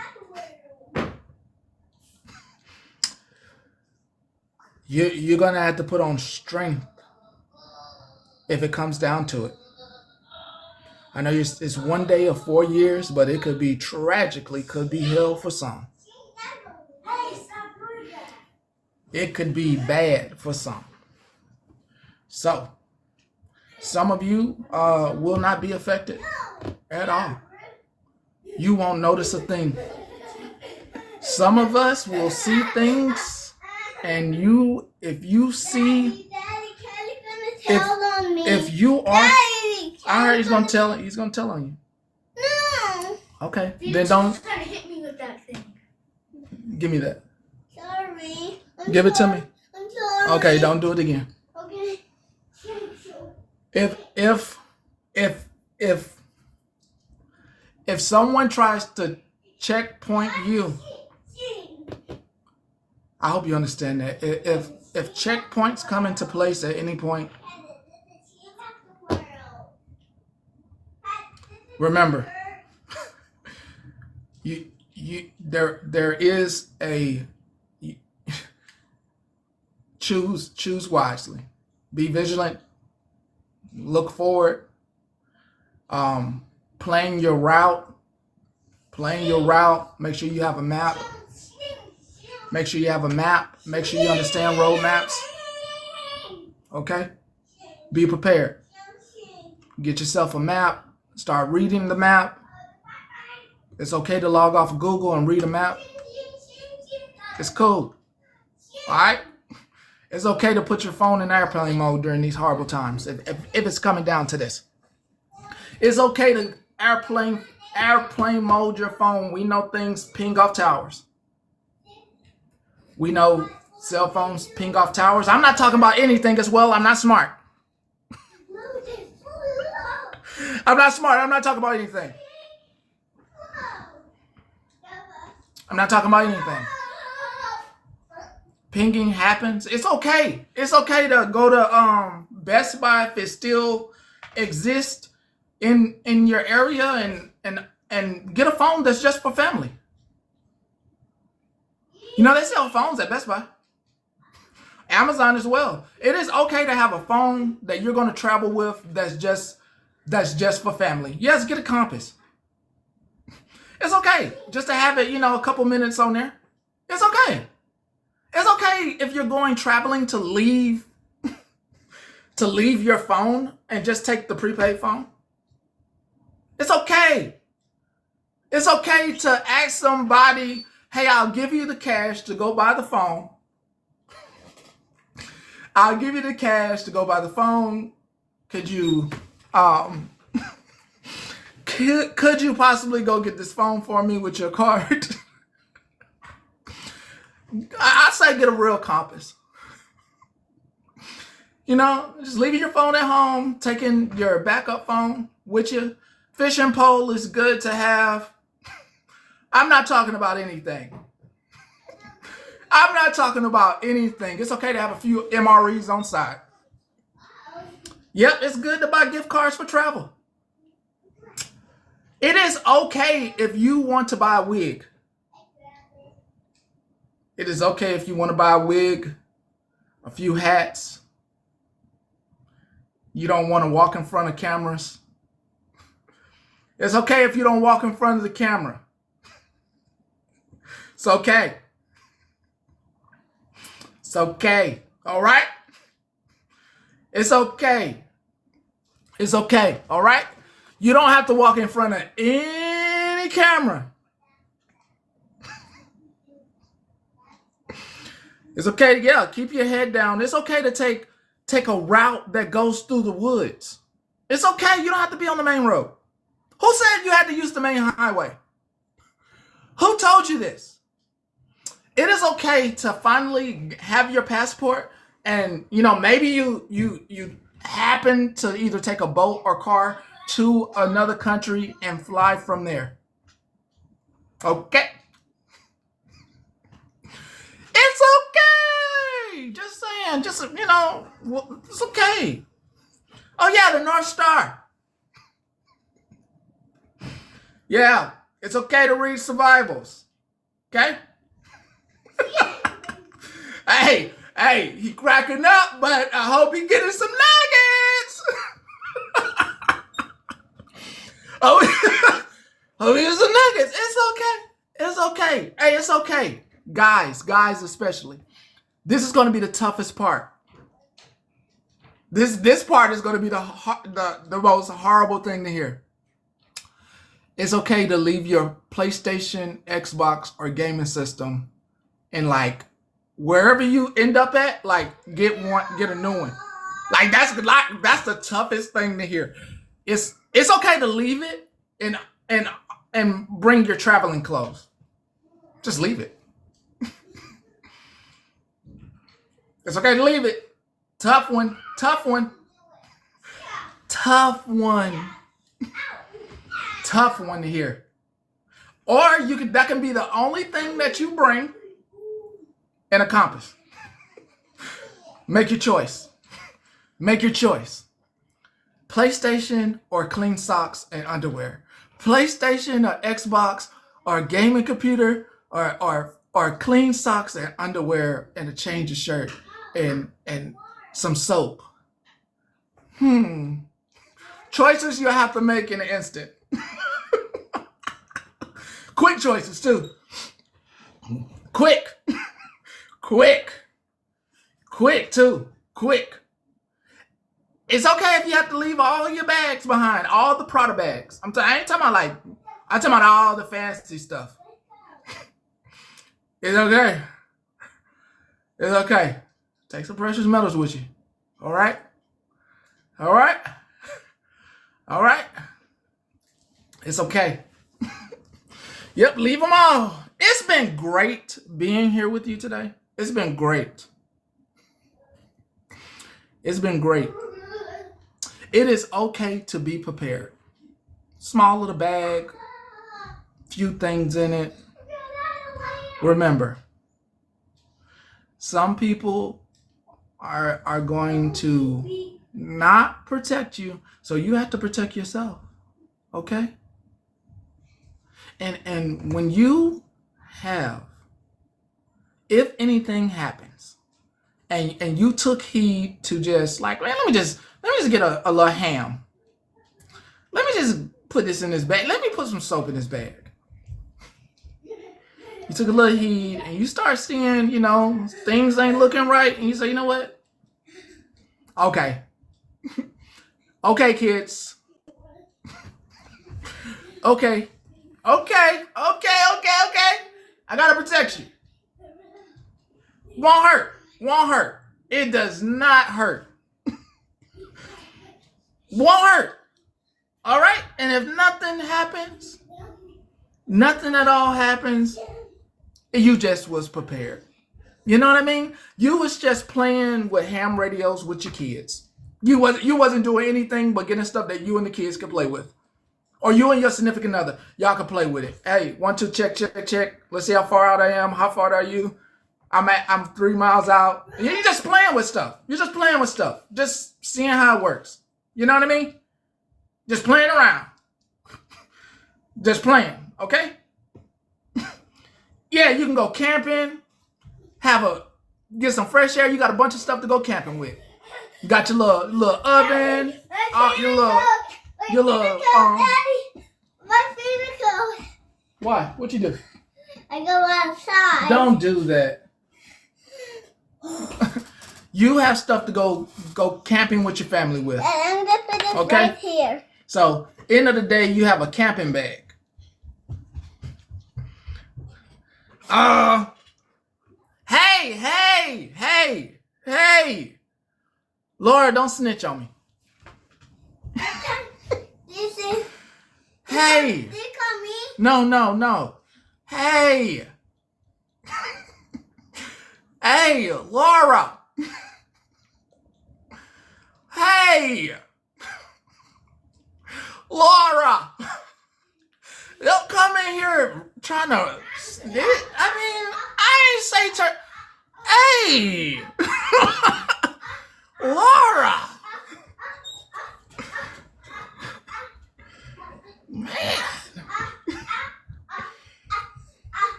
You're going to have to put on strength if it comes down to it. I know it's one day or 4 years, but it could be tragically, could be hell for some. It could be bad for some. So, some of you will not be affected at all. You won't notice a thing. Some of us will see things, and if you are, he's gonna tell on you. No. Okay, then don't try to hit me with that thing. give me that. Sorry. Give it to me. I'm sorry. Okay, don't do it again. Okay. If someone tries to checkpoint you, I hope you understand that. If checkpoints come into place at any point, remember, there is a choose wisely. Be vigilant. Look forward. Plan your route. Make sure you have a map. Make sure you understand road maps. Okay? Be prepared. Get yourself a map. Start reading the map. It's okay to log off Google and read a map. It's cool. All right? It's okay to put your phone in airplane mode during these horrible times, if it's coming down to this. It's okay to airplane mode your phone. We know things ping off towers. We know cell phones ping off towers. I'm not talking about anything as well. I'm not smart. I'm not smart. I'm not talking about anything. I'm not talking about anything. Pinging happens. It's okay. It's okay to go to Best Buy if it still exists in your area and get a phone that's just for family. You know, they sell phones at Best Buy. Amazon as well. It is okay to have a phone that you're going to travel with that's just for family. Yes, get a compass. It's okay just to have it, a couple minutes on there. It's okay. It's okay if you're going traveling to leave your phone and just take the prepaid phone. It's okay. It's okay to ask somebody, hey, I'll give you the cash to go buy the phone. I'll give you the cash to go buy the phone. Could you could you possibly go get this phone for me with your card? I say get a real compass. Just leaving your phone at home, taking your backup phone with you. Fishing pole is good to have. I'm not talking about anything. It's okay to have a few MREs on site. Yep, it's good to buy gift cards for travel. It is okay if you want to buy a wig. It is okay if you want to buy a wig, a few hats. You don't want to walk in front of cameras. It's okay if you don't walk in front of the camera. It's okay. It's okay. All right? It's okay. It's okay. All right? You don't have to walk in front of any camera. It's okay to, keep your head down. It's okay to take a route that goes through the woods. It's okay. You don't have to be on the main road. Who said you had to use the main highway? Who told you this? It is okay to finally have your passport and, maybe you happen to either take a boat or car to another country and fly from there. Okay. It's okay. Just saying. It's okay. Oh, yeah, the North Star. Yeah, it's okay to read survivals. Okay? Hey, he cracking up, but I hope he getting some nuggets. Oh, oh, here's the nuggets. It's okay. It's okay. Hey, it's okay. Guys especially. This is going to be the toughest part. This part is going to be the most horrible thing to hear. It's okay to leave your PlayStation, Xbox, or gaming system and like wherever you end up at, like get a new one. Like that's the toughest thing to hear. It's okay to leave it and bring your traveling clothes. Just leave it. It's okay to leave it. Tough one. Tough one. Tough one. Tough one to hear. Or that can be the only thing that you bring and a compass. Make your choice. Make your choice. PlayStation or clean socks and underwear. PlayStation or Xbox or gaming computer or clean socks and underwear and a change of shirt and some soap. Choices you have to make in an instant. Quick choices too. Quick too. Quick. It's okay if you have to leave all your bags behind, all the Prada bags. I ain't talking about I'm talking about all the fancy stuff. It's okay. It's okay. Take some precious metals with you. All right? All right? All right? It's okay. Yep, leave them all. It's been great being here with you today. It's been great. It's been great. It is okay to be prepared. Small little bag, few things in it. Remember, some people are going to not protect you, so you have to protect yourself. Okay? And when you have, if anything happens, and you took heed to just like, man, let me just get a little ham. Let me just put this in this bag. Let me put some soap in this bag. You took a little heed and you start seeing, things ain't looking right. And you say, you know what? Okay. Okay, kids. Okay. I gotta protect you. Won't hurt. It does not hurt. Won't hurt. All right? And if nothing happens, nothing at all happens, you just was prepared. You know what I mean? You was just playing with ham radios with your kids. You wasn't doing anything but getting stuff that you and the kids could play with. Or you and your significant other, y'all can play with it. Hey, 1, 2, check. Let's see how far out I am. How far are you? I'm 3 miles out. You're just playing with stuff. Just seeing how it works. You know what I mean? Just playing around. Just playing, okay? Yeah, you can go camping, get some fresh air. You got a bunch of stuff to go camping with. You got your little oven, your little Daddy, my favorite cold. Why? What you do? I go outside. Don't do that. You have stuff to go camping with your family with. And I'm gonna put this Okay? right here. So, end of the day, you have a camping bag. Hey. Laura, don't snitch on me. This is. Hey. They call me. No. Hey. Hey, Laura. Hey. Laura. Don't come in here trying to. I ain't say Hey. Laura.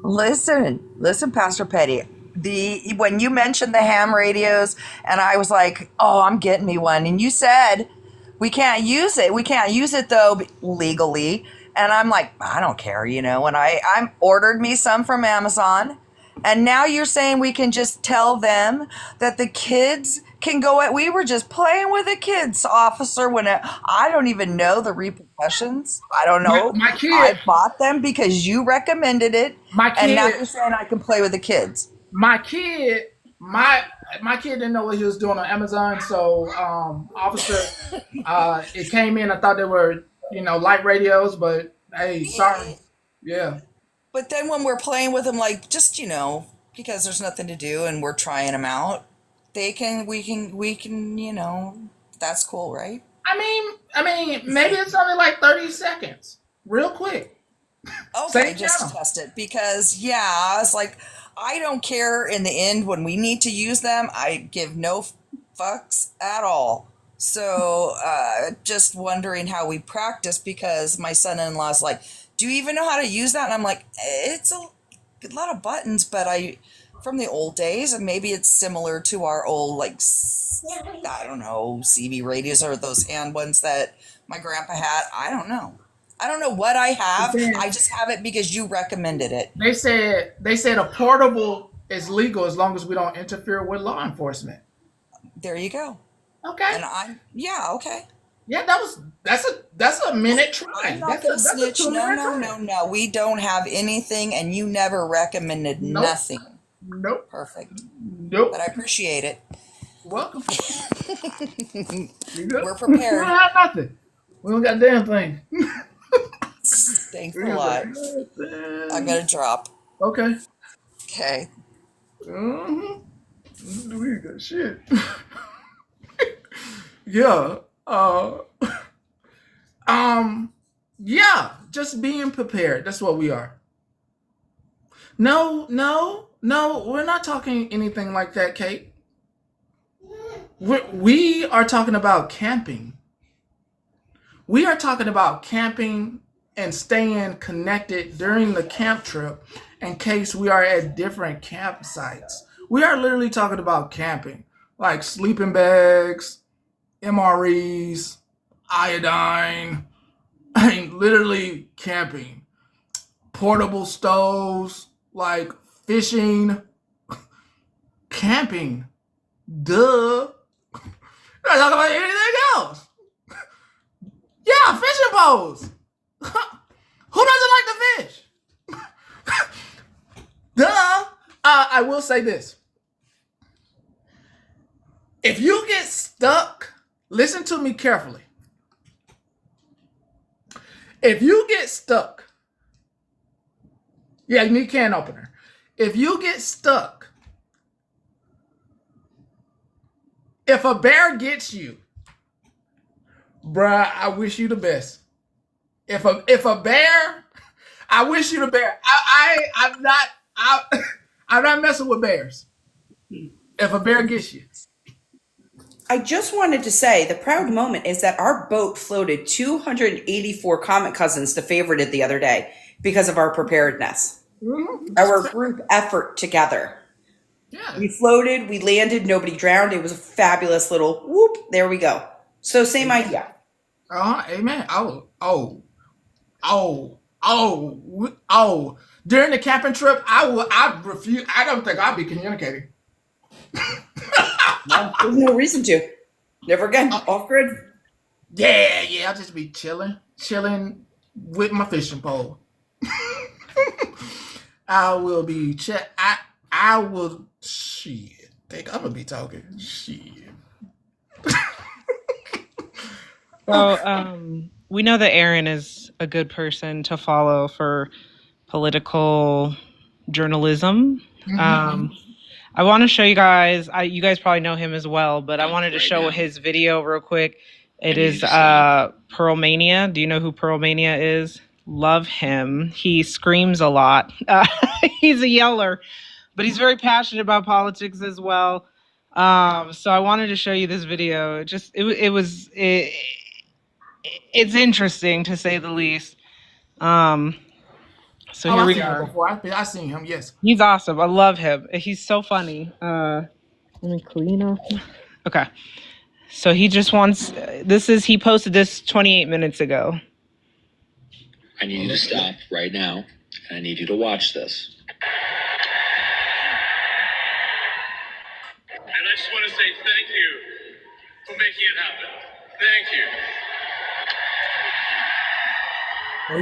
Listen, Pastor Petty. When you mentioned the ham radios, and I was like, "Oh, I'm getting me one," and you said, We can't use it. We can't use it though legally. And I'm like, I don't care, you know. And I ordered me some from Amazon, and now you're saying we can just tell them that the kids can go at. We were just playing with the kids, officer. When I don't even know the repercussions. I don't know. My kid, I bought them because you recommended it, my and now kid, you're saying I can play with the kids. my kid, my kid didn't know what he was doing on Amazon. So, officer, it came in. I thought they were, light radios, but hey, sorry. Yeah. But then when we're playing with them, like just because there's nothing to do and we're trying them out, we can, that's cool, right? I mean, maybe it's only like 30 seconds, real quick. Okay, Same just channel. test it because I was like, I don't care in the end when we need to use them. I give no fucks at all. So just wondering how we practice because my son-in-law's like, do you even know how to use that? And I'm like, it's a lot of buttons, but from the old days, and maybe it's similar to our old I don't know, CB radios or those hand ones that my grandpa had. I don't know. I don't know what I have. I just have it because you recommended it. They said a portable is legal as long as we don't interfere with law enforcement. There you go. Okay. And okay. Yeah, that's a minute try. I'm not gonna snitch. A No. We don't have anything, and you never recommended nothing. Nope. Perfect. Nope. But I appreciate it. You're welcome. You good? We're prepared. We don't have nothing. We don't got a damn thing. Thanks a lot. I'm gonna drop. Okay. Okay. Mm-hmm. We got shit. Yeah. Yeah. Just being prepared. That's what we are. No. We're not talking anything like that, Kate. We are talking about camping. We are talking about camping and staying connected during the camp trip in case we are at different campsites. We are literally talking about camping, like sleeping bags, MREs, iodine. I mean, literally camping. Portable stoves, like fishing, camping. Duh. We're not talking about anything else. Yeah, fishing poles. Who doesn't like to fish? Duh. I will say this. If you get stuck, listen to me carefully. If you get stuck, yeah, you need a can opener. If you get stuck, if a bear gets you, bruh, I wish you the best. If a bear, I wish you the bear. I'm not messing with bears. If a bear gets you. I just wanted to say the proud moment is that our boat floated 284 comet cousins to favorite it the other day because of our preparedness. Mm-hmm. Our group effort together. Yeah. We floated, we landed, nobody drowned. It was a fabulous little whoop. There we go. So same idea. Amen. During the camping trip, I refuse. I don't think I'll be communicating. No, there's no reason to. Never again. Off grid. Yeah. I'll just be chilling with my fishing pole. I will be I will shit. Think I'm gonna be talking shit. So we know that Aaron is a good person to follow for political journalism. Mm-hmm. I want to show you guys. You guys probably know him as well, but I wanted to show his video real quick. It is Pearl Mania. Do you know who Pearl Mania is? Love him. He screams a lot. He's a yeller, but he's very passionate about politics as well. So I wanted to show you this video. It's interesting to say the least. So here we are. I've seen him. Yes, he's awesome. I love him. He's so funny. Let me clean up. Okay. So he just wants, he posted this 28 minutes ago. I need you to stop right now, and I need you to watch this. And I just want to say thank you for making it happen. Thank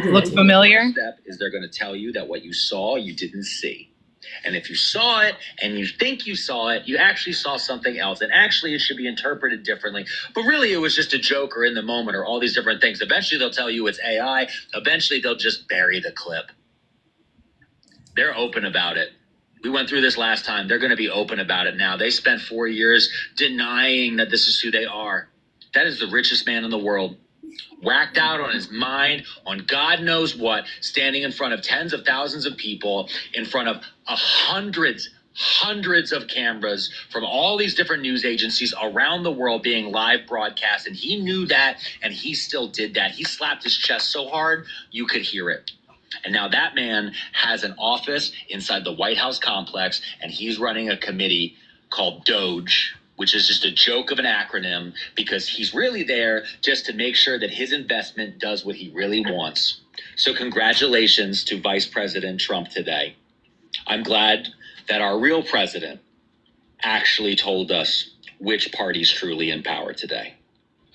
you. Look familiar? The first step is they're going to tell you that what you saw, you didn't see. And if you saw it and you think you saw it, you actually saw something else. And actually, it should be interpreted differently. But really, it was just a joke or in the moment or all these different things. Eventually, they'll tell you it's AI. Eventually, they'll just bury the clip. They're open about it. We went through this last time. They're going to be open about it now. They spent 4 years denying that this is who they are. That is the richest man in the world. Whacked out on his mind, on God knows what, standing in front of tens of thousands of people, in front of hundreds of cameras from all these different news agencies around the world being live broadcast. And he knew that, and he still did that. He slapped his chest so hard, you could hear it. And now that man has an office inside the White House complex, and he's running a committee called Doge, which is just a joke of an acronym, because he's really there just to make sure that his investment does what he really wants. So congratulations to Vice President Trump today. I'm glad that our real president actually told us which party's truly in power today.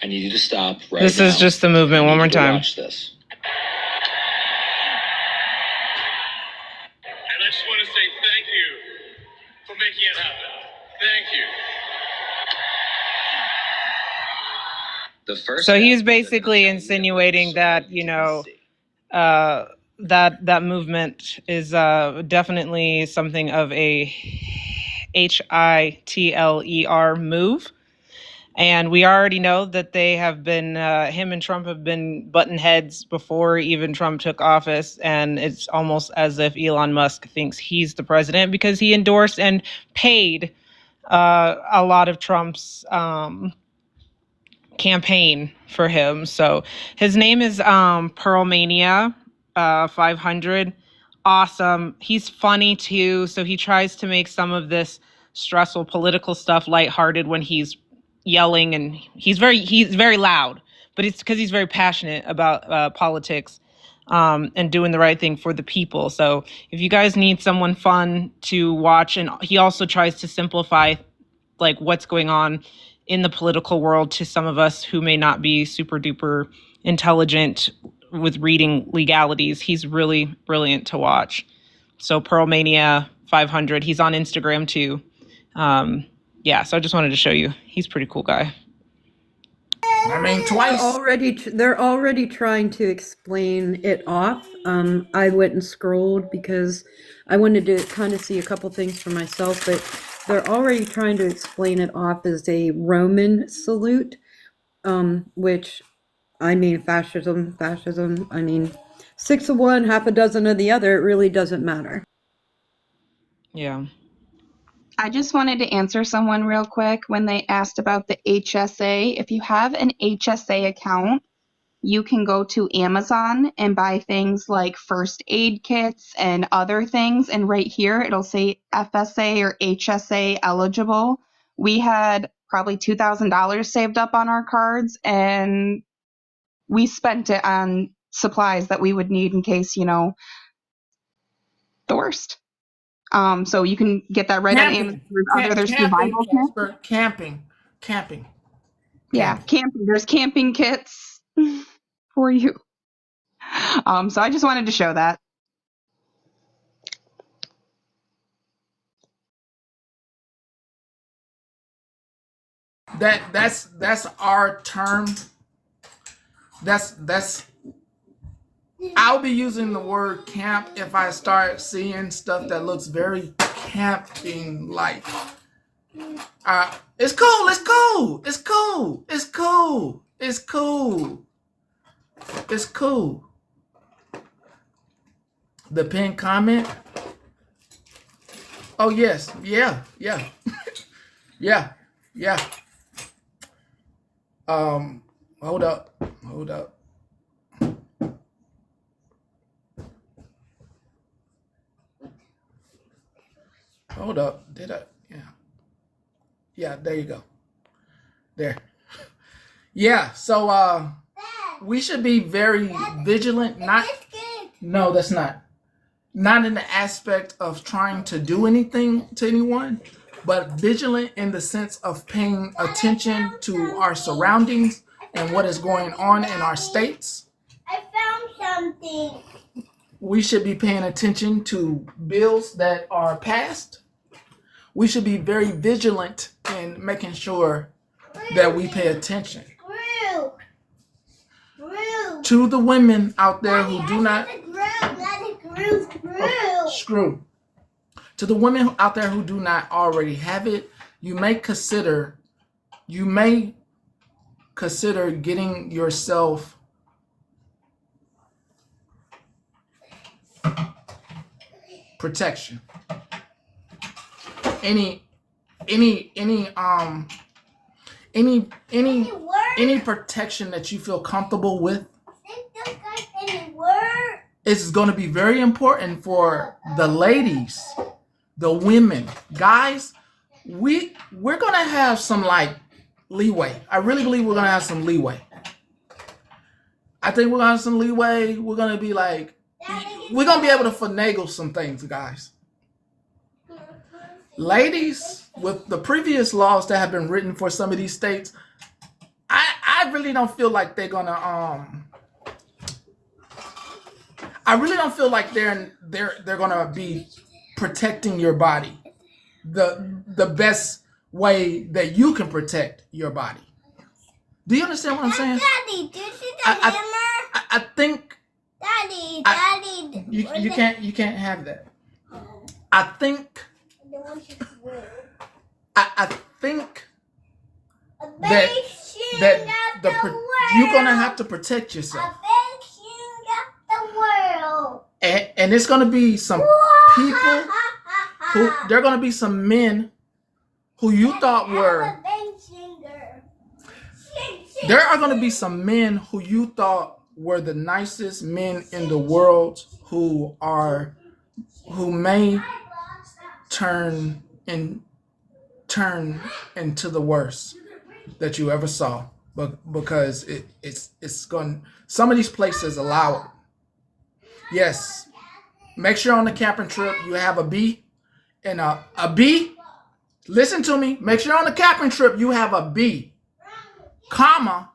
I need you to stop right now. This is just the movement. One more time. Watch this. And I just want to say thank you for making it happen. Thank you. So he's basically insinuating that, that movement is definitely something of a HITLER move. And we already know that they have been, him and Trump have been button heads before even Trump took office. And it's almost as if Elon Musk thinks he's the president because he endorsed and paid a lot of Trump's campaign for him. So his name is Pearlmania 500. Awesome. He's funny too. So he tries to make some of this stressful political stuff lighthearted when he's yelling, and he's very loud, but it's because he's very passionate about politics and doing the right thing for the people. So if you guys need someone fun to watch, and he also tries to simplify like what's going on in the political world to some of us who may not be super duper intelligent with reading legalities. He's really brilliant to watch. So Pearlmania 500, he's on Instagram too. Yeah, so I just wanted to show you. He's a pretty cool guy. I mean, twice. They're already trying to explain it off. I went and scrolled because I wanted to kind of see a couple things for myself, but they're already trying to explain it off as a Roman salute, which, I mean, fascism, I mean, 6 of one, half a dozen of the other, it really doesn't matter. Yeah. I just wanted to answer someone real quick when they asked about the HSA. If you have an HSA account, you can go to Amazon and buy things like first aid kits and other things. And right here, it'll say FSA or HSA eligible. We had probably $2,000 saved up on our cards, and we spent it on supplies that we would need in case, the worst. So you can get that right on Amazon. There's survival kits. Camping. Yeah, camping. There's camping kits for you. So I just wanted to show that. That's our term. That's I'll be using the word camp if I start seeing stuff that looks very camping like. It's cool. The pinned comment. Oh yes, yeah. Hold up. Hold up. Did I? Yeah. Yeah, there you go. There. Yeah, so we should be very vigilant. No, that's not. Not in the aspect of trying to do anything to anyone, but vigilant in the sense of paying attention to our surroundings and what is going on in our states. I found something. We should be paying attention to bills that are passed. We should be very vigilant in making sure that we pay attention. To the women out there who do not screw. To the women out there who do not already have it, you may consider getting yourself protection. Any protection that you feel comfortable with. It's going to be very important for the ladies, the women, guys. We're going to have some like leeway. I really believe we're going to have some leeway. I think we're going to have some leeway. We're going to be like, we're going to be able to finagle some things, guys. Ladies, with the previous laws that have been written for some of these states, I really don't feel like they're going to I really don't feel like they're gonna be protecting your body the best way that you can protect your body. Do you understand what I'm saying? Daddy, do you see the hammer? I think Daddy. You can't have that. I think that you're gonna have to protect yourself. And it's going to be some people there are going to be some men who you thought were, there are going to be some men who you thought were the nicest men in the world who may turn into the worst that you ever saw, but because it's going, some of these places allow it. Yes, make sure on the camping trip you have a B and a B. Listen to me. Make sure on the camping trip you have a B, comma,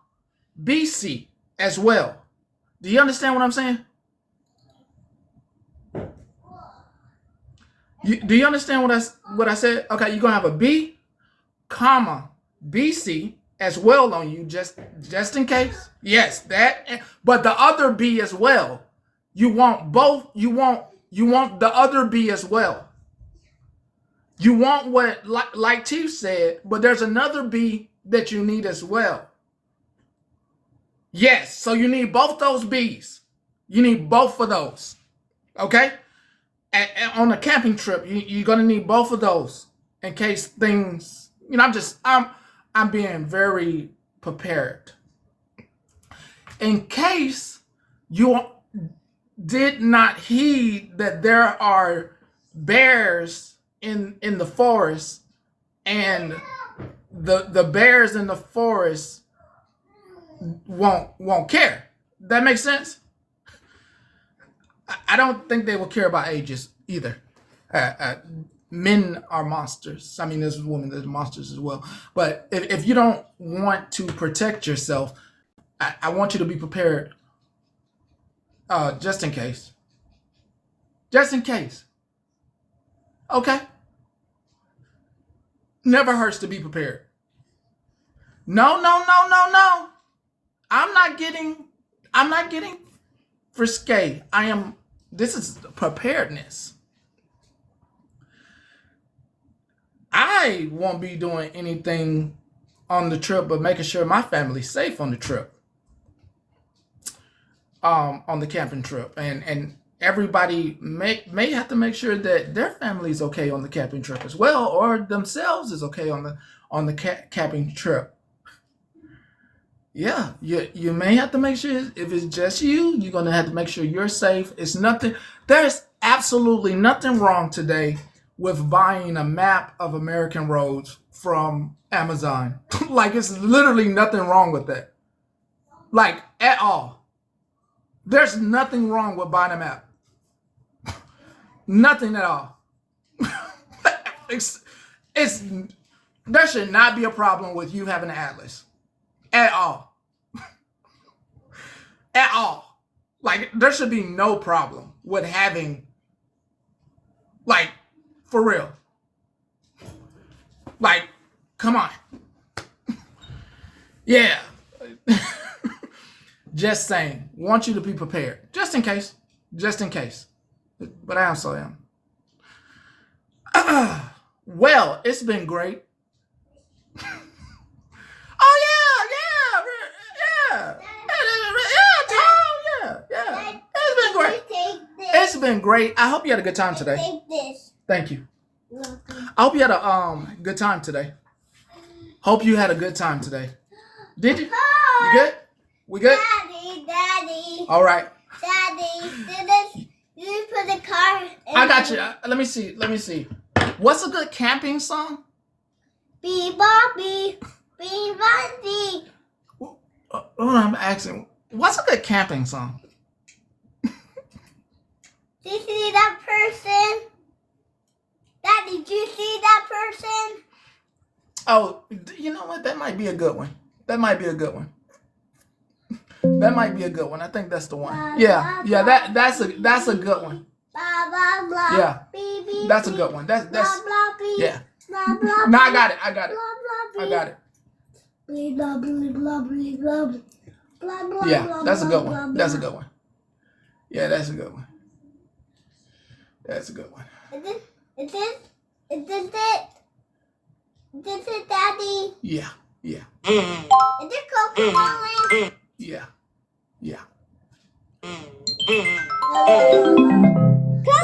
BC as well. Do you understand what I'm saying? Do you understand what I said? Okay, you're gonna have a B, comma, BC as well on you, just in case. Yes, that, but the other B as well. You want both. You want the other B as well. You want what, like Chief said, but there's another B that you need as well. Yes, so you need both those B's. You need both of those. Okay? And on a camping trip, you're gonna need both of those in case things. I'm being very prepared. In case you did not heed that there are bears in the forest, and the bears in the forest won't care. That makes sense? I don't think they will care about ages either. Men are monsters. I mean, there's women, there's monsters as well. But if you don't want to protect yourself, I want you to be prepared. Just in case. Just in case. Okay? Never hurts to be prepared. No. I'm not getting risque. This is preparedness. I won't be doing anything on the trip but making sure my family's safe on the trip. On the camping trip, and everybody may have to make sure that their family is okay on the camping trip as well, or themselves is okay on the camping trip. Yeah, you may have to make sure, if it's just you, you're gonna have to make sure you're safe. There's absolutely nothing wrong today with buying a map of American roads from Amazon. Like, it's literally nothing wrong with that. Like, at all. There's nothing wrong with buying a map. Nothing at all. it's there should not be a problem with you having an atlas. At all. At all. Like, there should be no problem with having, like, for real. Like, come on. Yeah. Just saying. Want you to be prepared. Just in case. Just in case. But I also am. Well, it's been great. Oh, yeah. It's been great. It's been great. I hope you had a good time today. Thank you. I hope you had a good time today. Hope you had a good time today. Did you? You good? We good? Daddy. All right. Daddy, you put the car in. I got you. Let me see. What's a good camping song? Bee Bobby. Bee Bobby. Hold on, I'm asking. What's a good camping song? Did you see that person? Daddy, did you see that person? Oh, you know what? That might be a good one. That might be a good one. That might be a good one. I think that's the one. Yeah. That's a good one. Yeah, that's a good one. That's yeah. No, I got it. Yeah, that's a good one. That's a good one. Yeah, that's a good one. That's a good one. Is it, Daddy? Yeah. Is it Coco? Yeah. Coco.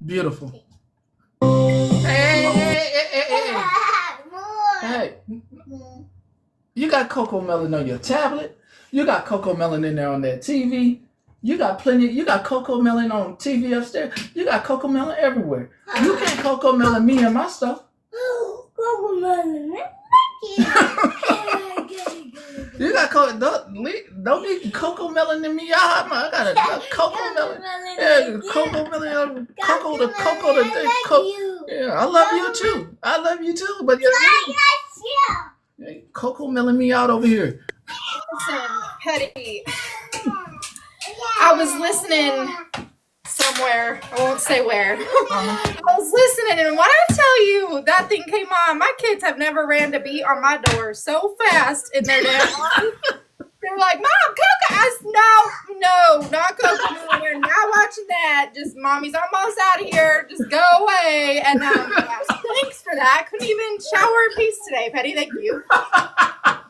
Beautiful. Hey. You got Coco Melon on your tablet. You got Coco Melon in there on that TV. You got Coco Melon on TV upstairs. You got Coco Melon everywhere. You can't Coco Melon me and my stuff. Coco Melon. You got don't need Coco Melon in me. I got a Coco Melon. Yeah, Coco Melon. Coco the Coco. Yeah, I love you too. But yeah, Coco Melon me out over here. Listen, Petty. I was listening somewhere. I won't say where. I was listening, and when I tell you that thing came on, my kids have never ran to beat on my door so fast in their damn life. They're like, Mom, Coco. I said, no, not Coco. We're not watching that. Just Mommy's almost out of here. Just go away. And yeah, so thanks for that. Couldn't even shower in peace today, Petty. Thank you.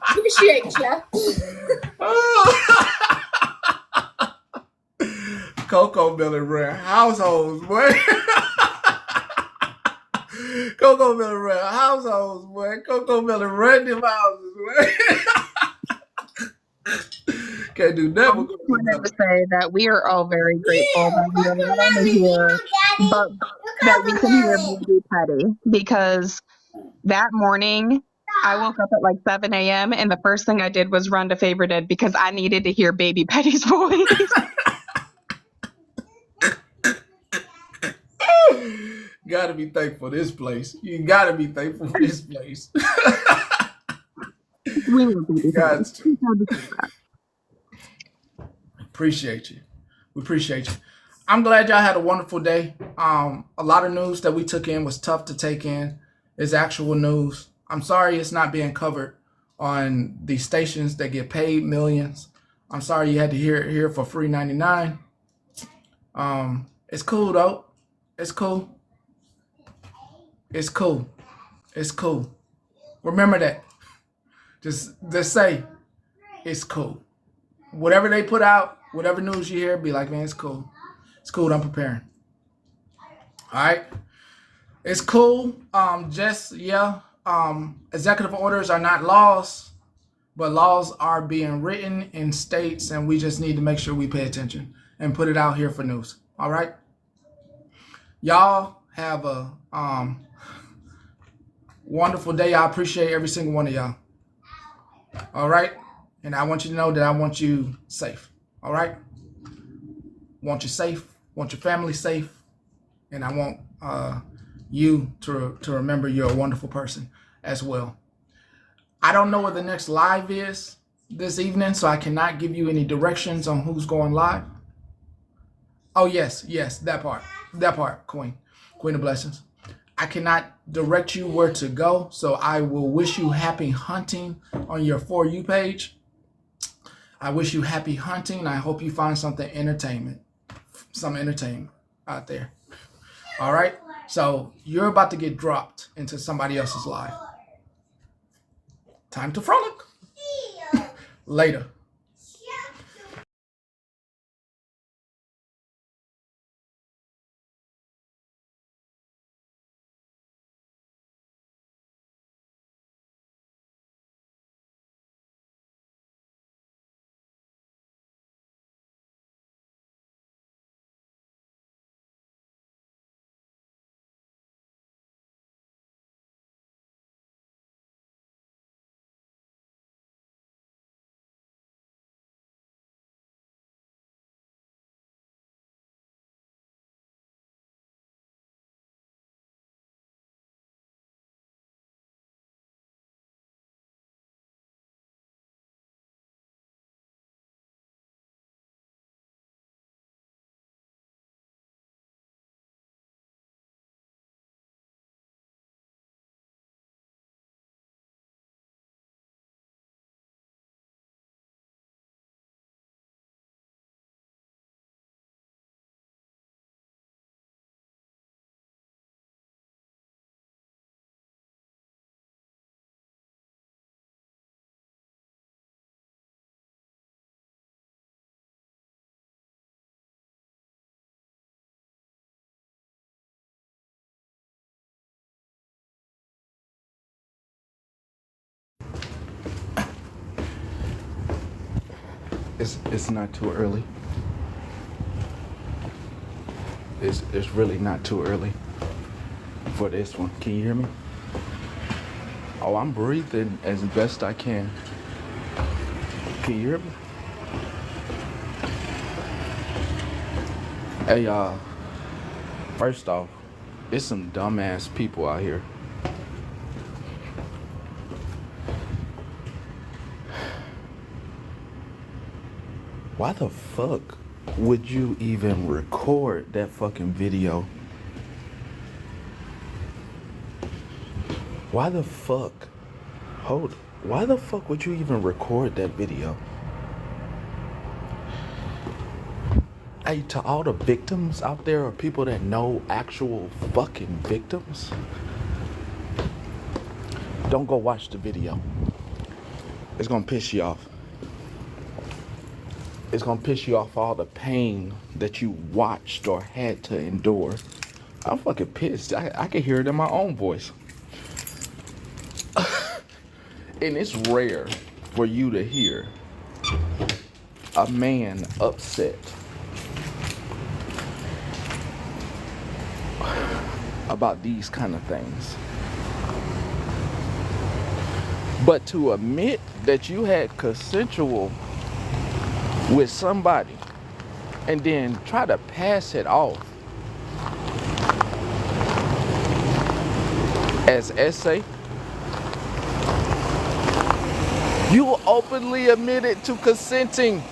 Appreciate you. Coco Melon ran households, boy. Coco Melon run households, boy. Coco Melon run them houses, boy. Can't do I nothing with just Coco wanted to Melon. say that we are all very grateful that we are not only here, but that we can hear Baby Petty. Because that morning, I woke up at like 7 a.m. and the first thing I did was run to Favorited because I needed to hear Baby Petty's voice. Gotta be thankful for this place. You gotta be thankful for this place. We love Baby Got Petty. to. Just had to say that. Appreciate you. We appreciate you. I'm glad y'all had a wonderful day. A lot of news that we took in was tough to take in. It's actual news. I'm sorry it's not being covered on these stations that get paid millions. I'm sorry you had to hear it here for free 99. It's cool though. It's cool. It's cool. It's cool. Remember that. Just say it's cool. Whatever they put out, whatever news you hear, be like, man, it's cool. It's cool. I'm preparing. All right. It's cool. Executive orders are not laws, but laws are being written in states, and we just need to make sure we pay attention and put it out here for news. All right. Y'all have a wonderful day. I appreciate every single one of y'all. All right. And I want you to know that I want you safe. All right. Want you safe. Want your family safe. And I want you to remember you're a wonderful person as well. I don't know where the next live is this evening, so I cannot give you any directions on who's going live. Oh, yes, that part, Queen of Blessings. I cannot direct you where to go, so I will wish you happy hunting on your For You page. I wish you happy hunting. I hope you find some entertainment out there. All right? So you're about to get dropped into somebody else's life. Time to frolic. Later. It's not too early. It's really not too early for this one. Can you hear me? Oh, I'm breathing as best I can. Can you hear me? Hey, first off, it's some dumbass people out here. Why the fuck would you even record that fucking video? Why the fuck? Why the fuck would you even record that video? Hey, to all the victims out there or people that know actual fucking victims, don't go watch the video. It's gonna piss you off. It's gonna piss you off all the pain that you watched or had to endure I'm fucking pissed. I can hear it in my own voice. And it's rare for you to hear a man upset about these kind of things. But to admit that you had consensual with somebody and then try to pass it off as essay, you openly admitted to consenting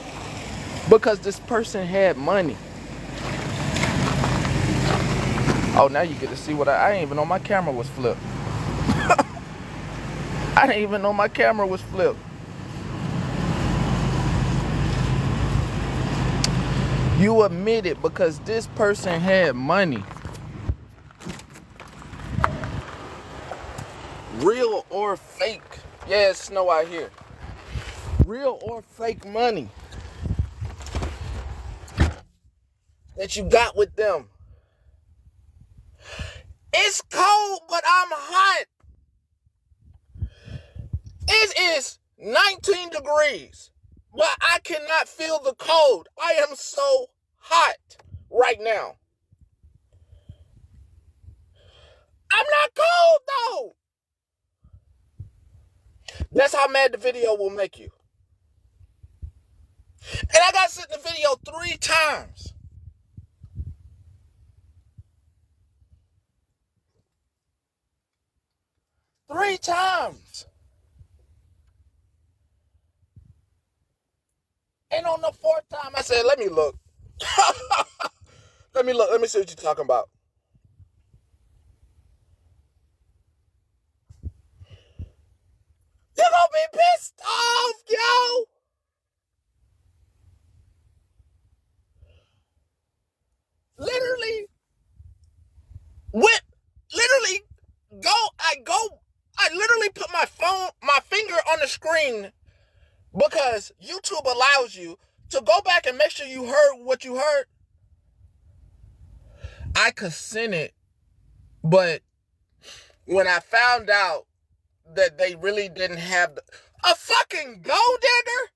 because this person had money. Oh, now you get to see what I didn't even know my camera was flipped. I didn't even know my camera was flipped. You admitted because this person had money. Real or fake? Yeah, it's snow out here. Real or fake money that you got with them. It's cold, but I'm hot. It is 19 degrees, but I cannot feel the cold. I am so hot right now. I'm not cold though. That's how mad the video will make you. And I got to sit in the video 3 times. Three times. And on the 4th time, I said, let me look. Let me look. Let me see what you're talking about. You're gonna be pissed off, yo. Literally, I literally put my finger on the screen because YouTube allows you to go back and make sure you heard what you heard. I consented, but when I found out that they really didn't have a fucking gold digger,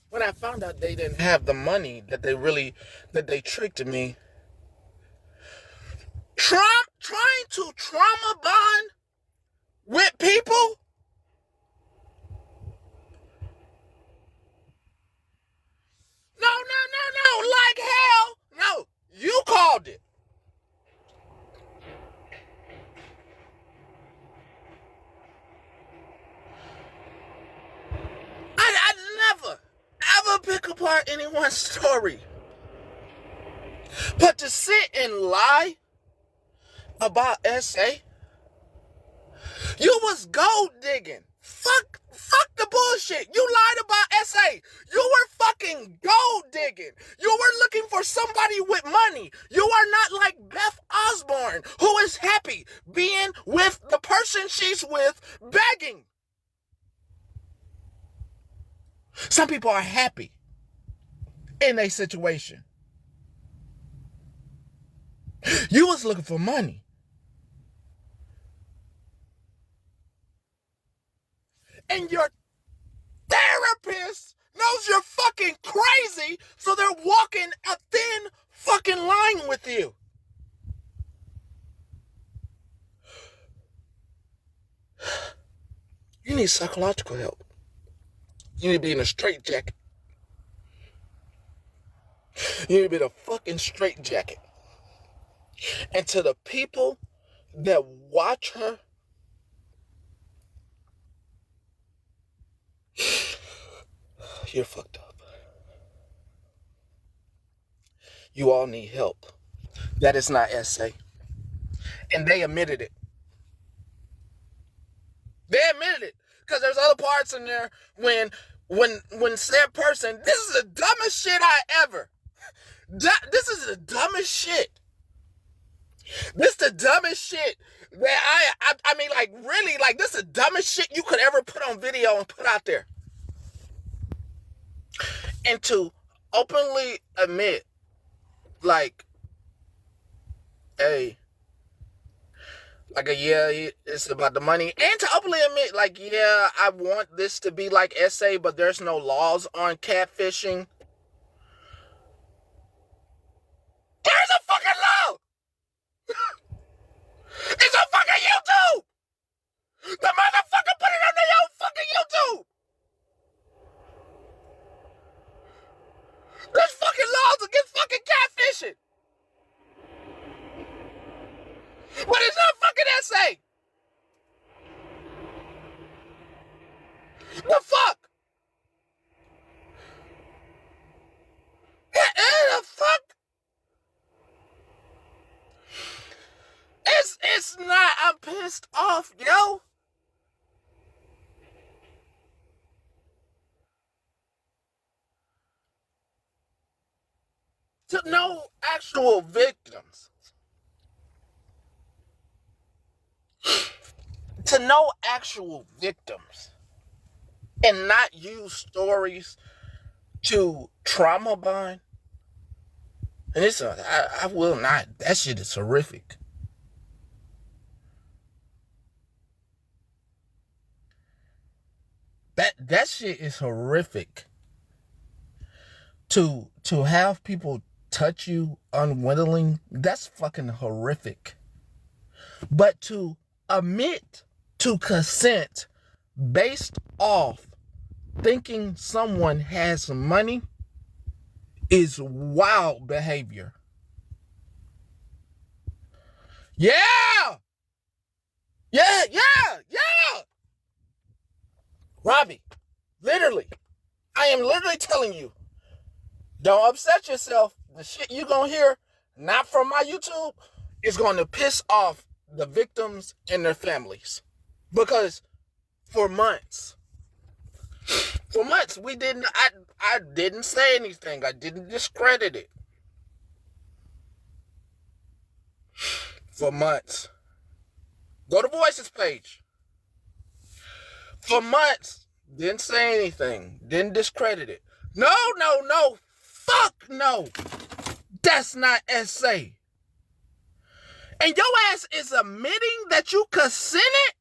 when I found out they didn't have the money that they tricked me, trying to trauma bond with people. No, like hell. No, you called it. I never, ever pick apart anyone's story. But to sit and lie about SA, you was gold digging. Fuck the bullshit. You lied about SA. You were fucking gold digging. You were looking for somebody with money. You are not like Beth Osborne, who is happy being with the person she's with begging. Some people are happy in a situation. You was looking for money. And your therapist knows you're fucking crazy, so they're walking a thin fucking line with you. You need psychological help. You need to be in a straitjacket. You need to be in a fucking straitjacket. And to the people that watch her, you're fucked up. You all need help. That is not SA. And they admitted it. They admitted it. Because there's other parts in there when said person, this is the dumbest shit I ever. This is the dumbest shit. This is the dumbest shit that I mean, like, really, like, this is the dumbest shit you could ever put on video and put out there. And to openly admit, like, hey, yeah, it's about the money, and to openly admit, like, yeah, I want this to be like SA, but there's no laws on catfishing. There's a fucking law. It's on fucking YouTube. The motherfucker put it on their own fucking YouTube. There's fucking laws against fucking catfishing. But it's not fucking SA. The fuck? The fuck? It's not. I'm pissed off, yo. To no actual victims. To no actual victims. And not use stories to trauma bond. And I will not. That shit is horrific. That shit is horrific. To have people touch you unwittingly, that's fucking horrific. But to admit to consent based off thinking someone has money is wild behavior. Yeah! Yeah! Robbie, literally, I am literally telling you, don't upset yourself. The shit you gonna hear, not from my YouTube, is gonna piss off the victims and their families. Because for months, we didn't, I didn't say anything. I didn't discredit it. For months. Go to Voices page. For months, didn't say anything. Didn't discredit it. No. Fuck no. That's not SA. And your ass is admitting that you consented?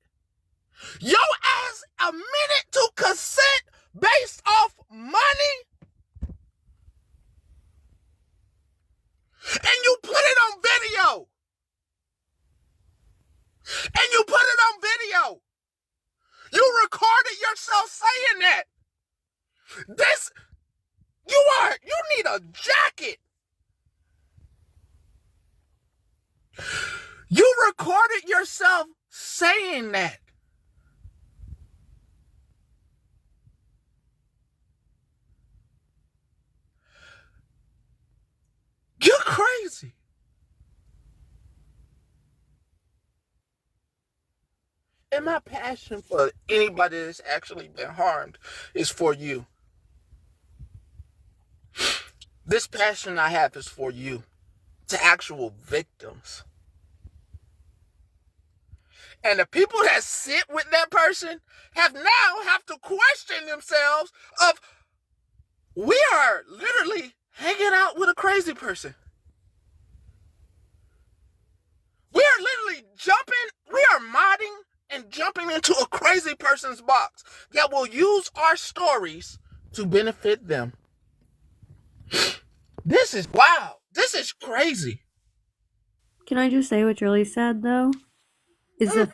Your ass admitted to consent based off money? And you put it on video. You recorded yourself saying that. You need a jacket. You recorded yourself saying that. You're crazy. And my passion for anybody that's actually been harmed is for you. This passion I have is for you, to actual victims. And the people that sit with that person have to question themselves of, we are literally hanging out with a crazy person. We are literally we are modding and jumping into a crazy person's box that will use our stories to benefit them. This is wild. This is crazy. Can I just say what's really sad though? Is the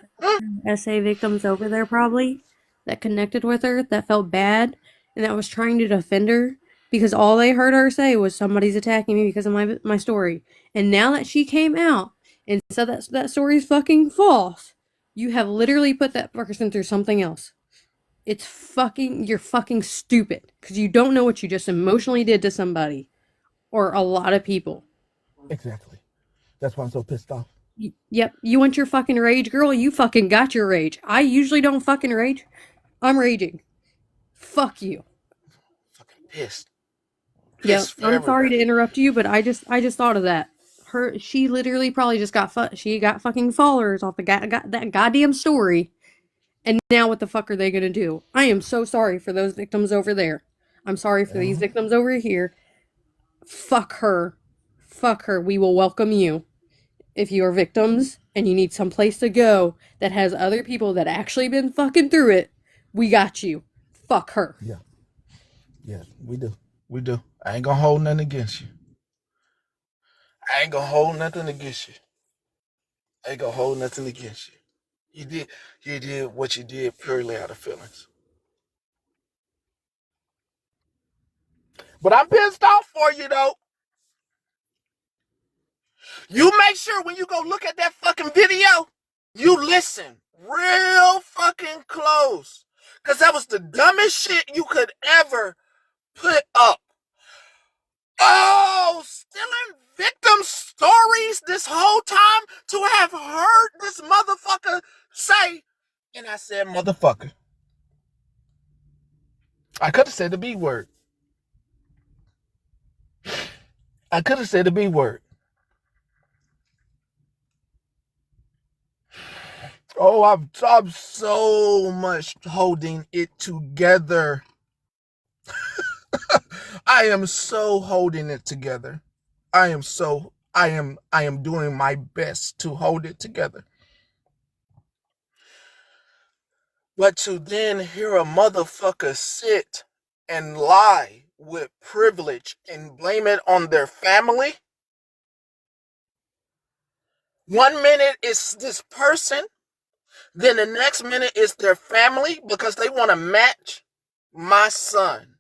SA victims over there probably that connected with her, that felt bad, and that was trying to defend her because all they heard her say was somebody's attacking me because of my story. And now that she came out and said that story's fucking false, you have literally put that person through something else. You're fucking stupid because you don't know what you just emotionally did to somebody or a lot of people. Exactly. That's why I'm so pissed off. Yep, you want your fucking rage, girl? You fucking got your rage. I usually don't fucking rage. I'm raging. Fuck you. Fucking pissed. Yep, I'm sorry to interrupt you, but I just thought of that. She literally probably just got fucking followers off that goddamn story. And now what the fuck are they gonna do? I am so sorry for those victims over there. I'm sorry for these victims over here. fuck her. Fuck her. We will welcome you. If you are victims and you need some place to go that has other people that actually been fucking through it, we got you. Fuck her. Yeah. Yeah, we do. We do. I ain't gonna hold nothing against you. I ain't gonna hold nothing against you. I ain't gonna hold nothing against you. You did what you did purely out of feelings. But I'm pissed off for you though. You make sure when you go look at that fucking video, you listen real fucking close. Cause that was the dumbest shit you could ever put up. Oh, stealing victim stories this whole time to have heard this motherfucker say, and I said motherfucker. I could have said the B word. I could have said the B word. Oh, I'm so much holding it together. I am so holding it together. I am doing my best to hold it together. But to then hear a motherfucker sit and lie with privilege and blame it on their family. 1 minute it's this person, then the next minute it's their family because they want to match my son.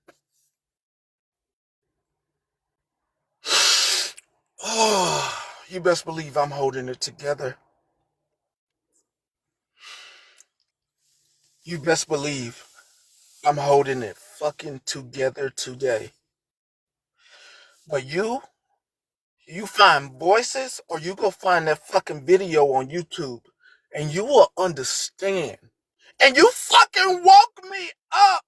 Oh, you best believe I'm holding it together. You best believe I'm holding it fucking together today. But you find voices or you go find that fucking video on YouTube and you will understand. And you fucking woke me up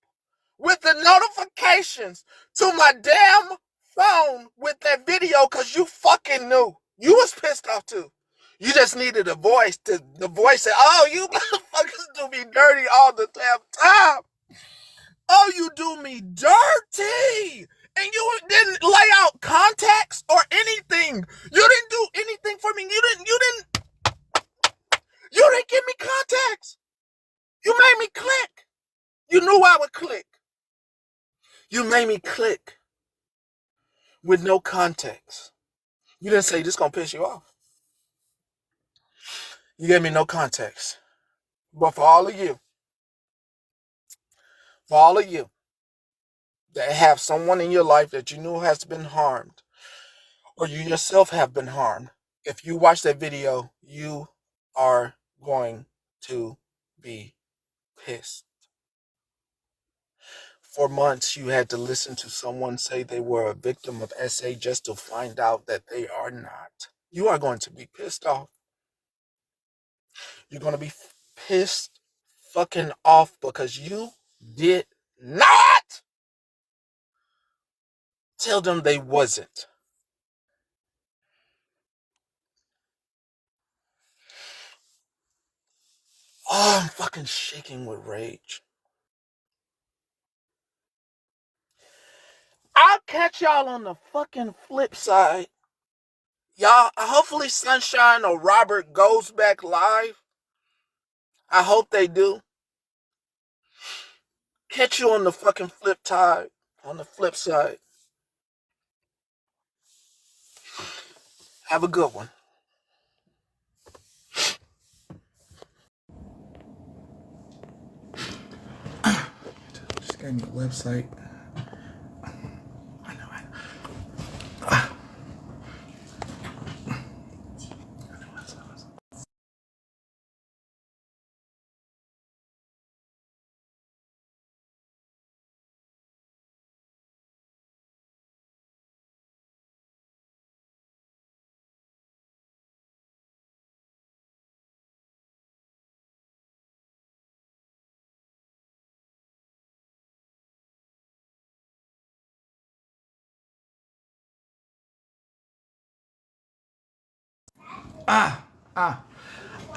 with the notifications to my damn phone with that video because you fucking knew. You was pissed off too. You just needed a voice to the voice said, oh, you motherfuckers do me dirty all the damn time. Oh, you do me dirty. And you didn't lay out context or anything. You didn't do anything for me. You didn't give me context. You made me click. You knew I would click. You made me click with no context. You didn't say this gonna piss you off. You gave me no context. But for all of you that have someone in your life that you knew has been harmed, or you yourself have been harmed, if you watch that video, you are going to be pissed. For months, you had to listen to someone say they were a victim of SA just to find out that they are not. You are going to be pissed off. You're going to be pissed fucking off because you did not tell them they wasn't. Oh, I'm fucking shaking with rage. I'll catch y'all on the fucking flip side. Y'all, hopefully Sunshine or Robert goes back live. I hope they do. Catch you on the fucking flip side. On the flip side. Have a good one. Just gave me a website.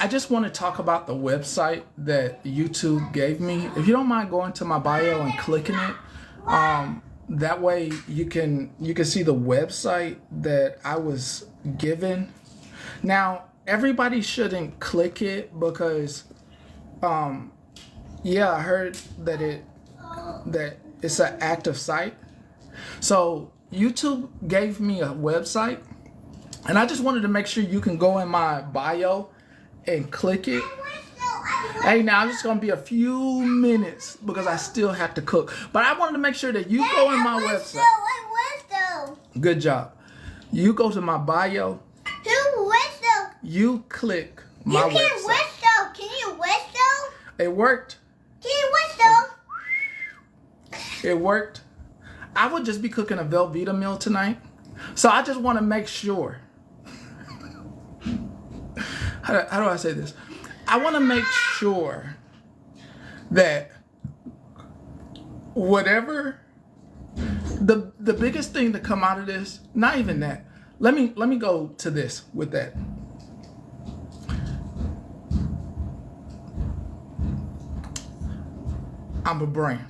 I just want to talk about the website that YouTube gave me. If you don't mind going to my bio and clicking it, That way you can see the website that I was given. Now, everybody shouldn't click it because yeah, I heard that it's an active site. So YouTube gave me a website, and I just wanted to make sure you can go in my bio and click it. Hey, now it's just gonna be a few minutes because I still have to cook. But I wanted to make sure that you go in my website. Good job. You go to my bio. You click my website. You can whistle. Can you whistle? It worked. Can you whistle? It worked. I would just be cooking a Velveeta meal tonight. So I just want to make sure. How do I say this? I want to make sure that whatever the biggest thing to come out of this, not even that. Let me go to this with that. I'm a brand.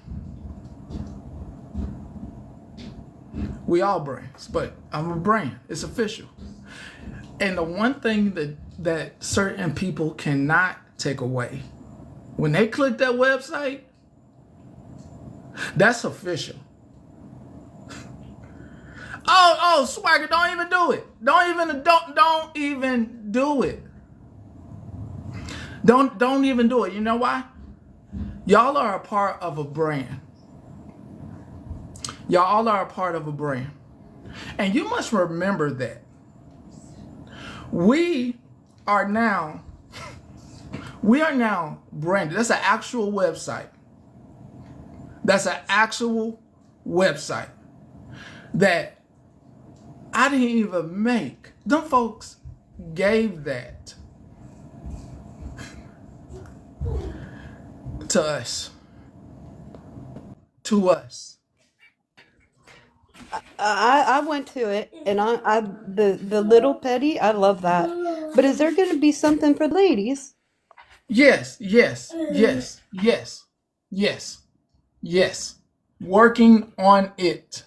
We all brands, but I'm a brand. It's official. And the one thing that certain people cannot take away, when they click that website, that's official. Oh, Swagger, don't even do it. Don't even do it. Don't even do it. You know why? Y'all are a part of a brand. Y'all are a part of a brand. And you must remember that. We are now branded. That's an actual website. That's an actual website that I didn't even make. Them folks gave that to us. I went to it, and the little petty, I love that. But is there going to be something for ladies? Yes. Working on it.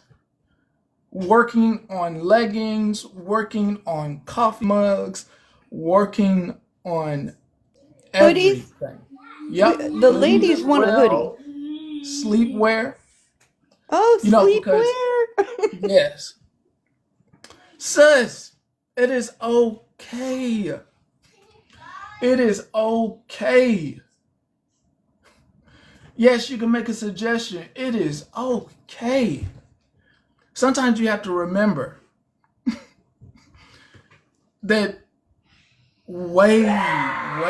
Working on leggings, working on coffee mugs, working on Hoodies? everything. Yep. The ladies Hoodies as want a well. hoodie. Sleepwear. Oh, You know, because sleepwear. yes. Sis, it is okay. It is okay. Yes, you can make a suggestion. It is okay. Sometimes you have to remember that we are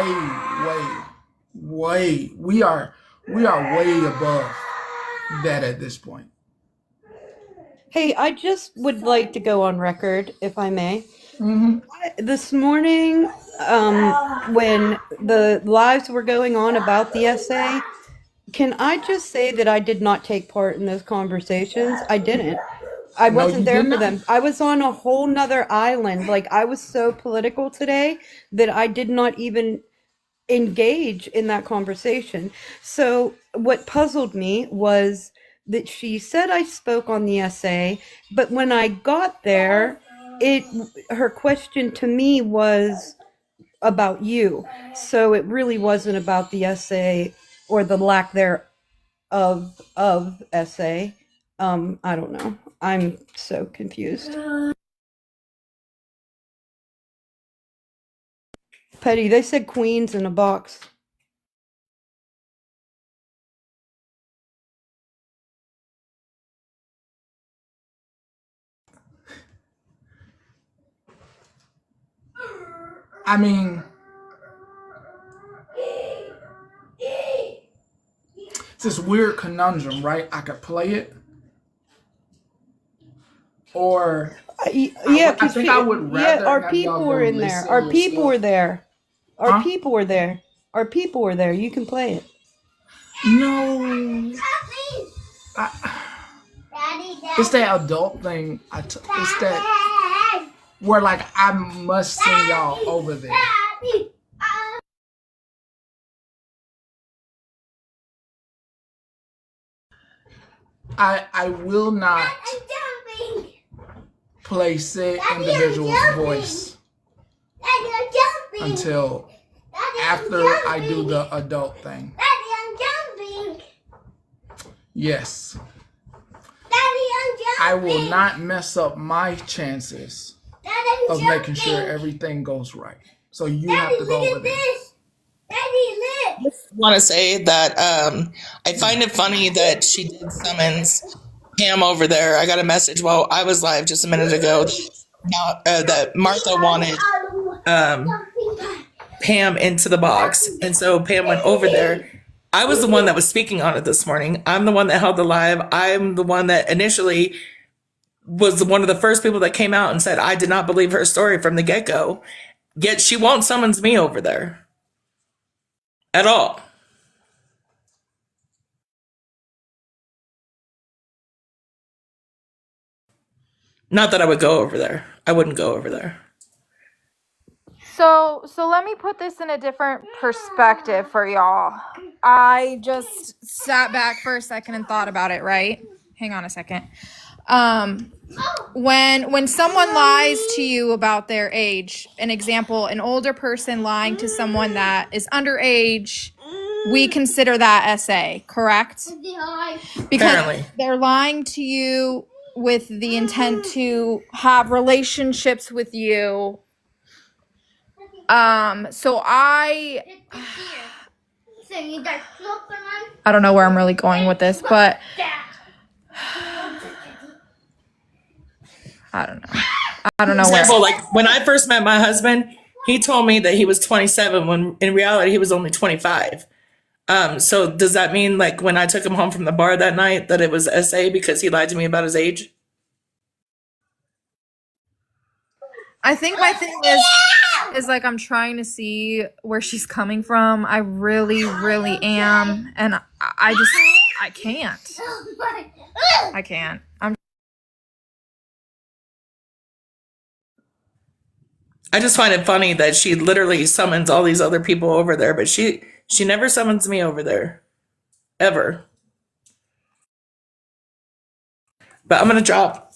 way above that at this point. Hey, I just would like to go on record, if I may. Mm-hmm. This morning, when the lives were going on about the essay, can I just say that I did not take part in those conversations? I didn't. I No, wasn't you there did for not. them. I was on a whole nother island. Like, I was so political today that I did not even engage in that conversation. So what puzzled me was that she said I spoke on the essay, but when I got there, her question to me was about you. So it really wasn't about the essay or the lack there of essay. I don't know. I'm so confused. Petty, they said queens in a box. I mean, it's this weird conundrum, right? I could play it, or Yeah, I think I would rather our have y'all people go were in there. listen Our people were yourself. there. Our Huh? people were there. Our people were there. You can play it. No. It's that adult thing. It's that where like I must send y'all over there. I will not play said individual's voice until after I do the adult thing. Yes. I will not mess up my chances of making sure everything goes right. So you have to go over there. I just want to say that I find it funny that she did summons Pam over there. I got a message while I was live just a minute ago that Martha wanted Pam into the box. And so Pam went over there. I was the one that was speaking on it this morning. I'm the one that held the live. I'm the one that initially was one of the first people that came out and said I did not believe her story from the get-go. Yet she won't summons me over there at all. Not that I would go over there. I wouldn't go over there. So let me put this in a different perspective for y'all. I just sat back for a second and thought about it, right? Hang on a second. When someone lies to you about their age, an example, an older person lying to someone that is underage, we consider that SA, correct? Because Apparently. they're lying to you with the intent to have relationships with you. So I don't know where I'm really going with this, but I don't know. I don't know where. Example, like when I first met my husband, he told me that he was 27 when in reality he was only 25. So does that mean like when I took him home from the bar that night that it was SA because he lied to me about his age? I think my thing is like I'm trying to see where she's coming from. I really, really am, and I can't. I can't. I just find it funny that she literally summons all these other people over there, but she never summons me over there. Ever. But I'm gonna drop.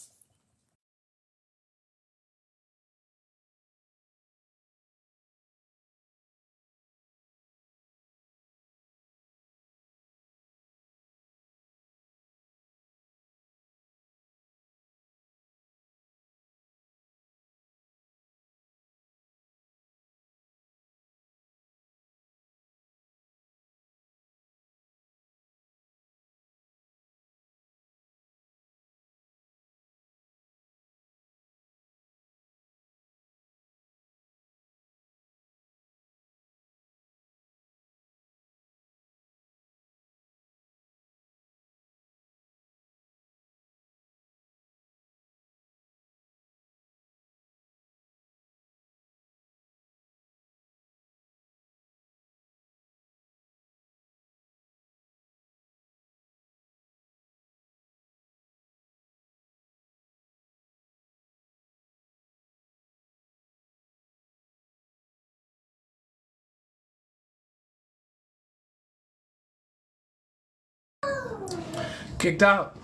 Kicked out.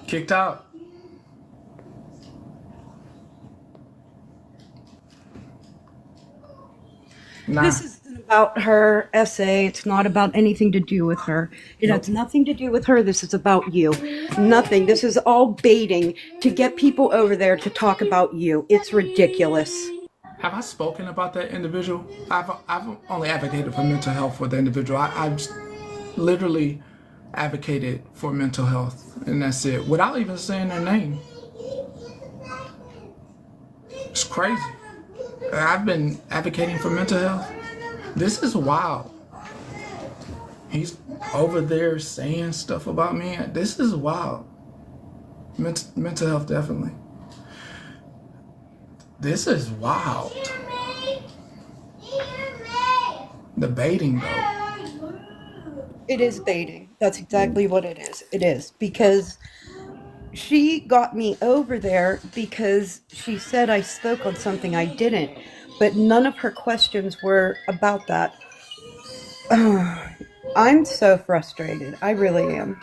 Kicked out. Nah. This isn't about her essay. It's not about anything to do with her. It has nothing to do with her. This is about you. Nothing. This is all baiting to get people over there to talk about you. It's ridiculous. Have I spoken about that individual? I've only advocated for mental health for the individual. I've literally advocated for mental health, and that's it, without even saying their name. It's crazy. I've been advocating for mental health. This is wild. He's over there saying stuff about me. This is wild. Mental health, definitely. This is wild. The baiting, though. It is baiting. That's exactly what it is. It is. Because she got me over there because she said I spoke on something I didn't. But none of her questions were about that. I'm so frustrated. I really am.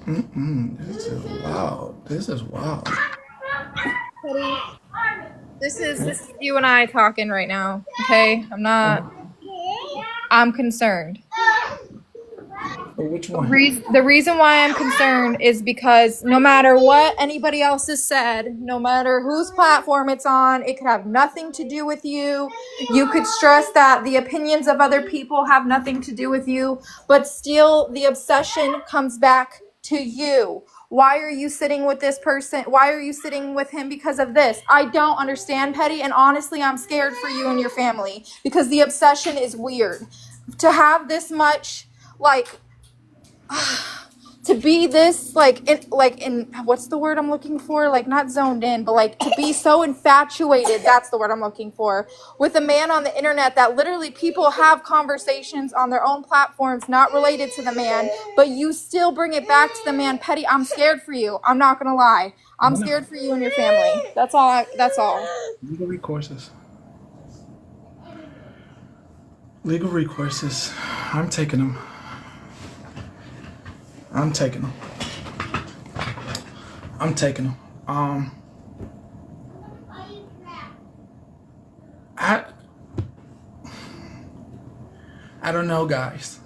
This is wild. This is wild. Petty, this is you and I talking right now. Okay, I'm concerned. Which one? The reason why I'm concerned is because no matter what anybody else has said, no matter whose platform it's on, it could have nothing to do with you. You could stress that the opinions of other people have nothing to do with you, but still the obsession comes back to you. Why are you sitting with this person? Why are you sitting with him because of this? I don't understand, Petty, and honestly, I'm scared for you and your family because the obsession is weird. To have this much, like, to be this in what's the word I'm looking for, like not zoned in, but like to be so infatuated, that's the word I'm looking for, with a man on the internet that literally people have conversations on their own platforms not related to the man, but you still bring it back to the man. Petty, I'm scared for you. I'm not gonna lie, I'm I know. scared for you and your family. That's all. Legal recourses. Legal recourses. I'm taking them. I'm taking them. I'm taking them. I I don't know, guys.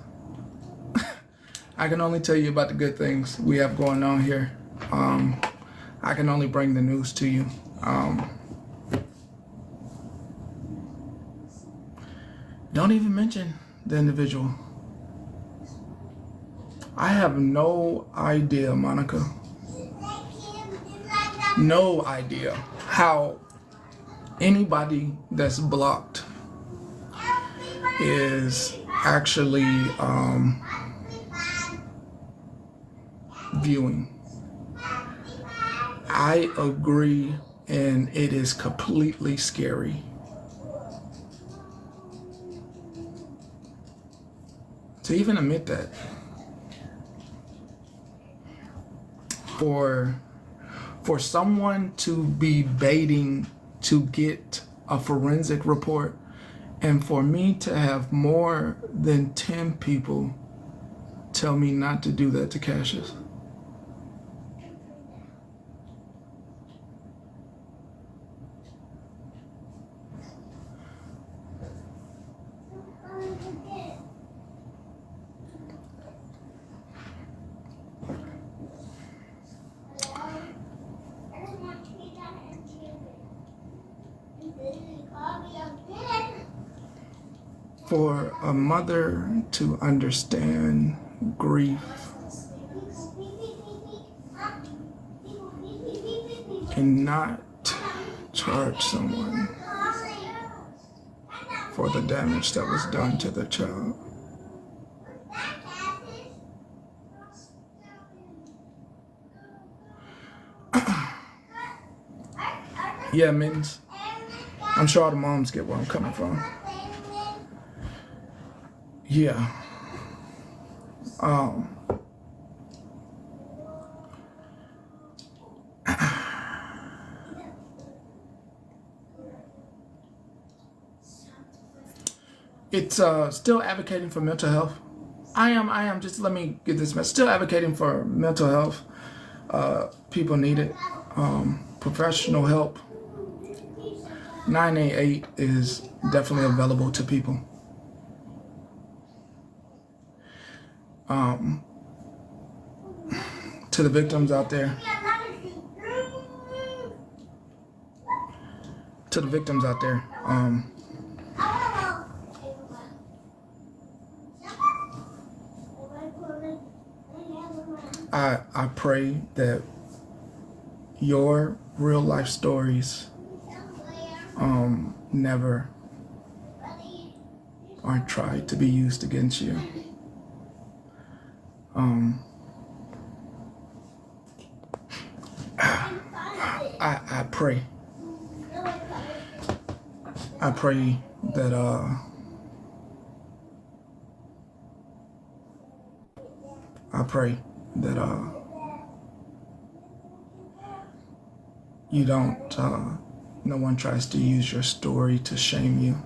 I can only tell you about the good things we have going on here. I can only bring the news to you. Don't even mention the individual. I have no idea, Monica. No idea how anybody that's blocked is actually viewing. I agree, and it is completely scary. To even admit that. For someone to be baiting to get a forensic report, and for me to have more than 10 people tell me not to do that to Cassius. For a mother to understand grief and not charge someone for the damage that was done to the child. Yeah, mittens. I'm sure all the moms get where I'm coming from. Yeah. It's still advocating for mental health. I am, just let me get this message. Still advocating for mental health. People need it. Professional help. 988 is definitely available to people. To the victims out there. To the victims out there. I pray that your real life stories never are tried to be used against you. I pray. I pray that you don't no one tries to use your story to shame you.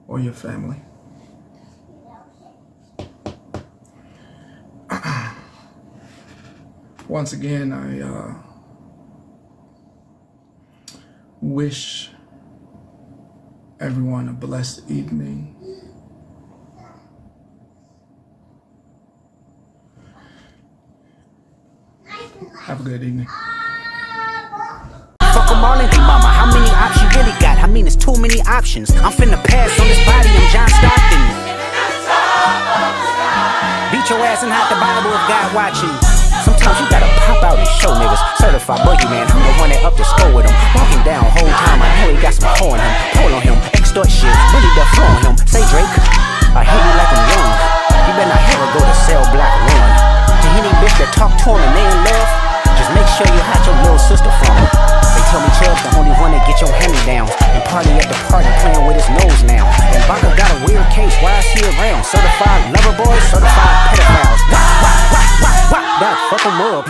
or your family. Once again, I wish everyone a blessed evening. Have a good evening. Fuck them all and they mama, how many options you really got? I mean, it's too many options. I'm finna pass on this body, I'm John Stockton. Beat your ass and hide the Bible if God watching. Sometimes you gotta pop out and show niggas. Certified boogeyman, I'm the one that up to score with him. Walking down whole time, I know he got some hoe in him. Pull on him, extort shit, really the flow on him. Say Drake, I hate you like I'm young. You better not ever go to cell block 1. To any bitch that talk to him and they in love, just make sure you hide your little sister from him. They tell me Chubb's the only one that get your hand-me-downs. And party at the party playing with his nose now. And Baka got a weird case, why is he around? Certified lover boys, certified pedophiles. Wah, wah, wah, wah, wah. That fuck 'em up.